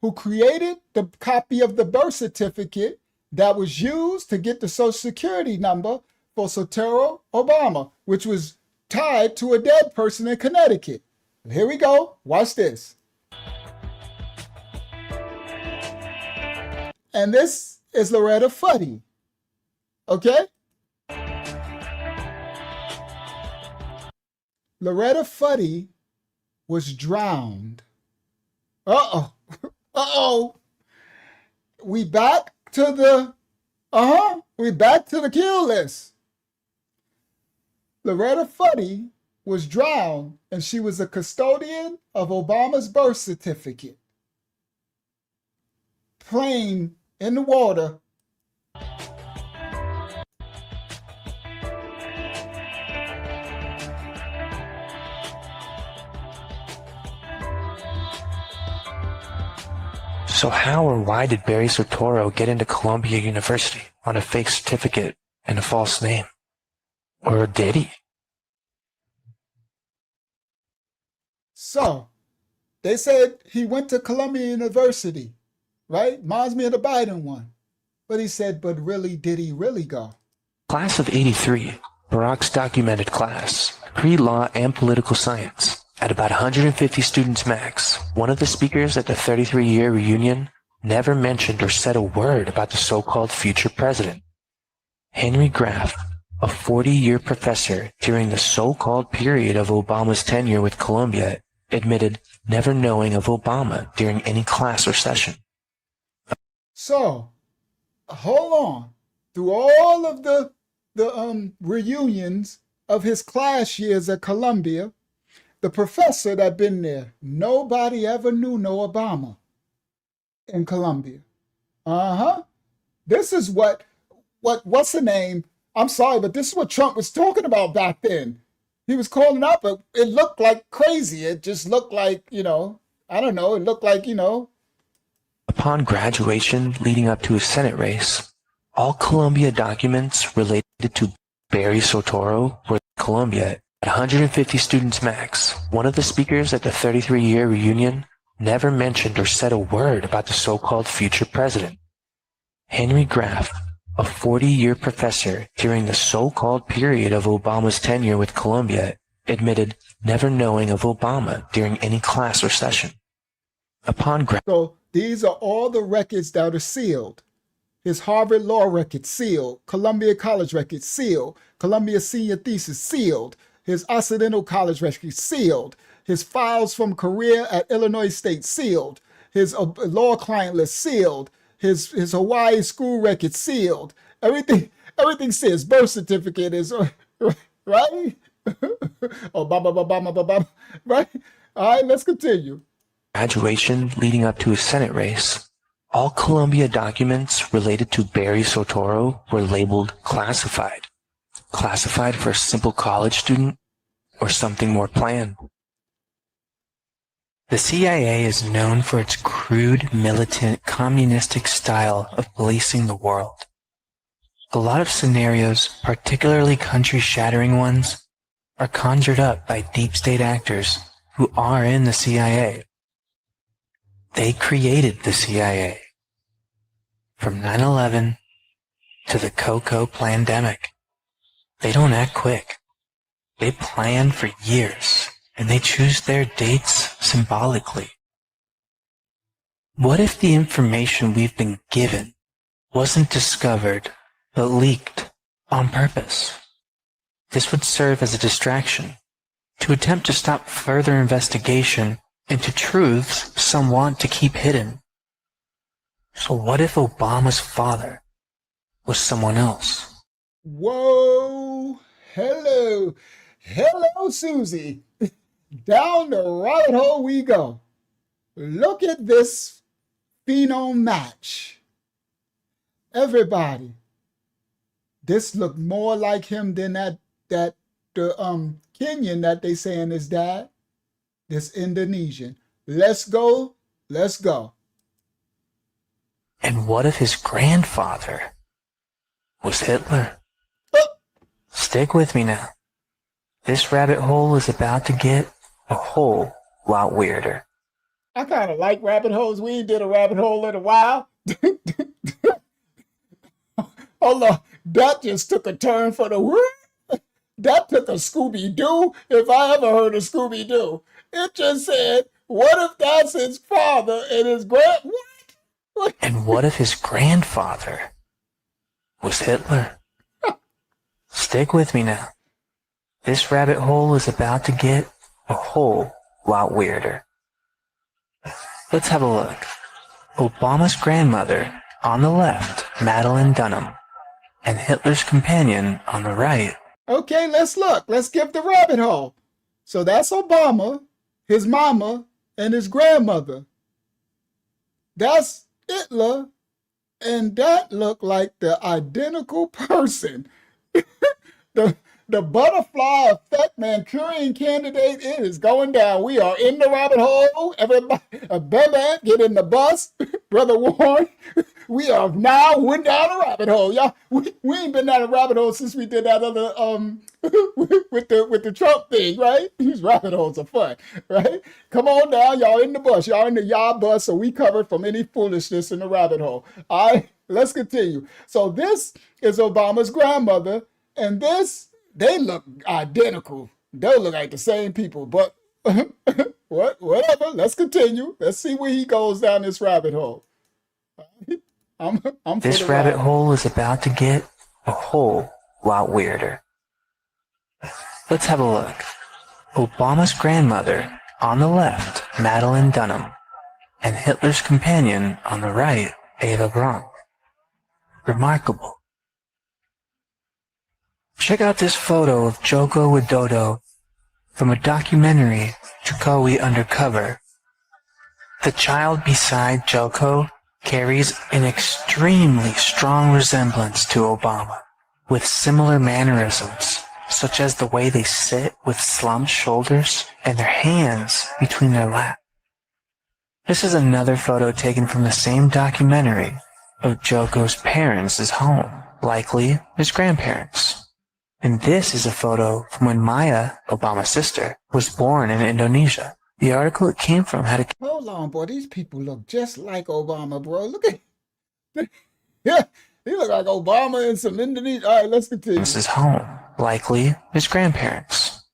S1: who created the copy of the birth certificate that was used to get the social security number for Soetoro Obama, which was tied to a dead person in Connecticut. Here we go. Watch this. And this is Loretta Fuddy. Okay? Loretta Fuddy was drowned. Uh-oh. Uh-oh. We back to the kill list. Loretta Fuddy was drowned, and she was a custodian of Obama's birth certificate. plane in the water.
S16: So how or why did Barry Soetoro get into Columbia University on a fake certificate and a false name? Or did he?
S1: So, they said he went to Columbia University, right? Reminds me of the Biden one. But he said, but really, did he really go?
S16: Class of 83, Barack's documented class, pre-law and political science. At about 150 students max, one of the speakers at the 33-year reunion never mentioned or said a word about the so-called future president. Henry Graff, a 40-year professor during the so-called period of Obama's tenure with Columbia, admitted never knowing of Obama during any class or session.
S1: So, hold on. Through all of the reunions of his class years at Columbia, the professor that been there, nobody ever knew no Obama in Columbia. This is what's the name? I'm sorry, but this is what Trump was talking about back then. He was calling out, but it looked like crazy. It just looked like, I don't know. It looked like,
S16: Upon graduation leading up to his Senate race, all Columbia documents related to Barry Soetoro were Columbia. At 150 students max, one of the speakers at the 33-year reunion never mentioned or said a word about the so-called future president. Henry Graff, a 40-year professor during the so-called period of Obama's tenure with Columbia, admitted never knowing of Obama during any class or session.
S1: So these are all the records that are sealed. His Harvard Law record sealed, Columbia College record sealed, Columbia Senior Thesis sealed, his Occidental College record sealed, his files from career at Illinois State sealed, his law client list sealed, his Hawaii school record sealed. Everything says birth certificate is right. Oh, right. All right, let's continue.
S16: Graduation leading up to his Senate race, all Columbia documents related to Barry Soetoro were labeled classified. Classified for a simple college student or something more planned. The CIA is known for its crude, militant, communistic style of policing the world. A lot of scenarios, particularly country-shattering ones, are conjured up by deep state actors who are in the CIA. They created the CIA. From 9/11 to the Coco pandemic. They don't act quick. They plan for years, and they choose their dates symbolically. What if the information we've been given wasn't discovered, but leaked on purpose? This would serve as a distraction to attempt to stop further investigation into truths some want to keep hidden. So what if Obama's father was someone else?
S1: Whoa, hello, Susie. Down the rabbit hole we go. Look at this phenome match. Everybody, this looked more like him than the Kenyan that they saying is dad. This Indonesian. Let's go.
S16: And what if his grandfather was Hitler? Stick with me now. This rabbit hole is about to get a whole lot weirder.
S1: I kind of like rabbit holes. We ain't did a rabbit hole in a while. Hold on. That just took a turn for the word. That took a Scooby-Doo, if I ever heard of Scooby-Doo. It just said, what if that's his father and his what?
S16: And what if his grandfather was Hitler? Stick with me now. This rabbit hole is about to get a whole lot weirder. Let's have a look. Obama's grandmother on the left, Madeline Dunham, and Hitler's companion on the right.
S1: Okay, let's look. Let's give the rabbit hole. So that's Obama, his mama, and his grandmother. That's Hitler, and that looked like the identical person. The butterfly effect Manchurian candidate, it is going down. We are in the rabbit hole. Everybody, baby, get in the bus. Brother Warren, we have now went down a rabbit hole. Y'all, we ain't been down a rabbit hole since we did that other with the Trump thing, right? These rabbit holes are fun, right? Come on down, y'all in the bus. Y'all in the yard bus, so we covered from any foolishness in the rabbit hole. All right, let's continue. So this is Obama's grandmother, and this, they look identical. They look like the same people, but whatever. Let's continue. Let's see where he goes down this rabbit hole. I'm
S16: This rabbit hole is about to get a whole lot weirder. Let's have a look. Obama's grandmother on the left, Madeline Dunham, and Hitler's companion on the right, Eva Braun. Remarkable. Check out this photo of Joko Widodo from a documentary, Jokowi Undercover. The child beside Joko carries an extremely strong resemblance to Obama, with similar mannerisms, such as the way they sit with slumped shoulders and their hands between their laps. This is another photo taken from the same documentary of Joko's parents' home, likely his grandparents. And this is a photo from when Maya, Obama's sister, was born in Indonesia. The article it came from had a...
S1: Hold on, boy. These people look just like Obama, bro. Look at... Yeah, he look like Obama and some Indonesia. All right, let's continue.
S16: This is home, likely his grandparents.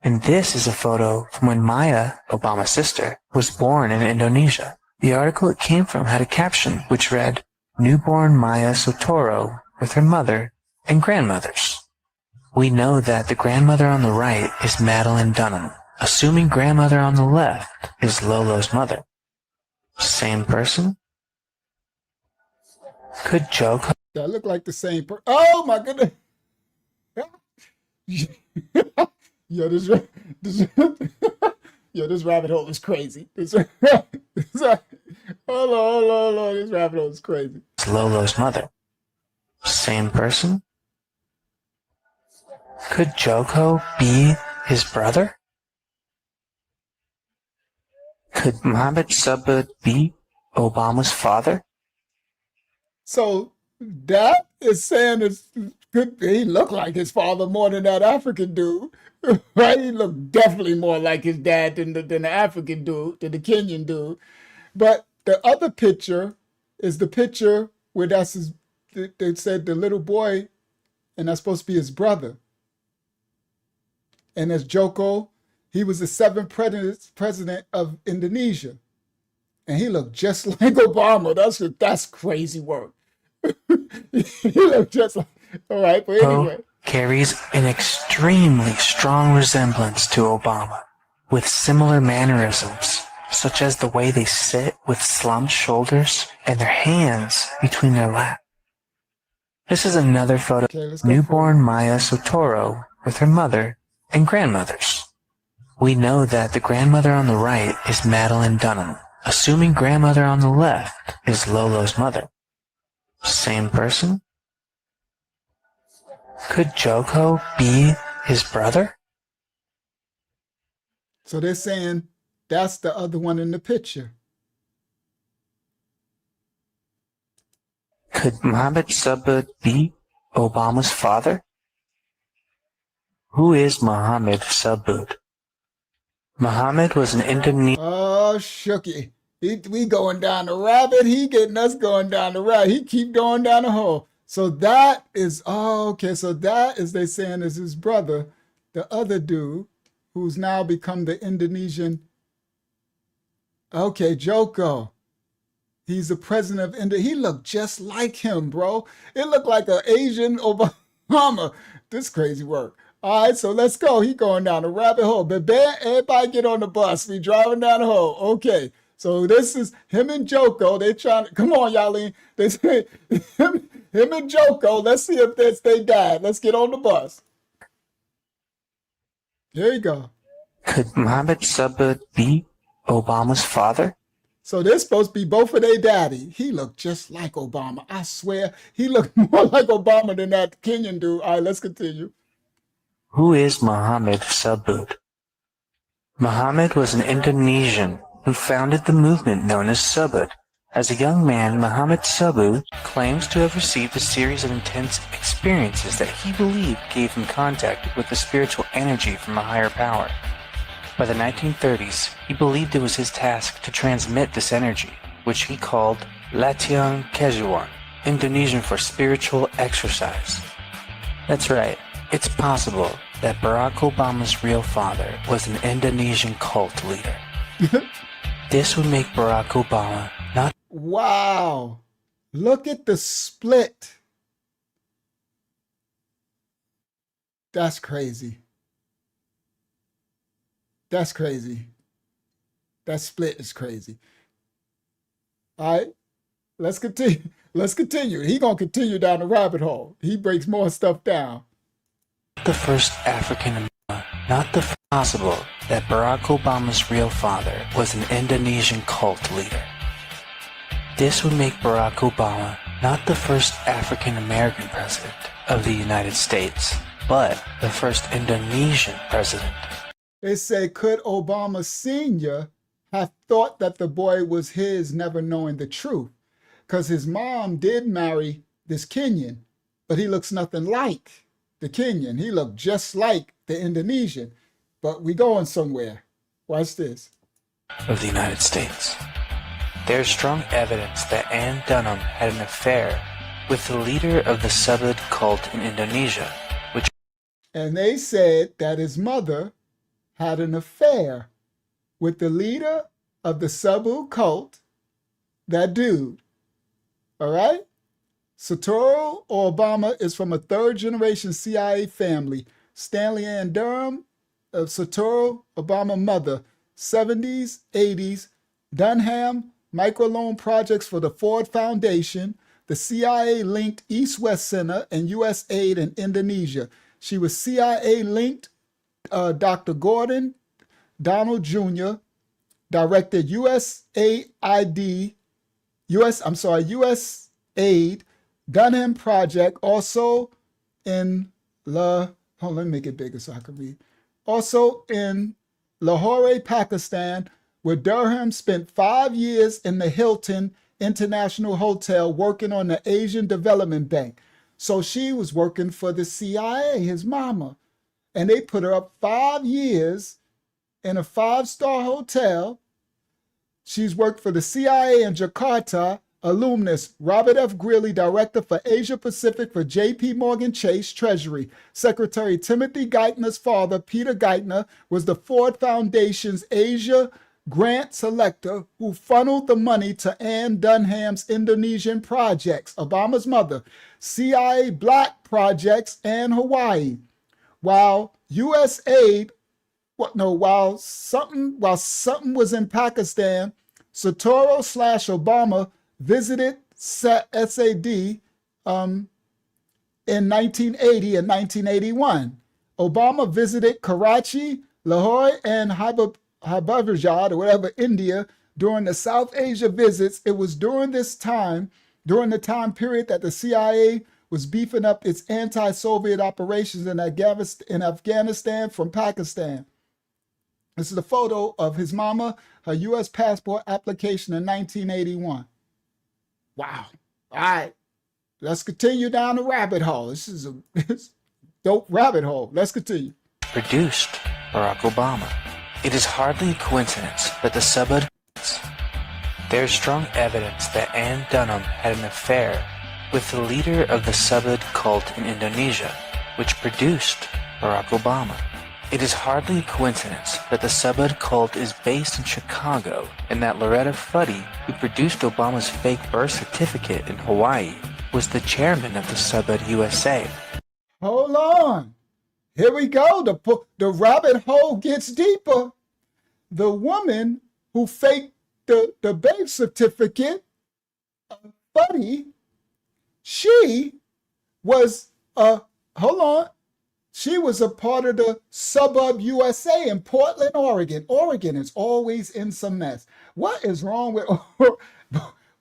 S16: And this is a photo from when Maya, Obama's sister, was born in Indonesia. The article it came from had a caption which read, "Newborn Maya Soetoro with her mother and grandmothers." We know that the grandmother on the right is Madeline Dunham, assuming grandmother on the left is Lolo's mother. Same person? Could Joko...
S1: That look like the same person. Oh, my goodness. Yo, this rabbit hole is crazy. Hold on. This rabbit hole is crazy.
S16: It's Lolo's mother. Same person? Could Joko be his brother? Could Mohammed Subud be Obama's father?
S1: So that is saying he looked like his father more than that African dude, right? He looked definitely more like his dad than the African dude, than the Kenyan dude. But the other picture is the picture where they said the little boy, and that's supposed to be his brother. And as Joko, he was the 7th president of Indonesia. And he looked just like Obama. That's crazy work. He looked just like, all right, but anyway.
S16: Carries an extremely strong resemblance to Obama, with similar mannerisms, such as the way they sit with slumped shoulders and their hands between their laps. This is another photo of newborn Maya Soetoro with her mother and grandmothers. We know that the grandmother on the right is Madeline Dunham, assuming grandmother on the left is Lolo's mother. Same person? Could Joko be his brother?
S1: So they're saying that's the other one in the picture.
S16: Could Mohammed Subud be Obama's father? Who is Mohammed Subud? Mohammed was an Indonesian...
S1: Oh, Shooky. We going down the rabbit. He getting us going down the rabbit. He keep going down the hole. So that is, okay. So that is, they saying, is his brother, the other dude, who's now become the Indonesian. Okay, Joko. He's the president of India. He looked just like him, bro. It looked like an Asian Obama. This crazy work. All right, so let's go. He going down the rabbit hole. But everybody get on the bus. We driving down the hole. Okay. So this is him and Joko. They trying to, come on, Y'all. They say him and Joko. Let's see if they died. Let's get on the bus. Here you go.
S16: Could Mohammed Subud be Obama's father?
S1: So they're supposed to be both of their daddy. He looked just like Obama. I swear, he looked more like Obama than that Kenyan dude. All right, let's continue.
S16: Who is Muhammad Subud? Muhammad was an Indonesian who founded the movement known as Subud. As a young man, Muhammad Subud claims to have received a series of intense experiences that he believed gave him contact with the spiritual energy from a higher power. By the 1930s, he believed it was his task to transmit this energy, which he called Latihan Kejuan, Indonesian for spiritual exercise. That's right, it's possible that Barack Obama's real father was an Indonesian cult leader. This would make Barack Obama not...
S1: Wow. Look at the split. That's crazy. That's crazy. That split is crazy. All right, let's continue. Let's continue. He gonna continue down the rabbit hole. He breaks more stuff down.
S16: The first African not the possible that Barack Obama's real father was an Indonesian cult leader. This would make Barack Obama not the first African American president of the United States, but the first Indonesian president.
S1: They say, could Obama Sr. have thought that the boy was his, never knowing the truth? Because his mom did marry this Kenyan, but he looks nothing like the Kenyan. He looked just like the Indonesian. But we going somewhere. Watch this.
S16: Of the United States. There's strong evidence that Ann Dunham had an affair with the leader of the Subud cult in Indonesia, which...
S1: And they said that his mother had an affair with the leader of the Subud cult, that dude. All right? Soetoro Obama is from a third-generation CIA family. Stanley Ann Durham of Soetoro Obama mother, 70s, 80s, Dunham, microloan projects for the Ford Foundation, the CIA-linked East-West Center, and U.S. aid in Indonesia. She was CIA-linked Dr. Gordon Donald Jr., directed USAID, U.S. aid, Dunham Project, also in let me make it bigger so I can read. Also in Lahore, Pakistan, where Durham spent 5 years in the Hilton International Hotel working on the Asian Development Bank. So she was working for the CIA, his mama. And they put her up 5 years in a 5-star hotel. She's worked for the CIA in Jakarta, alumnus Robert F. Greeley, director for Asia Pacific for J.P. Morgan Chase Treasury. Secretary Timothy Geithner's father, Peter Geithner, was the Ford Foundation's Asia grant selector who funneled the money to Ann Dunham's Indonesian projects, Obama's mother, CIA Black projects, and Hawaii. While U.S. aid, while something was in Pakistan, Soetoro/Obama visited SAD in 1980 and 1981. Obama visited Karachi, Lahore, and Hyderabad, or whatever, India, during the South Asia visits. It was during the time period that the CIA was beefing up its anti-Soviet operations in Afghanistan from Pakistan. This is a photo of his mama, her U.S. passport application in 1981. Wow. All right. Let's continue down the rabbit hole. This is a dope rabbit hole. Let's continue.
S16: Produced Barack Obama. It is hardly a coincidence that the Subud... There is strong evidence that Ann Dunham had an affair with the leader of the Subud cult in Indonesia, which produced Barack Obama. It is hardly a coincidence that the Subud cult is based in Chicago and that Loretta Fuddy, who produced Obama's fake birth certificate in Hawaii, was the chairman of the Subud USA.
S1: Hold on. Here we go. The rabbit hole gets deeper. The woman who faked the birth certificate, Fuddy, she was hold on. She was a part of the suburb USA in Portland, Oregon. Oregon is always in some mess. What is wrong with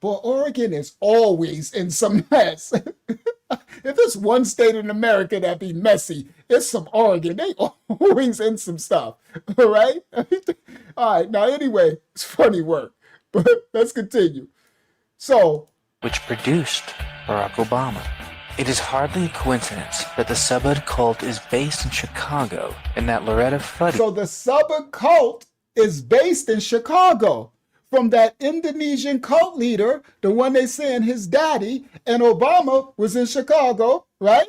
S1: Boy, Oregon is always in some mess. If there's one state in America that be messy, it's some Oregon. They always in some stuff. All right? All right. Now, anyway, it's funny work. But let's continue. So,
S16: which produced Barack Obama. It is hardly a coincidence that the Subbud cult is based in Chicago and that Loretta Fuddy...
S1: So the Subbud cult is based in Chicago from that Indonesian cult leader, the one they saying his daddy, and Obama was in Chicago, right?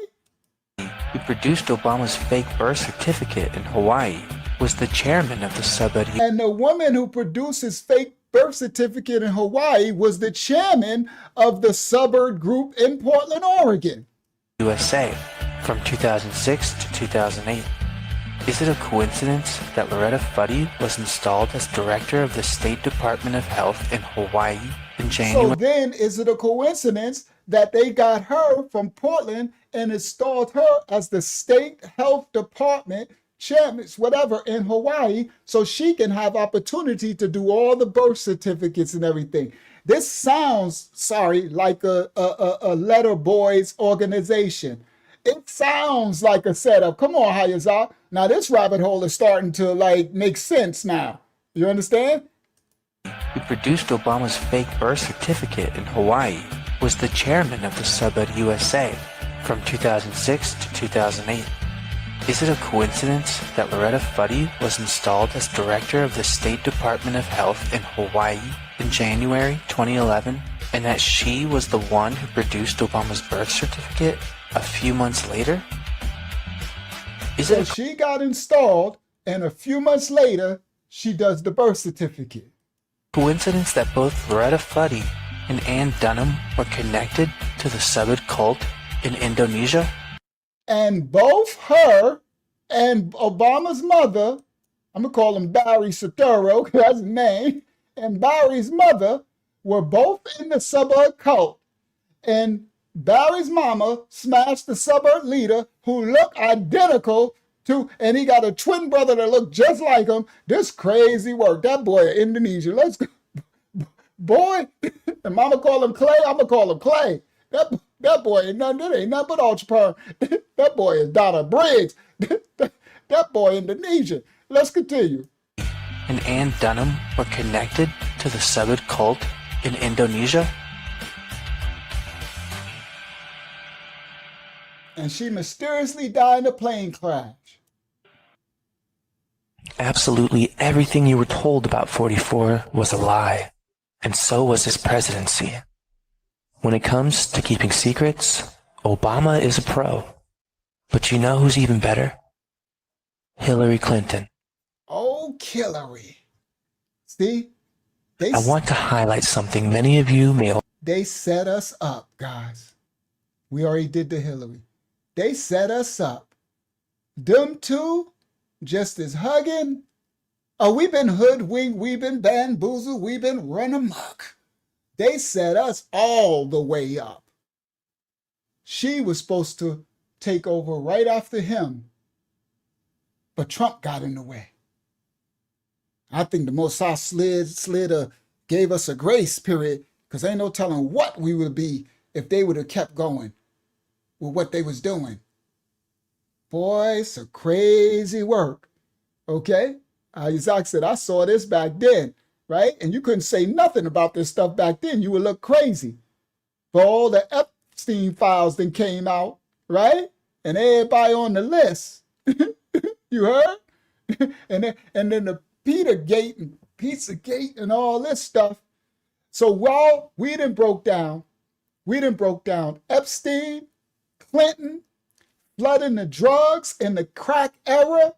S16: who produced Obama's fake birth certificate in Hawaii was the chairman of the Subbud...
S1: And the woman who produced his fake birth certificate in Hawaii was the chairman of the Subbud group in Portland, Oregon.
S16: USA from 2006 to 2008. Is it a coincidence that Loretta Fuddy was installed as director of the State Department of Health in Hawaii in January?
S1: So then, is it a coincidence that they got her from Portland and installed her as the State Health Department chairman, whatever, in Hawaii, so she can have opportunity to do all the birth certificates and everything? This sounds, sorry, like a letter boys organization. It sounds like a setup. Come on, Hayazar. Now this rabbit hole is starting to like make sense now. You understand?
S16: Who produced Obama's fake birth certificate in Hawaii was the chairman of the Subbud USA from 2006 to 2008. Is it a coincidence that Loretta Fuddy was installed as director of the State Department of Health in Hawaii in January 2011, and that she was the one who produced Obama's birth certificate a few months later? Is it
S1: she got installed, and a few months later, she does the birth certificate.
S16: Coincidence that both Loretta Fuddy and Ann Dunham were connected to the Subbud cult in Indonesia?
S1: And both her and Obama's mother, I'm going to call him Barry Soetoro, because that's his name, and Barry's mother were both in the Subbud cult. And Barry's mama smashed the Subbud leader who looked identical to, and he got a twin brother that looked just like him. This crazy work. That boy in Indonesia. Let's go. Boy, and mama call him Clay, I'm going to call him Clay. That boy ain't nothing, that ain't nothing but ultra. That boy is Donna Briggs. That boy Indonesia. Let's continue.
S16: And Ann Dunham were connected to the Subbud cult in Indonesia?
S1: And she mysteriously died in a plane crash.
S16: Absolutely everything you were told about 44 was a lie, and so was his presidency. When it comes to keeping secrets, Obama is a pro. But you know who's even better? Hillary Clinton.
S1: Oh, Hillary. See?
S16: I want to highlight something many of you may...
S1: They set us up, guys. We already did the Hillary. They set us up. Them two just as hugging. Oh, we've been hoodwinked, we've been bamboozled, we've been run amok. They set us all the way up. She was supposed to take over right after him, but Trump got in the way. I think the Mossad gave us a grace period, because ain't no telling what we would be if they would have kept going with what they was doing. Boy, it's a crazy work. Okay? Isaac said, I saw this back then, right? And you couldn't say nothing about this stuff back then. You would look crazy. But all the Epstein files then came out, right? And everybody on the list. You heard? And then the Petergate and Pizzagate and all this stuff. So while we done broke down Epstein, Clinton, flooding the drugs in the crack era,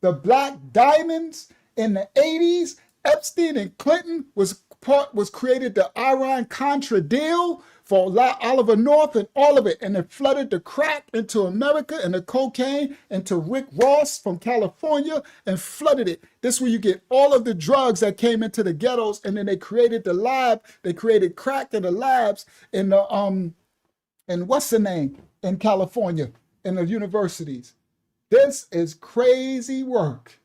S1: the black diamonds in the 80s. Epstein and Clinton was created the Iran-Contra deal for Oliver North and all of it. And it flooded the crack into America and the cocaine into Rick Ross from California and flooded it. This is where you get all of the drugs that came into the ghettos. And then they created the lab. They created crack in the labs in the, and what's the name? In California, in the universities. This is crazy work.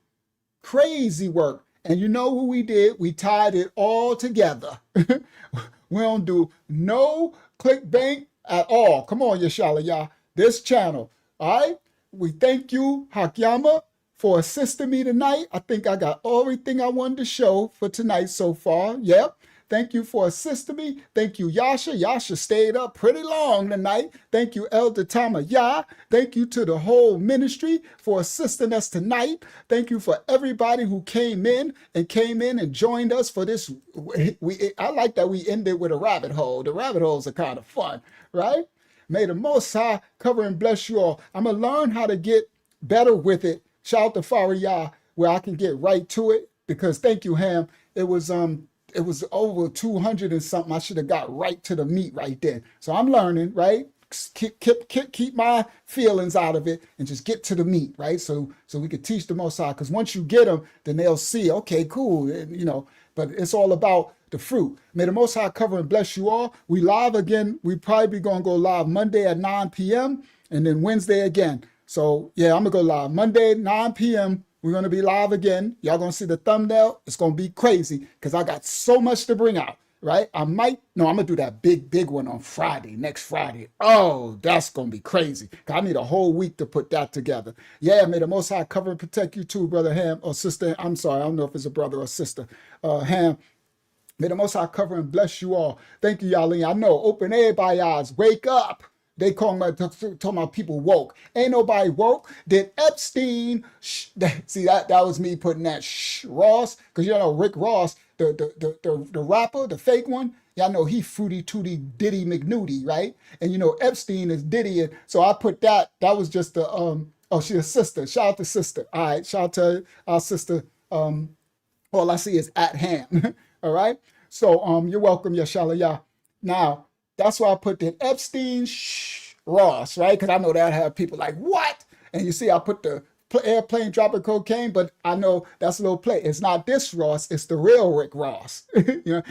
S1: Crazy work. And you know what we did? We tied it all together. We don't do no clickbait at all. Come on, Yashala, this channel. All right? We thank you, Hakyama, for assisting me tonight. I think I got everything I wanted to show for tonight so far. Yep. Thank you for assisting me. Thank you, Yasha. Yasha stayed up pretty long tonight. Thank you, Elder Tama Yah. Thank you to the whole ministry for assisting us tonight. Thank you for everybody who came in and joined us for this. I like that we ended with a rabbit hole. The rabbit holes are kind of fun, right? May the Most High cover and bless you all. I'm going to learn how to get better with it. Shout out to Fariyah, where I can get right to it, because thank you, Ham. It was over 200 and something. I should have got right to the meat right then. So I'm learning, right? Keep my feelings out of it and just get to the meat, right? So we could teach the Most High, because once you get them, then they'll see, okay, cool, and, but it's all about the fruit. May the Most High cover and bless you all. We live again. We probably going to go live Monday at 9 p.m. and then Wednesday again. So yeah, I'm going to go live Monday, 9 p.m. We're going to be live again. Y'all going to see the thumbnail. It's going to be crazy because I got so much to bring out, right? I'm going to do that big one on Friday, next Friday. Oh, that's going to be crazy. I need a whole week to put that together. Yeah, may the Most High cover and protect you too, Brother Ham, or Sister. I'm sorry, I don't know if it's a brother or sister. Ham. May the Most High cover and bless you all. Thank you, Yali. I know, open everybody's eyes. Wake up. They talking about people woke. Ain't nobody woke. Did Epstein, see that was me putting that Ross, because Rick Ross, the rapper, the fake one, y'all know he Fruity Tooty Diddy McNudie, right? And Epstein is Diddy, and so I put that was just the she's a sister. Shout out to sister. All right, shout out to our sister. All I see is at hand. All right. So you're welcome, Yashala. Now, that's why I put the Epstein Ross, right? Because I know that have people like, what? And you see, I put the airplane dropping cocaine, but I know that's a little play. It's not this Ross, it's the real Rick Ross.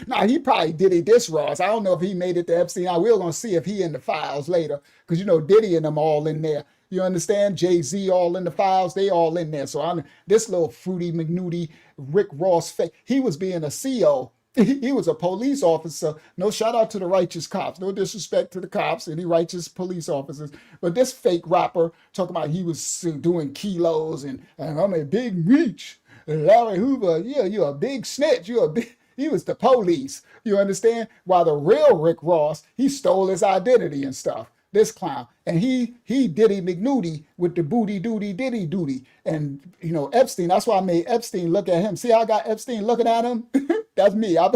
S1: Now he probably Diddy this Ross. I don't know if he made it to Epstein. We're gonna see if he in the files later, because Diddy and them all in there. You understand? Jay-Z all in the files, they all in there. So this little Fruity McNudie Rick Ross fake, he was being a CO. He was a police officer. No shout out to the righteous cops. No disrespect to the cops, any righteous police officers. But this fake rapper talking about he was doing kilos and I'm a big reach. Larry Hoover, yeah, you're a big snitch. He was the police. You understand? While the real Rick Ross, he stole his identity and stuff. This clown. And he Diddy McNudie with the booty doody diddy doody. And Epstein, that's why I made Epstein look at him. See how I got Epstein looking at him? That's me. I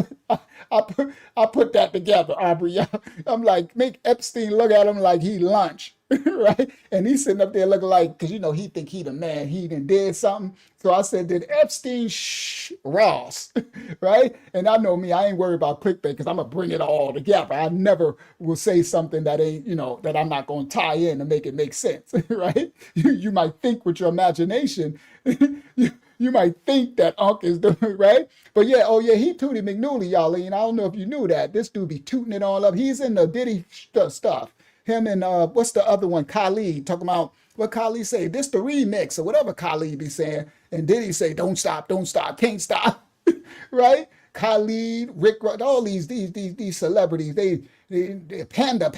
S1: put that together, Aubrey. I'm like, make Epstein look at him like he lunch, right? And he's sitting up there looking like, because he think he the man, he done did something. So I said, did Epstein Ross, right? And I know me, I ain't worried about clickbait because I'm gonna bring it all together. I never will say something that ain't, that I'm not gonna tie in to make it make sense, right? You might think with your imagination, you might think that Unc is doing right, but yeah, he Tootie McNudie, y'all. And I don't know if you knew that. This dude be tooting it all up. He's in the Diddy stuff. Him and what's the other one? Khalid, talking about what Khalid say. This the remix or whatever Khalid be saying, and Diddy say, don't stop, can't stop, right? Khalid, Rick, all these celebrities, they panda.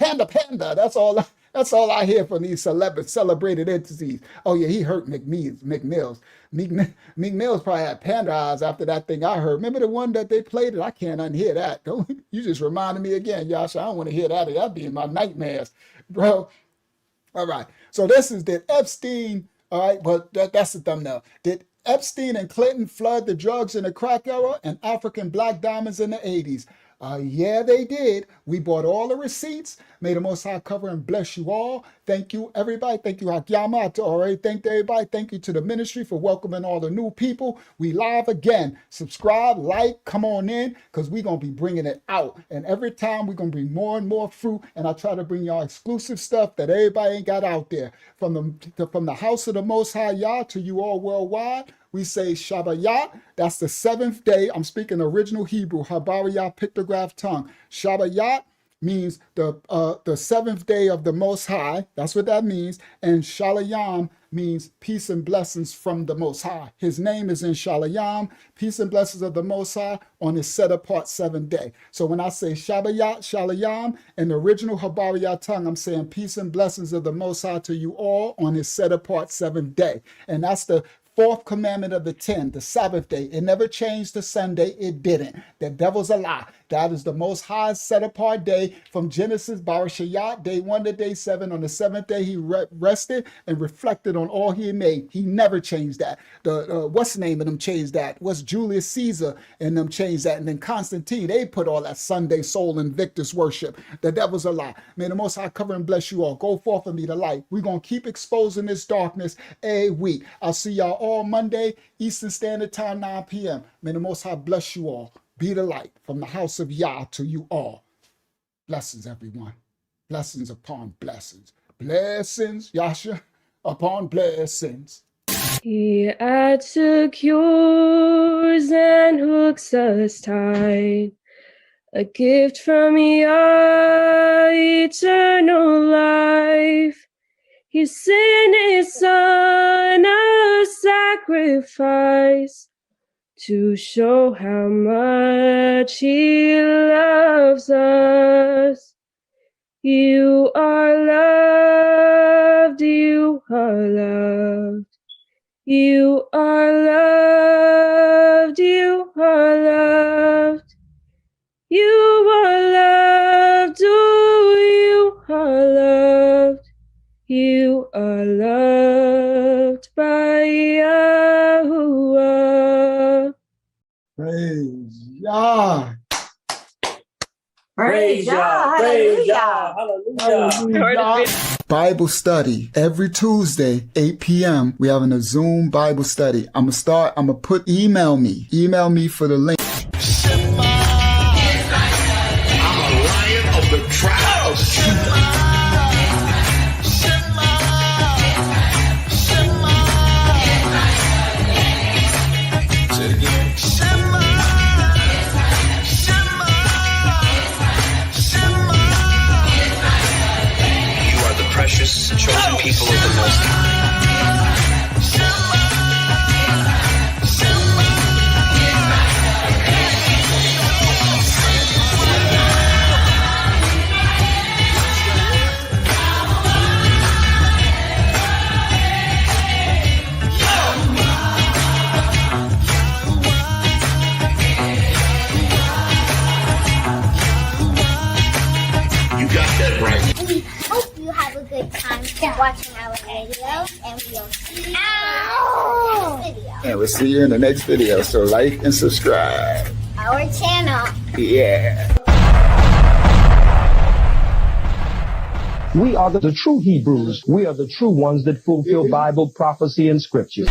S1: That's all I hear from these celebrated entities. Oh yeah, he hurt McMills. Meek Mills probably had panda eyes after that thing I heard. Remember the one that they played it? I can't unhear that. You just reminded me again, Yasha. I don't want to hear that. That'd be in my nightmares, bro. All right. So this is did Epstein. All right, but that's the thumbnail. Did Epstein and Clinton flood the drugs in the crack era and African black diamonds in the 80s? Yeah, they did. We bought all the receipts. May the Most High cover and bless you all. Thank you, everybody. Thank you, Hakyama. I already thanked everybody. Thank you to the ministry for welcoming all the new people. We live again. Subscribe, like, come on in, because we're going to be bringing it out. And every time we're going to bring more and more fruit. And I try to bring y'all exclusive stuff that everybody ain't got out there. From the house of the Most High Yah to you all worldwide. We say Shabbayat. That's the seventh day. I'm speaking original Hebrew, Habariyah pictograph tongue. Shabbayat. means the seventh day of the Most High. That's what that means. And Shalayam means peace and blessings from the Most High. His name is in Shalayam, peace and blessings of the Most High on his set apart 7th day. So when I say Shabbayat, Shalayam, in the original Habariya tongue, I'm saying peace and blessings of the Most High to you all on his set apart 7th day. And that's the 4th commandment of the 10, the Sabbath day. It never changed to Sunday. It didn't. The devil's a lie. That is the Most High set apart day from Genesis, Barashayat, day 1 to day 7. On the 7th day, he rested and reflected on all he made. He never changed that. What's the name of them changed that? What's Julius Caesar and them changed that? And then Constantine, they put all that Sunday soul Invictus worship. The devil's a lie. May the Most High cover and bless you all. Go forth and be the light. We're going to keep exposing this darkness a week. I'll see y'all all Monday, Eastern Standard Time, 9 p.m. May the Most High bless you all. Be the light from the house of Yah to you all. Blessings, everyone. Blessings upon blessings. Blessings, Yasha, upon blessings.
S9: He adds secures and hooks us tight. A gift from Yah, eternal life. He sent his son a sacrifice to show how much he loves us. You are loved, you are loved. You are loved, you are loved. You are loved, oh, you are loved. You are loved by Yahuwah.
S1: Praise Yah.
S9: Praise Yah.
S1: Praise Yah. Hallelujah. Bible study every Tuesday, 8 p.m. We're having a Zoom Bible study. I'm going to put email me for the link.
S11: I'm a lion of the tribe of Judah.
S16: Precious, chosen people of the Most High.
S11: You got that right.
S13: We hope you have a good time watching our video, and we'll see you in the next video.
S1: And we'll see you in the next video. So like and subscribe.
S13: Our channel.
S1: Yeah.
S6: We are the true Hebrews. We are the true ones that fulfill Bible prophecy and scripture.